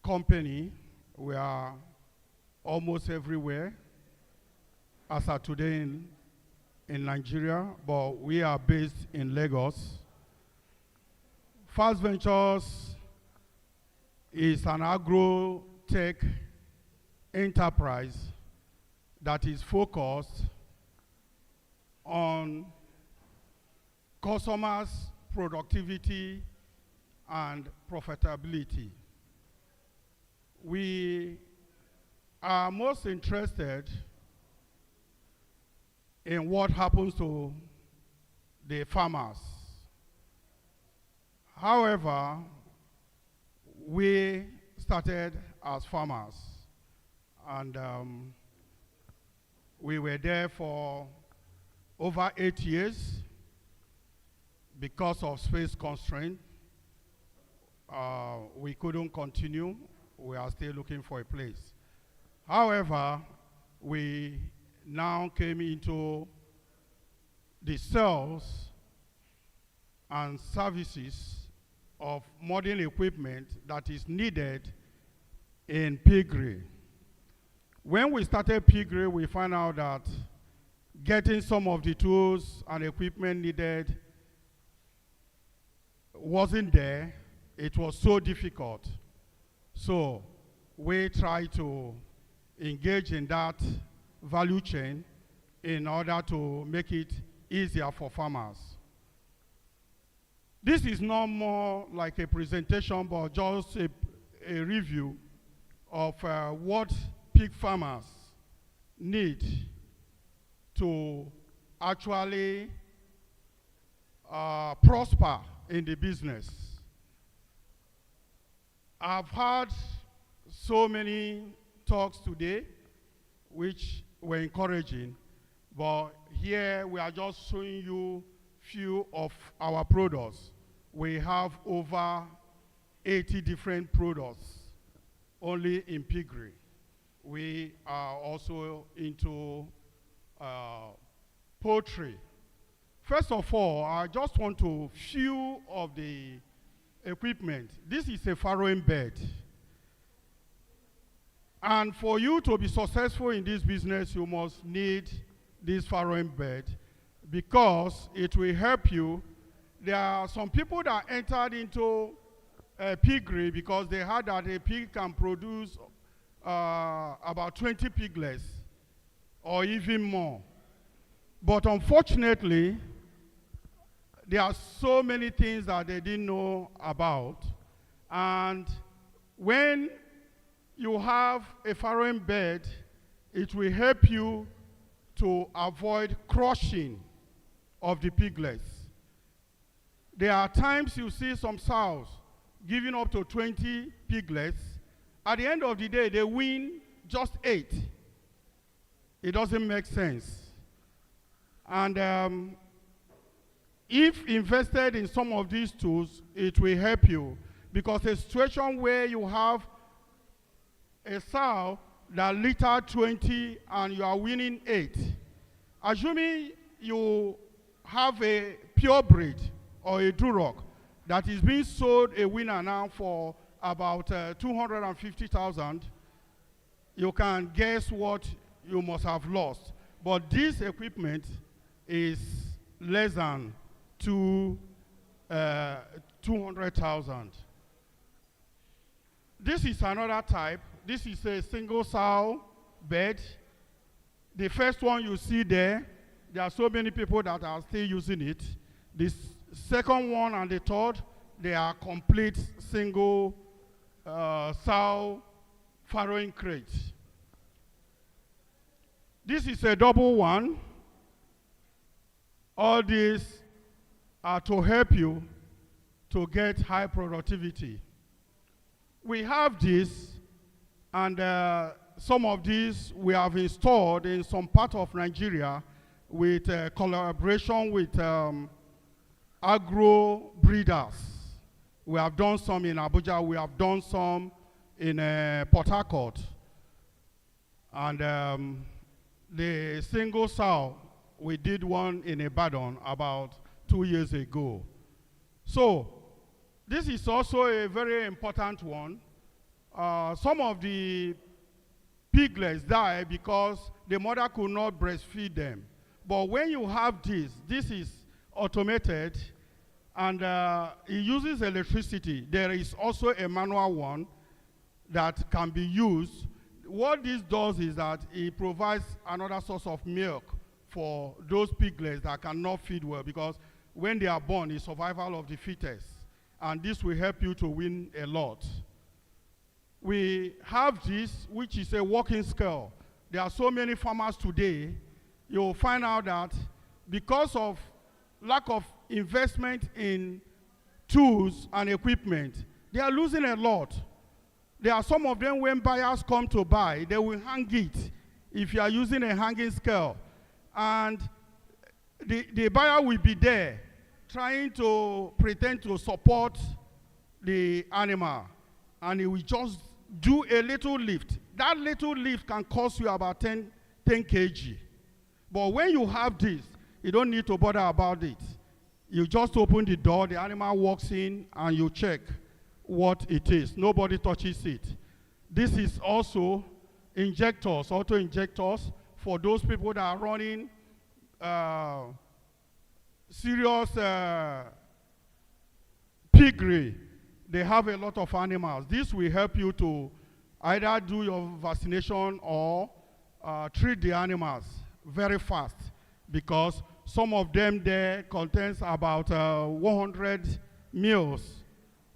company. We are almost everywhere as of today in Nigeria, but we are based in Lagos. Wapffor Ventures is an agro-tech enterprise that is focused on customers' productivity and profitability. We are most interested in what happens to the farmers. However, we started as farmers, and we were there for over 8 years because of space constraint. We couldn't continue. We are still looking for a place. However, we now came into the sales and services of modern equipment that is needed in piggery. When we started piggery, we found out that getting some of the tools and equipment needed wasn't there. It was so difficult. So we tried to engage in that value chain in order to make it easier for farmers. This is not more like a presentation, but just a review of what pig farmers need to actually prosper in the business. I've had so many talks today which were encouraging, but here we are just showing you few of our products. We have over 80 different products only in piggery. We are also into poultry. First of all, I just want to few of the equipment. This is a farrowing bed. And for you to be successful in this business, you must need this farrowing bed because it will help you. There are some people that entered into piggery because they heard that a pig can produce about 20 piglets or even more. But unfortunately, there are so many things that they didn't know about. And when you have a farrowing bed, it will help you to avoid crushing of the piglets. There are times you see some sows giving up to 20 piglets. At the end of the day, they win just 8. It doesn't make sense. And if invested in some of these tools, it will help you. Because a situation where you have a sow that litter 20 and you are winning 8, assuming you have a pure breed or a Duroc that is being sold a winner now for about 250,000, you can guess what you must have lost. But this equipment is less than 200,000. This is another type. This is a single sow bed. The first one you see there are so many people that are still using it. The second one and the third, they are complete single sow farrowing crates. This is a double one. All these are to help you to get high productivity. We have this, and some of these we have installed in some part of Nigeria with collaboration with AGROBREEDERS. We have done some in Abuja, we have done some in Port Harcourt. And the single sow, we did one in Ibadan about 2 years ago. So, this is also a very important one. Some of the piglets die because the mother could not breastfeed them. But when you have this is automated, and it uses electricity. There is also a manual one that can be used. What this does is that it provides another source of milk for those piglets that cannot feed well, because when they are born, it's survival of the fittest. And this will help you to win a lot. We have this, which is a walking scale. There are so many farmers today, you'll find out that because of lack of investment in tools and equipment, they are losing a lot. There are some of them, when buyers come to buy, they will hang it if you are using a hanging scale. And the buyer will be there trying to pretend to support the animal, and he will just do a little lift. That little lift can cost you about 10 kg. But when you have this, you don't need to bother about it. You just open the door, the animal walks in, and you check what it is. Nobody touches it. This is also injectors, auto injectors, for those people that are running serious piggery. They have a lot of animals. This will help you to either do your vaccination or treat the animals very fast, because some of them there contains about 100 mils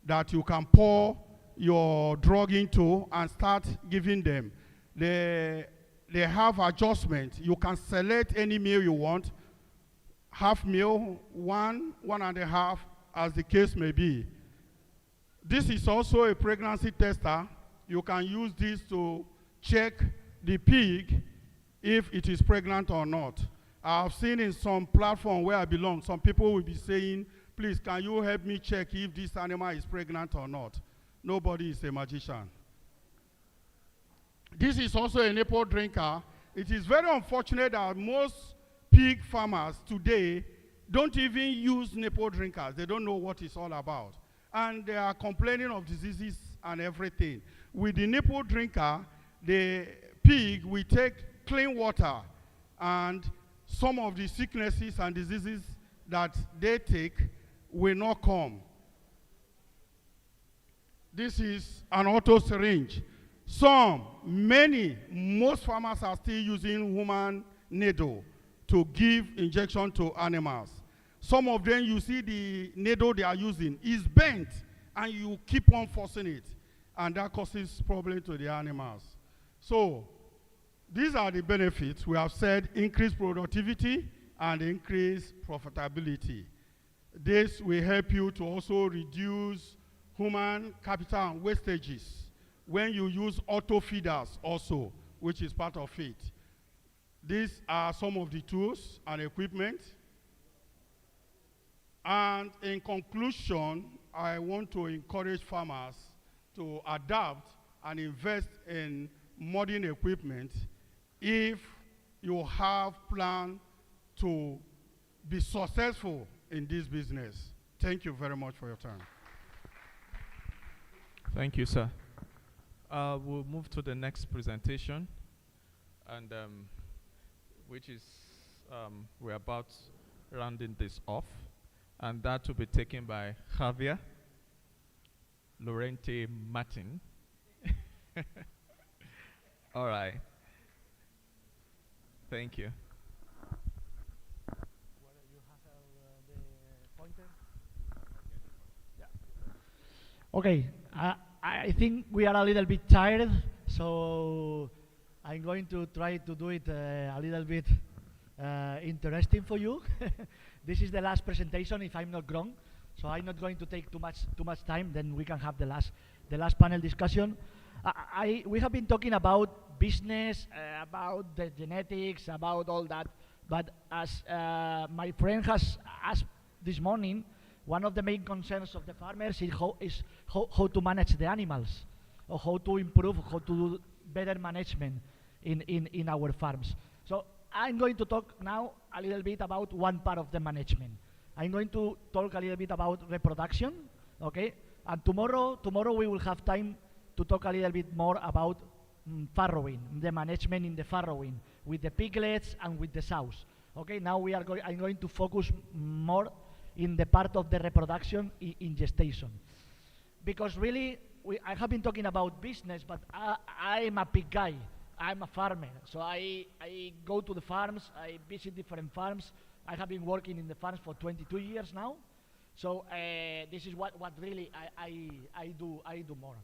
that you can pour your drug into and start giving them. They have adjustment. You can select any meal you want, half meal, 1.5, as the case may be. This is also a pregnancy tester. You can use this to check the pig if it is pregnant or not. I've seen in some platform where I belong, some people will be saying, please, can you help me check if this animal is pregnant or not? Nobody is a magician. This is also a nipple drinker. It is very unfortunate that most pig farmers today don't even use nipple drinkers. They don't know what it's all about. And they are complaining of diseases and everything. With the nipple drinker, the pig will take clean water, and some of the sicknesses and diseases that they take will not come. This is an auto syringe. Most farmers are still using human needle to give injection to animals. Some of them, you see the needle they are using is bent, and you keep on forcing it, and that causes problem to the animals. So these are the benefits. We have said increased productivity and increased profitability. This will help you to also reduce human capital and wastages when you use auto feeders also, which is part of it. These are some of the tools and equipment. And in conclusion, I want to encourage farmers to adapt and invest in modern equipment if you have plan to be successful in this business. Thank you very much for your time. Thank you, sir. We'll move to the next presentation, and which is we're about rounding this off, and that will be taken by Javier Lorente Martin. All right. Thank you. Okay, I think we are a little bit tired, so I'm going to try to do it a little bit interesting for you. This is the last presentation, if I'm not wrong, so I'm not going to take too much time. Then we can have the last panel discussion. We have been talking about business, about the genetics, about all that, but as my friend has asked this morning, one of the main concerns of the farmers is how to manage the animals, or how to improve, how to do better management in our farms. So I'm going to talk now a little bit about one part of the management. I'm going to talk a little bit about reproduction, okay? And tomorrow we will have time to talk a little bit more about farrowing, the management in the farrowing, with the piglets and with the sows. Okay, now I'm going to focus more in the part of the reproduction in gestation. Because really, I have been talking about business, but I'm a pig guy. I'm a farmer, so I go to the farms, I visit different farms. I have been working in the farms for 22 years now. So this is what really I do more.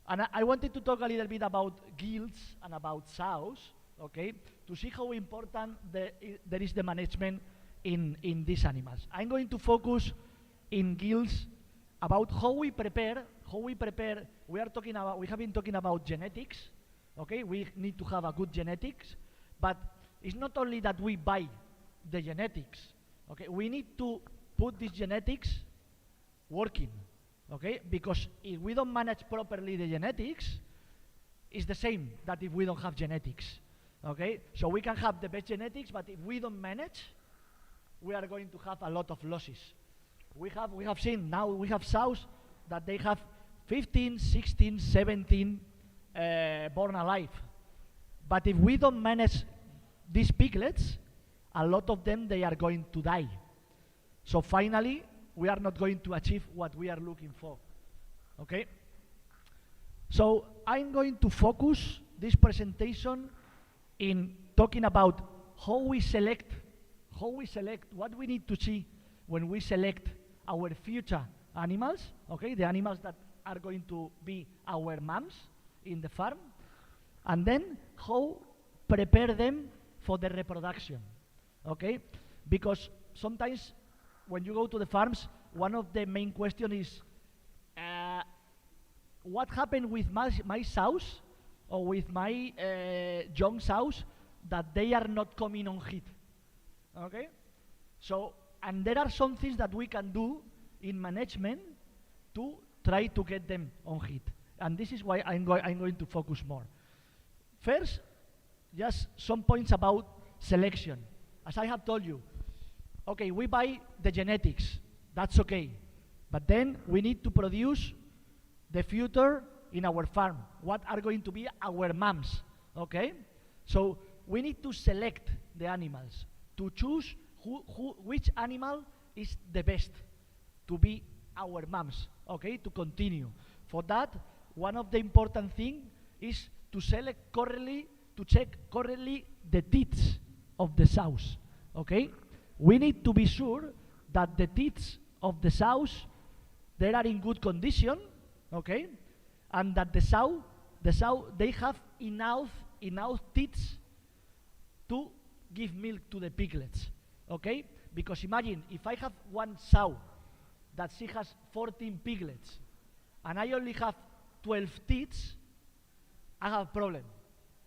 And I wanted to talk a little bit about gilts and about sows, okay, to see how important there is the management in these animals. I'm going to focus in gilts about how we prepare. We have been talking about genetics, okay? We need to have a good genetics, but it's not only that we buy the genetics, okay? We need to put these genetics working, okay? Because if we don't manage properly the genetics, it's the same that if we don't have genetics, okay? So we can have the best genetics, but if we don't manage, we are going to have a lot of losses. We have seen now, we have sows that they have 15, 16, 17 born alive. But if we don't manage these piglets, a lot of them, they are going to die. So finally, we are not going to achieve what we are looking for, okay? So I'm going to focus this presentation in talking about how we select, what we need to see when we select our future animals, okay, the animals that are going to be our moms in the farm, and then how prepare them for the reproduction, okay? Because sometimes when you go to the farms, one of the main questions is what happened with my sows or with my young sows that they are not coming on heat, okay? So, and there are some things that we can do in management to try to get them on heat. And this is why I'm going to focus more. First, just some points about selection. As I have told you, okay, we buy the genetics, that's okay. But then we need to produce the future in our farm. What are going to be our moms, okay? So we need to select the animals, to choose which animal is the best to be our moms, okay, to continue. For that, one of the important things is to select correctly, to check correctly the teeth of the sows. Okay, we need to be sure that the teeth of the sows they are in good condition. Okay, and that the sow they have enough teeth to give milk to the piglets. Okay, because imagine if I have one sow that she has 14 piglets and I only have 12 teats, I have a problem.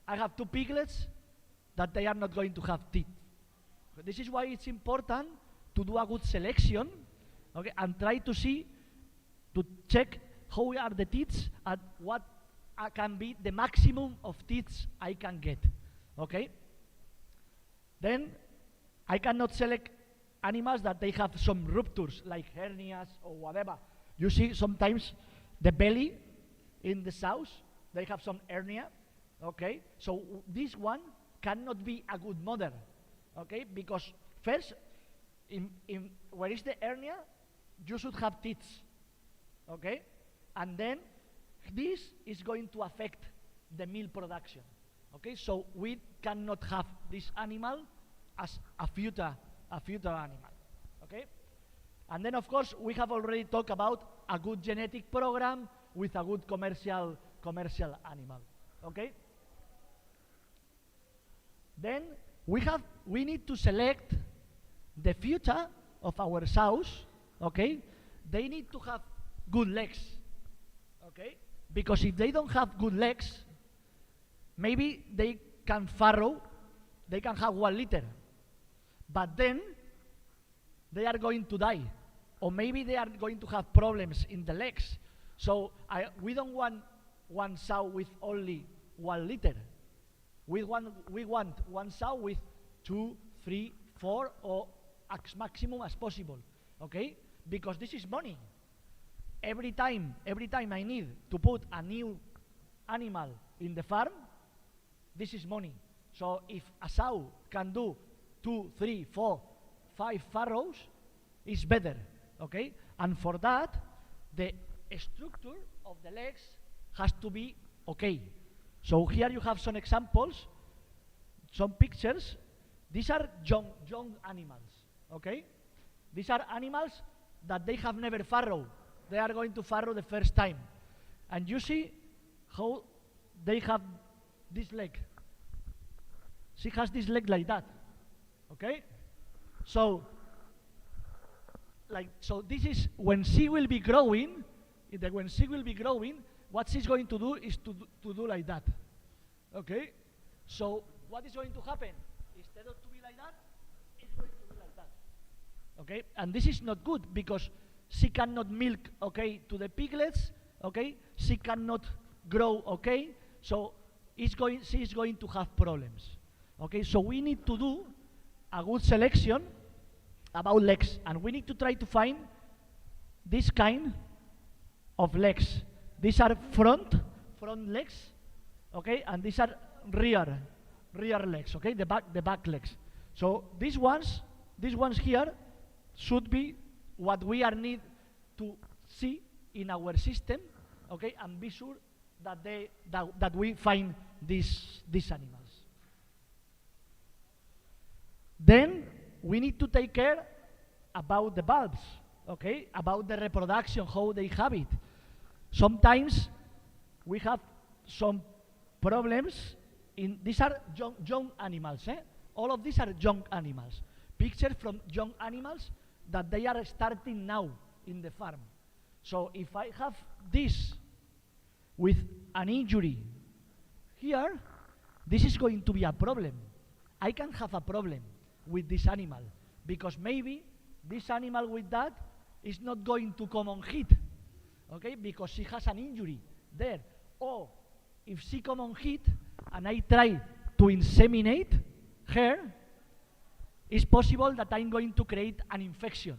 I have 2 piglets that they are not going to have teeth. This is why it's important to do a good selection, okay, and try to see, to check how are the teats and what can be the maximum of teats I can get, okay? Then I cannot select animals that they have some ruptures like hernias or whatever. You see sometimes the belly in the sows, they have some hernia, okay? So this one cannot be a good mother, okay? Because first, where is the hernia, you should have teeth, okay? And then this is going to affect the milk production, okay? So we cannot have this animal as a future animal, okay? And then of course we have already talked about a good genetic program with a good commercial animal, okay? Then we need to select the future of our sows, okay? They need to have good legs, okay? Because if they don't have good legs, maybe they can farrow, they can have 1 liter, but then they are going to die, or maybe they are going to have problems in the legs. So we don't want one sow with only 1 liter. We want one sow with 2, 3, 4, or as maximum as possible, okay? Because this is money. Every time I need to put a new animal in the farm, this is money. So if a sow can do 2, 3, 4, 5 farrows, it's better, okay? And for that, the structure of the legs has to be okay. So here you have some examples, some pictures. These are young animals, okay? These are animals that they have never farrowed. They are going to farrow the first time. And you see how they have this leg. She has this leg like that, okay? So this is when she will be growing, what she's going to do is to do like that, okay? So what is going to happen? Instead of to be like that, it's going to be like that, okay? And this is not good because she cannot milk, okay, to the piglets, okay? She cannot grow, okay? So she is going to have problems, okay? So we need to do a good selection about legs, and we need to try to find this kind of legs. These are front legs, okay, and these are rear legs, okay, the back legs. So these ones here should be what we are need to see in our system, okay, and be sure that we find these animals. Then we need to take care about the bulbs, okay, about the reproduction, how they have it. Sometimes we have some problems these are young animals, all of these are young animals. Pictures from young animals that they are starting now in the farm. So if I have this with an injury here, this is going to be a problem. I can have a problem with this animal because maybe this animal with that is not going to come on heat, okay, because she has an injury there. Or if she come on heat and I try to inseminate her, it's possible that I'm going to create an infection,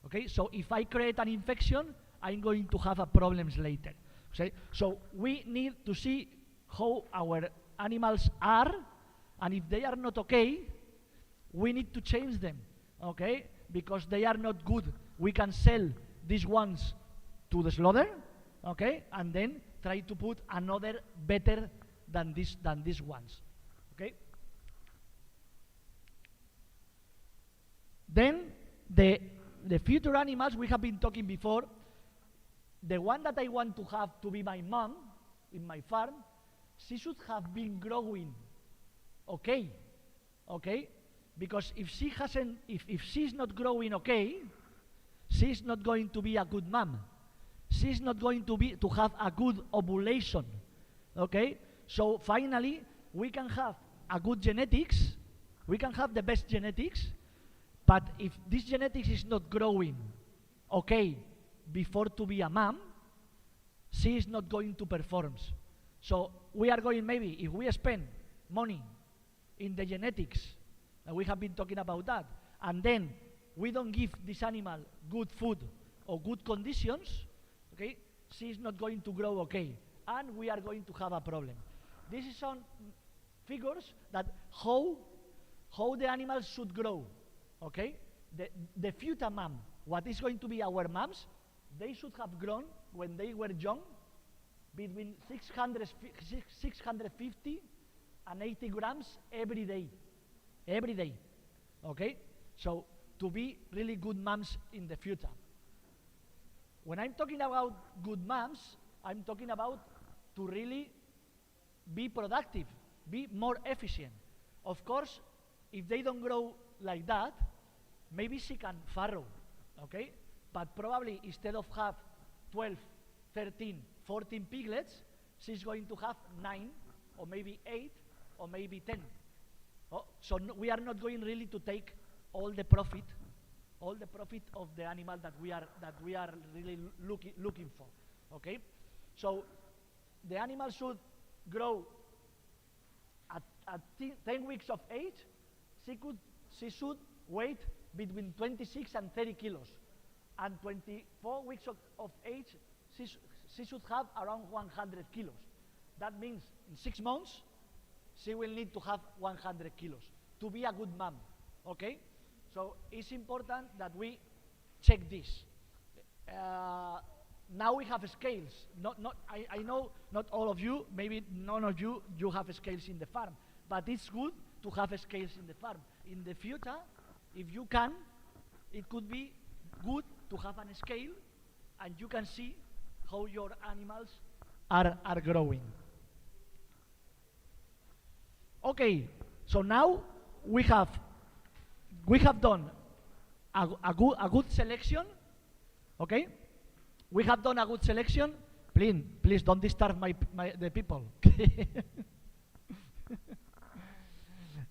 okay? So if I create an infection, I'm going to have a problems later, okay? So we need to see how our animals are, and if they are not okay, we need to change them, okay? Because they are not good. We can sell these ones to the slaughter, okay? And then try to put another better than these ones. Okay. Then the future animals we have been talking before. The one that I want to have to be my mom in my farm, she should have been growing okay, okay? Because if she hasn't, if she's not growing okay, she's not going to be a good mom. She's not going to have a good ovulation, okay? So finally, we can have a good genetics, we can have the best genetics, but if this genetics is not growing okay before to be a mom, she is not going to perform. So we are going, maybe if we spend money in the genetics, and we have been talking about that, and then we don't give this animal good food or good conditions, okay, she is not going to grow okay, and we are going to have a problem. This is some figures that how the animals should grow, okay? The future mom, what is going to be our moms, they should have grown when they were young between 650 and 80 grams every day, okay? So to be really good moms in the future. When I'm talking about good moms, I'm talking about to really be productive, be more efficient. Of course, if they don't grow like that, maybe she can farrow, okay? But probably instead of have 12, 13, 14 piglets, she's going to have 9, or maybe 8, or maybe 10. Oh, so no, we are not going really to take all the profit of the animal that we are really looking for. Okay, so the animal should grow at 10 weeks of age. She should weigh between 26 and 30 kilos. And 24 weeks of age, she should have around 100 kilos. That means in 6 months, she will need to have 100 kilos to be a good mom, okay? So it's important that we check this. Now we have scales. I know not all of you, maybe none of you have scales in the farm, but it's good to have scales in the farm. In the future, if you can, it could be good to have a scale, and you can see how your animals are growing. Okay, so now we have done a good selection. Okay, we have done a good selection. Please don't disturb the people.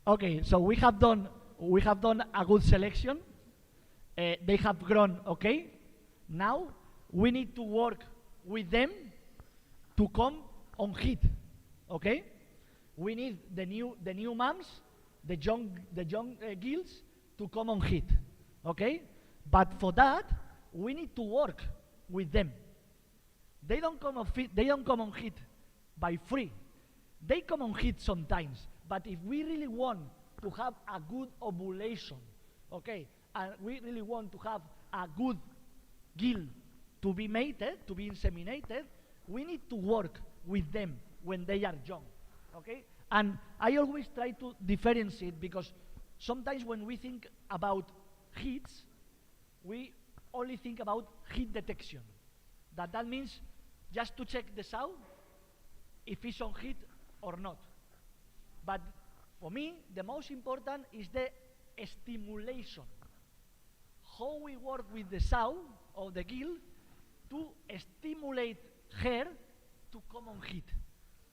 Okay, so we have done a good selection. They have grown okay. Now we need to work with them to come on heat. Okay, we need the new moms, the young gills to come on heat. Okay, but for that we need to work with them. They don't come on heat by free. They come on heat sometimes. But if we really want to have a good ovulation, okay, and we really want to have a good gill to be mated, to be inseminated, we need to work with them when they are young, okay? And I always try to differentiate, because sometimes when we think about heats, we only think about heat detection. That means just to check the sow if it's on heat or not. But for me, the most important is the stimulation. How we work with the sow or the gill to stimulate her to come on heat,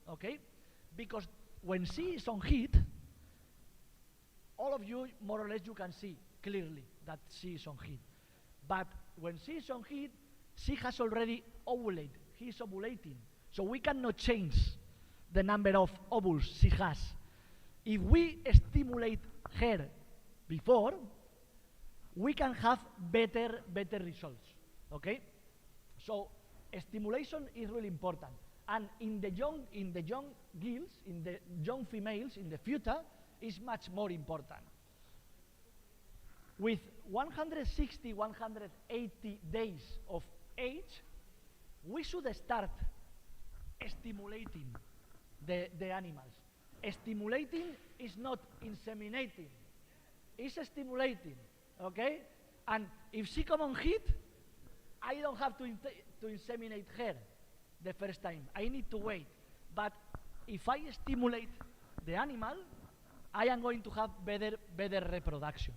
okay? Because when she is on heat, all of you, more or less, you can see clearly that she is on heat. But when she is on heat, she has already ovulated. He is ovulating. So we cannot change the number of ovules she has. If we stimulate her before, we can have better results, okay? So stimulation is really important. And in the young gills, in the young females, in the future, is much more important. With 160, 180 days of age, we should start stimulating the animals. Stimulating is not inseminating. It's stimulating, okay? And if she come on heat, I don't have to inseminate her the first time. I need to wait. But if I stimulate the animal, I am going to have better reproduction.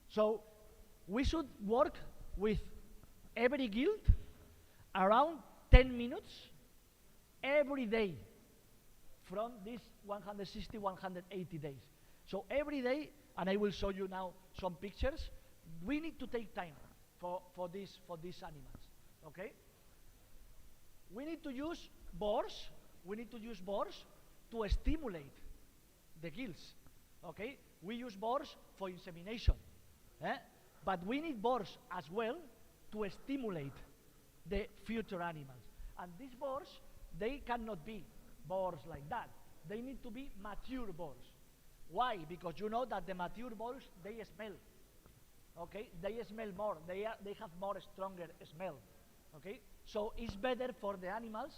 So we should work with every guild around 10 minutes every day from these 160, 180 days. So every day, and I will show you now some pictures, we need to take time for these animals, okay? We need to use boars. We need to use boars to stimulate the gills, okay? We use boars for insemination, but we need boars as well to stimulate the future animals. And these boars, they cannot be boars like that. They need to be mature boars. Why? Because you know that the mature boars, they smell, okay? They smell more. They have more stronger smell, okay? So it's better for the animals,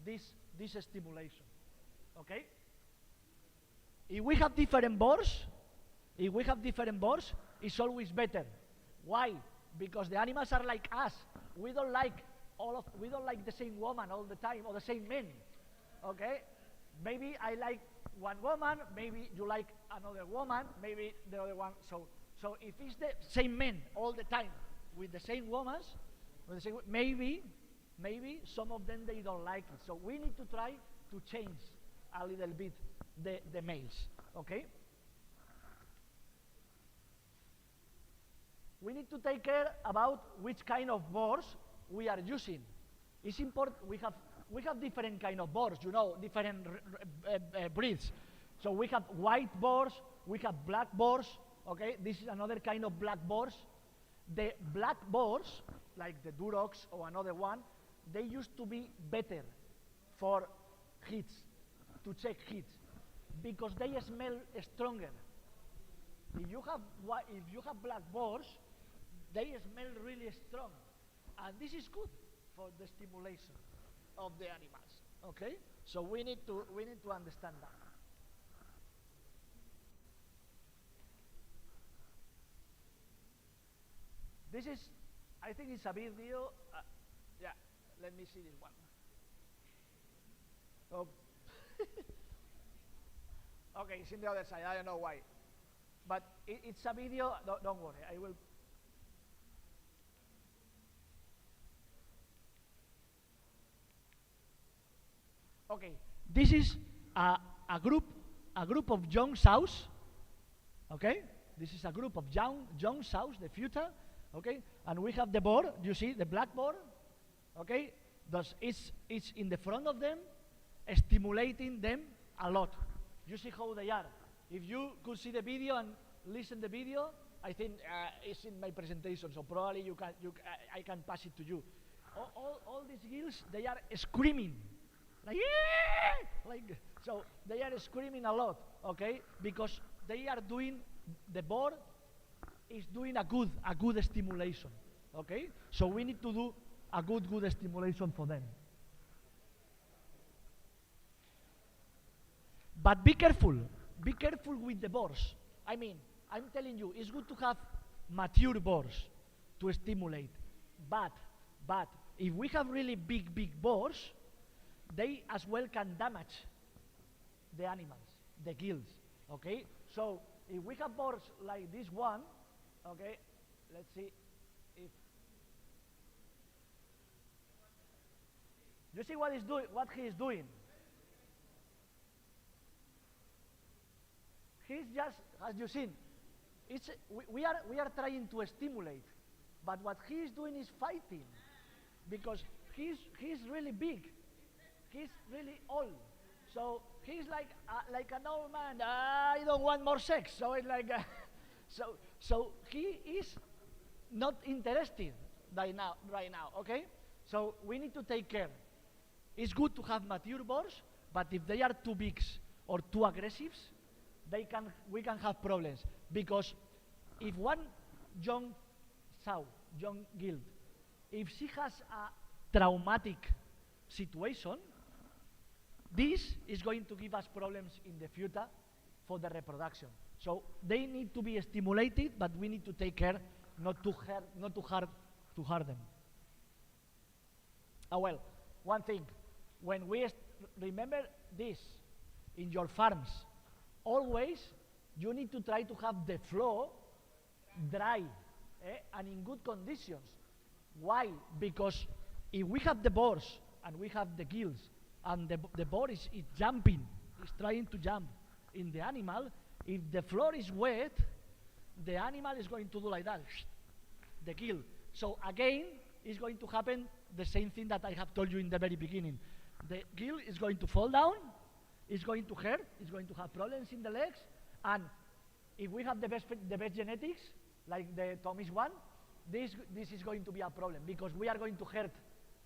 this stimulation, okay? If we have different boars, it's always better. Why? Because the animals are like us. We don't like the same woman all the time or the same men, okay? Maybe I like one woman, maybe you like another woman, maybe the other one. So if it's the same men all the time with the same women, maybe some of them they don't like it. So we need to try to change a little bit the males, okay? We need to take care about which kind of boars we are using. It's important. We have different kind of boars, you know, different breeds. So we have white boars, we have black boars, okay? This is another kind of black boars. The black boars, like the Durocs or another one, they used to be better for heats, to check heats, because they smell stronger. If you have black boars, they smell really strong, and this is good for the stimulation of the animals. Okay, so we need to understand that. This is, I think it's a video. Yeah, let me see this one. Oh. Okay, it's in the other side. I don't know why, but it's a video. Don't worry, I will. Okay, this is a group of young sows. Okay, this is a group of young sows, the future. Okay, and we have the boar. You see the black boar. Okay, it's in the front of them, stimulating them a lot. You see how they are. If you could see the video and listen the video, I think it's in my presentation, so probably I can pass it to you. All these gills, they are screaming. So they are screaming a lot, okay? Because they are doing, the board is doing a good stimulation, okay? So we need to do a good stimulation for them. But be careful with the boars. I mean, I'm telling you, it's good to have mature boars to stimulate, but if we have really big boars, they as well can damage the animals, the gills, okay? So if we have boars like this one, okay, let's see if you see what he is doing. He's just, as you seen, we are trying to stimulate, but what he is doing is fighting, because he's really big. He's really old, so he's like an old man. I don't want more sex. So it's like, so he is not interested right now. Okay, so we need to take care. It's good to have mature boars, but if they are too big or too aggressive, we can have problems, because if one young guild, if she has a traumatic situation, This is going to give us problems in the future for the reproduction. So they need to be stimulated, but we need to take care not to hurt them. Well, one thing, when we remember this in your farms, always you need to try to have the floor dry and in good conditions. Why? Because if we have the boars and we have the gills and the boar is jumping, is trying to jump in the animal, if the floor is wet, the animal is going to do like that, the gill. So again, it's going to happen the same thing that I have told you in the very beginning. The gill is going to fall down, it's going to hurt, it's going to have problems in the legs, and if we have the best genetics, like the Tommy's one, this is going to be a problem because we are going to hurt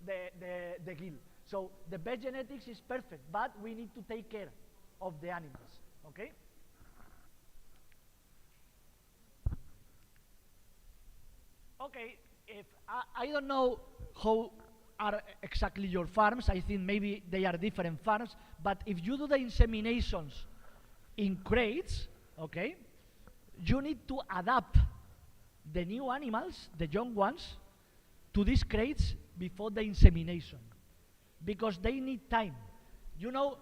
the gill. So the best genetics is perfect, but we need to take care of the animals, okay? Okay, if I don't know how are exactly your farms. I think maybe they are different farms, but if you do the inseminations in crates, okay, you need to adapt the new animals, the young ones, to these crates before the insemination, because they need time. You know,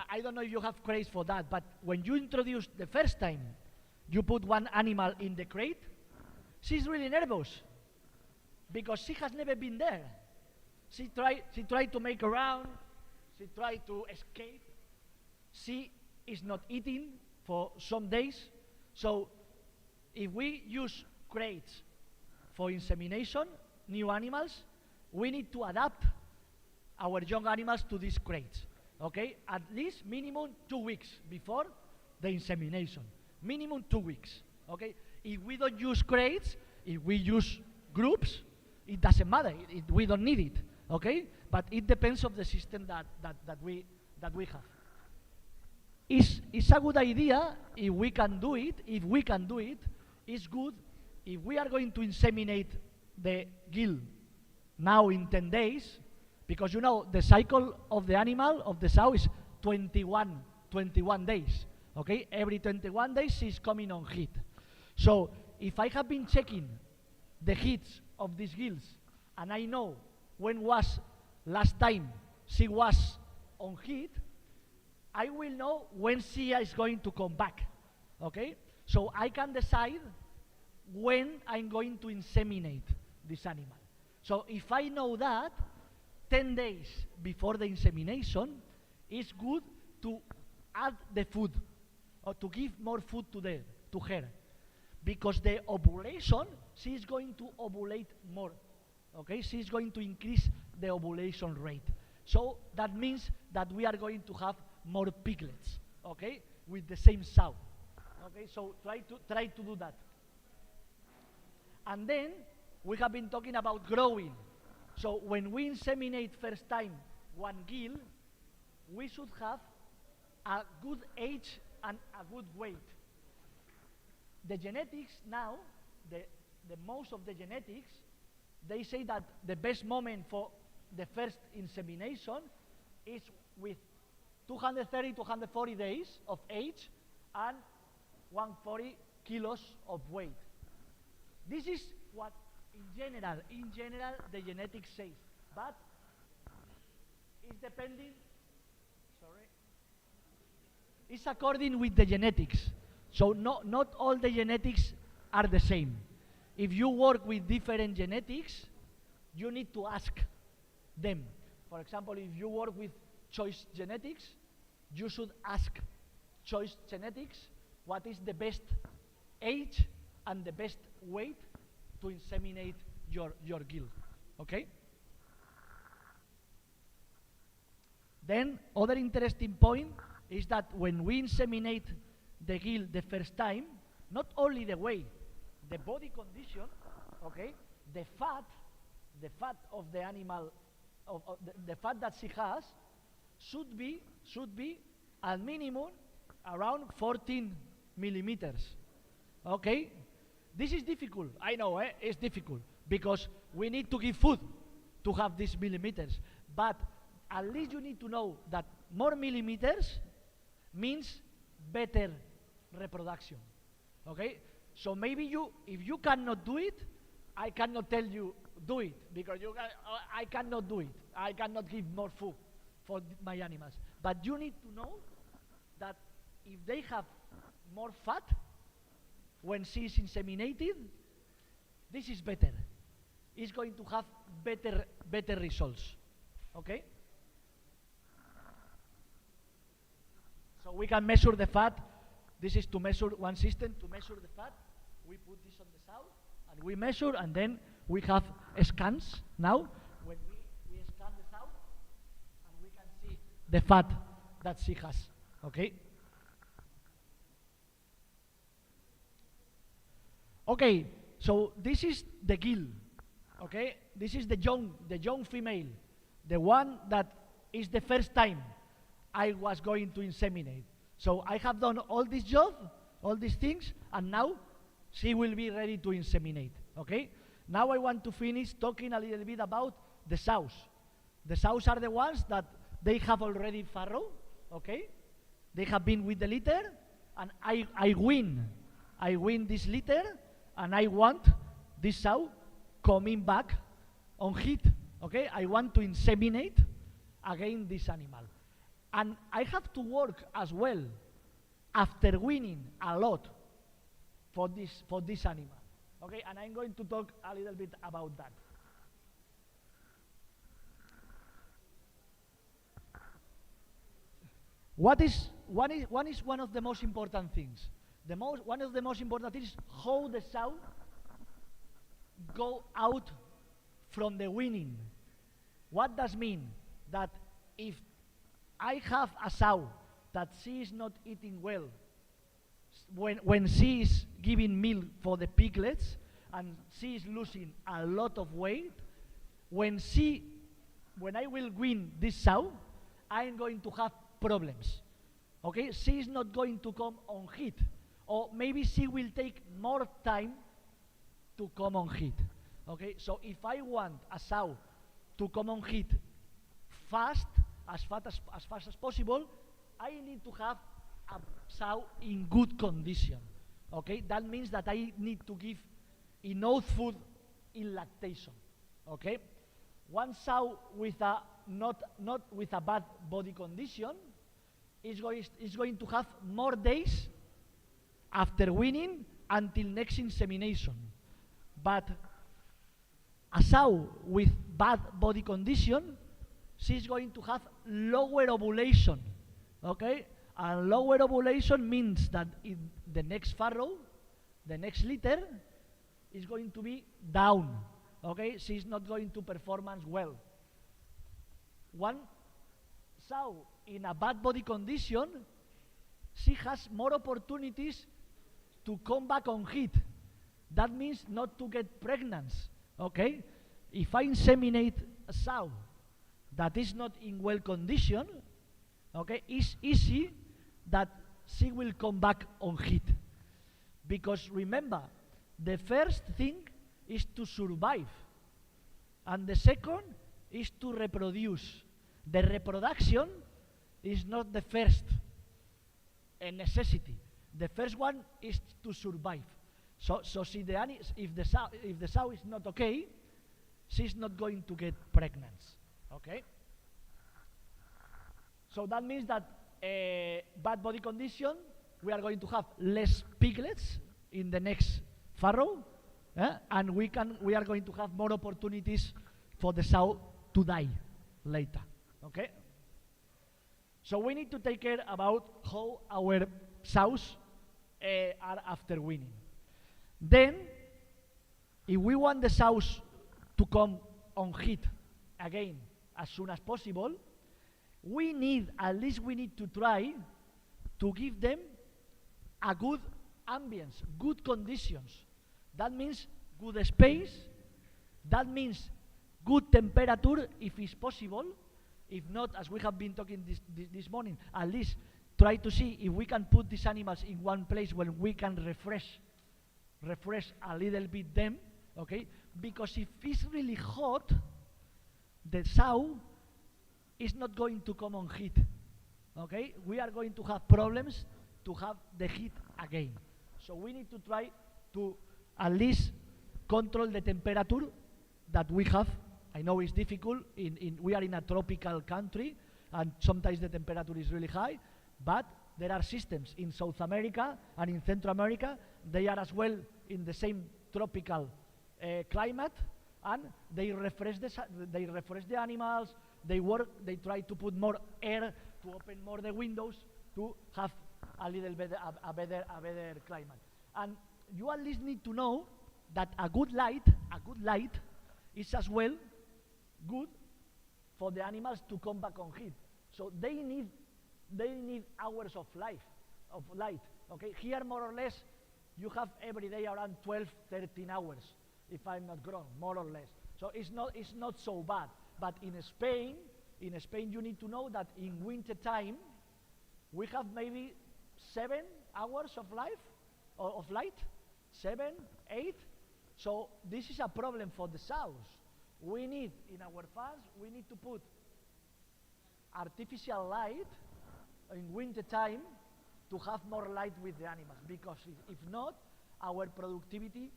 I don't know if you have crates for that, but when you introduce the first time, you put one animal in the crate, she's really nervous, because she has never been there. She tried to make around, she tried to escape. She is not eating for some days. So if we use crates for insemination, new animals, we need to adapt our young animals to these crates, okay? At least minimum 2 weeks before the insemination. Minimum 2 weeks, okay? If we don't use crates, if we use groups, it doesn't matter, we don't need it, okay? But it depends on the system that we have. It's a good idea if we can do it. If we can do it, it's good. If we are going to inseminate the gill now in 10 days, because you know the cycle of the animal, of the sow, is 21 days, okay? Every 21 days she's coming on heat. So if I have been checking the heats of these gills, and I know when was last time she was on heat, I will know when she is going to come back, okay? So I can decide when I'm going to inseminate this animal. So if I know that, 10 days before the insemination, it's good to add the food, or to give more food to her, because the ovulation, she is going to ovulate more, okay? She is going to increase the ovulation rate. So that means that we are going to have more piglets, okay, with the same sow, okay? So try to do that. And then we have been talking about growing. So when we inseminate first time one gill, we should have a good age and a good weight. The genetics now, the most of the genetics, they say that the best moment for the first insemination is with 230 to 140 days of age and 140 kilos of weight. This is what in general the genetics says, but it's depending, it's according with the genetics. So not all the genetics are the same. If you work with different genetics, you need to ask them. For example, if you work with choice genetics, you should ask choice genetics what is the best age and the best weight to inseminate your gill, okay? Then other interesting point is that when we inseminate the gill the first time, not only the weight, the body condition, okay, the fat of the animal, the fat that she has should be at minimum around 14 millimeters, okay? This is difficult, I know, it's difficult, because we need to give food to have these millimeters, but at least you need to know that more millimeters means better reproduction. Okay? So maybe if you cannot do it, I cannot tell you do it because I cannot do it. I cannot give more food for my animals. But you need to know that if they have more fat when she is inseminated, this is better. It's going to have better results. Okay? So we can measure the fat. This is to measure one system to measure the fat. We put this on the sow and we measure, and then we have scans now. When we scan the sow, and we can see the fat that she has. Okay? Okay, so this is the gill. Okay? This is the young female, the one that is the first time I was going to inseminate. So I have done all this job, all these things, and now she will be ready to inseminate. Okay? Now I want to finish talking a little bit about the sows. The sows are the ones that they have already farrow. Okay? They have been with the litter, and I win. I win this litter, and I want this sow coming back on heat. Okay? I want to inseminate again this animal. And I have to work as well after winning a lot for this animal. Okay, and I'm going to talk a little bit about that. One of the most important things. One of the most important things is how the sow go out from the winning. What does mean? That if I have a sow that she is not eating well, when she is giving milk for the piglets and she is losing a lot of weight, when I will win this sow, I'm going to have problems. Okay, she is not going to come on heat, or maybe she will take more time to come on heat. Okay, so if I want a sow to come on heat as fast as possible, I need to have a sow in good condition. Okay, that means that I need to give enough food in lactation. Okay, one sow with a not with a bad body condition is going to have more days after weaning until next insemination. But a sow with bad body condition, she's going to have lower ovulation. Okay, and lower ovulation means that in the next farrow, the next litter, is going to be down. Okay, she's not going to perform well. One sow in a bad body condition, she has more opportunities to come back on heat. That means not to get pregnant. Okay, if I inseminate a sow that is not in well condition, okay, it's easy that she will come back on heat. Because remember, the first thing is to survive, and the second is to reproduce. The reproduction is not the first necessity. The first one is to survive. So if the sow is not okay, she's not going to get pregnant. Okay. So that means that bad body condition, we are going to have less piglets in the next farrow, and we are going to have more opportunities for the sow to die later. Okay. So we need to take care about how our sows are after weaning. Then, if we want the sows to come on heat again as soon as possible, we need to try to give them a good ambience, good conditions. That means good space, that means good temperature if it's possible. If not, as we have been talking this morning, at least try to see if we can put these animals in one place where we can refresh a little bit them, okay? Because if it's really hot, the sow is not going to come on heat. okay, we are going to have problems to have the heat again. So we need to try to at least control the temperature that we have. I know it's difficult. We are in a tropical country, and sometimes the temperature is really high, but there are systems in South America and in Central America. They are as well in the same tropical climate, and they refresh the animals. They work. They try to put more air to open more the windows to have a little bit a better climate. And you at least need to know that a good light is as well good for the animals to come back on heat. So they need hours of light. Okay, here more or less you have every day around 12, 13 hours, if I'm not wrong, more or less. So it's not so bad. But in Spain you need to know that in winter time we have maybe 7 hours of light, 7, 8. So this is a problem for the south. We need, in our farms, we need to put artificial light in winter time to have more light with the animals, because if not, our productivity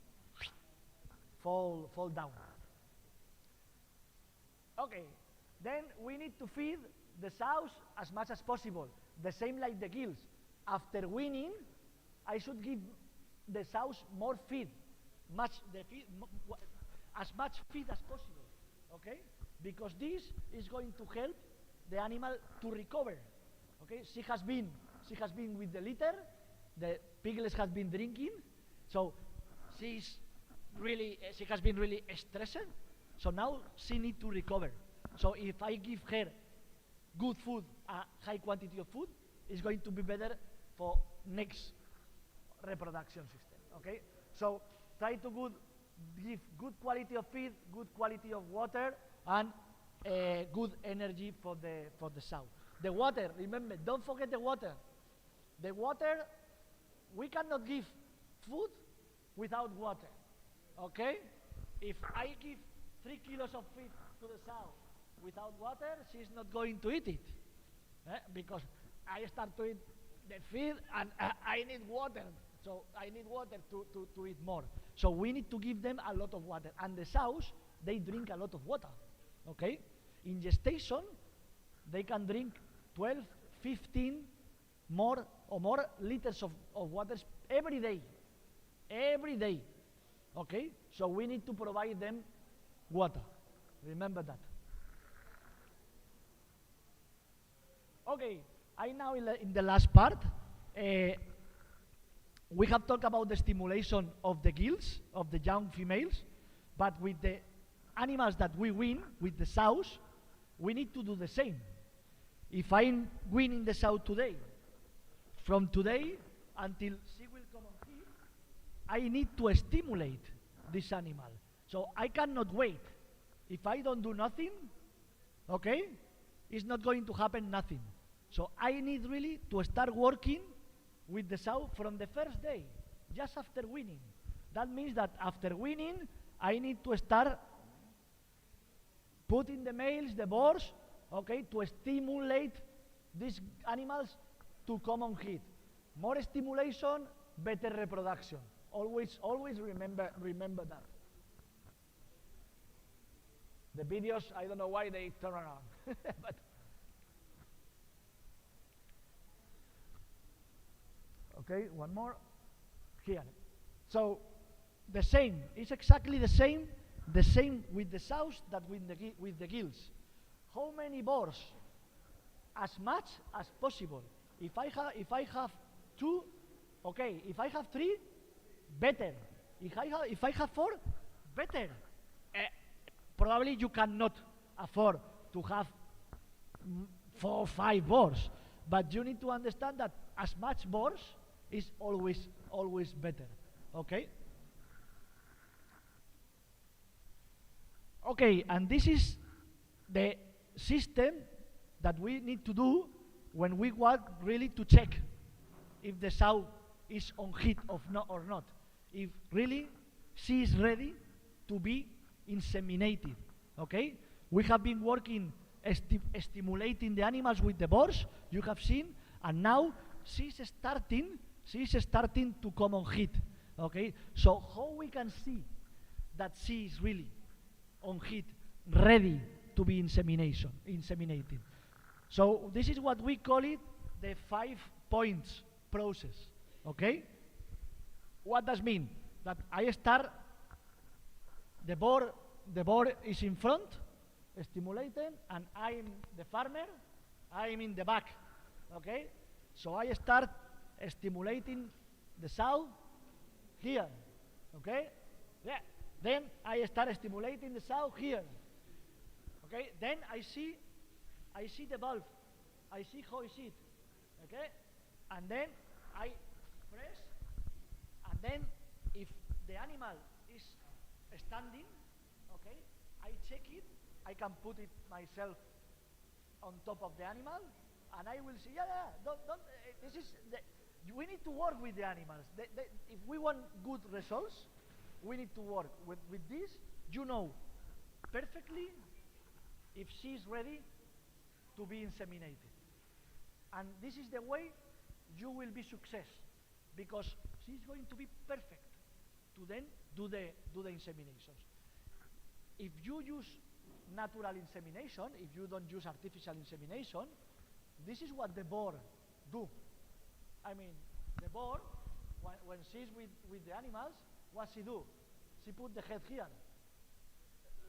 fall down. Okay, then we need to feed the sows as much as possible, the same like the gills. After weaning, I should give the sows more feed, as much feed as possible, okay? Because this is going to help the animal to recover. Okay, she has been with the litter, the piglets has been drinking, so she has been really stressed. So now she needs to recover. So if I give her good food, a high quantity of food, it's going to be better for next reproduction system. Okay, so try to give good quality of feed, good quality of water, and good energy for the sow. The water, remember, don't forget the water. The water, we cannot give food without water. Okay, if I give 3 kilos of feed to the sow without water, she's not going to eat it, because I start to eat the feed and I need water. So I need water to eat more. So we need to give them a lot of water. And the sows, they drink a lot of water. Okay? In gestation, they can drink 12, 15 more liters of water every day. Every day. Okay? So we need to provide them water. Remember that. Okay, I now in the last part. We have talked about the stimulation of the gills, of the young females, but with the animals that we wean, with the sows, we need to do the same. If I'm weaning the sow today, from today until she will come on heat, I need to stimulate this animal. So I cannot wait. If I don't do nothing, okay, it's not going to happen nothing. So I need really to start working with the sow from the first day, just after weaning. That means that after weaning, I need to start putting the males, the boars, okay, to stimulate these animals to come on heat. More stimulation, better reproduction. Always remember that. The videos, I don't know why they turn around, but okay, one more here. So the same, it's exactly the same with the sows that with the gills. How many boars? As much as possible. If I have 2, okay. If I have 3, better. If I have 4, better. Probably you cannot afford to have 4 or 5 boars, but you need to understand that as much boars is always better. Okay? Okay, and this is the system that we need to do when we want really to check if the sow is on heat or not. If really she is ready to be inseminated. Okay? We have been working stimulating the animals with the boars, you have seen, and now she's starting to come on heat. Okay, so how we can see that she is really on heat, ready to be inseminated. So this is what we call it the 5 points process. Okay, what does mean? That I start, the boar is in front, stimulating, and I'm the farmer, I'm in the back. Okay, so I start stimulating the sow here. Okay, yeah. Then I start stimulating the sow here. Okay, then I see the valve. I see how is it. Okay, and then I press, and then if the animal is standing, okay, I check it. I can put it myself on top of the animal, and I will see. This is we need to work with the animals. If we want good results, we need to work with this. You know perfectly if she is ready to be inseminated, and this is the way you will be success, because she's going to be perfect to then do the inseminations. If you use natural insemination, if you don't use artificial insemination, this is what the boar do. I mean, the boar, when she's with the animals, what she do? She put the head here,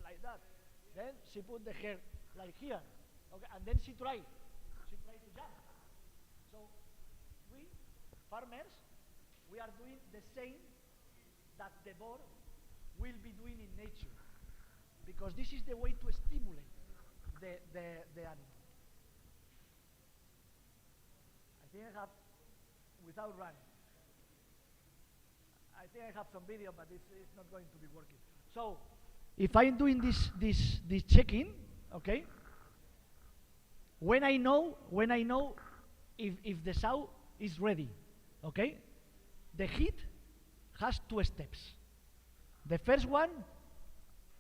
like that. Then she put the hair like here, okay, and then she try to jump. So we, farmers, we are doing the same that the boar will be doing in nature, because this is the way to stimulate the animal. I think I have, without running, I think I have some video, but it's not going to be working. So if I'm doing this checking, okay, when I know if the sow is ready, okay, the heat has 2 steps. The first one,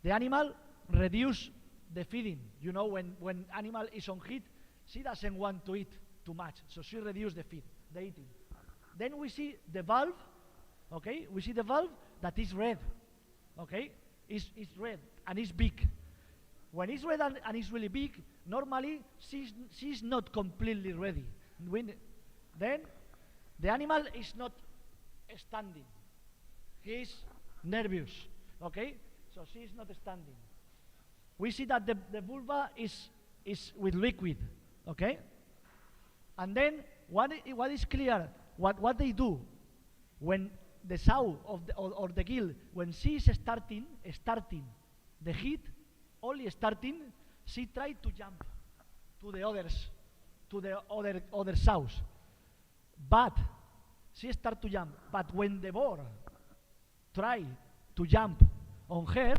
the animal reduce the feeding. You know, when animal is on heat, she doesn't want to eat too much, so she reduce the eating. Then we see the valve, okay, we see the valve that is red, okay, it's red and it's big. When it's red and it's really big, normally she's not completely ready. Then the animal is not standing, he's nervous, okay, so she's not standing. We see that the vulva is with liquid, okay, and then what is clear, what they do when the sow or the gill, when she is starting the heat, only starting, she tried to jump to the other sows, but she start to jump. But when the boar try to jump on her,